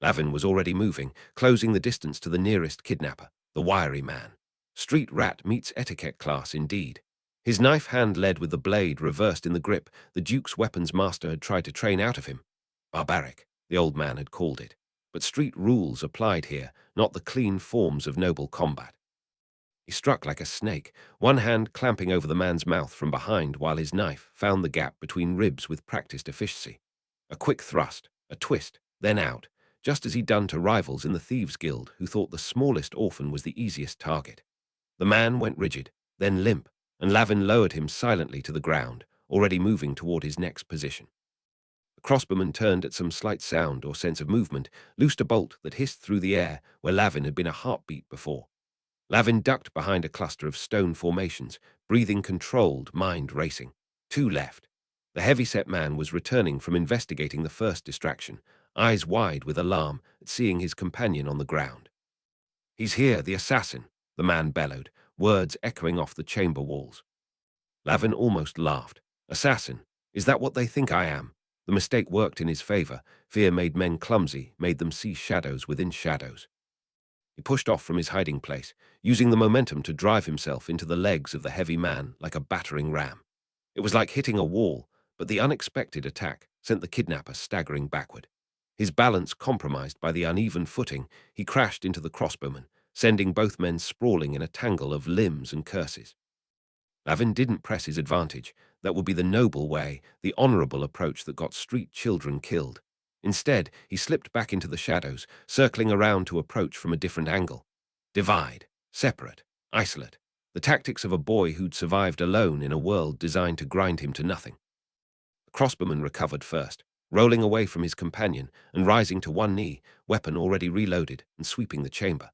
Lavin was already moving, closing the distance to the nearest kidnapper, the wiry man. Street rat meets etiquette class indeed. His knife hand led with the blade reversed in the grip the Duke's weapons master had tried to train out of him. Barbaric, the old man had called it. But street rules applied here, not the clean forms of noble combat. He struck like a snake, one hand clamping over the man's mouth from behind while his knife found the gap between ribs with practiced efficiency. A quick thrust, a twist, then out, just as he'd done to rivals in the Thieves' Guild who thought the smallest orphan was the easiest target. The man went rigid, then limp, and Lavin lowered him silently to the ground, already moving toward his next position. The crossbowman turned at some slight sound or sense of movement, loosed a bolt that hissed through the air where Lavin had been a heartbeat before. Lavin ducked behind a cluster of stone formations, breathing controlled, mind racing. Two left. The heavy-set man was returning from investigating the first distraction, eyes wide with alarm at seeing his companion on the ground. "He's here, the assassin," the man bellowed, words echoing off the chamber walls. Lavin almost laughed. "Assassin? Is that what they think I am?" The mistake worked in his favor. Fear made men clumsy, made them see shadows within shadows. He pushed off from his hiding place, using the momentum to drive himself into the legs of the heavy man like a battering ram. It was like hitting a wall, but the unexpected attack sent the kidnapper staggering backward. His balance compromised by the uneven footing, he crashed into the crossbowman, sending both men sprawling in a tangle of limbs and curses. Lavin didn't press his advantage. That would be the noble way, the honorable approach that got street children killed. Instead, he slipped back into the shadows, circling around to approach from a different angle. Divide, separate, isolate. The tactics of a boy who'd survived alone in a world designed to grind him to nothing. The crossbowman recovered first, rolling away from his companion and rising to one knee, weapon already reloaded and sweeping the chamber.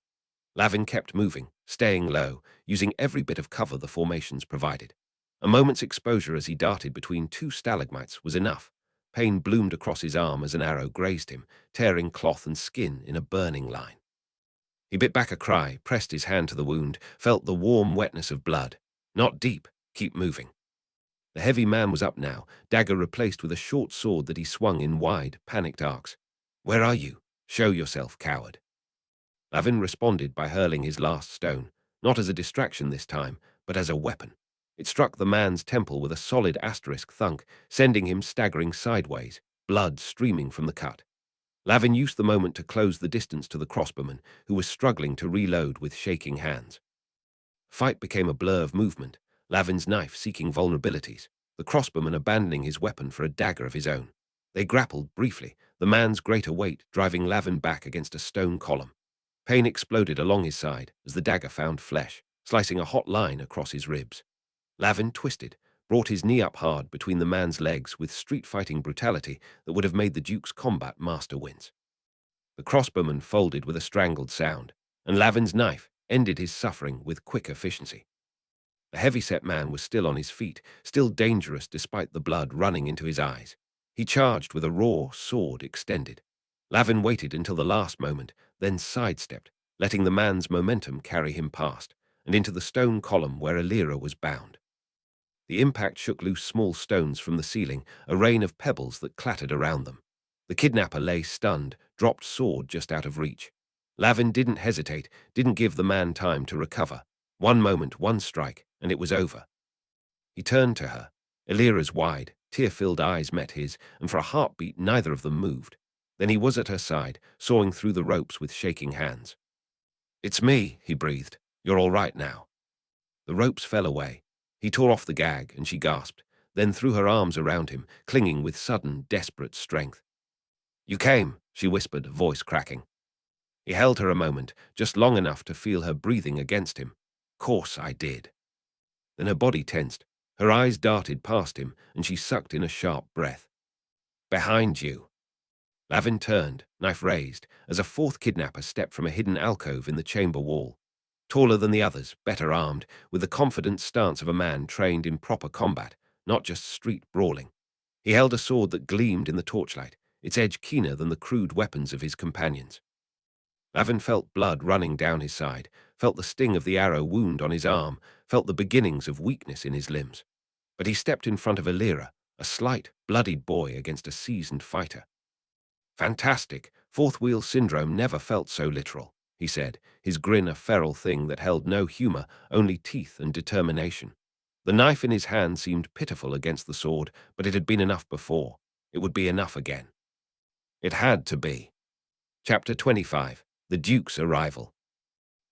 Lavin kept moving, staying low, using every bit of cover the formations provided. A moment's exposure as he darted between two stalagmites was enough. Pain bloomed across his arm as an arrow grazed him, tearing cloth and skin in a burning line. He bit back a cry, pressed his hand to the wound, felt the warm wetness of blood. Not deep, keep moving. The heavy man was up now, dagger replaced with a short sword that he swung in wide, panicked arcs. "Where are you? Show yourself, coward." Lavin responded by hurling his last stone, not as a distraction this time, but as a weapon. It struck the man's temple with a solid asterisk thunk, sending him staggering sideways, blood streaming from the cut. Lavin used the moment to close the distance to the crossbowman, who was struggling to reload with shaking hands. Fight became a blur of movement, Lavin's knife seeking vulnerabilities, the crossbowman abandoning his weapon for a dagger of his own. They grappled briefly, the man's greater weight driving Lavin back against a stone column. Pain exploded along his side as the dagger found flesh, slicing a hot line across his ribs. Lavin twisted, brought his knee up hard between the man's legs with street-fighting brutality that would have made the Duke's combat master wince. The crossbowman folded with a strangled sound, and Lavin's knife ended his suffering with quick efficiency. The heavy-set man was still on his feet, still dangerous despite the blood running into his eyes. He charged with a raw sword extended. Lavin waited until the last moment, then sidestepped, letting the man's momentum carry him past, and into the stone column where Elira was bound. The impact shook loose small stones from the ceiling, a rain of pebbles that clattered around them. The kidnapper lay stunned, dropped sword just out of reach. Lavin didn't hesitate, didn't give the man time to recover. One moment, one strike, and it was over. He turned to her. Elira's wide, tear-filled eyes met his, and for a heartbeat neither of them moved. Then he was at her side, sawing through the ropes with shaking hands. "It's me," he breathed. "You're all right now." The ropes fell away. He tore off the gag, and she gasped, then threw her arms around him, clinging with sudden, desperate strength. "You came," she whispered, voice cracking. He held her a moment, just long enough to feel her breathing against him. "Course I did." Then her body tensed. Her eyes darted past him, and she sucked in a sharp breath. "Behind you." Lavin turned, knife raised, as a fourth kidnapper stepped from a hidden alcove in the chamber wall. Taller than the others, better armed, with the confident stance of a man trained in proper combat, not just street brawling. He held a sword that gleamed in the torchlight, its edge keener than the crude weapons of his companions. Lavin felt blood running down his side, felt the sting of the arrow wound on his arm, felt the beginnings of weakness in his limbs. But he stepped in front of Elira, a slight, bloodied boy against a seasoned fighter. "Fantastic," Fourth wheel syndrome never felt so literal, he said, his grin a feral thing that held no humor, only teeth and determination. The knife in his hand seemed pitiful against the sword, but it had been enough before. It would be enough again. It had to be. Chapter 25. The Duke's Arrival.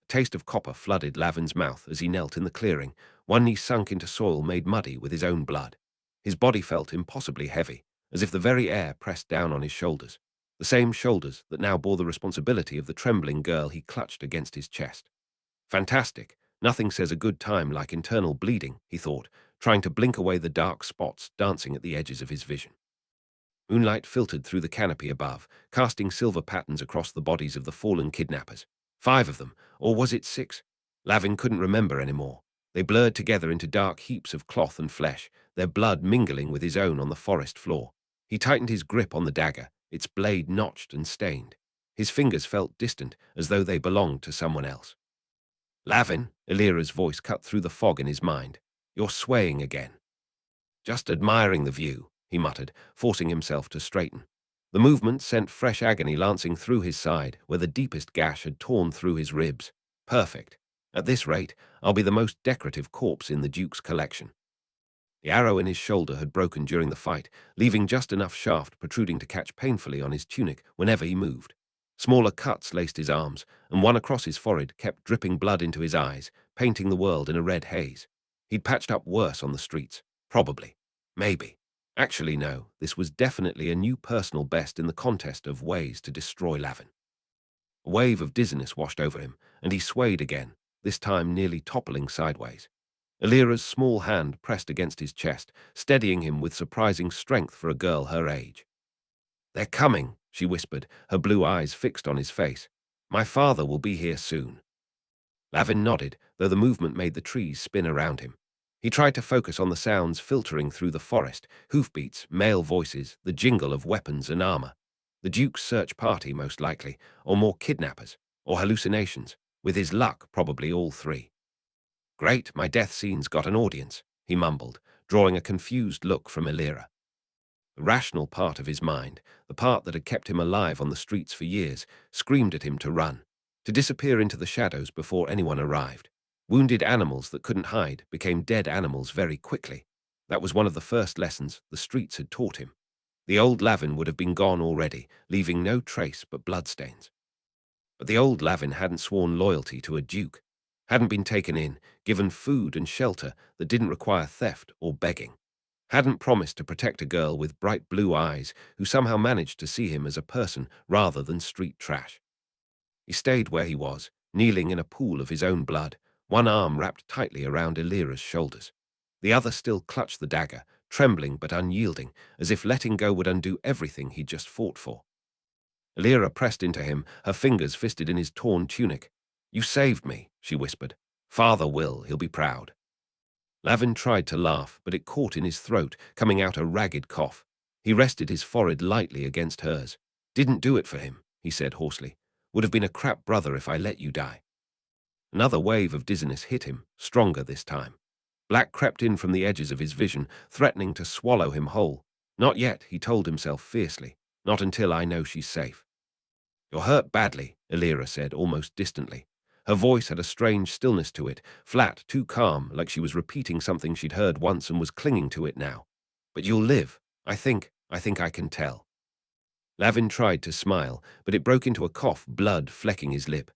A taste of copper flooded Lavin's mouth as he knelt in the clearing, one knee sunk into soil made muddy with his own blood. His body felt impossibly heavy, as if the very air pressed down on his shoulders, the same shoulders that now bore the responsibility of the trembling girl he clutched against his chest. Fantastic. Nothing says a good time like internal bleeding, he thought, trying to blink away the dark spots dancing at the edges of his vision. Moonlight filtered through the canopy above, casting silver patterns across the bodies of the fallen kidnappers. 5 of them, or was it 6? Lavin couldn't remember anymore. They blurred together into dark heaps of cloth and flesh, their blood mingling with his own on the forest floor. He tightened his grip on the dagger, its blade notched and stained. His fingers felt distant, as though they belonged to someone else. Lavin, Elira's voice cut through the fog in his mind. You're swaying again. Just admiring the view, he muttered, forcing himself to straighten. The movement sent fresh agony lancing through his side, where the deepest gash had torn through his ribs. Perfect. At this rate, I'll be the most decorative corpse in the Duke's collection. The arrow in his shoulder had broken during the fight, leaving just enough shaft protruding to catch painfully on his tunic whenever he moved. Smaller cuts laced his arms, and one across his forehead kept dripping blood into his eyes, painting the world in a red haze. He'd patched up worse on the streets. Probably. Maybe. Actually, no, this was definitely a new personal best in the contest of ways to destroy Lavin. A wave of dizziness washed over him, and he swayed again, this time nearly toppling sideways. Elira's small hand pressed against his chest, steadying him with surprising strength for a girl her age. They're coming, she whispered, her blue eyes fixed on his face. My father will be here soon. Lavin nodded, though the movement made the trees spin around him. He tried to focus on the sounds filtering through the forest, hoofbeats, male voices, the jingle of weapons and armor. The Duke's search party, most likely, or more kidnappers, or hallucinations, with his luck probably all 3. Great, my death scene's got an audience, he mumbled, drawing a confused look from Elira. The rational part of his mind, the part that had kept him alive on the streets for years, screamed at him to run, to disappear into the shadows before anyone arrived. Wounded animals that couldn't hide became dead animals very quickly. That was one of the first lessons the streets had taught him. The old Lavin would have been gone already, leaving no trace but bloodstains. But the old Lavin hadn't sworn loyalty to a duke, hadn't been taken in, given food and shelter that didn't require theft or begging, hadn't promised to protect a girl with bright blue eyes who somehow managed to see him as a person rather than street trash. He stayed where he was, kneeling in a pool of his own blood, one arm wrapped tightly around Elira's shoulders. The other still clutched the dagger, trembling but unyielding, as if letting go would undo everything he'd just fought for. Elira pressed into him, her fingers fisted in his torn tunic. You saved me, she whispered. Father will, he'll be proud. Lavin tried to laugh, but it caught in his throat, coming out a ragged cough. He rested his forehead lightly against hers. Didn't do it for him, he said hoarsely. Would have been a crap brother if I let you die. Another wave of dizziness hit him, stronger this time. Black crept in from the edges of his vision, threatening to swallow him whole. Not yet, he told himself fiercely. Not until I know she's safe. You're hurt badly, Elira said, almost distantly. Her voice had a strange stillness to it, flat, too calm, like she was repeating something she'd heard once and was clinging to it now. But you'll live. I think I can tell. Lavin tried to smile, but it broke into a cough, blood flecking his lip.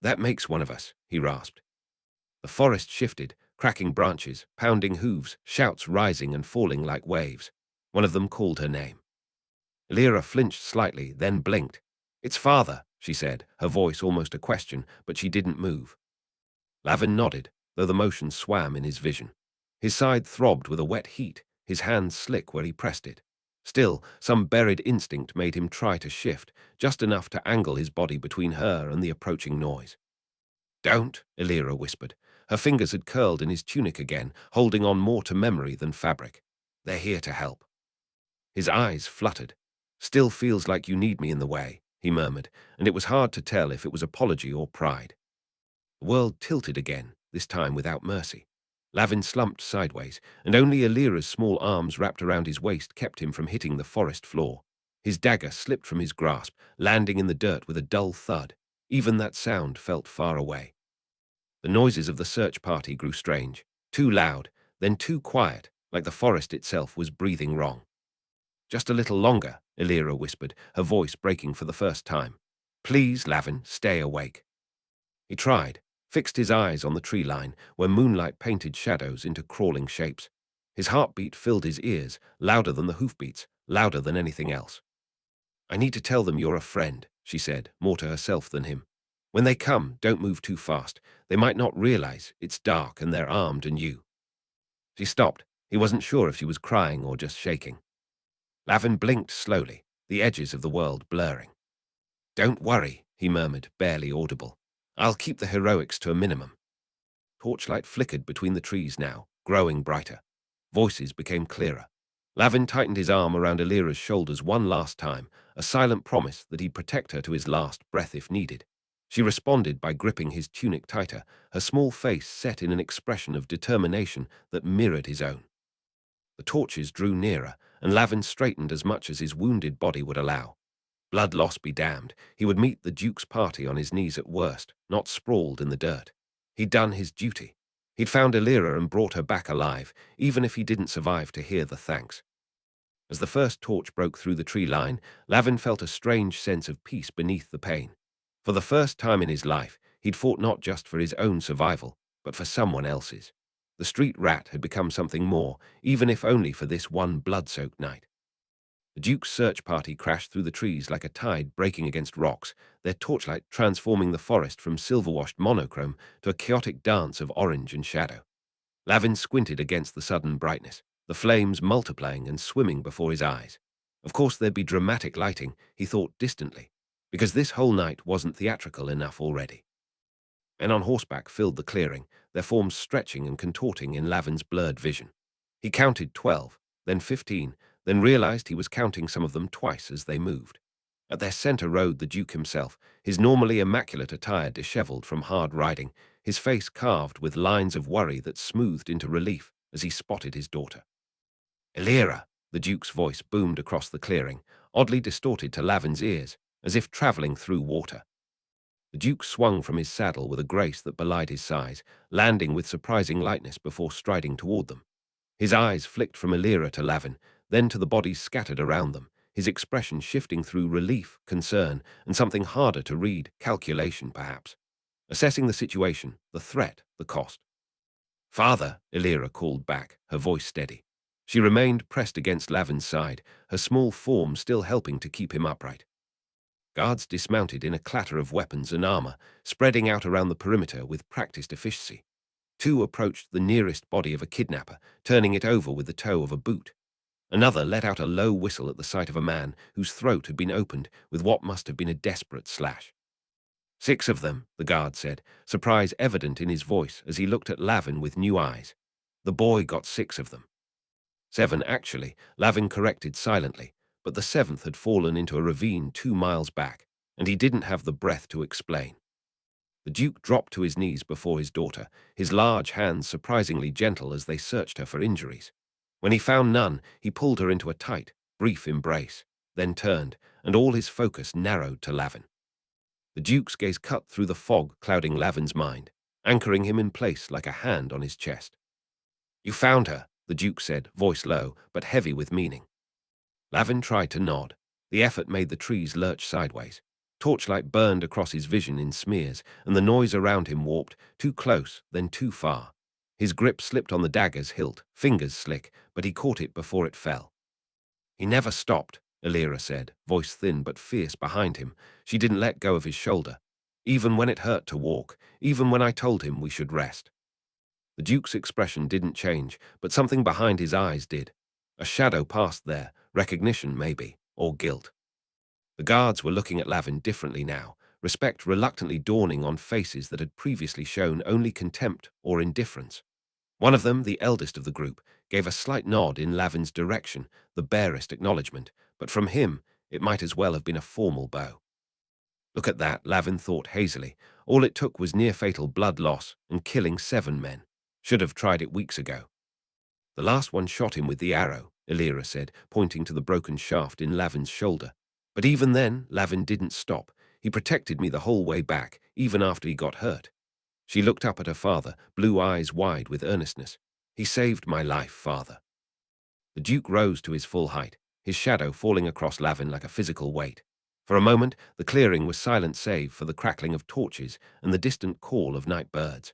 That makes one of us, he rasped. The forest shifted, cracking branches, pounding hooves, shouts rising and falling like waves. One of them called her name. Elira flinched slightly, then blinked. It's father, she said, her voice almost a question, but she didn't move. Lavin nodded, though the motion swam in his vision. His side throbbed with a wet heat, his hand slick where he pressed it. Still, some buried instinct made him try to shift, just enough to angle his body between her and the approaching noise. Don't, Elira whispered. Her fingers had curled in his tunic again, holding on more to memory than fabric. They're here to help. His eyes fluttered. Still feels like you need me in the way, he murmured, and it was hard to tell if it was apology or pride. The world tilted again, this time without mercy. Lavin slumped sideways, and only Elira's small arms wrapped around his waist kept him from hitting the forest floor. His dagger slipped from his grasp, landing in the dirt with a dull thud. Even that sound felt far away. The noises of the search party grew strange, too loud, then too quiet, like the forest itself was breathing wrong. "Just a little longer," Elira whispered, her voice breaking for the first time. "Please, Lavin, stay awake." He tried, fixed his eyes on the tree line, where moonlight painted shadows into crawling shapes. His heartbeat filled his ears, louder than the hoofbeats, louder than anything else. "I need to tell them you're a friend," she said, more to herself than him. "When they come, don't move too fast. They might not realize it's dark and they're armed and you." She stopped. He wasn't sure if she was crying or just shaking. Lavin blinked slowly, the edges of the world blurring. "Don't worry," he murmured, barely audible. "I'll keep the heroics to a minimum." Torchlight flickered between the trees now, growing brighter. Voices became clearer. Lavin tightened his arm around Elira's shoulders one last time, a silent promise that he'd protect her to his last breath if needed. She responded by gripping his tunic tighter, her small face set in an expression of determination that mirrored his own. The torches drew nearer, and Lavin straightened as much as his wounded body would allow. Blood loss be damned, he would meet the Duke's party on his knees at worst, not sprawled in the dirt. He'd done his duty. He'd found Elira and brought her back alive, even if he didn't survive to hear the thanks. As the first torch broke through the tree line, Lavin felt a strange sense of peace beneath the pain. For the first time in his life, he'd fought not just for his own survival, but for someone else's. The street rat had become something more, even if only for this one blood-soaked night. The Duke's search party crashed through the trees like a tide breaking against rocks, their torchlight transforming the forest from silver-washed monochrome to a chaotic dance of orange and shadow. Lavin squinted against the sudden brightness, the flames multiplying and swimming before his eyes. Of course there'd be dramatic lighting, he thought distantly, because this whole night wasn't theatrical enough already. Men on horseback filled the clearing, their forms stretching and contorting in Lavin's blurred vision. He counted 12, then 15, then realized he was counting some of them twice as they moved. At their center rode the Duke himself, his normally immaculate attire disheveled from hard riding, his face carved with lines of worry that smoothed into relief as he spotted his daughter. "Elira!" The Duke's voice boomed across the clearing, oddly distorted to Lavin's ears, as if traveling through water. The Duke swung from his saddle with a grace that belied his size, landing with surprising lightness before striding toward them. His eyes flicked from Elira to Lavin, then to the bodies scattered around them, his expression shifting through relief, concern, and something harder to read, calculation perhaps. Assessing the situation, the threat, the cost. "Father," Elira called back, her voice steady. She remained pressed against Lavin's side, her small form still helping to keep him upright. Guards dismounted in a clatter of weapons and armor, spreading out around the perimeter with practiced efficiency. Two approached the nearest body of a kidnapper, turning it over with the toe of a boot. Another let out a low whistle at the sight of a man whose throat had been opened with what must have been a desperate slash. "6 of them," the guard said, surprise evident in his voice as he looked at Lavin with new eyes. "The boy got 6 of them." 7, actually, Lavin corrected silently, but the 7th had fallen into a ravine 2 miles back, and he didn't have the breath to explain. The Duke dropped to his knees before his daughter, his large hands surprisingly gentle as they searched her for injuries. When he found none, he pulled her into a tight, brief embrace, then turned, and all his focus narrowed to Lavin. The Duke's gaze cut through the fog clouding Lavin's mind, anchoring him in place like a hand on his chest. "You found her," the Duke said, voice low, but heavy with meaning. Lavin tried to nod. The effort made the trees lurch sideways. Torchlight burned across his vision in smears, and the noise around him warped, too close, then too far. His grip slipped on the dagger's hilt, fingers slick, but he caught it before it fell. "He never stopped," Elira said, voice thin but fierce behind him. She didn't let go of his shoulder. "Even when it hurt to walk, even when I told him we should rest." The Duke's expression didn't change, but something behind his eyes did. A shadow passed there, recognition maybe, or guilt. The guards were looking at Lavin differently now, respect reluctantly dawning on faces that had previously shown only contempt or indifference. One of them, the eldest of the group, gave a slight nod in Lavin's direction, the barest acknowledgement, but from him it might as well have been a formal bow. Look at that, Lavin thought hazily. All it took was near-fatal blood loss and killing 7 men. Should have tried it weeks ago. The last one shot him with the arrow, Elira said, pointing to the broken shaft in Lavin's shoulder. But even then, Lavin didn't stop. He protected me the whole way back, even after he got hurt. She looked up at her father, blue eyes wide with earnestness. He saved my life, father. The Duke rose to his full height, his shadow falling across Lavin like a physical weight. For a moment, the clearing was silent save for the crackling of torches and the distant call of night birds.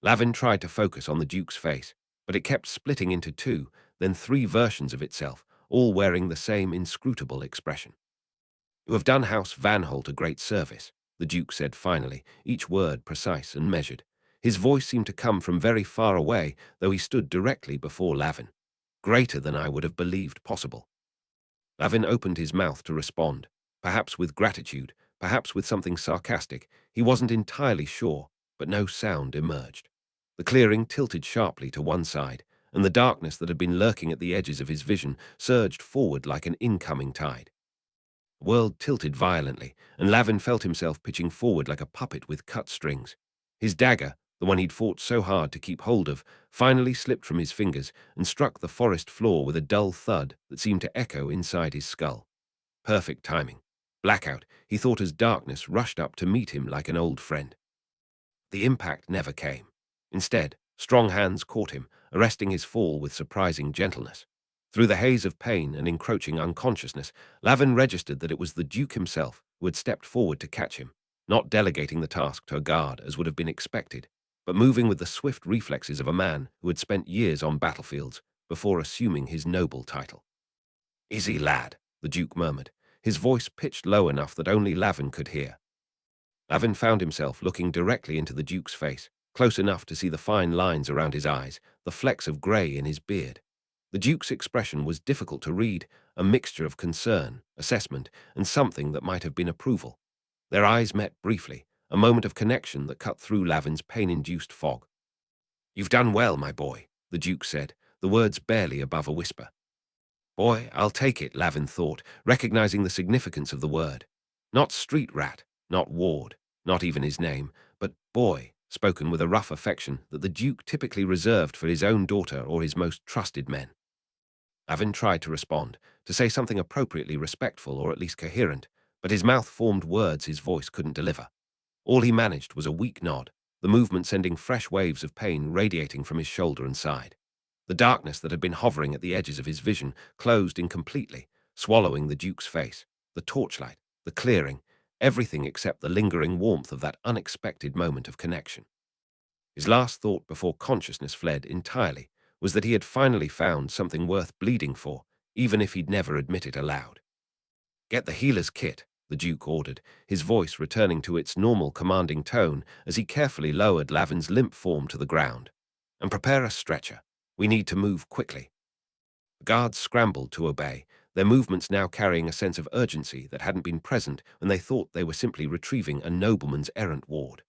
Lavin tried to focus on the Duke's face, but it kept splitting into two, then three versions of itself, all wearing the same inscrutable expression. "You have done House Varnhold a great service," the Duke said finally, each word precise and measured. His voice seemed to come from very far away, though he stood directly before Lavin. "Greater than I would have believed possible." Lavin opened his mouth to respond, perhaps with gratitude, perhaps with something sarcastic. He wasn't entirely sure, but no sound emerged. The clearing tilted sharply to one side, and the darkness that had been lurking at the edges of his vision surged forward like an incoming tide. The world tilted violently, and Lavin felt himself pitching forward like a puppet with cut strings. His dagger, the one he'd fought so hard to keep hold of, finally slipped from his fingers and struck the forest floor with a dull thud that seemed to echo inside his skull. Perfect timing. Blackout, he thought, as darkness rushed up to meet him like an old friend. The impact never came. Instead, strong hands caught him, arresting his fall with surprising gentleness. Through the haze of pain and encroaching unconsciousness, Lavin registered that it was the Duke himself who had stepped forward to catch him, not delegating the task to a guard as would have been expected, but moving with the swift reflexes of a man who had spent years on battlefields before assuming his noble title. "Easy, lad," the Duke murmured, his voice pitched low enough that only Lavin could hear. Lavin found himself looking directly into the Duke's face, close enough to see the fine lines around his eyes, the flecks of grey in his beard. The Duke's expression was difficult to read, a mixture of concern, assessment, and something that might have been approval. Their eyes met briefly, a moment of connection that cut through Lavin's pain-induced fog. "You've done well, my boy," the Duke said, the words barely above a whisper. Boy, I'll take it, Lavin thought, recognizing the significance of the word. Not street rat, not ward, not even his name, but boy, spoken with a rough affection that the Duke typically reserved for his own daughter or his most trusted men. Lavin tried to respond, to say something appropriately respectful or at least coherent, but his mouth formed words his voice couldn't deliver. All he managed was a weak nod, the movement sending fresh waves of pain radiating from his shoulder and side. The darkness that had been hovering at the edges of his vision closed in completely, swallowing the Duke's face, the torchlight, the clearing, everything except the lingering warmth of that unexpected moment of connection. His last thought before consciousness fled entirely was that he had finally found something worth bleeding for, even if he'd never admit it aloud. "Get the healer's kit," the Duke ordered, his voice returning to its normal commanding tone as he carefully lowered Lavin's limp form to the ground. "And prepare a stretcher. We need to move quickly." The guards scrambled to obey, their movements now carrying a sense of urgency that hadn't been present when they thought they were simply retrieving a nobleman's errant ward.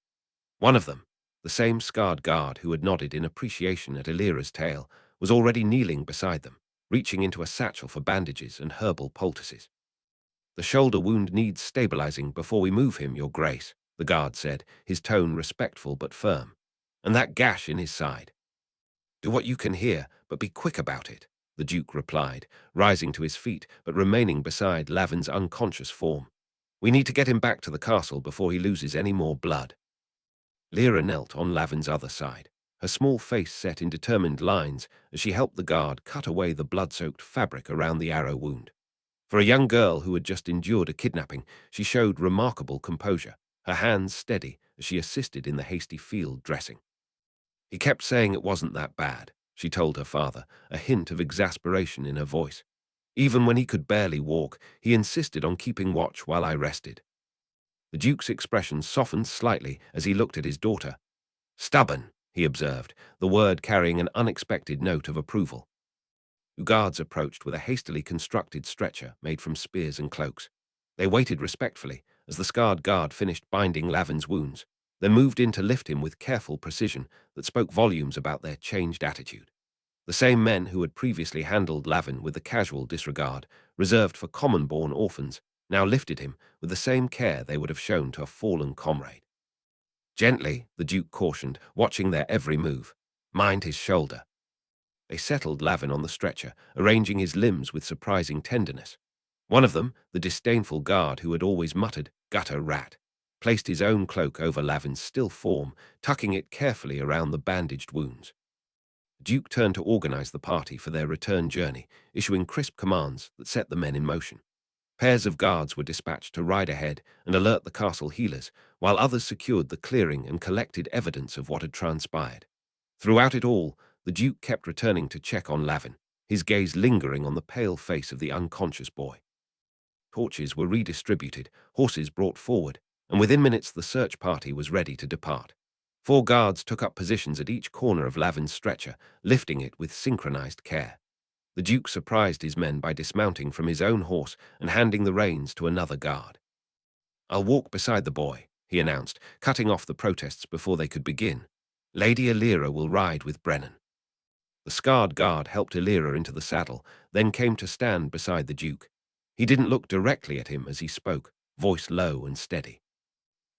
One of them, the same scarred guard who had nodded in appreciation at Elira's tale, was already kneeling beside them, reaching into a satchel for bandages and herbal poultices. "The shoulder wound needs stabilizing before we move him, Your Grace," the guard said, his tone respectful but firm. "And that gash in his side. Do what you can hear, but be quick about it," the Duke replied, rising to his feet but remaining beside Lavin's unconscious form. "We need to get him back to the castle before he loses any more blood." Lyra knelt on Lavin's other side, her small face set in determined lines as she helped the guard cut away the blood-soaked fabric around the arrow wound. For a young girl who had just endured a kidnapping, she showed remarkable composure, her hands steady as she assisted in the hasty field dressing. "He kept saying it wasn't that bad," she told her father, a hint of exasperation in her voice. "Even when he could barely walk, he insisted on keeping watch while I rested." The Duke's expression softened slightly as he looked at his daughter. "Stubborn," he observed, the word carrying an unexpected note of approval. Two guards approached with a hastily constructed stretcher made from spears and cloaks. They waited respectfully as the scarred guard finished binding Lavin's wounds, then moved in to lift him with careful precision that spoke volumes about their changed attitude. The same men who had previously handled Lavin with the casual disregard reserved for common-born orphans now lifted him with the same care they would have shown to a fallen comrade. "Gently," the Duke cautioned, watching their every move. "Mind his shoulder." They settled Lavin on the stretcher, arranging his limbs with surprising tenderness. One of them, the disdainful guard who had always muttered, "Gutter rat," placed his own cloak over Lavin's still form, tucking it carefully around the bandaged wounds. Duke turned to organize the party for their return journey, issuing crisp commands that set the men in motion. Pairs of guards were dispatched to ride ahead and alert the castle healers, while others secured the clearing and collected evidence of what had transpired. Throughout it all, the Duke kept returning to check on Lavin, his gaze lingering on the pale face of the unconscious boy. Torches were redistributed, horses brought forward, and within minutes the search party was ready to depart. 4 guards took up positions at each corner of Lavin's stretcher, lifting it with synchronized care. The Duke surprised his men by dismounting from his own horse and handing the reins to another guard. "I'll walk beside the boy," he announced, cutting off the protests before they could begin. "Lady Elira will ride with Brennan." The scarred guard helped Elira into the saddle, then came to stand beside the Duke. He didn't look directly at him as he spoke, voice low and steady.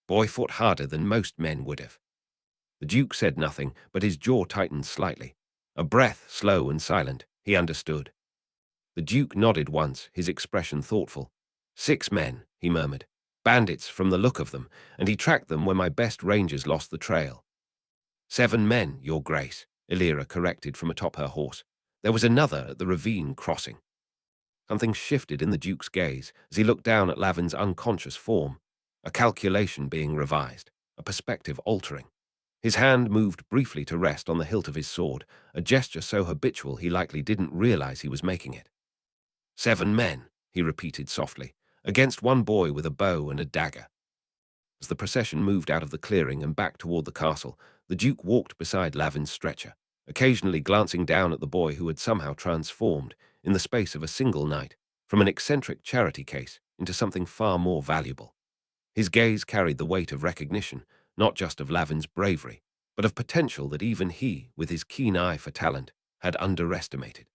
"Boy fought harder than most men would have." The Duke said nothing, but his jaw tightened slightly. A breath, slow and silent, he understood. The Duke nodded once, his expression thoughtful. 6 men, he murmured. "Bandits from the look of them, and he tracked them when my best rangers lost the trail." 7 men, Your Grace, Elira corrected from atop her horse. "There was another at the ravine crossing." Something shifted in the Duke's gaze as he looked down at Lavin's unconscious form, a calculation being revised, a perspective altering. His hand moved briefly to rest on the hilt of his sword, a gesture so habitual he likely didn't realize he was making it. 7 men, he repeated softly, against one boy with a bow and a dagger. As the procession moved out of the clearing and back toward the castle, the Duke walked beside Lavin's stretcher, occasionally glancing down at the boy who had somehow transformed, in the space of a single night, from an eccentric charity case into something far more valuable. His gaze carried the weight of recognition, not just of Lavin's bravery, but of potential that even he, with his keen eye for talent, had underestimated.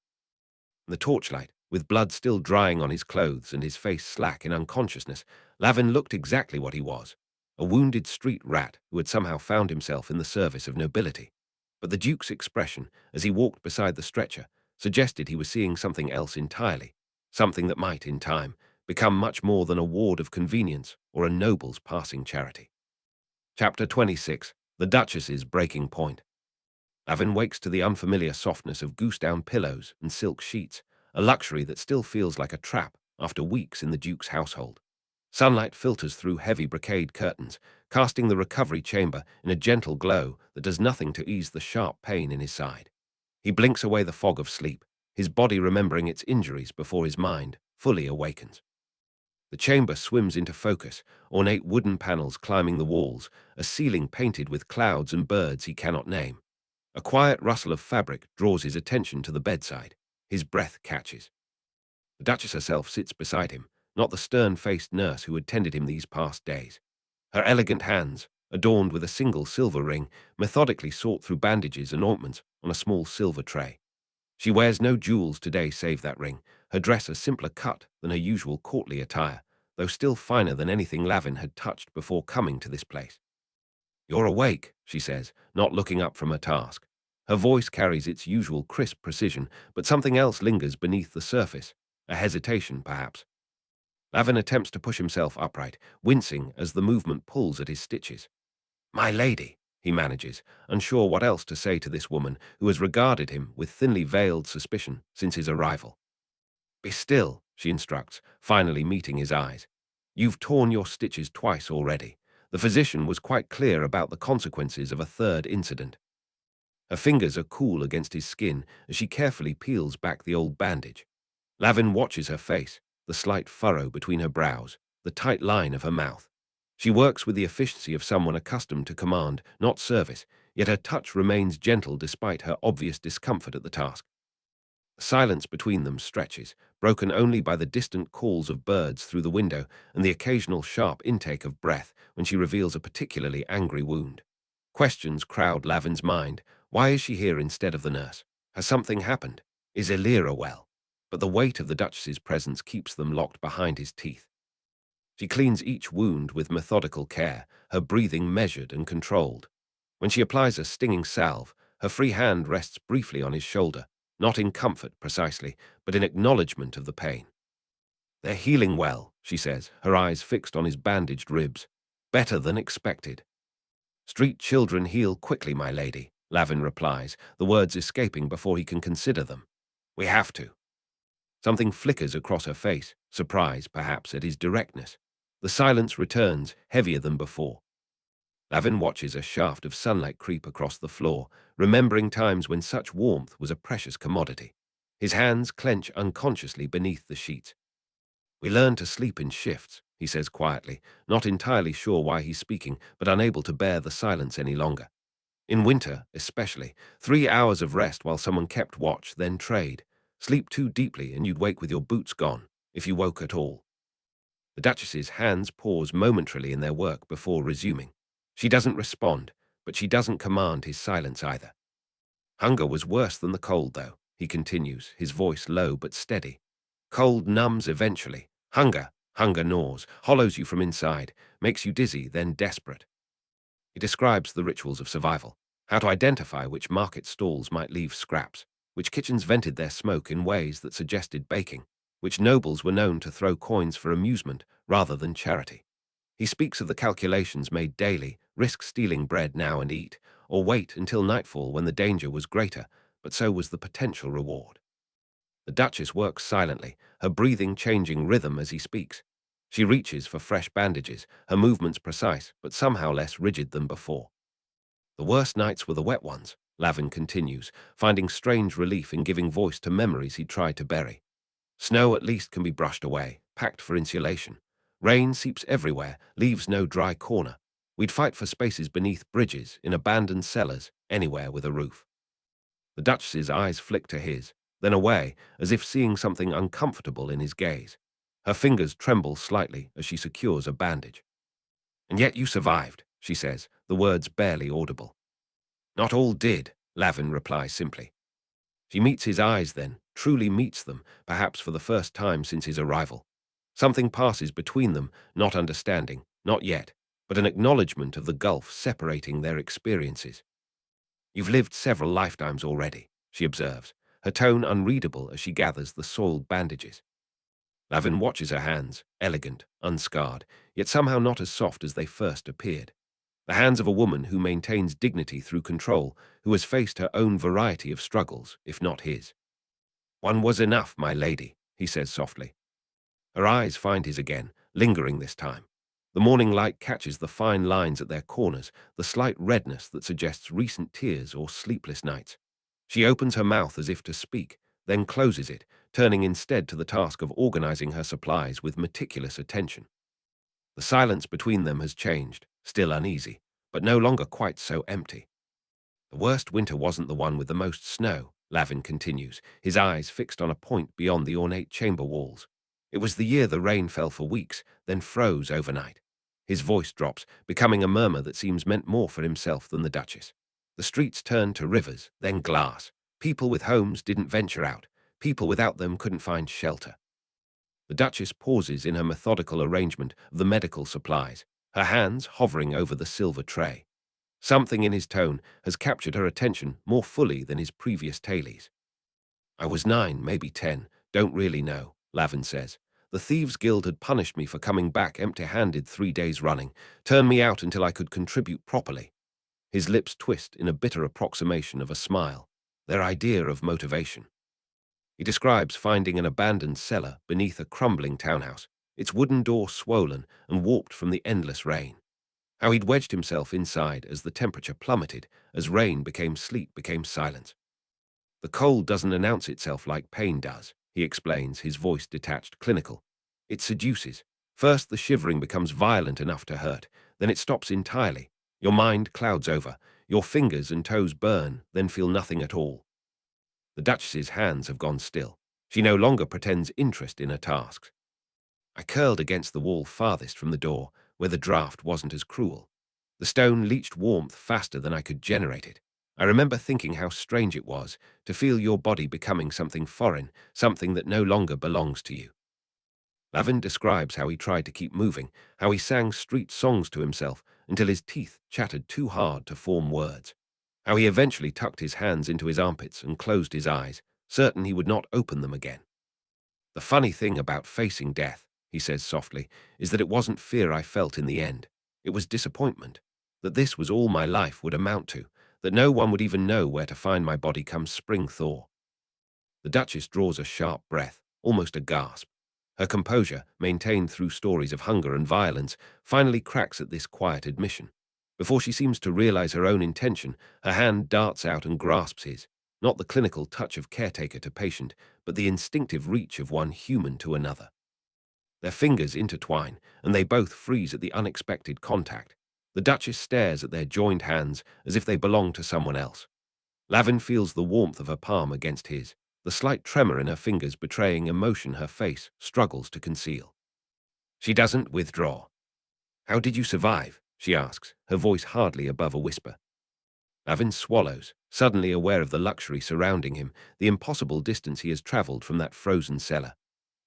In the torchlight, with blood still drying on his clothes and his face slack in unconsciousness, Lavin looked exactly what he was, a wounded street rat who had somehow found himself in the service of nobility. But the Duke's expression, as he walked beside the stretcher, suggested he was seeing something else entirely, something that might, in time, become much more than a ward of convenience or a noble's passing charity. Chapter 26. The Duchess's Breaking Point. Lavin wakes to the unfamiliar softness of goose-down pillows and silk sheets, a luxury that still feels like a trap after weeks in the Duke's household. Sunlight filters through heavy brocade curtains, casting the recovery chamber in a gentle glow that does nothing to ease the sharp pain in his side. He blinks away the fog of sleep, his body remembering its injuries before his mind fully awakens. The chamber swims into focus, ornate wooden panels climbing the walls, a ceiling painted with clouds and birds he cannot name. A quiet rustle of fabric draws his attention to the bedside. His breath catches. The Duchess herself sits beside him, not the stern-faced nurse who had tended him these past days. Her elegant hands, adorned with a single silver ring, methodically sort through bandages and ointments on a small silver tray. She wears no jewels today save that ring, her dress a simpler cut than her usual courtly attire, though still finer than anything Lavin had touched before coming to this place. "You're awake," she says, not looking up from her task. Her voice carries its usual crisp precision, but something else lingers beneath the surface, a hesitation, perhaps. Lavin attempts to push himself upright, wincing as the movement pulls at his stitches. "My lady," he manages, unsure what else to say to this woman who has regarded him with thinly veiled suspicion since his arrival. "Be still," she instructs, finally meeting his eyes. "You've torn your stitches twice already. The physician was quite clear about the consequences of a third incident." Her fingers are cool against his skin as she carefully peels back the old bandage. Lavin watches her face, the slight furrow between her brows, the tight line of her mouth. She works with the efficiency of someone accustomed to command, not service, yet her touch remains gentle despite her obvious discomfort at the task. The silence between them stretches, broken only by the distant calls of birds through the window and the occasional sharp intake of breath when she reveals a particularly angry wound. Questions crowd Lavin's mind. Why is she here instead of the nurse? Has something happened? Is Elira well? But the weight of the Duchess's presence keeps them locked behind his teeth. She cleans each wound with methodical care, her breathing measured and controlled. When she applies a stinging salve, her free hand rests briefly on his shoulder, not in comfort precisely, but in acknowledgement of the pain. "They're healing well," she says, her eyes fixed on his bandaged ribs. "Better than expected." "Street children heal quickly, my lady," Lavin replies, the words escaping before he can consider them. "We have to." Something flickers across her face, surprise, perhaps, at his directness. The silence returns, heavier than before. Lavin watches a shaft of sunlight creep across the floor, remembering times when such warmth was a precious commodity. His hands clench unconsciously beneath the sheets. "We learn to sleep in shifts," he says quietly, not entirely sure why he's speaking, but unable to bear the silence any longer. "In winter, especially, 3 hours of rest while someone kept watch, then trade. Sleep too deeply and you'd wake with your boots gone, if you woke at all." The Duchess's hands pause momentarily in their work before resuming. She doesn't respond, but she doesn't command his silence either. "Hunger was worse than the cold, though," he continues, his voice low but steady. "Cold numbs eventually. Hunger gnaws, hollows you from inside, makes you dizzy, then desperate." He describes the rituals of survival, how to identify which market stalls might leave scraps, which kitchens vented their smoke in ways that suggested baking, which nobles were known to throw coins for amusement rather than charity. He speaks of the calculations made daily, risk stealing bread now and eat, or wait until nightfall when the danger was greater, but so was the potential reward. The Duchess works silently, her breathing changing rhythm as he speaks. She reaches for fresh bandages, her movements precise, but somehow less rigid than before. "The worst nights were the wet ones," Lavin continues, finding strange relief in giving voice to memories he tried to bury. "Snow at least can be brushed away, packed for insulation. Rain seeps everywhere, leaves no dry corner. We'd fight for spaces beneath bridges, in abandoned cellars, anywhere with a roof." The Duchess's eyes flick to his, then away, as if seeing something uncomfortable in his gaze. Her fingers tremble slightly as she secures a bandage. "And yet you survived," she says, the words barely audible. "Not all did," Lavin replies simply. She meets his eyes then, truly meets them, perhaps for the first time since his arrival. Something passes between them, not understanding, not yet, but an acknowledgement of the gulf separating their experiences. "You've lived several lifetimes already," she observes, her tone unreadable as she gathers the soiled bandages. Lavin watches her hands, elegant, unscarred, yet somehow not as soft as they first appeared. The hands of a woman who maintains dignity through control, who has faced her own variety of struggles, if not his. "One was enough, my lady," he says softly. Her eyes find his again, lingering this time. The morning light catches the fine lines at their corners, the slight redness that suggests recent tears or sleepless nights. She opens her mouth as if to speak, then closes it, turning instead to the task of organizing her supplies with meticulous attention. The silence between them has changed, still uneasy, but no longer quite so empty. "The worst winter wasn't the one with the most snow," Lavin continues, his eyes fixed on a point beyond the ornate chamber walls. "It was the year the rain fell for weeks, then froze overnight." His voice drops, becoming a murmur that seems meant more for himself than the Duchess. "The streets turned to rivers, then glass. People with homes didn't venture out. People without them couldn't find shelter." The Duchess pauses in her methodical arrangement of the medical supplies, her hands hovering over the silver tray. Something in his tone has captured her attention more fully than his previous tales. "I was 9, maybe 10, don't really know," Lavin says. "The Thieves' Guild had punished me for coming back empty-handed 3 days running, turned me out until I could contribute properly." His lips twist in a bitter approximation of a smile, their idea of motivation. He describes finding an abandoned cellar beneath a crumbling townhouse, its wooden door swollen and warped from the endless rain. How he'd wedged himself inside as the temperature plummeted, as rain became sleet, became silence. "The cold doesn't announce itself like pain does," he explains, his voice detached, clinical. "It seduces. First the shivering becomes violent enough to hurt, then it stops entirely. Your mind clouds over, your fingers and toes burn, then feel nothing at all." The Duchess's hands have gone still. She no longer pretends interest in her tasks. "I curled against the wall farthest from the door, where the draught wasn't as cruel. The stone leached warmth faster than I could generate it. I remember thinking how strange it was to feel your body becoming something foreign, something that no longer belongs to you." Lavin describes how he tried to keep moving, how he sang street songs to himself until his teeth chattered too hard to form words, how he eventually tucked his hands into his armpits and closed his eyes, certain he would not open them again. "The funny thing about facing death," he says softly, "is that it wasn't fear I felt in the end. It was disappointment, that this was all my life would amount to, that no one would even know where to find my body come spring thaw." The Duchess draws a sharp breath, almost a gasp. Her composure, maintained through stories of hunger and violence, finally cracks at this quiet admission. Before she seems to realize her own intention, her hand darts out and grasps his, not the clinical touch of caretaker to patient, but the instinctive reach of one human to another. Their fingers intertwine, and they both freeze at the unexpected contact. The Duchess stares at their joined hands as if they belong to someone else. Lavin feels the warmth of her palm against his, the slight tremor in her fingers betraying emotion her face struggles to conceal. She doesn't withdraw. "How did you survive?" she asks, her voice hardly above a whisper. Lavin swallows, suddenly aware of the luxury surrounding him, the impossible distance he has traveled from that frozen cellar.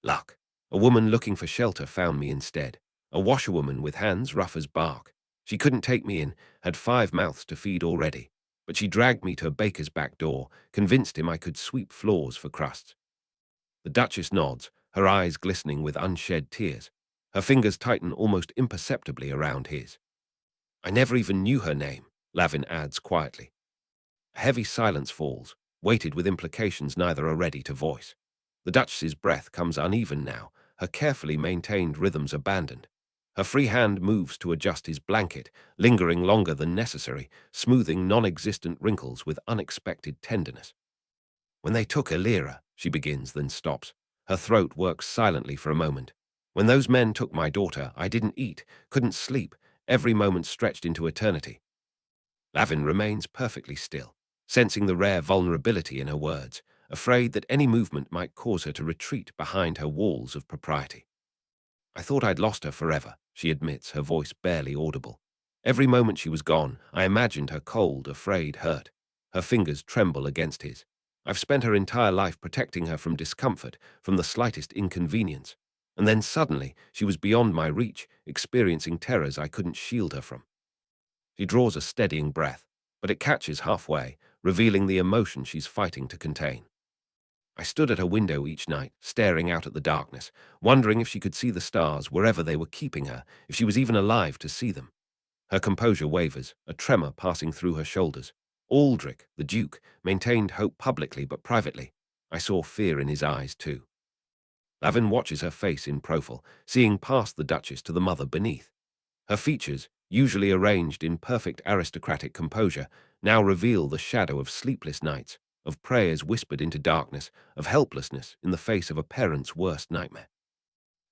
"Luck. A woman looking for shelter found me instead. A washerwoman with hands rough as bark. She couldn't take me in, had 5 mouths to feed already. But she dragged me to a baker's back door, convinced him I could sweep floors for crusts." The Duchess nods, her eyes glistening with unshed tears. Her fingers tighten almost imperceptibly around his. "I never even knew her name," Lavin adds quietly. A heavy silence falls, weighted with implications neither are ready to voice. The Duchess's breath comes uneven now, her carefully maintained rhythms abandoned. Her free hand moves to adjust his blanket, lingering longer than necessary, smoothing non-existent wrinkles with unexpected tenderness. "When they took Elira," she begins, then stops. Her throat works silently for a moment. "When those men took my daughter, I didn't eat, couldn't sleep, every moment stretched into eternity." Lavin remains perfectly still, sensing the rare vulnerability in her words, afraid that any movement might cause her to retreat behind her walls of propriety. "I thought I'd lost her forever," she admits, her voice barely audible. "Every moment she was gone, I imagined her cold, afraid, hurt." Her fingers tremble against his. "I've spent her entire life protecting her from discomfort, from the slightest inconvenience. And then suddenly, she was beyond my reach, experiencing terrors I couldn't shield her from." She draws a steadying breath, but it catches halfway, revealing the emotion she's fighting to contain. "I stood at her window each night, staring out at the darkness, wondering if she could see the stars wherever they were keeping her, if she was even alive to see them." Her composure wavers, a tremor passing through her shoulders. Aldric, the Duke, maintained hope publicly but privately. I saw fear in his eyes too. Lavin watches her face in profile, seeing past the Duchess to the mother beneath. Her features, usually arranged in perfect aristocratic composure, now reveal the shadow of sleepless nights, of prayers whispered into darkness, of helplessness in the face of a parent's worst nightmare.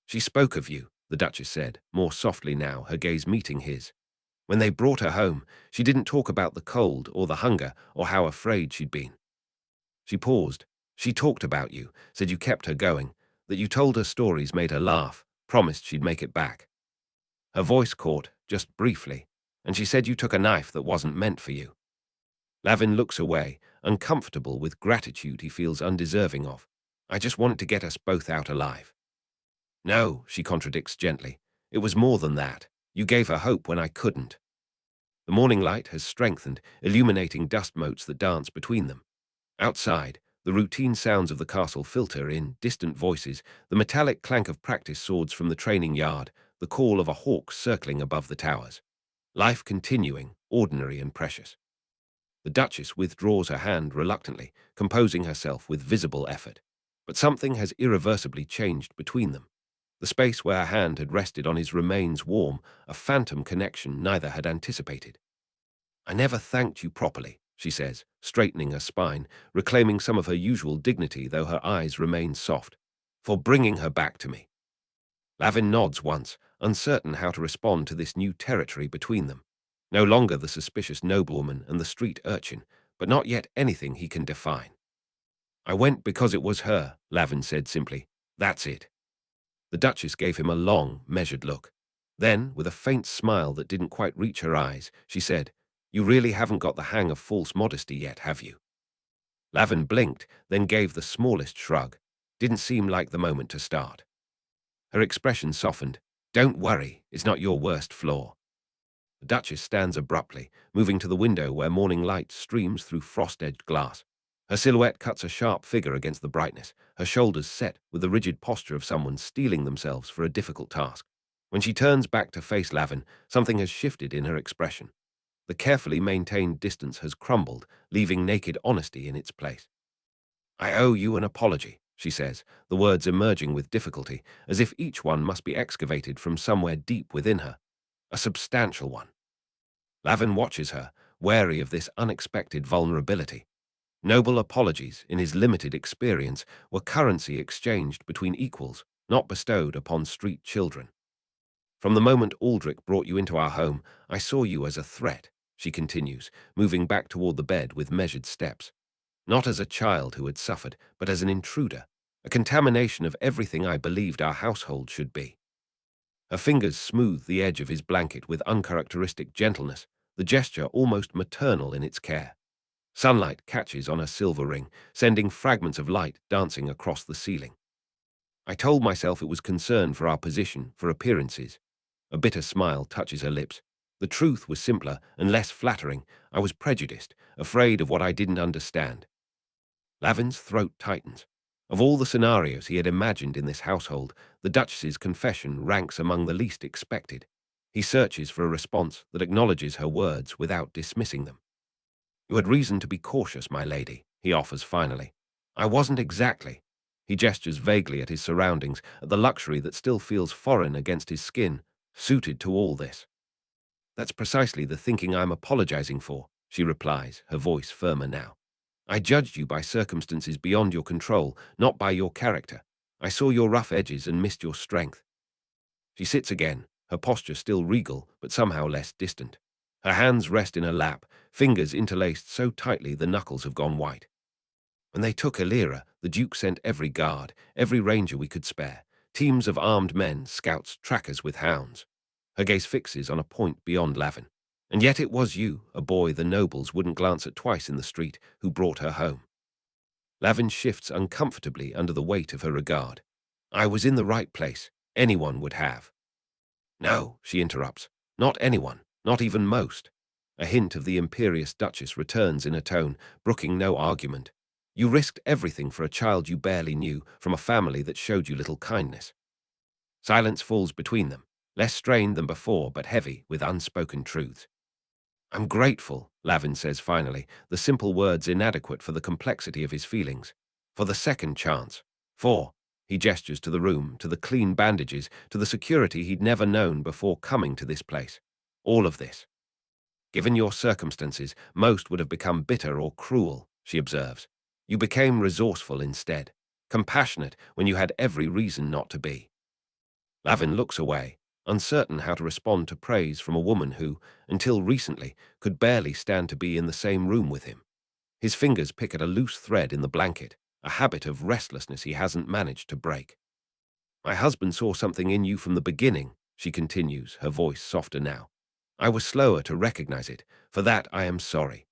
"She spoke of you," the Duchess said, more softly now, her gaze meeting his. "When they brought her home, she didn't talk about the cold or the hunger or how afraid she'd been." She paused. "She talked about you, said you kept her going, that you told her stories made her laugh, promised she'd make it back." Her voice caught, just briefly, and she said you took a knife that wasn't meant for you. Lavin looks away, uncomfortable with gratitude he feels undeserving of. "I just wanted to get us both out alive." "No," she contradicts gently. "It was more than that. You gave her hope when I couldn't." The morning light has strengthened, illuminating dust motes that dance between them. Outside, the routine sounds of the castle filter in, distant voices, the metallic clank of practice swords from the training yard, the call of a hawk circling above the towers. Life continuing, ordinary and precious. The Duchess withdraws her hand reluctantly, composing herself with visible effort. But something has irreversibly changed between them. The space where her hand had rested on his remains warm, a phantom connection neither had anticipated. "I never thanked you properly," she says, straightening her spine, reclaiming some of her usual dignity though her eyes remain soft, "for bringing her back to me." Lavin nods once, uncertain how to respond to this new territory between them. No longer the suspicious noblewoman and the street urchin, but not yet anything he can define. "I went because it was her," Lavin said simply. "That's it." The Duchess gave him a long, measured look. Then, with a faint smile that didn't quite reach her eyes, she said, "You really haven't got the hang of false modesty yet, have you?" Lavin blinked, then gave the smallest shrug. Didn't seem like the moment to start. Her expression softened. "Don't worry, it's not your worst flaw." The Duchess stands abruptly, moving to the window where morning light streams through frost-edged glass. Her silhouette cuts a sharp figure against the brightness, her shoulders set with the rigid posture of someone steeling themselves for a difficult task. When she turns back to face Lavin, something has shifted in her expression. The carefully maintained distance has crumbled, leaving naked honesty in its place. "I owe you an apology," she says, the words emerging with difficulty, as if each one must be excavated from somewhere deep within her. A substantial one. Lavin watches her, wary of this unexpected vulnerability. Noble apologies, in his limited experience, were currency exchanged between equals, not bestowed upon street children. "From the moment Aldric brought you into our home, I saw you as a threat," she continues, moving back toward the bed with measured steps. "Not as a child who had suffered, but as an intruder, a contamination of everything I believed our household should be." Her fingers smooth the edge of his blanket with uncharacteristic gentleness, the gesture almost maternal in its care. Sunlight catches on a silver ring, sending fragments of light dancing across the ceiling. "I told myself it was concern for our position, for appearances." A bitter smile touches her lips. "The truth was simpler and less flattering. I was prejudiced, afraid of what I didn't understand." Lavin's throat tightens. Of all the scenarios he had imagined in this household, the Duchess's confession ranks among the least expected. He searches for a response that acknowledges her words without dismissing them. "You had reason to be cautious, my lady," he offers finally. "I wasn't exactly." He gestures vaguely at his surroundings, at the luxury that still feels foreign against his skin, suited to all this. "That's precisely the thinking I'm apologizing for," she replies, her voice firmer now. "I judged you by circumstances beyond your control, not by your character. I saw your rough edges and missed your strength." She sits again, her posture still regal, but somehow less distant. Her hands rest in her lap, fingers interlaced so tightly the knuckles have gone white. "When they took Elira, the Duke sent every guard, every ranger we could spare, teams of armed men, scouts, trackers with hounds." Her gaze fixes on a point beyond Lavin. "And yet it was you, a boy the nobles wouldn't glance at twice in the street, who brought her home." Lavin shifts uncomfortably under the weight of her regard. "I was in the right place. Anyone would have." "No," she interrupts. "Not anyone, not even most." A hint of the imperious Duchess returns in a tone, brooking no argument. "You risked everything for a child you barely knew, from a family that showed you little kindness." Silence falls between them, less strained than before, but heavy with unspoken truths. "I'm grateful," Lavin says finally, the simple words inadequate for the complexity of his feelings. "For the second chance. For," he gestures to the room, to the clean bandages, to the security he'd never known before coming to this place. "All of this. Given your circumstances, most would have become bitter or cruel," she observes. "You became resourceful instead, compassionate when you had every reason not to be." Lavin looks away, uncertain how to respond to praise from a woman who, until recently, could barely stand to be in the same room with him. His fingers pick at a loose thread in the blanket, a habit of restlessness he hasn't managed to break. "My husband saw something in you from the beginning," she continues, her voice softer now. "I was slower to recognize it. For that I am sorry."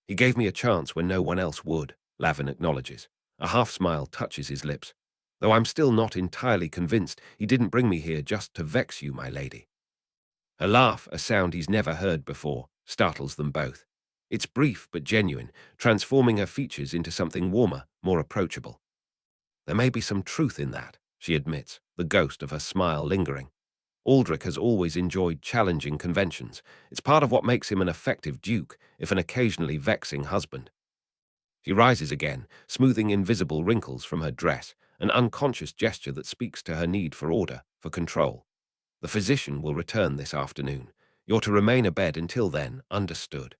"He gave me a chance when no one else would," Lavin acknowledges. A half-smile touches his lips. "Though I'm still not entirely convinced he didn't bring me here just to vex you, my lady." Her laugh, a sound he's never heard before, startles them both. It's brief but genuine, transforming her features into something warmer, more approachable. "There may be some truth in that," she admits, the ghost of her smile lingering. "Aldric has always enjoyed challenging conventions. It's part of what makes him an effective duke, if an occasionally vexing husband." She rises again, smoothing invisible wrinkles from her dress, an unconscious gesture that speaks to her need for order, for control. "The physician will return this afternoon. You're to remain abed until then, understood?"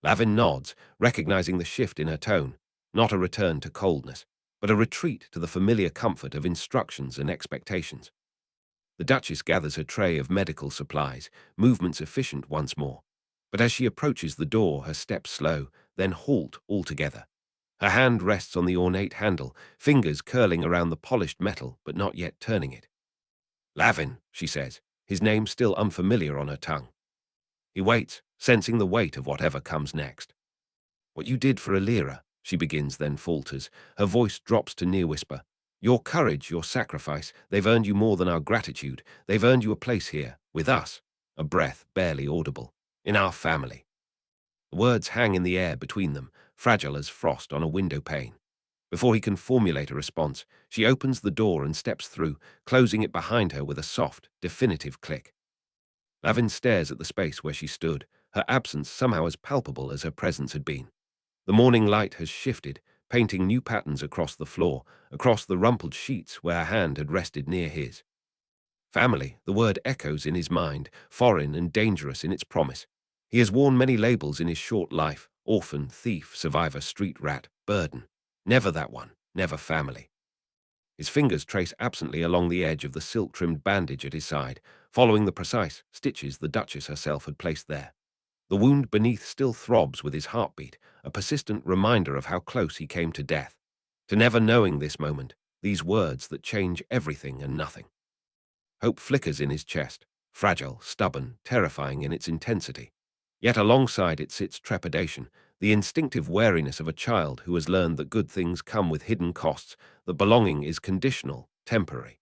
Lavin nods, recognizing the shift in her tone, not a return to coldness, but a retreat to the familiar comfort of instructions and expectations. The Duchess gathers her tray of medical supplies, movements efficient once more. But as she approaches the door, her steps slow, then halt altogether. Her hand rests on the ornate handle, fingers curling around the polished metal but not yet turning it. "Lavin," she says, his name still unfamiliar on her tongue. He waits, sensing the weight of whatever comes next. "What you did for Elira," she begins, then falters. Her voice drops to near whisper. "Your courage, your sacrifice, they've earned you more than our gratitude. They've earned you a place here, with us." A breath barely audible. "In our family." The words hang in the air between them, fragile as frost on a window pane. Before he can formulate a response, she opens the door and steps through, closing it behind her with a soft, definitive click. Lavin stares at the space where she stood, her absence somehow as palpable as her presence had been. The morning light has shifted, painting new patterns across the floor, across the rumpled sheets where her hand had rested near his. Family, the word echoes in his mind, foreign and dangerous in its promise. He has worn many labels in his short life: orphan, thief, survivor, street rat, burden. Never that one, never family. His fingers trace absently along the edge of the silk-trimmed bandage at his side, following the precise stitches the Duchess herself had placed there. The wound beneath still throbs with his heartbeat, a persistent reminder of how close he came to death. To never knowing this moment, these words that change everything and nothing. Hope flickers in his chest, fragile, stubborn, terrifying in its intensity. Yet alongside it sits trepidation, the instinctive wariness of a child who has learned that good things come with hidden costs, that belonging is conditional, temporary.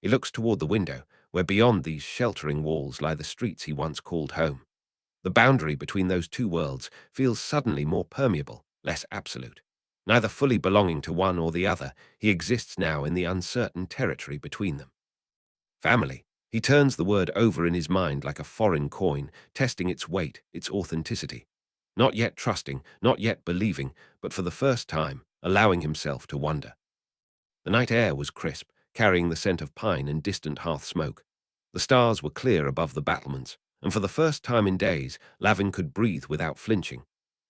He looks toward the window, where beyond these sheltering walls lie the streets he once called home. The boundary between those two worlds feels suddenly more permeable, less absolute. Neither fully belonging to one or the other, he exists now in the uncertain territory between them. Family. He turns the word over in his mind like a foreign coin, testing its weight, its authenticity. Not yet trusting, not yet believing, but for the first time, allowing himself to wonder. The night air was crisp, carrying the scent of pine and distant hearth smoke. The stars were clear above the battlements, and for the first time in days, Lavin could breathe without flinching.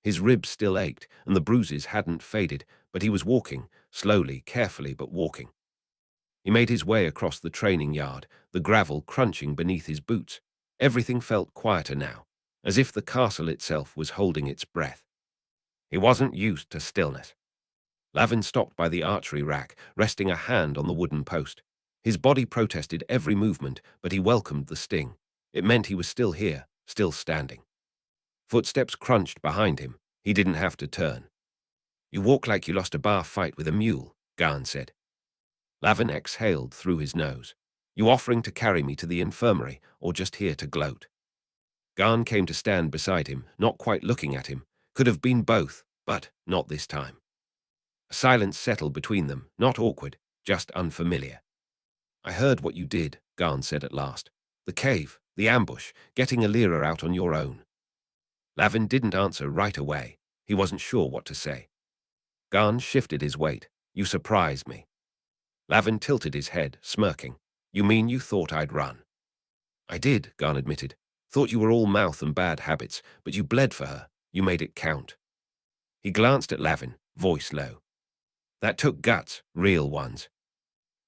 His ribs still ached, and the bruises hadn't faded, but he was walking, slowly, carefully, but walking. He made his way across the training yard, the gravel crunching beneath his boots. Everything felt quieter now, as if the castle itself was holding its breath. He wasn't used to stillness. Lavin stopped by the archery rack, resting a hand on the wooden post. His body protested every movement, but he welcomed the sting. It meant he was still here, still standing. Footsteps crunched behind him. He didn't have to turn. "You walk like you lost a bar fight with a mule," Garn said. Lavin exhaled through his nose. "You offering to carry me to the infirmary, or just here to gloat?" Garn came to stand beside him, not quite looking at him. Could have been both, but not this time. A silence settled between them, not awkward, just unfamiliar. "I heard what you did," Garn said at last. "The cave, the ambush, getting Elira out on your own." Lavin didn't answer right away. He wasn't sure what to say. Garn shifted his weight. "You surprised me." Lavin tilted his head, smirking. "You mean you thought I'd run?" "I did," Garn admitted. "Thought you were all mouth and bad habits, but you bled for her. You made it count." He glanced at Lavin, voice low. "That took guts, real ones."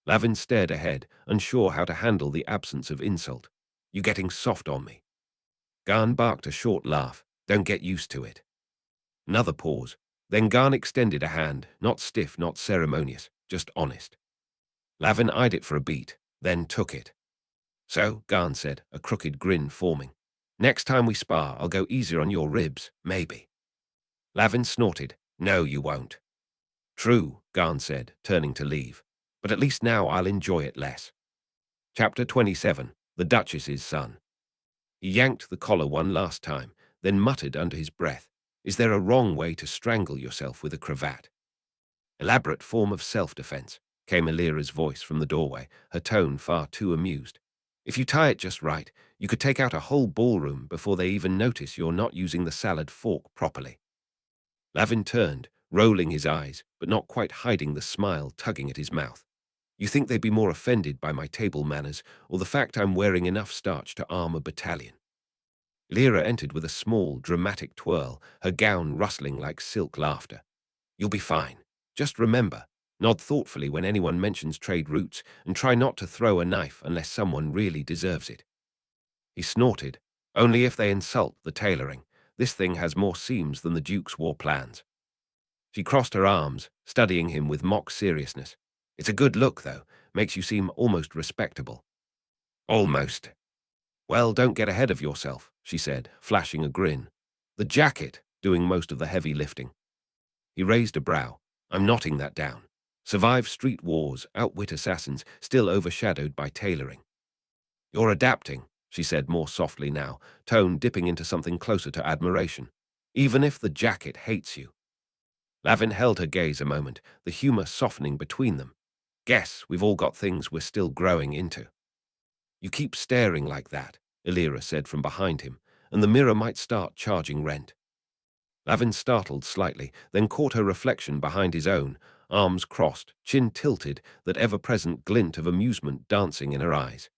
Lavin stared ahead, unsure how to handle the absence of insult. "You getting soft on me?" Garn barked a short laugh. "Don't get used to it." Another pause. Then Garn extended a hand, not stiff, not ceremonious, just honest. Lavin eyed it for a beat, then took it. "So," Garn said, a crooked grin forming, "next time we spar, I'll go easier on your ribs, maybe." Lavin snorted. "No, you won't." "True," Garn said, turning to leave. "But at least now I'll enjoy it less." Chapter 27. The Duchess's Son. He yanked the collar one last time, then muttered under his breath, "Is there a wrong way to strangle yourself with a cravat?" "Elaborate form of self-defense," came Elira's voice from the doorway, her tone far too amused. "If you tie it just right, you could take out a whole ballroom before they even notice you're not using the salad fork properly." Lavin turned, rolling his eyes, but not quite hiding the smile tugging at his mouth. "You think they'd be more offended by my table manners, or the fact I'm wearing enough starch to arm a battalion?" Elira entered with a small, dramatic twirl, her gown rustling like silk laughter. "You'll be fine. Just remember, nod thoughtfully when anyone mentions trade routes, and try not to throw a knife unless someone really deserves it." He snorted. "Only if they insult the tailoring. This thing has more seams than the Duke's war plans." She crossed her arms, studying him with mock seriousness. "It's a good look, though. Makes you seem almost respectable." "Almost." "Well, don't get ahead of yourself," she said, flashing a grin. "The jacket, doing most of the heavy lifting." He raised a brow. "I'm knotting that down. Survive street wars, outwit assassins, still overshadowed by tailoring." "You're adapting," she said more softly now, tone dipping into something closer to admiration. "Even if the jacket hates you, Lavin held her gaze a moment, the humor softening between them. Guess we've all got things we're still growing into. You keep staring like that, Elira said from behind him, and the mirror might start charging rent. Lavin startled slightly, then caught her reflection behind his own, arms crossed, chin tilted, that ever-present glint of amusement dancing in her eyes.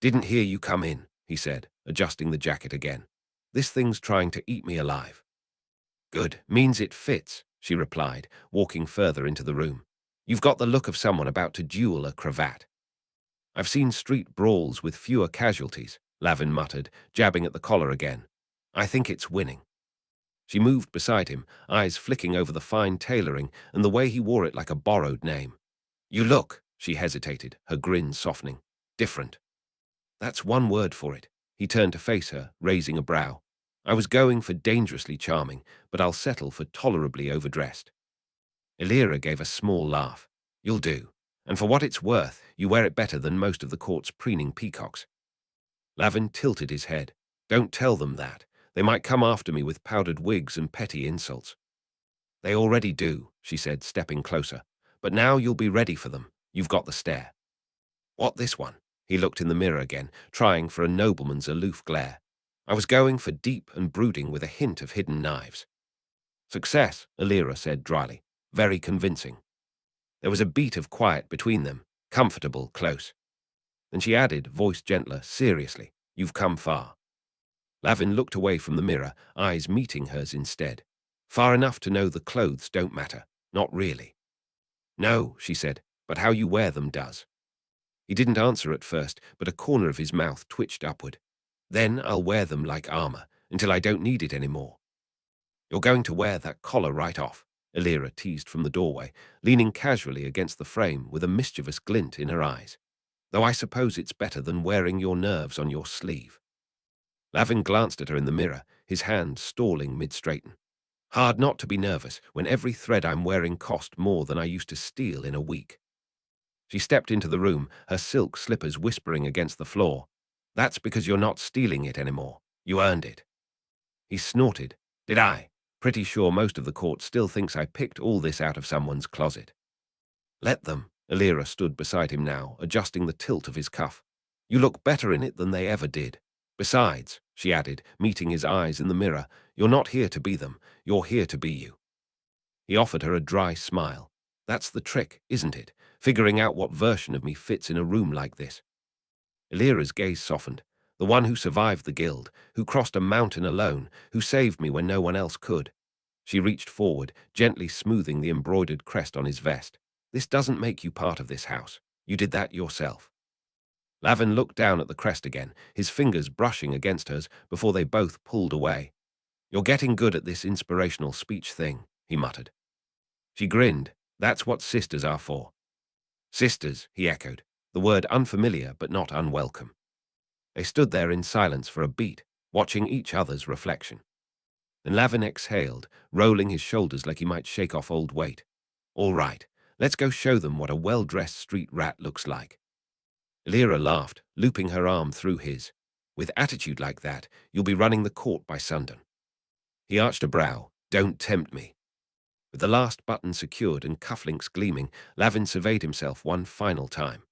"Didn't hear you come in," he said, adjusting the jacket again. "This thing's trying to eat me alive." "Good, means it fits," she replied, walking further into the room. "You've got the look of someone about to duel a cravat." "I've seen street brawls with fewer casualties," Lavin muttered, jabbing at the collar again. "I think it's winning." She moved beside him, eyes flicking over the fine tailoring and the way he wore it like a borrowed name. "You look," she hesitated, her grin softening, "different." "That's one word for it." He turned to face her, raising a brow. "I was going for dangerously charming, but I'll settle for tolerably overdressed." Elira gave a small laugh. "You'll do. And for what it's worth, you wear it better than most of the court's preening peacocks." Lavin tilted his head. "Don't tell them that. They might come after me with powdered wigs and petty insults." "They already do," she said, stepping closer. "But now you'll be ready for them. You've got the stare." "What, this one?" He looked in the mirror again, trying for a nobleman's aloof glare. "I was going for deep and brooding with a hint of hidden knives." "Success," Elira said dryly. "Very convincing." There was a beat of quiet between them, comfortable, close. Then she added, voice gentler, seriously, "You've come far." Lavin looked away from the mirror, eyes meeting hers instead. "Far enough to know the clothes don't matter. Not really." "No," she said, "but how you wear them does." He didn't answer at first, but a corner of his mouth twitched upward. "Then I'll wear them like armor, until I don't need it anymore." "You're going to wear that collar right off," Elira teased from the doorway, leaning casually against the frame with a mischievous glint in her eyes. "Though I suppose it's better than wearing your nerves on your sleeve." Lavin glanced at her in the mirror, his hand stalling mid-straighten. "Hard not to be nervous when every thread I'm wearing cost more than I used to steal in a week." She stepped into the room, her silk slippers whispering against the floor. "That's because you're not stealing it anymore. You earned it." He snorted. "Did I? Pretty sure most of the court still thinks I picked all this out of someone's closet." "Let them." Elira stood beside him now, adjusting the tilt of his cuff. "You look better in it than they ever did. Besides," she added, meeting his eyes in the mirror, "you're not here to be them. You're here to be you." He offered her a dry smile. "That's the trick, isn't it? Figuring out what version of me fits in a room like this." Elira's gaze softened. "The one who survived the guild, who crossed a mountain alone, who saved me when no one else could." She reached forward, gently smoothing the embroidered crest on his vest. "This doesn't make you part of this house. You did that yourself." Lavin looked down at the crest again, his fingers brushing against hers before they both pulled away. "You're getting good at this inspirational speech thing," he muttered. She grinned. "That's what sisters are for." "Sisters," he echoed, the word unfamiliar but not unwelcome. They stood there in silence for a beat, watching each other's reflection. Then Lavin exhaled, rolling his shoulders like he might shake off old weight. "All right, let's go show them what a well-dressed street rat looks like." Elira laughed, looping her arm through his. "With attitude like that, you'll be running the court by sundown." He arched a brow. "Don't tempt me." With the last button secured and cufflinks gleaming, Lavin surveyed himself one final time.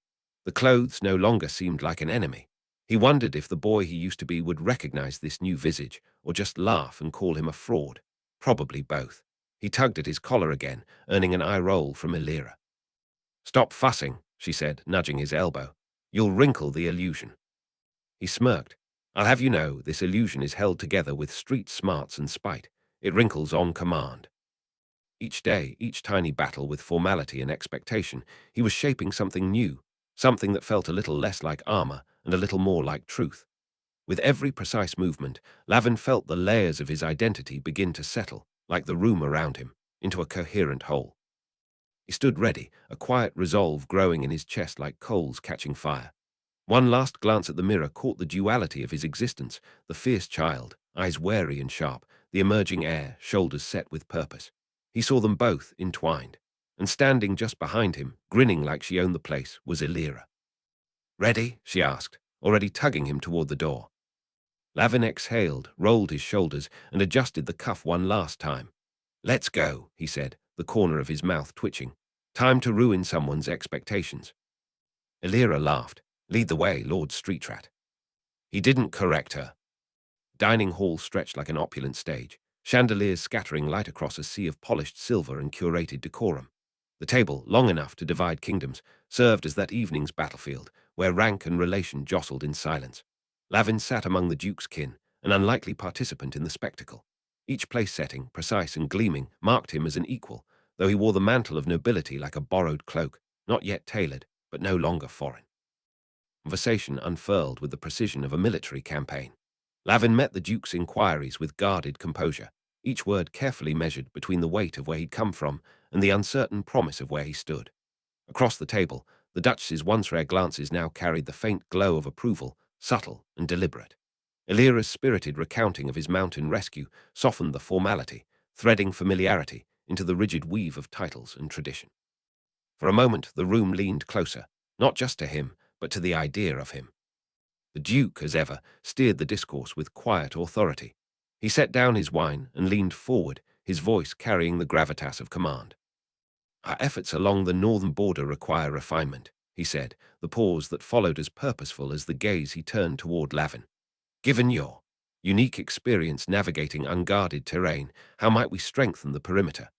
The clothes no longer seemed like an enemy. He wondered if the boy he used to be would recognize this new visage, or just laugh and call him a fraud. Probably both. He tugged at his collar again, earning an eye roll from Elira. "Stop fussing," she said, nudging his elbow. "You'll wrinkle the illusion." He smirked. "I'll have you know, this illusion is held together with street smarts and spite. It wrinkles on command." Each day, each tiny battle with formality and expectation, he was shaping something new, something that felt a little less like armor and a little more like truth. With every precise movement, Lavin felt the layers of his identity begin to settle, like the room around him, into a coherent whole. He stood ready, a quiet resolve growing in his chest like coals catching fire. One last glance at the mirror caught the duality of his existence, the fierce child, eyes wary and sharp, the emerging heir, shoulders set with purpose. He saw them both entwined, and standing just behind him, grinning like she owned the place, was Elira. "Ready?" she asked, already tugging him toward the door. Lavin exhaled, rolled his shoulders, and adjusted the cuff one last time. "Let's go," he said, the corner of his mouth twitching. Time to ruin someone's expectations. Elira laughed. Lead the way, Lord Street Rat. He didn't correct her. Dining hall stretched like an opulent stage, chandeliers scattering light across a sea of polished silver and curated decorum. The table, long enough to divide kingdoms, served as that evening's battlefield, where rank and relation jostled in silence. Lavin sat among the Duke's kin, an unlikely participant in the spectacle. Each place setting, precise and gleaming, marked him as an equal, though he wore the mantle of nobility like a borrowed cloak, not yet tailored, but no longer foreign. Conversation unfurled with the precision of a military campaign. Lavin met the Duke's inquiries with guarded composure, each word carefully measured between the weight of where he'd come from and the uncertain promise of where he stood. Across the table, the Duchess's once rare glances now carried the faint glow of approval, subtle and deliberate. Elira's spirited recounting of his mountain rescue softened the formality, threading familiarity into the rigid weave of titles and tradition. For a moment, the room leaned closer, not just to him, but to the idea of him. The Duke, as ever, steered the discourse with quiet authority. He set down his wine and leaned forward, his voice carrying the gravitas of command. Our efforts along the northern border require refinement, he said, the pause that followed as purposeful as the gaze he turned toward Lavin. Given your unique experience navigating unguarded terrain, how might we strengthen the perimeter?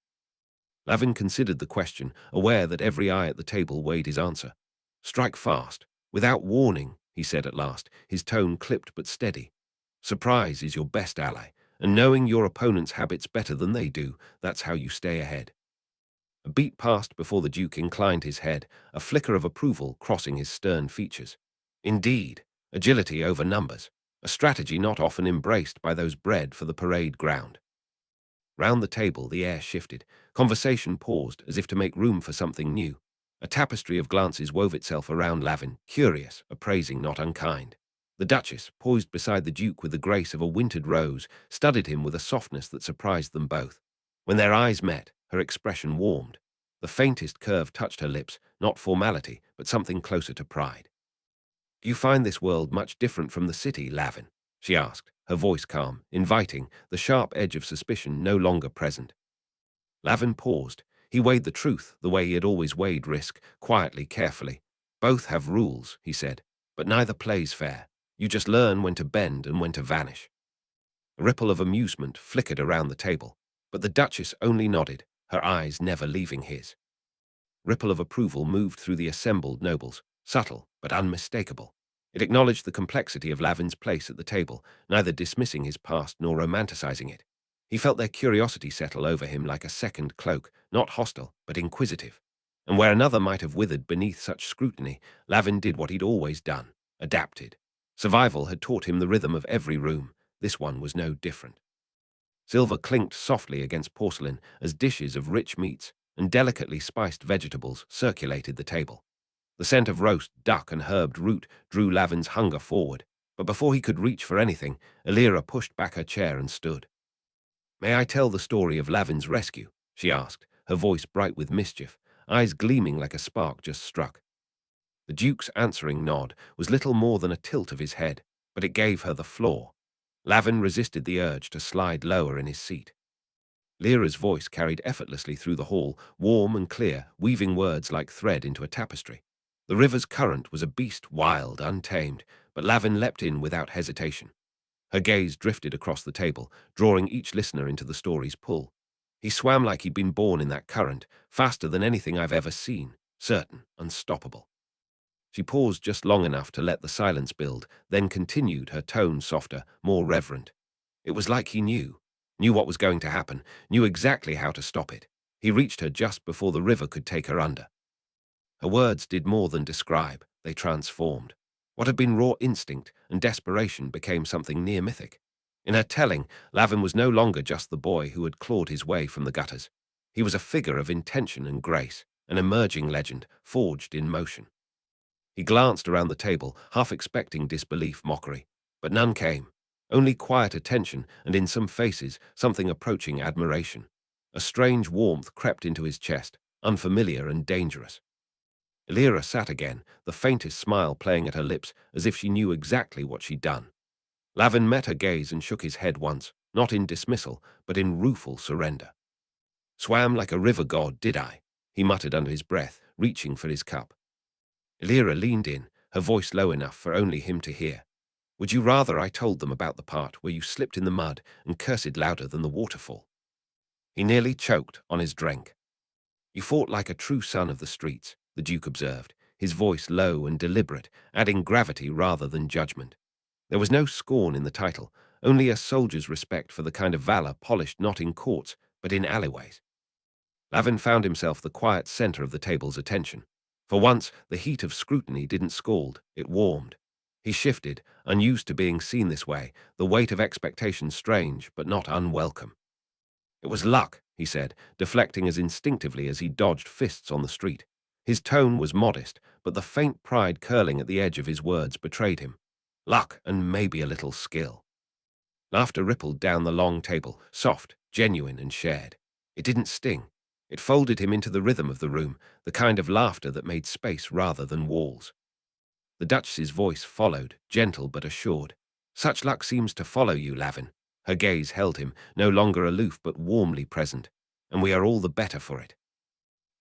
Lavin considered the question, aware that every eye at the table weighed his answer. Strike fast, without warning, he said at last, his tone clipped but steady. Surprise is your best ally, and knowing your opponent's habits better than they do, that's how you stay ahead. A beat passed before the Duke inclined his head, a flicker of approval crossing his stern features. Indeed, agility over numbers, a strategy not often embraced by those bred for the parade ground. Round the table the air shifted, conversation paused as if to make room for something new. A tapestry of glances wove itself around Lavin, curious, appraising, not unkind. The Duchess, poised beside the Duke with the grace of a wintered rose, studied him with a softness that surprised them both. When their eyes met, her expression warmed. The faintest curve touched her lips, not formality, but something closer to pride. "Do you find this world much different from the city, Lavin?" she asked, her voice calm, inviting, the sharp edge of suspicion no longer present. Lavin paused. He weighed the truth the way he had always weighed risk, quietly, carefully. "Both have rules," he said, "but neither plays fair. You just learn when to bend and when to vanish." A ripple of amusement flickered around the table, but the Duchess only nodded, her eyes never leaving his. Ripple of approval moved through the assembled nobles, subtle but unmistakable. It acknowledged the complexity of Lavin's place at the table, neither dismissing his past nor romanticizing it. He felt their curiosity settle over him like a second cloak, not hostile, but inquisitive. And where another might have withered beneath such scrutiny, Lavin did what he'd always done, adapted. Survival had taught him the rhythm of every room. This one was no different. Silver clinked softly against porcelain as dishes of rich meats and delicately spiced vegetables circulated the table. The scent of roast duck and herbed root drew Lavin's hunger forward, but before he could reach for anything, Elira pushed back her chair and stood. "May I tell the story of Lavin's rescue?" she asked, her voice bright with mischief, eyes gleaming like a spark just struck. The Duke's answering nod was little more than a tilt of his head, but it gave her the floor. Lavin resisted the urge to slide lower in his seat. Lyra's voice carried effortlessly through the hall, warm and clear, weaving words like thread into a tapestry. The river's current was a beast, wild, untamed, but Lavin leapt in without hesitation. Her gaze drifted across the table, drawing each listener into the story's pull. He swam like he'd been born in that current, faster than anything I've ever seen, certain, unstoppable. She paused just long enough to let the silence build, then continued, her tone softer, more reverent. It was like he knew what was going to happen, knew exactly how to stop it. He reached her just before the river could take her under. Her words did more than describe, they transformed. What had been raw instinct and desperation became something near mythic. In her telling, Lavin was no longer just the boy who had clawed his way from the gutters. He was a figure of intention and grace, an emerging legend, forged in motion. He glanced around the table, half expecting disbelief, mockery, but none came. Only quiet attention, and in some faces, something approaching admiration. A strange warmth crept into his chest, unfamiliar and dangerous. Elira sat again, the faintest smile playing at her lips, as if she knew exactly what she'd done. Lavin met her gaze and shook his head once, not in dismissal, but in rueful surrender. Swam like a river god, did I? He muttered under his breath, reaching for his cup. Elira leaned in, her voice low enough for only him to hear. Would you rather I told them about the part where you slipped in the mud and cursed louder than the waterfall? He nearly choked on his drink. You fought like a true son of the streets, the Duke observed, his voice low and deliberate, adding gravity rather than judgment. There was no scorn in the title, only a soldier's respect for the kind of valor polished not in courts, but in alleyways. Lavin found himself the quiet center of the table's attention. For once, the heat of scrutiny didn't scald, it warmed. He shifted, unused to being seen this way, the weight of expectation strange, but not unwelcome. It was luck, he said, deflecting as instinctively as he dodged fists on the street. His tone was modest, but the faint pride curling at the edge of his words betrayed him. Luck and maybe a little skill. Laughter rippled down the long table, soft, genuine, and shared. It didn't sting. It folded him into the rhythm of the room, the kind of laughter that made space rather than walls. The Duchess's voice followed, gentle but assured. Such luck seems to follow you, Lavin. Her gaze held him, no longer aloof but warmly present, and we are all the better for it.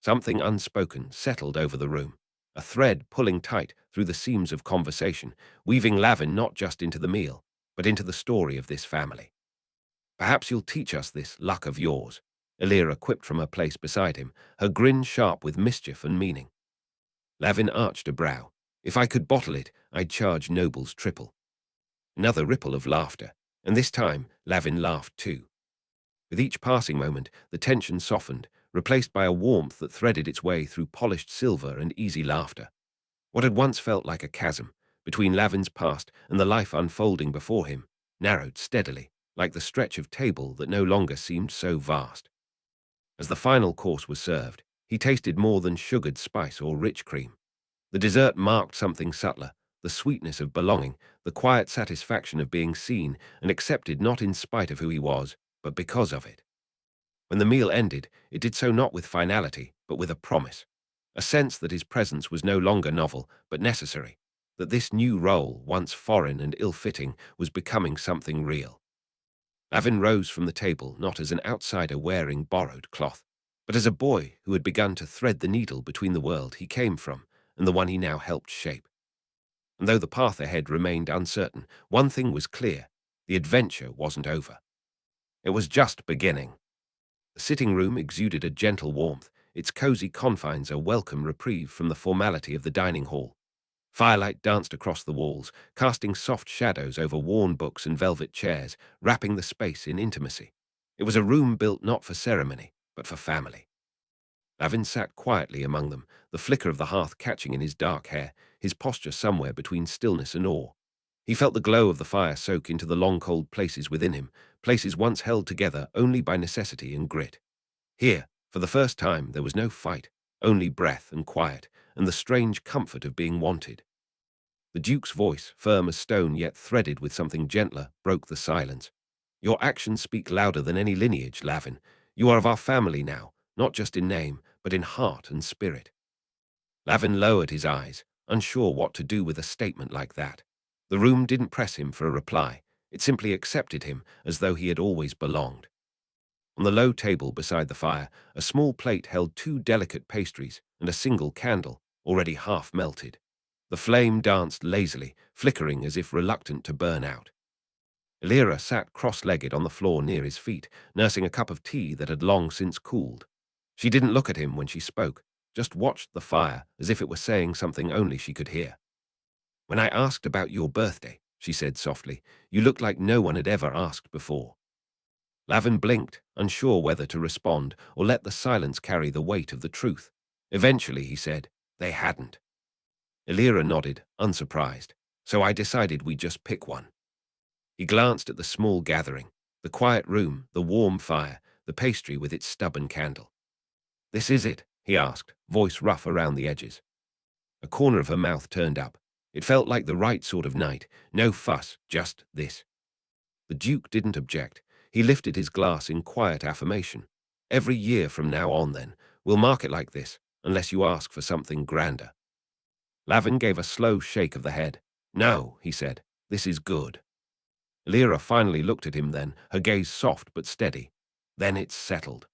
Something unspoken settled over the room, a thread pulling tight through the seams of conversation, weaving Lavin not just into the meal, but into the story of this family. Perhaps you'll teach us this luck of yours, Elira quipped from her place beside him, her grin sharp with mischief and meaning. Lavin arched a brow. If I could bottle it, I'd charge nobles triple. Another ripple of laughter, and this time Lavin laughed too. With each passing moment, the tension softened, replaced by a warmth that threaded its way through polished silver and easy laughter. What had once felt like a chasm, between Lavin's past and the life unfolding before him, narrowed steadily, like the stretch of table that no longer seemed so vast. As the final course was served, he tasted more than sugared spice or rich cream. The dessert marked something subtler, the sweetness of belonging, the quiet satisfaction of being seen and accepted not in spite of who he was, but because of it. When the meal ended, it did so not with finality, but with a promise, a sense that his presence was no longer novel, but necessary, that this new role, once foreign and ill-fitting, was becoming something real. Lavin rose from the table not as an outsider wearing borrowed cloth, but as a boy who had begun to thread the needle between the world he came from and the one he now helped shape. And though the path ahead remained uncertain, one thing was clear: the adventure wasn't over. It was just beginning. The sitting room exuded a gentle warmth, its cozy confines a welcome reprieve from the formality of the dining hall. Firelight danced across the walls, casting soft shadows over worn books and velvet chairs, wrapping the space in intimacy. It was a room built not for ceremony, but for family. Lavin sat quietly among them, the flicker of the hearth catching in his dark hair, his posture somewhere between stillness and awe. He felt the glow of the fire soak into the long cold places within him, places once held together only by necessity and grit. Here, for the first time, there was no fight, only breath and quiet, and the strange comfort of being wanted. The Duke's voice, firm as stone yet threaded with something gentler, broke the silence. Your actions speak louder than any lineage, Lavin. You are of our family now, not just in name, but in heart and spirit. Lavin lowered his eyes, unsure what to do with a statement like that. The room didn't press him for a reply. It simply accepted him as though he had always belonged. On the low table beside the fire, a small plate held 2 delicate pastries and a single candle, already half melted. The flame danced lazily, flickering as if reluctant to burn out. Elira sat cross-legged on the floor near his feet, nursing a cup of tea that had long since cooled. She didn't look at him when she spoke, just watched the fire as if it were saying something only she could hear. When I asked about your birthday, she said softly, you looked like no one had ever asked before. Lavin blinked, unsure whether to respond or let the silence carry the weight of the truth. Eventually, he said, they hadn't. Elira nodded, unsurprised, so I decided we'd just pick one. He glanced at the small gathering, the quiet room, the warm fire, the pastry with its stubborn candle. This is it, he asked, voice rough around the edges. A corner of her mouth turned up. It felt like the right sort of night, no fuss, just this. The Duke didn't object. He lifted his glass in quiet affirmation. Every year from now on, then, we'll mark it like this, unless you ask for something grander. Lavin gave a slow shake of the head. No, he said, this is good. Elira finally looked at him then, her gaze soft but steady. Then it's settled.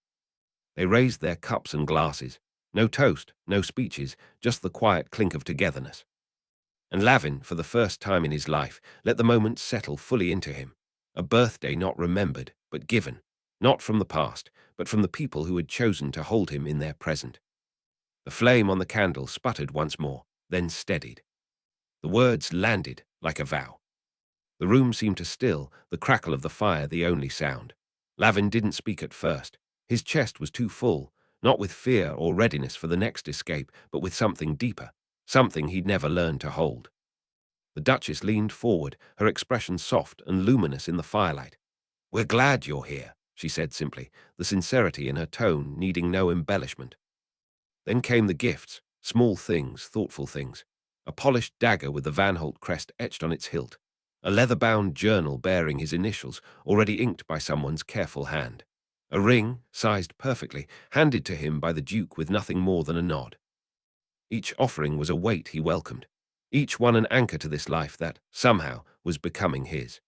They raised their cups and glasses. No toast, no speeches, just the quiet clink of togetherness. And Lavin, for the first time in his life, let the moment settle fully into him. A birthday not remembered, but given. Not from the past, but from the people who had chosen to hold him in their present. The flame on the candle sputtered once more, then steadied. The words landed like a vow. The room seemed to still, the crackle of the fire the only sound. Lavin didn't speak at first. His chest was too full, not with fear or readiness for the next escape, but with something deeper, something he'd never learned to hold. The Duchess leaned forward, her expression soft and luminous in the firelight. "We're glad you're here," she said simply, the sincerity in her tone needing no embellishment. Then came the gifts, small things, thoughtful things. A polished dagger with the Varnhold crest etched on its hilt. A leather-bound journal bearing his initials, already inked by someone's careful hand. A ring, sized perfectly, handed to him by the Duke with nothing more than a nod. Each offering was a weight he welcomed. Each one an anchor to this life that, somehow, was becoming his.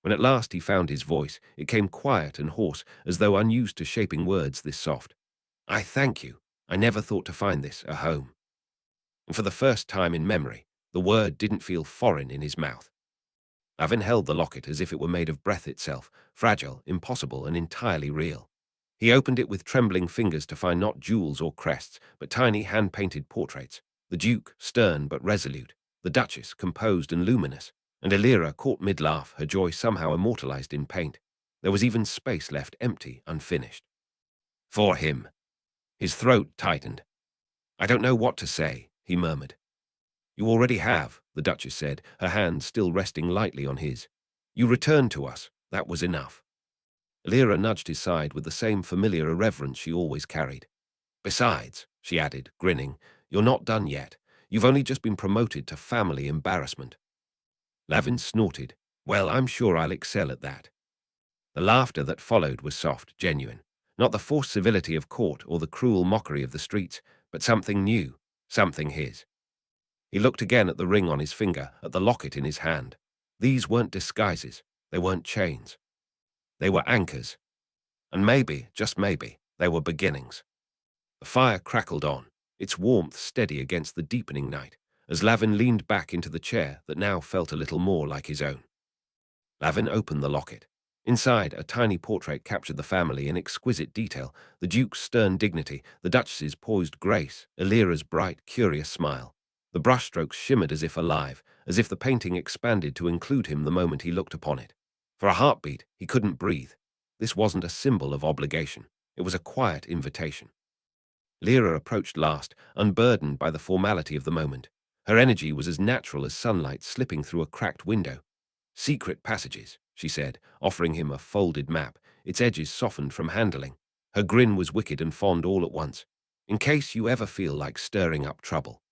When at last he found his voice, it came quiet and hoarse, as though unused to shaping words this soft. "I thank you. I never thought to find this a home." And for the first time in memory, the word didn't feel foreign in his mouth. Lavin held the locket as if it were made of breath itself, fragile, impossible, and entirely real. He opened it with trembling fingers to find not jewels or crests, but tiny hand-painted portraits. The Duke, stern but resolute. The Duchess, composed and luminous. And Elira, caught mid-laugh, her joy somehow immortalized in paint. There was even space left empty, unfinished. "For him." His throat tightened. "I don't know what to say," he murmured. "You already have," the Duchess said, her hand still resting lightly on his. "You returned to us. That was enough." Elira nudged his side with the same familiar irreverence she always carried. "Besides," she added, grinning, "you're not done yet. You've only just been promoted to family embarrassment." Lavin snorted. "Well, I'm sure I'll excel at that." The laughter that followed was soft, genuine. Not the forced civility of court or the cruel mockery of the streets, but something new, something his. He looked again at the ring on his finger, at the locket in his hand. These weren't disguises. They weren't chains. They were anchors. And maybe, just maybe, they were beginnings. The fire crackled on, its warmth steady against the deepening night, as Lavin leaned back into the chair that now felt a little more like his own. Lavin opened the locket. Inside, a tiny portrait captured the family in exquisite detail, the Duke's stern dignity, the Duchess's poised grace, Elira's bright, curious smile. The brushstrokes shimmered as if alive, as if the painting expanded to include him the moment he looked upon it. For a heartbeat, he couldn't breathe. This wasn't a symbol of obligation. It was a quiet invitation. Elira approached last, unburdened by the formality of the moment. Her energy was as natural as sunlight slipping through a cracked window. "Secret passages," she said, offering him a folded map, its edges softened from handling. Her grin was wicked and fond all at once. "In case you ever feel like stirring up trouble."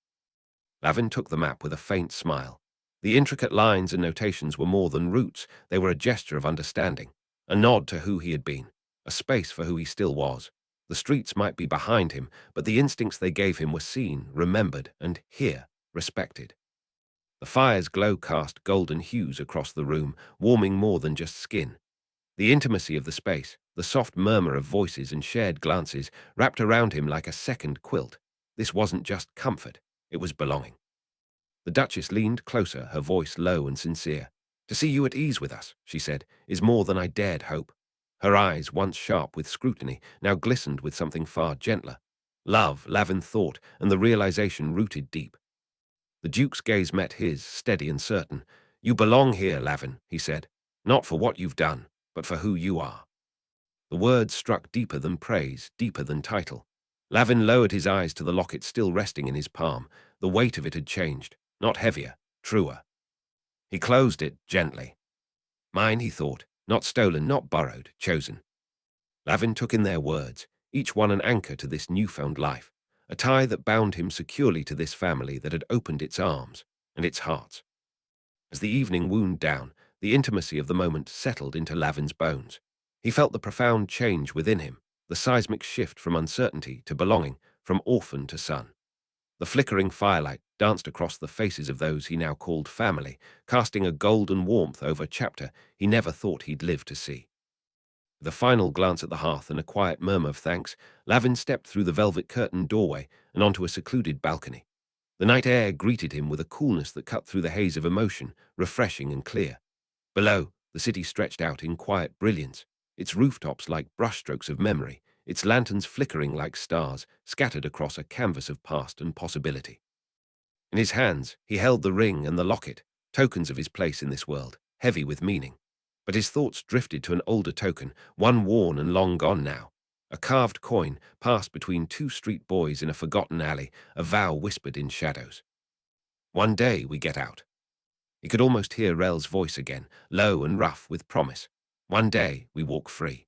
Lavin took the map with a faint smile. The intricate lines and notations were more than roots, they were a gesture of understanding, a nod to who he had been, a space for who he still was. The streets might be behind him, but the instincts they gave him were seen, remembered, and, here, respected. The fire's glow cast golden hues across the room, warming more than just skin. The intimacy of the space, the soft murmur of voices and shared glances, wrapped around him like a second quilt. This wasn't just comfort, it was belonging. The Duchess leaned closer, her voice low and sincere. "To see you at ease with us," she said, "is more than I dared hope." Her eyes, once sharp with scrutiny, now glistened with something far gentler. Love, Lavin thought, and the realization rooted deep. The Duke's gaze met his, steady and certain. "You belong here, Lavin," he said. "Not for what you've done, but for who you are." The words struck deeper than praise, deeper than title. Lavin lowered his eyes to the locket still resting in his palm. The weight of it had changed, not heavier, truer. He closed it gently. Mine, he thought, not stolen, not borrowed, chosen. Lavin took in their words, each one an anchor to this newfound life, a tie that bound him securely to this family that had opened its arms and its hearts. As the evening wound down, the intimacy of the moment settled into Lavin's bones. He felt the profound change within him, the seismic shift from uncertainty to belonging, from orphan to son. The flickering firelight danced across the faces of those he now called family, casting a golden warmth over a chapter he never thought he'd live to see. With a final glance at the hearth and a quiet murmur of thanks, Lavin stepped through the velvet-curtained doorway and onto a secluded balcony. The night air greeted him with a coolness that cut through the haze of emotion, refreshing and clear. Below, the city stretched out in quiet brilliance, its rooftops like brushstrokes of memory, its lanterns flickering like stars, scattered across a canvas of past and possibility. In his hands, he held the ring and the locket, tokens of his place in this world, heavy with meaning. But his thoughts drifted to an older token, one worn and long gone now. A carved coin passed between two street boys in a forgotten alley, a vow whispered in shadows. One day we get out. He could almost hear Rel's voice again, low and rough with promise. One day we walk free.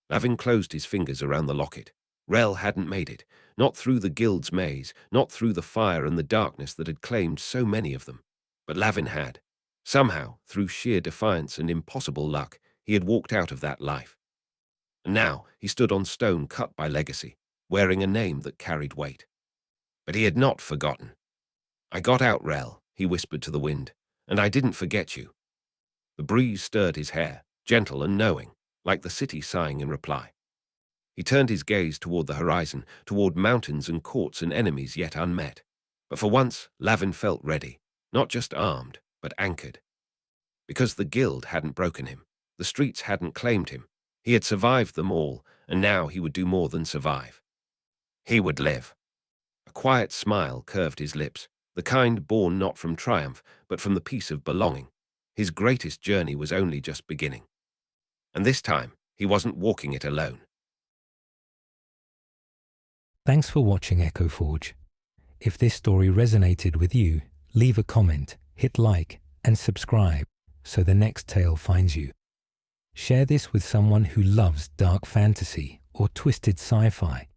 Lavin closed his fingers around the locket. Rel hadn't made it, not through the guild's maze, not through the fire and the darkness that had claimed so many of them. But Lavin had. Somehow, through sheer defiance and impossible luck, he had walked out of that life. And now he stood on stone cut by legacy, wearing a name that carried weight. But he had not forgotten. "I got out, Rel," he whispered to the wind, "and I didn't forget you." The breeze stirred his hair, gentle and knowing, like the city sighing in reply. He turned his gaze toward the horizon, toward mountains and courts and enemies yet unmet. But for once, Lavin felt ready, not just armed, but anchored. Because the guild hadn't broken him, the streets hadn't claimed him. He had survived them all, and now he would do more than survive. He would live. A quiet smile curved his lips, the kind born not from triumph, but from the peace of belonging. His greatest journey was only just beginning. And this time, he wasn't walking it alone. Thanks for watching Echo Forge. If this story resonated with you, leave a comment, hit like, and subscribe so the next tale finds you. Share this with someone who loves dark fantasy or twisted sci-fi,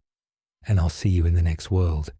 and I'll see you in the next world.